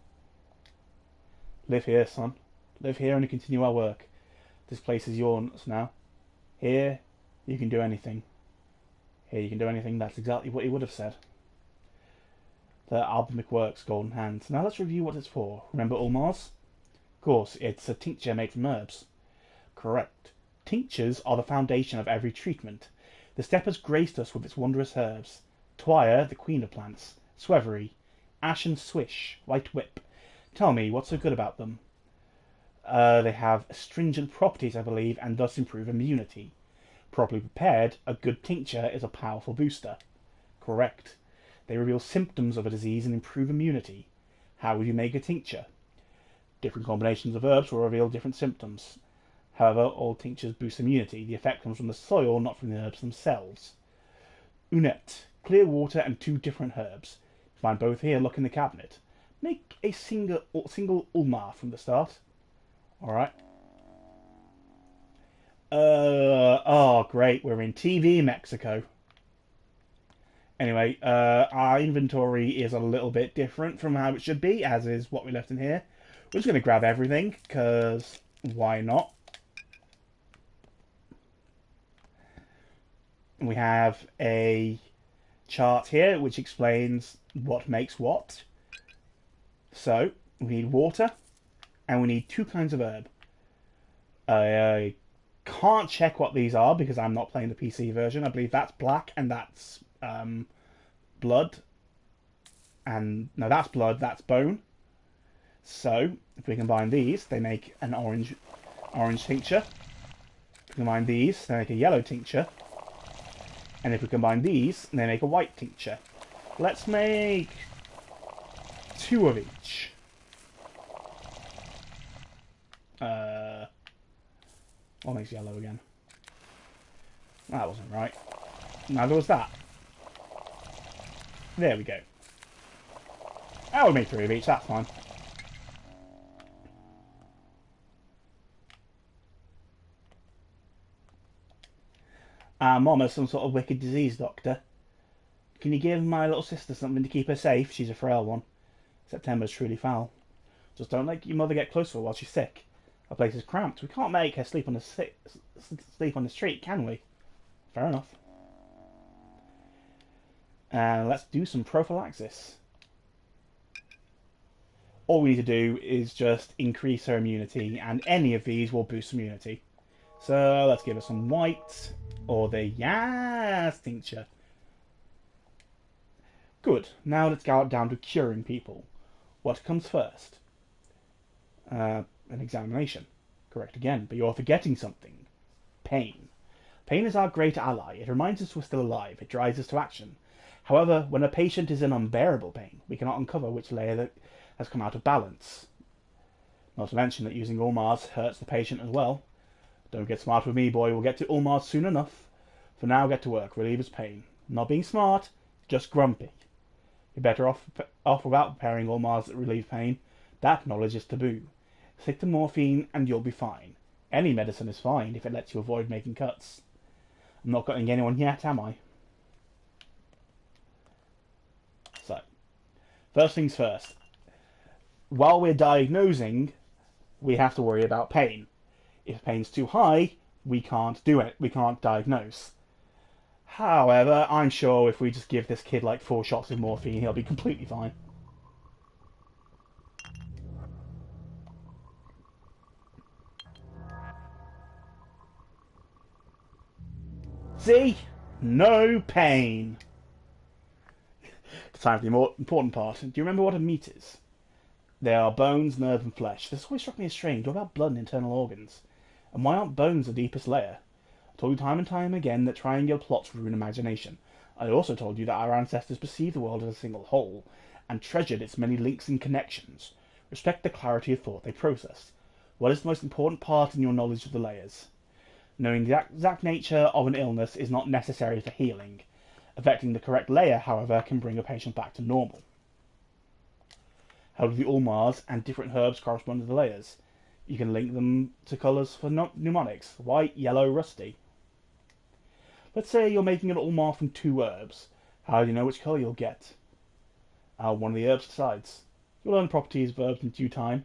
Live here, son. Live here and continue our work. This place is yours now. Here, you can do anything. Here, you can do anything. That's exactly what he would have said. The alchemic works, golden hands. Now let's review what it's for. Remember Ulmar's? Of course, it's a tincture made from herbs. Correct. Tinctures are the foundation of every treatment. The steppe has graced us with its wondrous herbs. Twire, the queen of plants. Swevery, ashen swish, white whip. Tell me, what's so good about them? They have astringent properties, I believe, and thus improve immunity. Properly prepared, a good tincture is a powerful booster. Correct. They reveal symptoms of a disease and improve immunity. How would you make a tincture? Different combinations of herbs will reveal different symptoms. However, all tinctures boost immunity. The effect comes from the soil, not from the herbs themselves. Unette, clear water and 2 different herbs. Find both here, look in the cabinet. Make a single Ulmar from the start. Alright. Oh, great. We're in TV Mexico. Anyway, our inventory is a little bit different from how it should be, as is what we left in here. We're just going to grab everything, because why not? We have a chart here which explains what makes what. So, we need water, and we need 2 kinds of herb. I can't check what these are because I'm not playing the PC version. I believe that's black and that's blood. And no, that's blood, that's bone. So, if we combine these, they make an orange tincture. If we combine these, they make a yellow tincture. And if we combine these, they make a white tincture. Let's make 2 of each. What makes yellow again? That wasn't right. Neither was that. There we go. I will make 3 of each, that's fine. Mom has some sort of wicked disease, Doctor. Can you give my little sister something to keep her safe? She's a frail one. September's truly foul. Just don't let your mother get close to her while she's sick. Her place is cramped. We can't make her sleep on the street, can we? Fair enough. Let's do some prophylaxis. All we need to do is just increase her immunity, and any of these will boost immunity. So let's give her some white, or the Yas tincture. Good. Now let's go down to curing people. What comes first? An examination. Correct again, but you're forgetting something. Pain. Pain is our great ally. It reminds us we're still alive. It drives us to action. However, when a patient is in unbearable pain, we cannot uncover which layer that has come out of balance. Not to mention that using Ulmars hurts the patient as well. Don't get smart with me, boy. We'll get to Ulmars soon enough. For now, get to work. Relieve his pain. Not being smart, just grumpy. You're better off without preparing Ulmars that relieve pain. That knowledge is taboo. Stick to morphine and you'll be fine. Any medicine is fine if it lets you avoid making cuts. I'm not cutting anyone yet, am I? So, first things first. While we're diagnosing, we have to worry about pain. If pain's too high, we can't do it. We can't diagnose. However, I'm sure if we just give this kid like 4 shots of morphine, he'll be completely fine. See? No pain. It's time for the more important part. Do you remember what a meat is? They are bones, nerve, and flesh. This always struck me as strange. What about blood and internal organs? And why aren't bones the deepest layer? I told you time and time again that triangular plots ruin imagination. I also told you that our ancestors perceived the world as a single whole, and treasured its many links and connections. Respect the clarity of thought they process. What is the most important part in your knowledge of the layers? Knowing the exact nature of an illness is not necessary for healing. Affecting the correct layer, however, can bring a patient back to normal. How do the Ulmars and different herbs correspond to the layers? You can link them to colours for mnemonics: white, yellow, rusty. Let's say you're making an Ulmar from 2 herbs. How do you know which colour you'll get? One of the herbs decides. You'll learn properties of herbs in due time.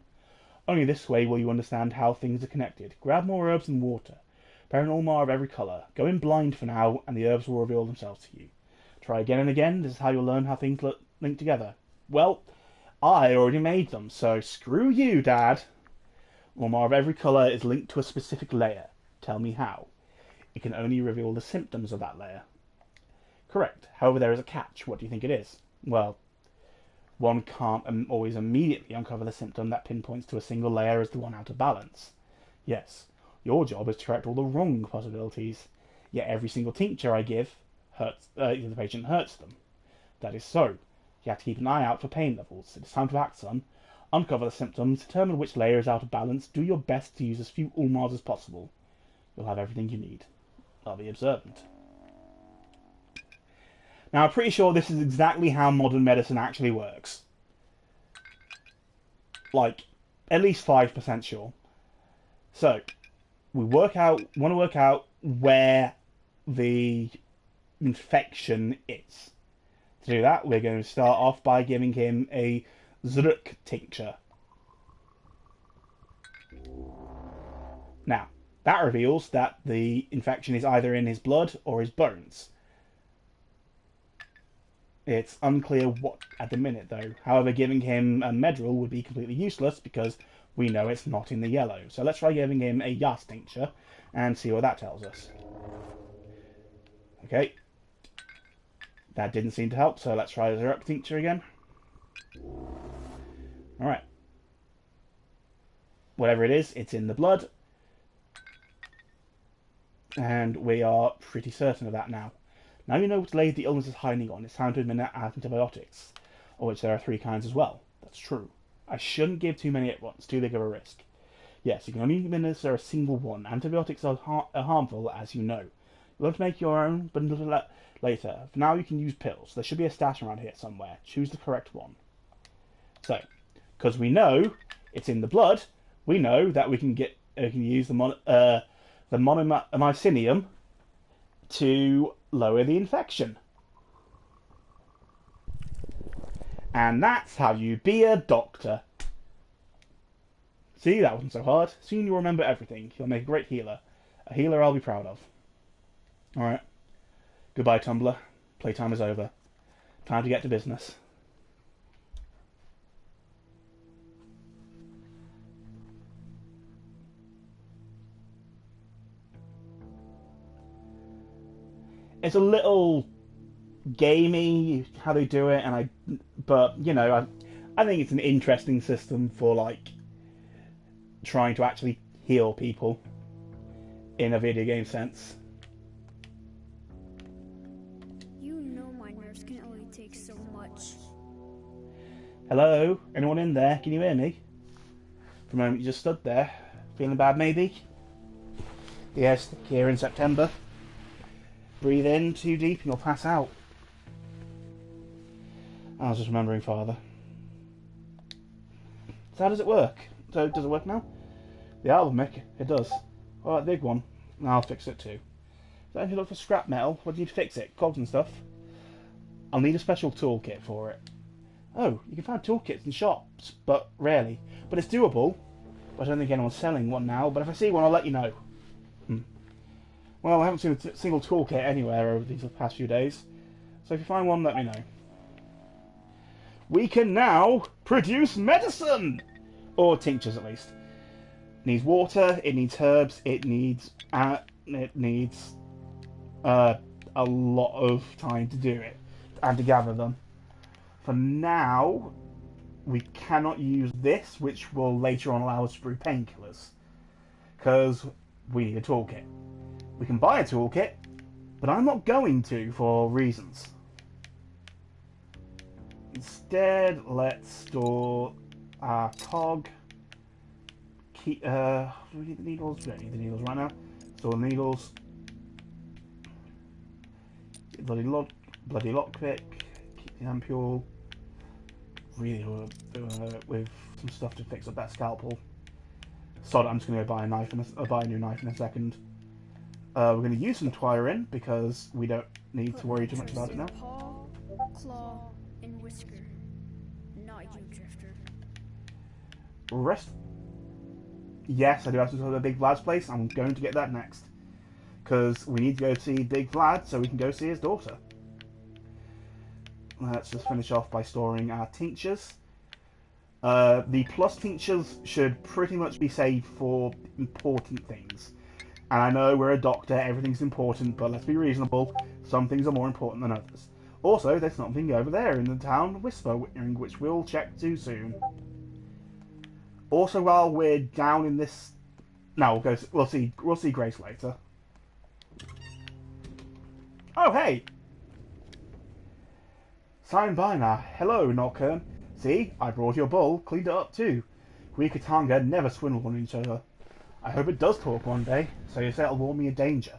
Only this way will you understand how things are connected. Grab more herbs and water. Prepare an Ulmar of every colour. Go in blind for now, and the herbs will reveal themselves to you. Try again and again. This is how you'll learn how things link together. Well, I already made them, so screw you, Dad. Ulmar of every colour is linked to a specific layer. Tell me how. It can only reveal the symptoms of that layer. Correct. However, there is a catch. What do you think it is? Well, one can't always immediately uncover the symptom that pinpoints to a single layer as the one out of balance. Yes, your job is to correct all the wrong possibilities. Yet every single tincture I give the patient hurts them. That is so. You have to keep an eye out for pain levels. It is time to act, son. Uncover the symptoms, determine which layer is out of balance, do your best to use as few Ulmars as possible. You'll have everything you need. I'll be observant. Now, I'm pretty sure this is exactly how modern medicine actually works. Like, at least 5% sure. So, we want to work out where the infection is. To do that, we're going to start off by giving him a Zruk tincture. Now, that reveals that the infection is either in his blood or his bones. It's unclear what at the minute, though. However, giving him a Medril would be completely useless because we know it's not in the yellow. So let's try giving him a Yas tincture and see what that tells us. Okay. That didn't seem to help, so let's try the Zruk tincture again. Alright. Whatever it is, it's in the blood. And we are pretty certain of that now. Now you know which layer the illness is hiding on. It's time to administer antibiotics, of which there are 3 kinds as well. That's true. I shouldn't give too many at once, too big of a risk. Yes, you can only administer a single one. Antibiotics are harmful, as you know. You'll have to make your own, but a little later. For now, you can use pills. There should be a stash around here somewhere. Choose the correct one. So, because we know it's in the blood, we know that we can use the monomycinium to lower the infection. And that's how you be a doctor. See, that wasn't so hard. Soon you'll remember everything. You'll make a great healer. A healer I'll be proud of. Alright. Goodbye, Tumblr. Playtime is over. Time to get to business. It's a little gamey how they do it, but you know, I think it's an interesting system for like trying to actually heal people in a video game sense. You know my nerves can only take so much. Hello? Anyone in there? Can you hear me? For a moment you just stood there. Feeling bad maybe? Yes, here in September. Breathe in too deep and you'll pass out. I was just remembering Father. So how does it work? So does it work now? The album, Mick. It does. Oh, that big one. I'll fix it too. So if you look for scrap metal, what do you need to fix it? Cogs and stuff? I'll need a special toolkit for it. Oh, you can find toolkits in shops, but rarely. But it's doable. I don't think anyone's selling one now, but if I see one, I'll let you know. Well, I haven't seen a single toolkit anywhere over these past few days, so if you find one, let me know. We can now produce medicine! Or tinctures, at least. It needs water, it needs herbs, it needs a lot of time to do it, and to gather them. For now, we cannot use this, which will later on allow us to brew painkillers, because we need a toolkit. We can buy a toolkit, but I'm not going to for reasons. Instead, let's store our cog. Keep, do we need the needles? We don't need the needles right now. Store the needles. Bloody lockpick. Keep the ampule. Really with some stuff to fix up that scalpel. Sod it, I'm just going to go buy a knife buy a new knife in a second. We're going to use some Twirin because we don't need to worry too much about it now. Paw, claw, and whisker. Not you, Drifter. Rest. Yes, I do have to go to Big Vlad's place. I'm going to get that next. Because we need to go see Big Vlad so we can go see his daughter. Let's just finish off by storing our tinctures. The plus tinctures should pretty much be saved for important things. And I know we're a doctor, everything's important, but let's be reasonable. Some things are more important than others. Also, there's something over there in the town Whisper, which we'll check too soon. Also, while we're down in this... No, we'll see Grace later. Oh, hey! Sign by now. Hello, Nocturne. See, I brought your bull, cleaned it up too. We Katanga never swindle on each other. I hope it does talk one day, so you say it'll warn me of danger.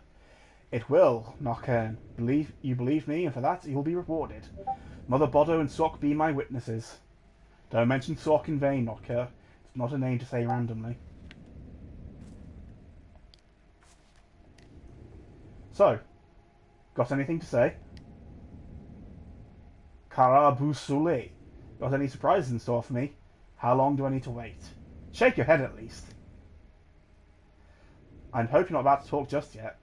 It will, Nocturne. You believe me, and for that you will be rewarded. Mother Bodo and Sok be my witnesses. Don't mention Sok in vain, Nocturne. It's not a name to say randomly. So, got anything to say? Karabusule. Got any surprises in store for me? How long do I need to wait? Shake your head at least. I hope you're not about to talk just yet.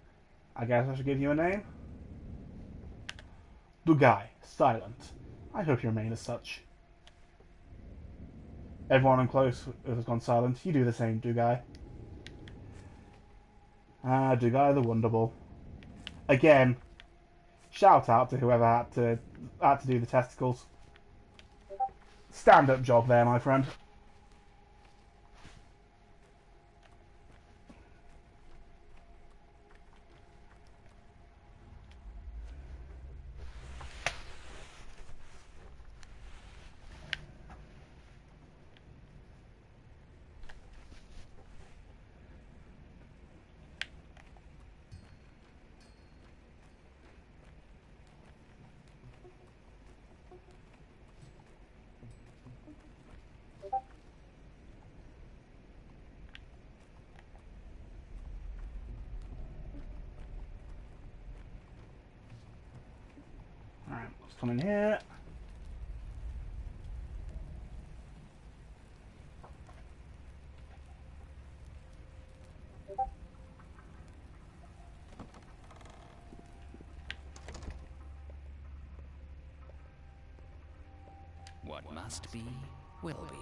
I guess I should give you a name? Dugai, silent. I hope you remain as such. Everyone I'm close has gone silent. You do the same, Dugai. Ah, Dugai the Wonderful. Again, shout out to whoever had to do the testicles. Stand-up job there, my friend. Alright, let's come in here. What must be, will be.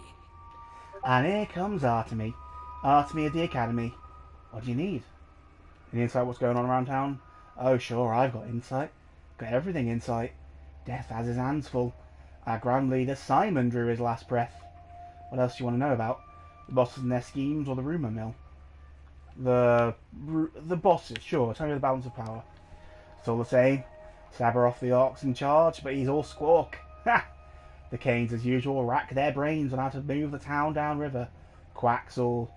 And here comes Artemy. Artemy of the Academy. What do you need? Any insight what's going on around town? Oh sure, I've got insight. Got everything in sight. Death has his hands full. Our grand leader Simon drew his last breath. What else do you want to know about? The bosses and their schemes, or the rumour mill? The bosses, sure. Tell me the balance of power. It's all the same. Sabber off the orcs in charge, but he's all squawk. Ha! The Canes, as usual, rack their brains on how to move the town downriver. Quacks all.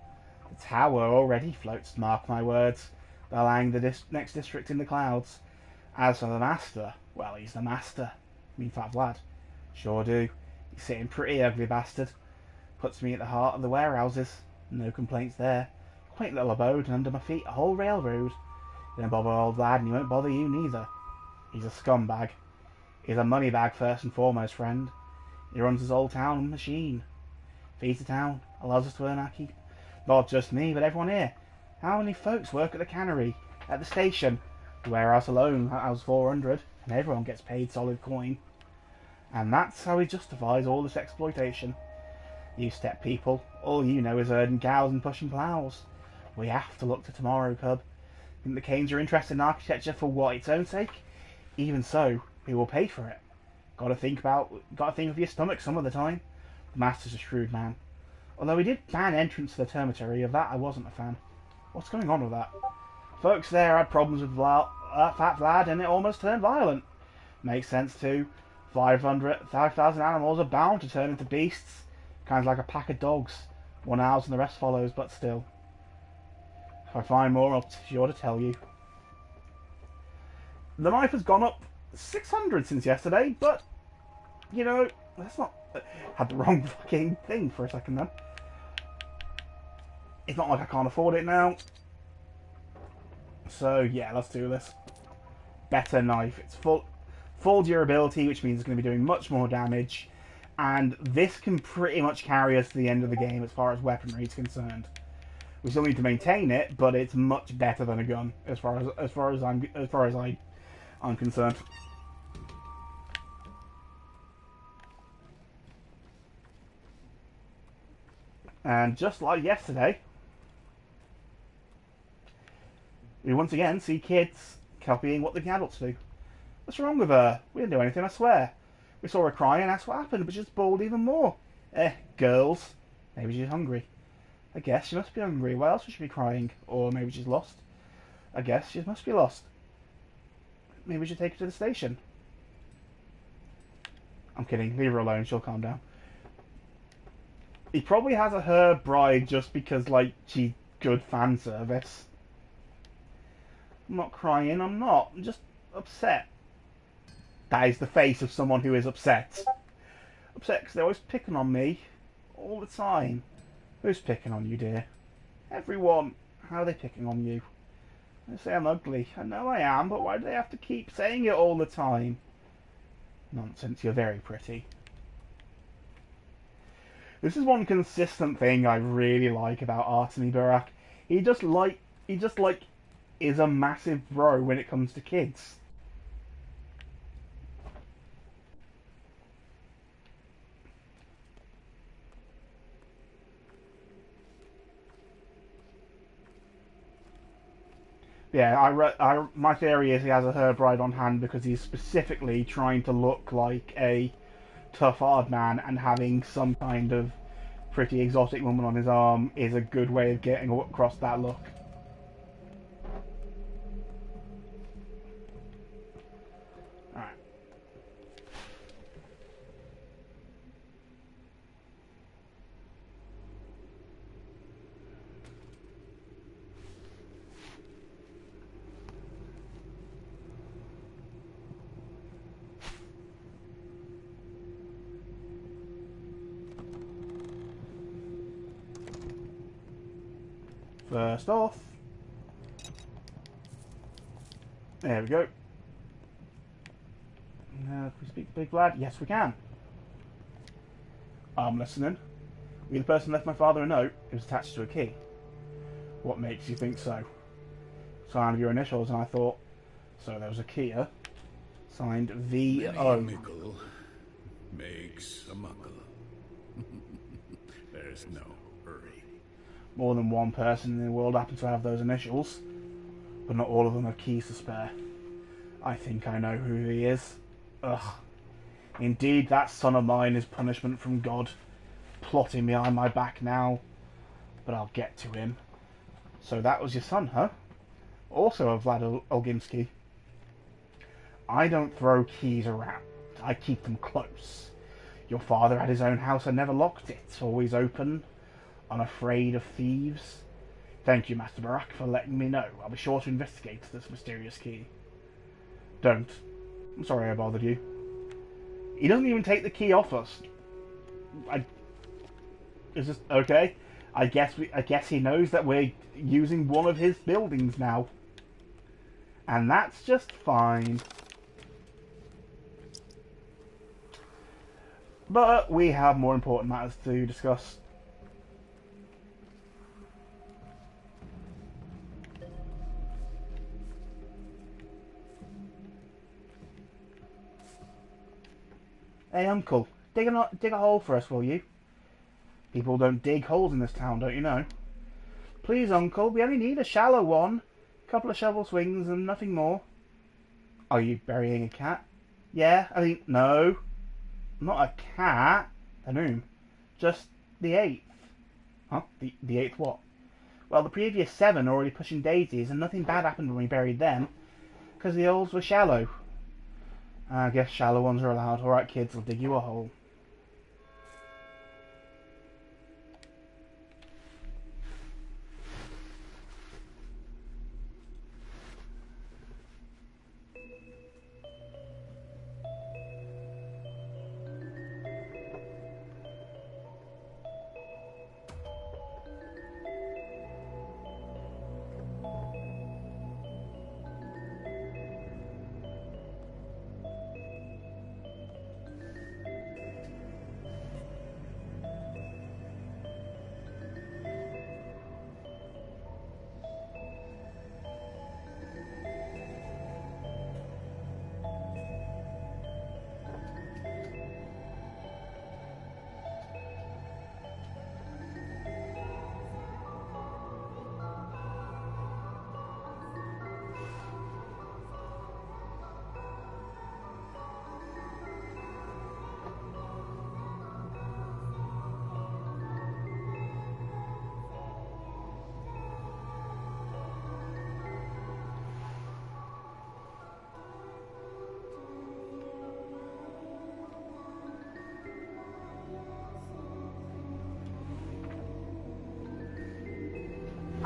The tower already floats, mark my words. They'll hang the next district in the clouds. As for the master, well, he's the master. I mean, Fat Vlad. Sure do. He's sitting pretty ugly bastard. Puts me at the heart of the warehouses. No complaints there. Quaint little abode, and under my feet a whole railroad. He don't bother old Vlad, and he won't bother you neither. He's a scumbag. He's a money bag first and foremost, friend. He runs his old town machine. Feeds the town, allows us to earn our keep. Not just me, but everyone here. How many folks work at the cannery, at the station? The warehouse alone houses 400, and everyone gets paid solid coin. And that's how he justifies all this exploitation. You steppe people, all you know is herding cows and pushing ploughs. We have to look to tomorrow, cub. Think the Canes are interested in architecture for what, its own sake? Even so, who will pay for it? Gotta think of your stomach some of the time. The master's a shrewd man. Although he did ban entrance to the termitory, of that I wasn't a fan. What's going on with that? Folks there had problems with Fat Vlad, and it almost turned violent. Makes sense too. 5,000 animals are bound to turn into beasts. Kind of like a pack of dogs. One ours and the rest follows, but still. If I find more, I'll be sure to tell you. The knife has gone up 600 since yesterday, but, you know, that's not... Had the wrong fucking thing for a second then. It's not like I can't afford it now. So, yeah, let's do this. Better knife. It's full durability, which means it's going to be doing much more damage. And this can pretty much carry us to the end of the game as far as weaponry is concerned. We still need to maintain it, but it's much better than a gun as far as I'm concerned. And just like yesterday, we once again see kids copying what the adults do. What's wrong with her? We didn't do anything, I swear. We saw her crying and asked what happened, but she just bawled even more. Girls. Maybe she's hungry. I guess she must be hungry. Why else would she be crying? Or maybe she's lost. I guess she must be lost. Maybe we should take her to the station. I'm kidding. Leave her alone. She'll calm down. He probably has her bride just because, like, she's good fan service. I'm not crying. I'm not. I'm just upset. That is the face of someone who is upset. Upset because they're always picking on me. All the time. Who's picking on you, dear? Everyone. How are they picking on you? They say I'm ugly. I know I am, but why do they have to keep saying it all the time? Nonsense, you're very pretty. This is one consistent thing I really like about Artemy Burak. He just is a massive bro when it comes to kids. Yeah, my theory is he has a her bride on hand because he's specifically trying to look like a tough hard man, and having some kind of pretty exotic woman on his arm is a good way of getting across that look. Alright. First off, there we go. Can we speak to Big Lad? Yes, we can. I'm listening. Were you the person who left my father a note? It was attached to a key. What makes you think so? Signed of your initials, and I thought, so there was a key here. Signed V.O. Mickle makes a muckle. There's no hurry. More than one person in the world happens to have those initials, but not all of them have keys to spare. I think I know who he is. Ugh. Indeed, that son of mine is punishment from God, plotting behind my back now. But I'll get to him. So that was your son, huh? Also a Vlad Olginsky. I don't throw keys around. I keep them close. Your father had his own house and never locked it. Always open. Unafraid of thieves. Thank you, Master Burak, for letting me know. I'll be sure to investigate this mysterious key. Don't. I'm sorry I bothered you. He doesn't even take the key off us. Is this okay? I guess he knows that we're using one of his buildings now. And that's just fine. But we have more important matters to discuss. Hey, Uncle, dig a hole for us, will you? People don't dig holes in this town, don't you know? Please, Uncle, we only need a shallow one. A couple of shovel swings and nothing more. Are you burying a cat? Yeah, I mean, no. Not a cat. A noom. Just the 8th. Huh? The 8th what? Well, the previous 7 are already pushing daisies, and nothing bad happened when we buried them, because the holes were shallow. I guess shallow ones are allowed. Alright kids, I'll dig you a hole.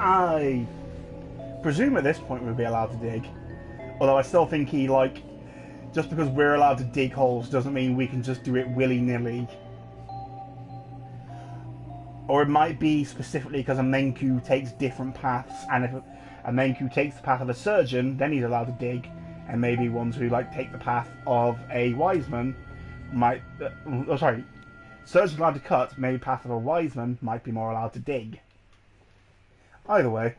I presume at this point we'd be allowed to dig. Although I still think he, like, just because we're allowed to dig holes doesn't mean we can just do it willy-nilly. Or it might be specifically because a Menku takes different paths, and if a Menku takes the path of a surgeon, then he's allowed to dig, and maybe ones who, like, take the path of a wise man might... surgeon's allowed to cut, maybe path of a wise man might be more allowed to dig. Either way,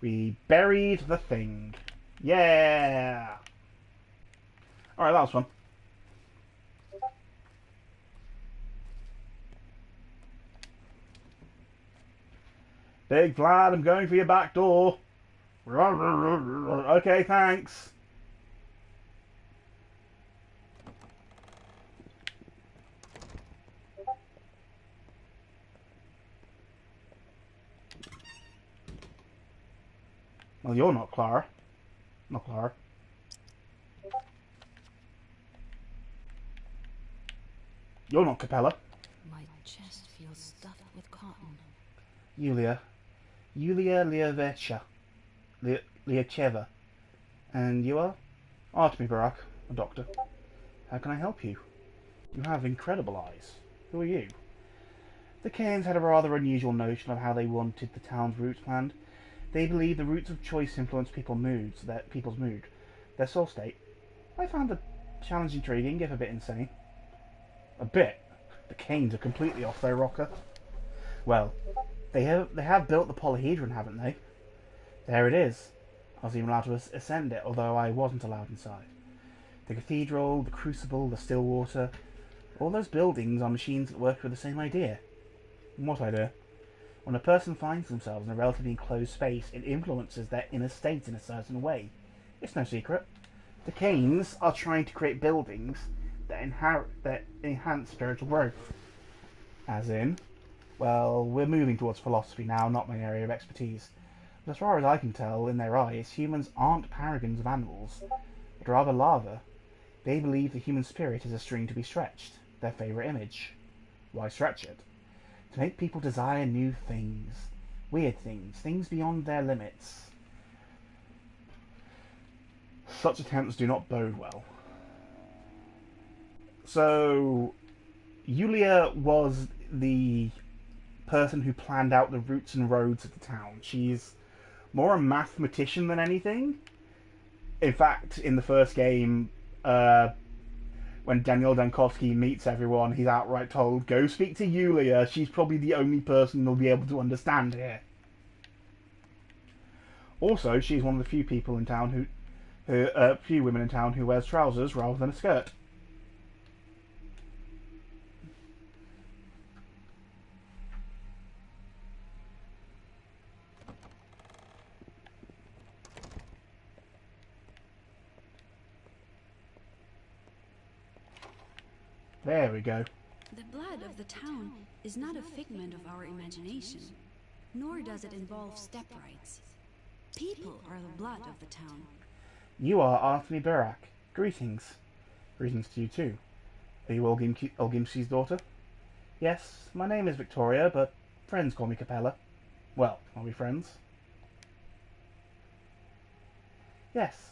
we buried the thing. Yeah! Alright, that was fun. Big Vlad, I'm going for your back door. Okay, thanks. Well, you're not Clara. Not Clara. You're not Capella. My chest feels stuffed with cotton. Yulia Liacheva. And you are? Artemy Barak, a doctor. How can I help you? You have incredible eyes. Who are you? The Cairns had a rather unusual notion of how they wanted the town's routes planned. They believed the routes of choice influence people's mood, their soul state. I found the challenge intriguing, if a bit insane. A bit? The Cairns are completely off their rocker. Well, they have built the polyhedron, haven't they? There it is. I was even allowed to ascend it, although I wasn't allowed inside. The cathedral, the crucible, the still water, all those buildings are machines that work with the same idea. What idea? When a person finds themselves in a relatively enclosed space, it influences their inner state in a certain way. It's no secret. The Cairns are trying to create buildings that enhance spiritual growth. As in, well, we're moving towards philosophy now, not my area of expertise. But as far as I can tell, in their eyes, humans aren't paragons of animals, but rather lava. They believe the human spirit is a string to be stretched, their favourite image. Why stretch it? To make people desire new things, weird things, things beyond their limits. Such attempts do not bode well. So, Yulia was the person who planned out the routes and roads of the town. She's more a mathematician than anything. In fact, in the first game, when Daniel Dankowski meets everyone, he's outright told, go speak to Yulia, she's probably the only person you'll be able to understand here. Also, she's one of the few people in town few women in town who wears trousers rather than a skirt. There we go. The blood of the town is not a figment of our imagination, nor does it involve step rights. People are the blood of the town. You are Artemy Burak. Greetings. Greetings to you too. Are you Olgimski's daughter? Yes, my name is Victoria, but friends call me Capella. Well, are we friends? Yes.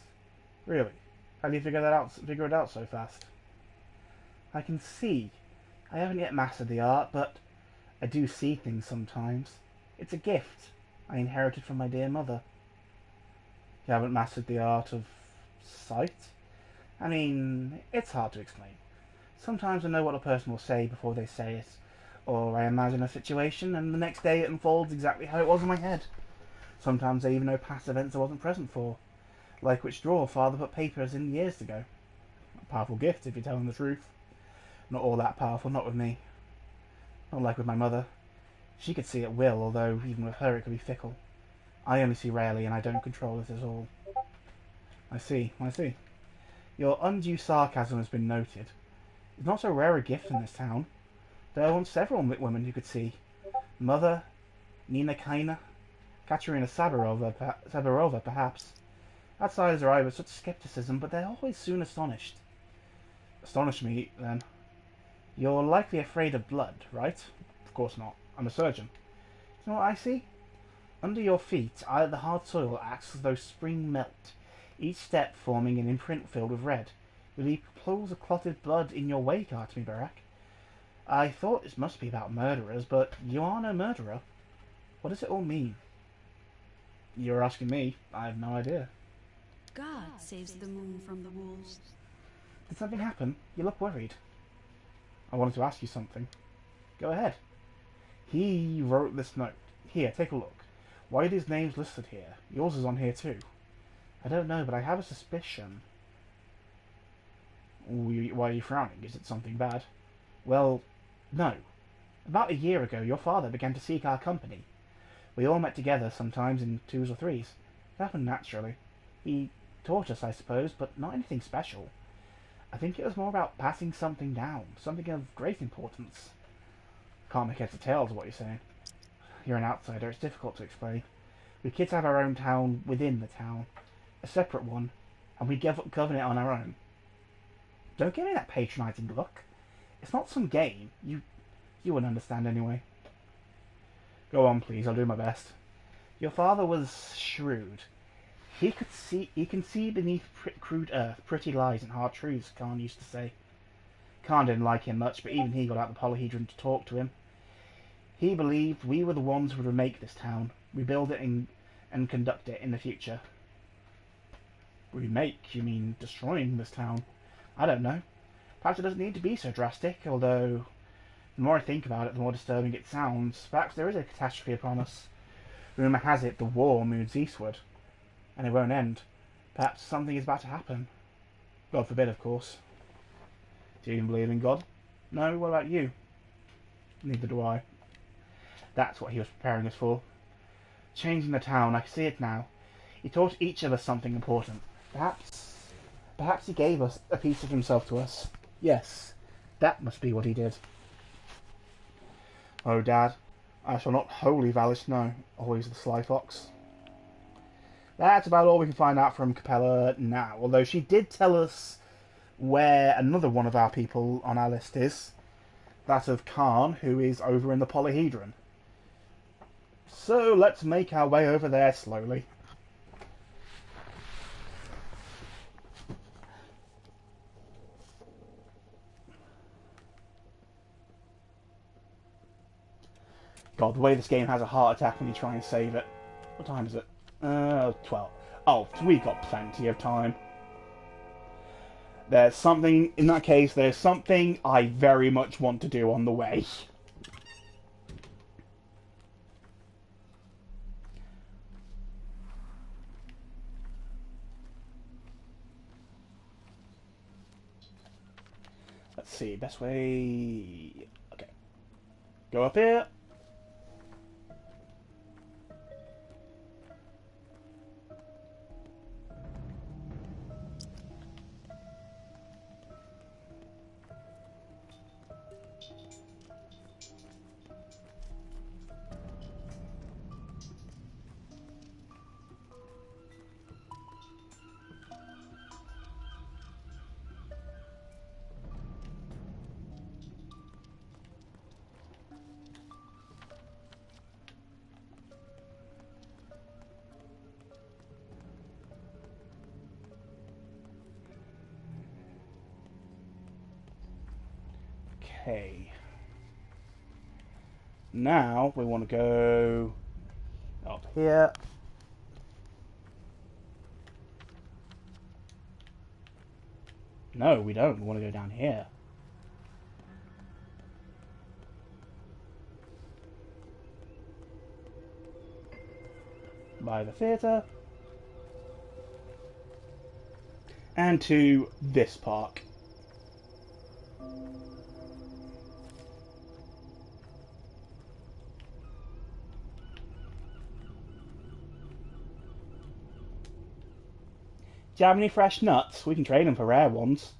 Really? How do you figure it out so fast? I can see. I haven't yet mastered the art, but I do see things sometimes. It's a gift I inherited from my dear mother. You haven't mastered the art of sight? I mean, it's hard to explain. Sometimes I know what a person will say before they say it, or I imagine a situation and the next day it unfolds exactly how it was in my head. Sometimes I even know past events I wasn't present for, like which drawer father put papers in years ago. A powerful gift, if you're telling the truth. Not all that powerful, not with me. Not like with my mother. She could see at will, although even with her it could be fickle. I only see rarely, and I don't control it at all. I see. Your undue sarcasm has been noted. It's not so rare a gift in this town. There are once several women who could see. Mother, Nina Kaina, Katerina Sabarova, perhaps. Outsiders are eyed with such skepticism, but they're always soon astonished. Astonish me, then. You're likely afraid of blood, right? Of course not. I'm a surgeon. You know what I see? Under your feet, the hard soil acts as though spring melt, each step forming an imprint filled with red. You leave pools of clotted blood in your wake, Artemy Burak. I thought this must be about murderers, but you are no murderer. What does it all mean? You're asking me. I have no idea. God saves the moon from the wolves. Did something happen? You look worried. I wanted to ask you something. Go ahead. He wrote this note. Here, take a look. Why are these names listed here? Yours is on here too. I don't know, but I have a suspicion. Why are you frowning? Is it something bad? Well, no. About a year ago, your father began to seek our company. We all met together, sometimes in twos or threes. It happened naturally. He taught us, I suppose, but not anything special. I think it was more about passing something down, something of great importance. Can't make heads or tails of what you're saying. You're an outsider, it's difficult to explain. We kids have our own town within the town, a separate one, and we govern it on our own. Don't give me that patronising look. It's not some game. You wouldn't understand anyway. Go on, please. I'll do my best. Your father was shrewd. He can see beneath crude earth pretty lies and hard truths, Khan used to say. Khan didn't like him much, but even he got out the polyhedron to talk to him. He believed we were the ones who would remake this town, rebuild it and conduct it in the future. Remake? You mean destroying this town? I don't know. Perhaps it doesn't need to be so drastic, although the more I think about it, the more disturbing it sounds. Perhaps there is a catastrophe upon us. Rumour has it the war moves eastward, and it won't end. Perhaps something is about to happen. God forbid, of course. Do you even believe in God? No? What about you? Neither do I. That's what he was preparing us for. Changing the town, I see it now. He taught each of us something important. Perhaps he gave us a piece of himself to us. Yes, that must be what he did. Oh, Dad, I shall not wholly vanish, no. Always the sly fox. That's about all we can find out from Capella now, although she did tell us where another one of our people on our list is. That of Khan, who is over in the polyhedron. So let's make our way over there slowly. God, the way this game has a heart attack when you try and save it. What time is it? 12. Oh, we got plenty of time. There's something, in that case, there's something I very much want to do on the way. Let's see, best way... Okay. Go up here. Okay. Now we want to go up here. No, we don't. We want to go down here. By the theatre. And to this park. Do you have any fresh nuts? We can trade them for rare ones.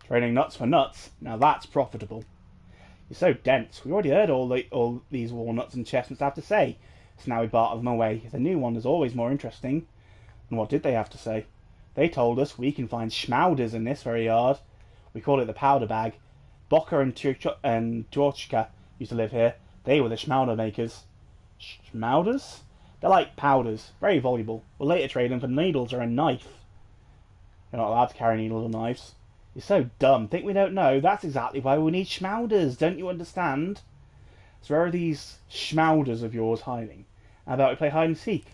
Trading nuts for nuts. Now that's profitable. You're so dense. We already heard all these walnuts and chestnuts have to say. So now we barter them away. The new one is always more interesting. And what did they have to say? They told us we can find schmauders in this very yard. We call it the powder bag. Bocker and Georgka used to live here. They were the schmauder makers. Schmauders? They're like powders. Very valuable. We'll later trade them for needles or a knife. You're not allowed to carry needles or knives. You're so dumb. Think we don't know? That's exactly why we need schmauders. Don't you understand? So where are these schmauders of yours hiding? How about we play hide and seek?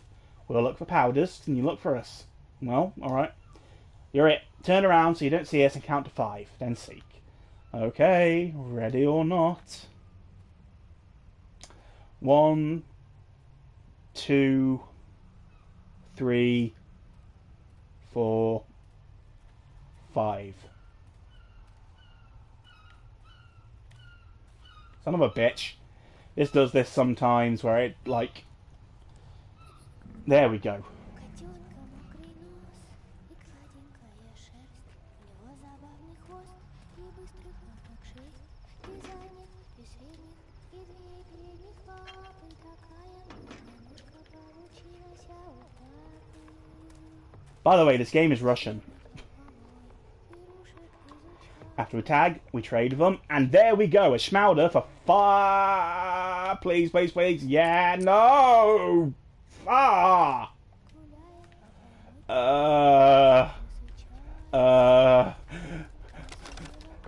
We'll look for powders, and you look for us. Well, alright. You're it. Turn around so you don't see us and count to 5. Then seek. Okay, ready or not. 1, 2, 3, 4, 5. Son of a bitch. This does this sometimes where it, like... There we go. By the way, this game is Russian. After we tag, we trade them, and there we go, a schmauder for 5. Please, please, please. Yeah, no! Ah!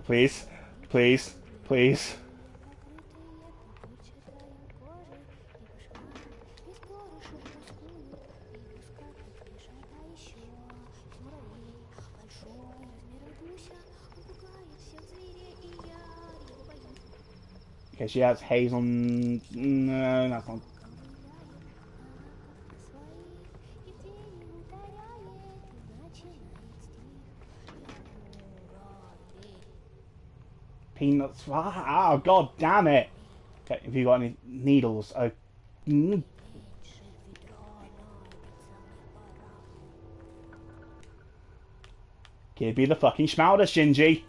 Please, please, please. Okay, she has hazel. No, that's not. Peanuts. Oh, god damn it. Okay, have you got any needles? Give me the fucking schmauder, Shinji.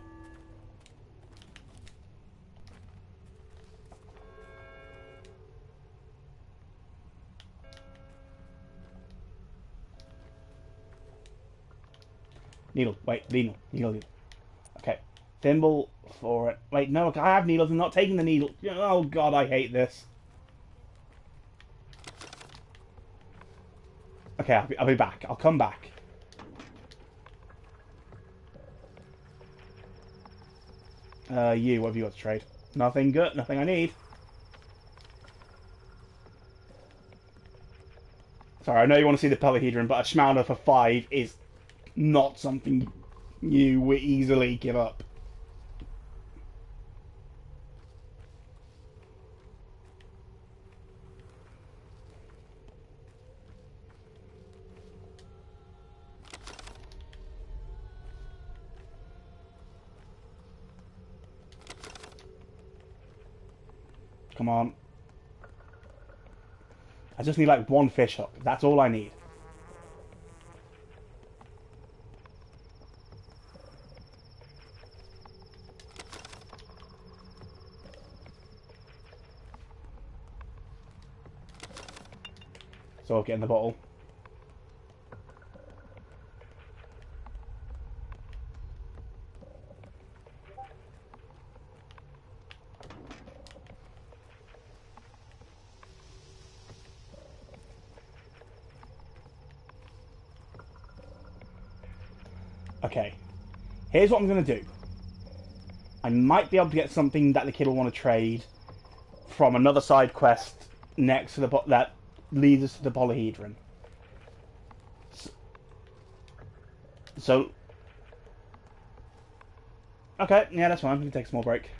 Needle. Wait, needle. Okay. Thimble for it. Wait, no, I have needles. I'm not taking the needle. Oh, God, I hate this. Okay, I'll be back. I'll come back. You, what have you got to trade? Nothing good. Nothing I need. Sorry, I know you want to see the polyhedron, but a schmauder for 5 is not something you would easily give up. Come on. I just need like 1 fish hook. That's all I need. So I'll get in the bottle. Okay, here's what I'm going to do. I might be able to get something that the kid will want to trade from another side quest next to that leads us to the polyhedron. So okay, yeah, that's fine. We can take a small break.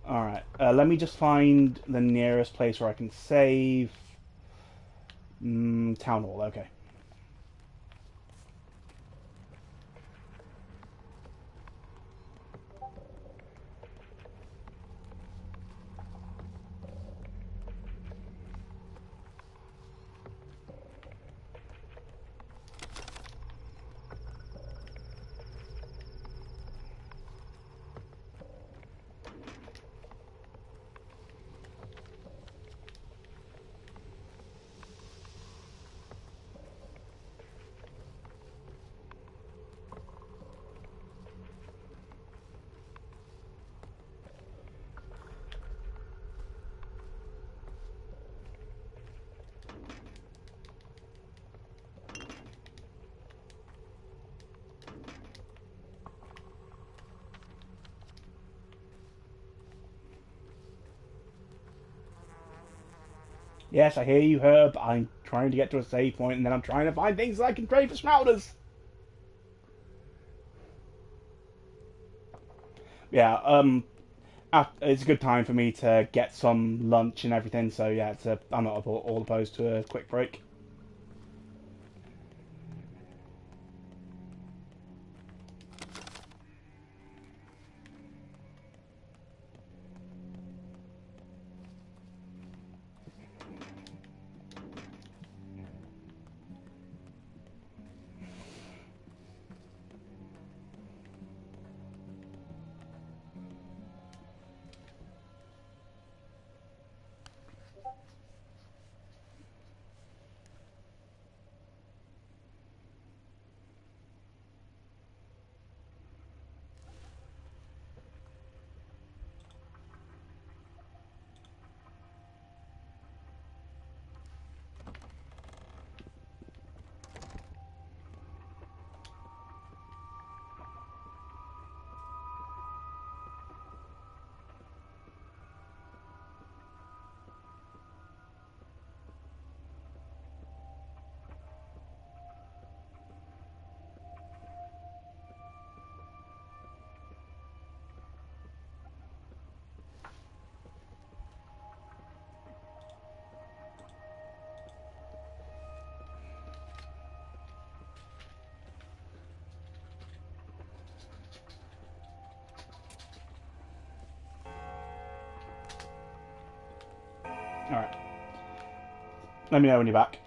Alright, let me just find the nearest place where I can save. Town Hall, okay. Yes, I hear you, Herb. I'm trying to get to a save point, and then I'm trying to find things that I can trade for Shrouders. Yeah, it's a good time for me to get some lunch and everything, so yeah, I'm not all opposed to a quick break. Alright. Let me know when you're back.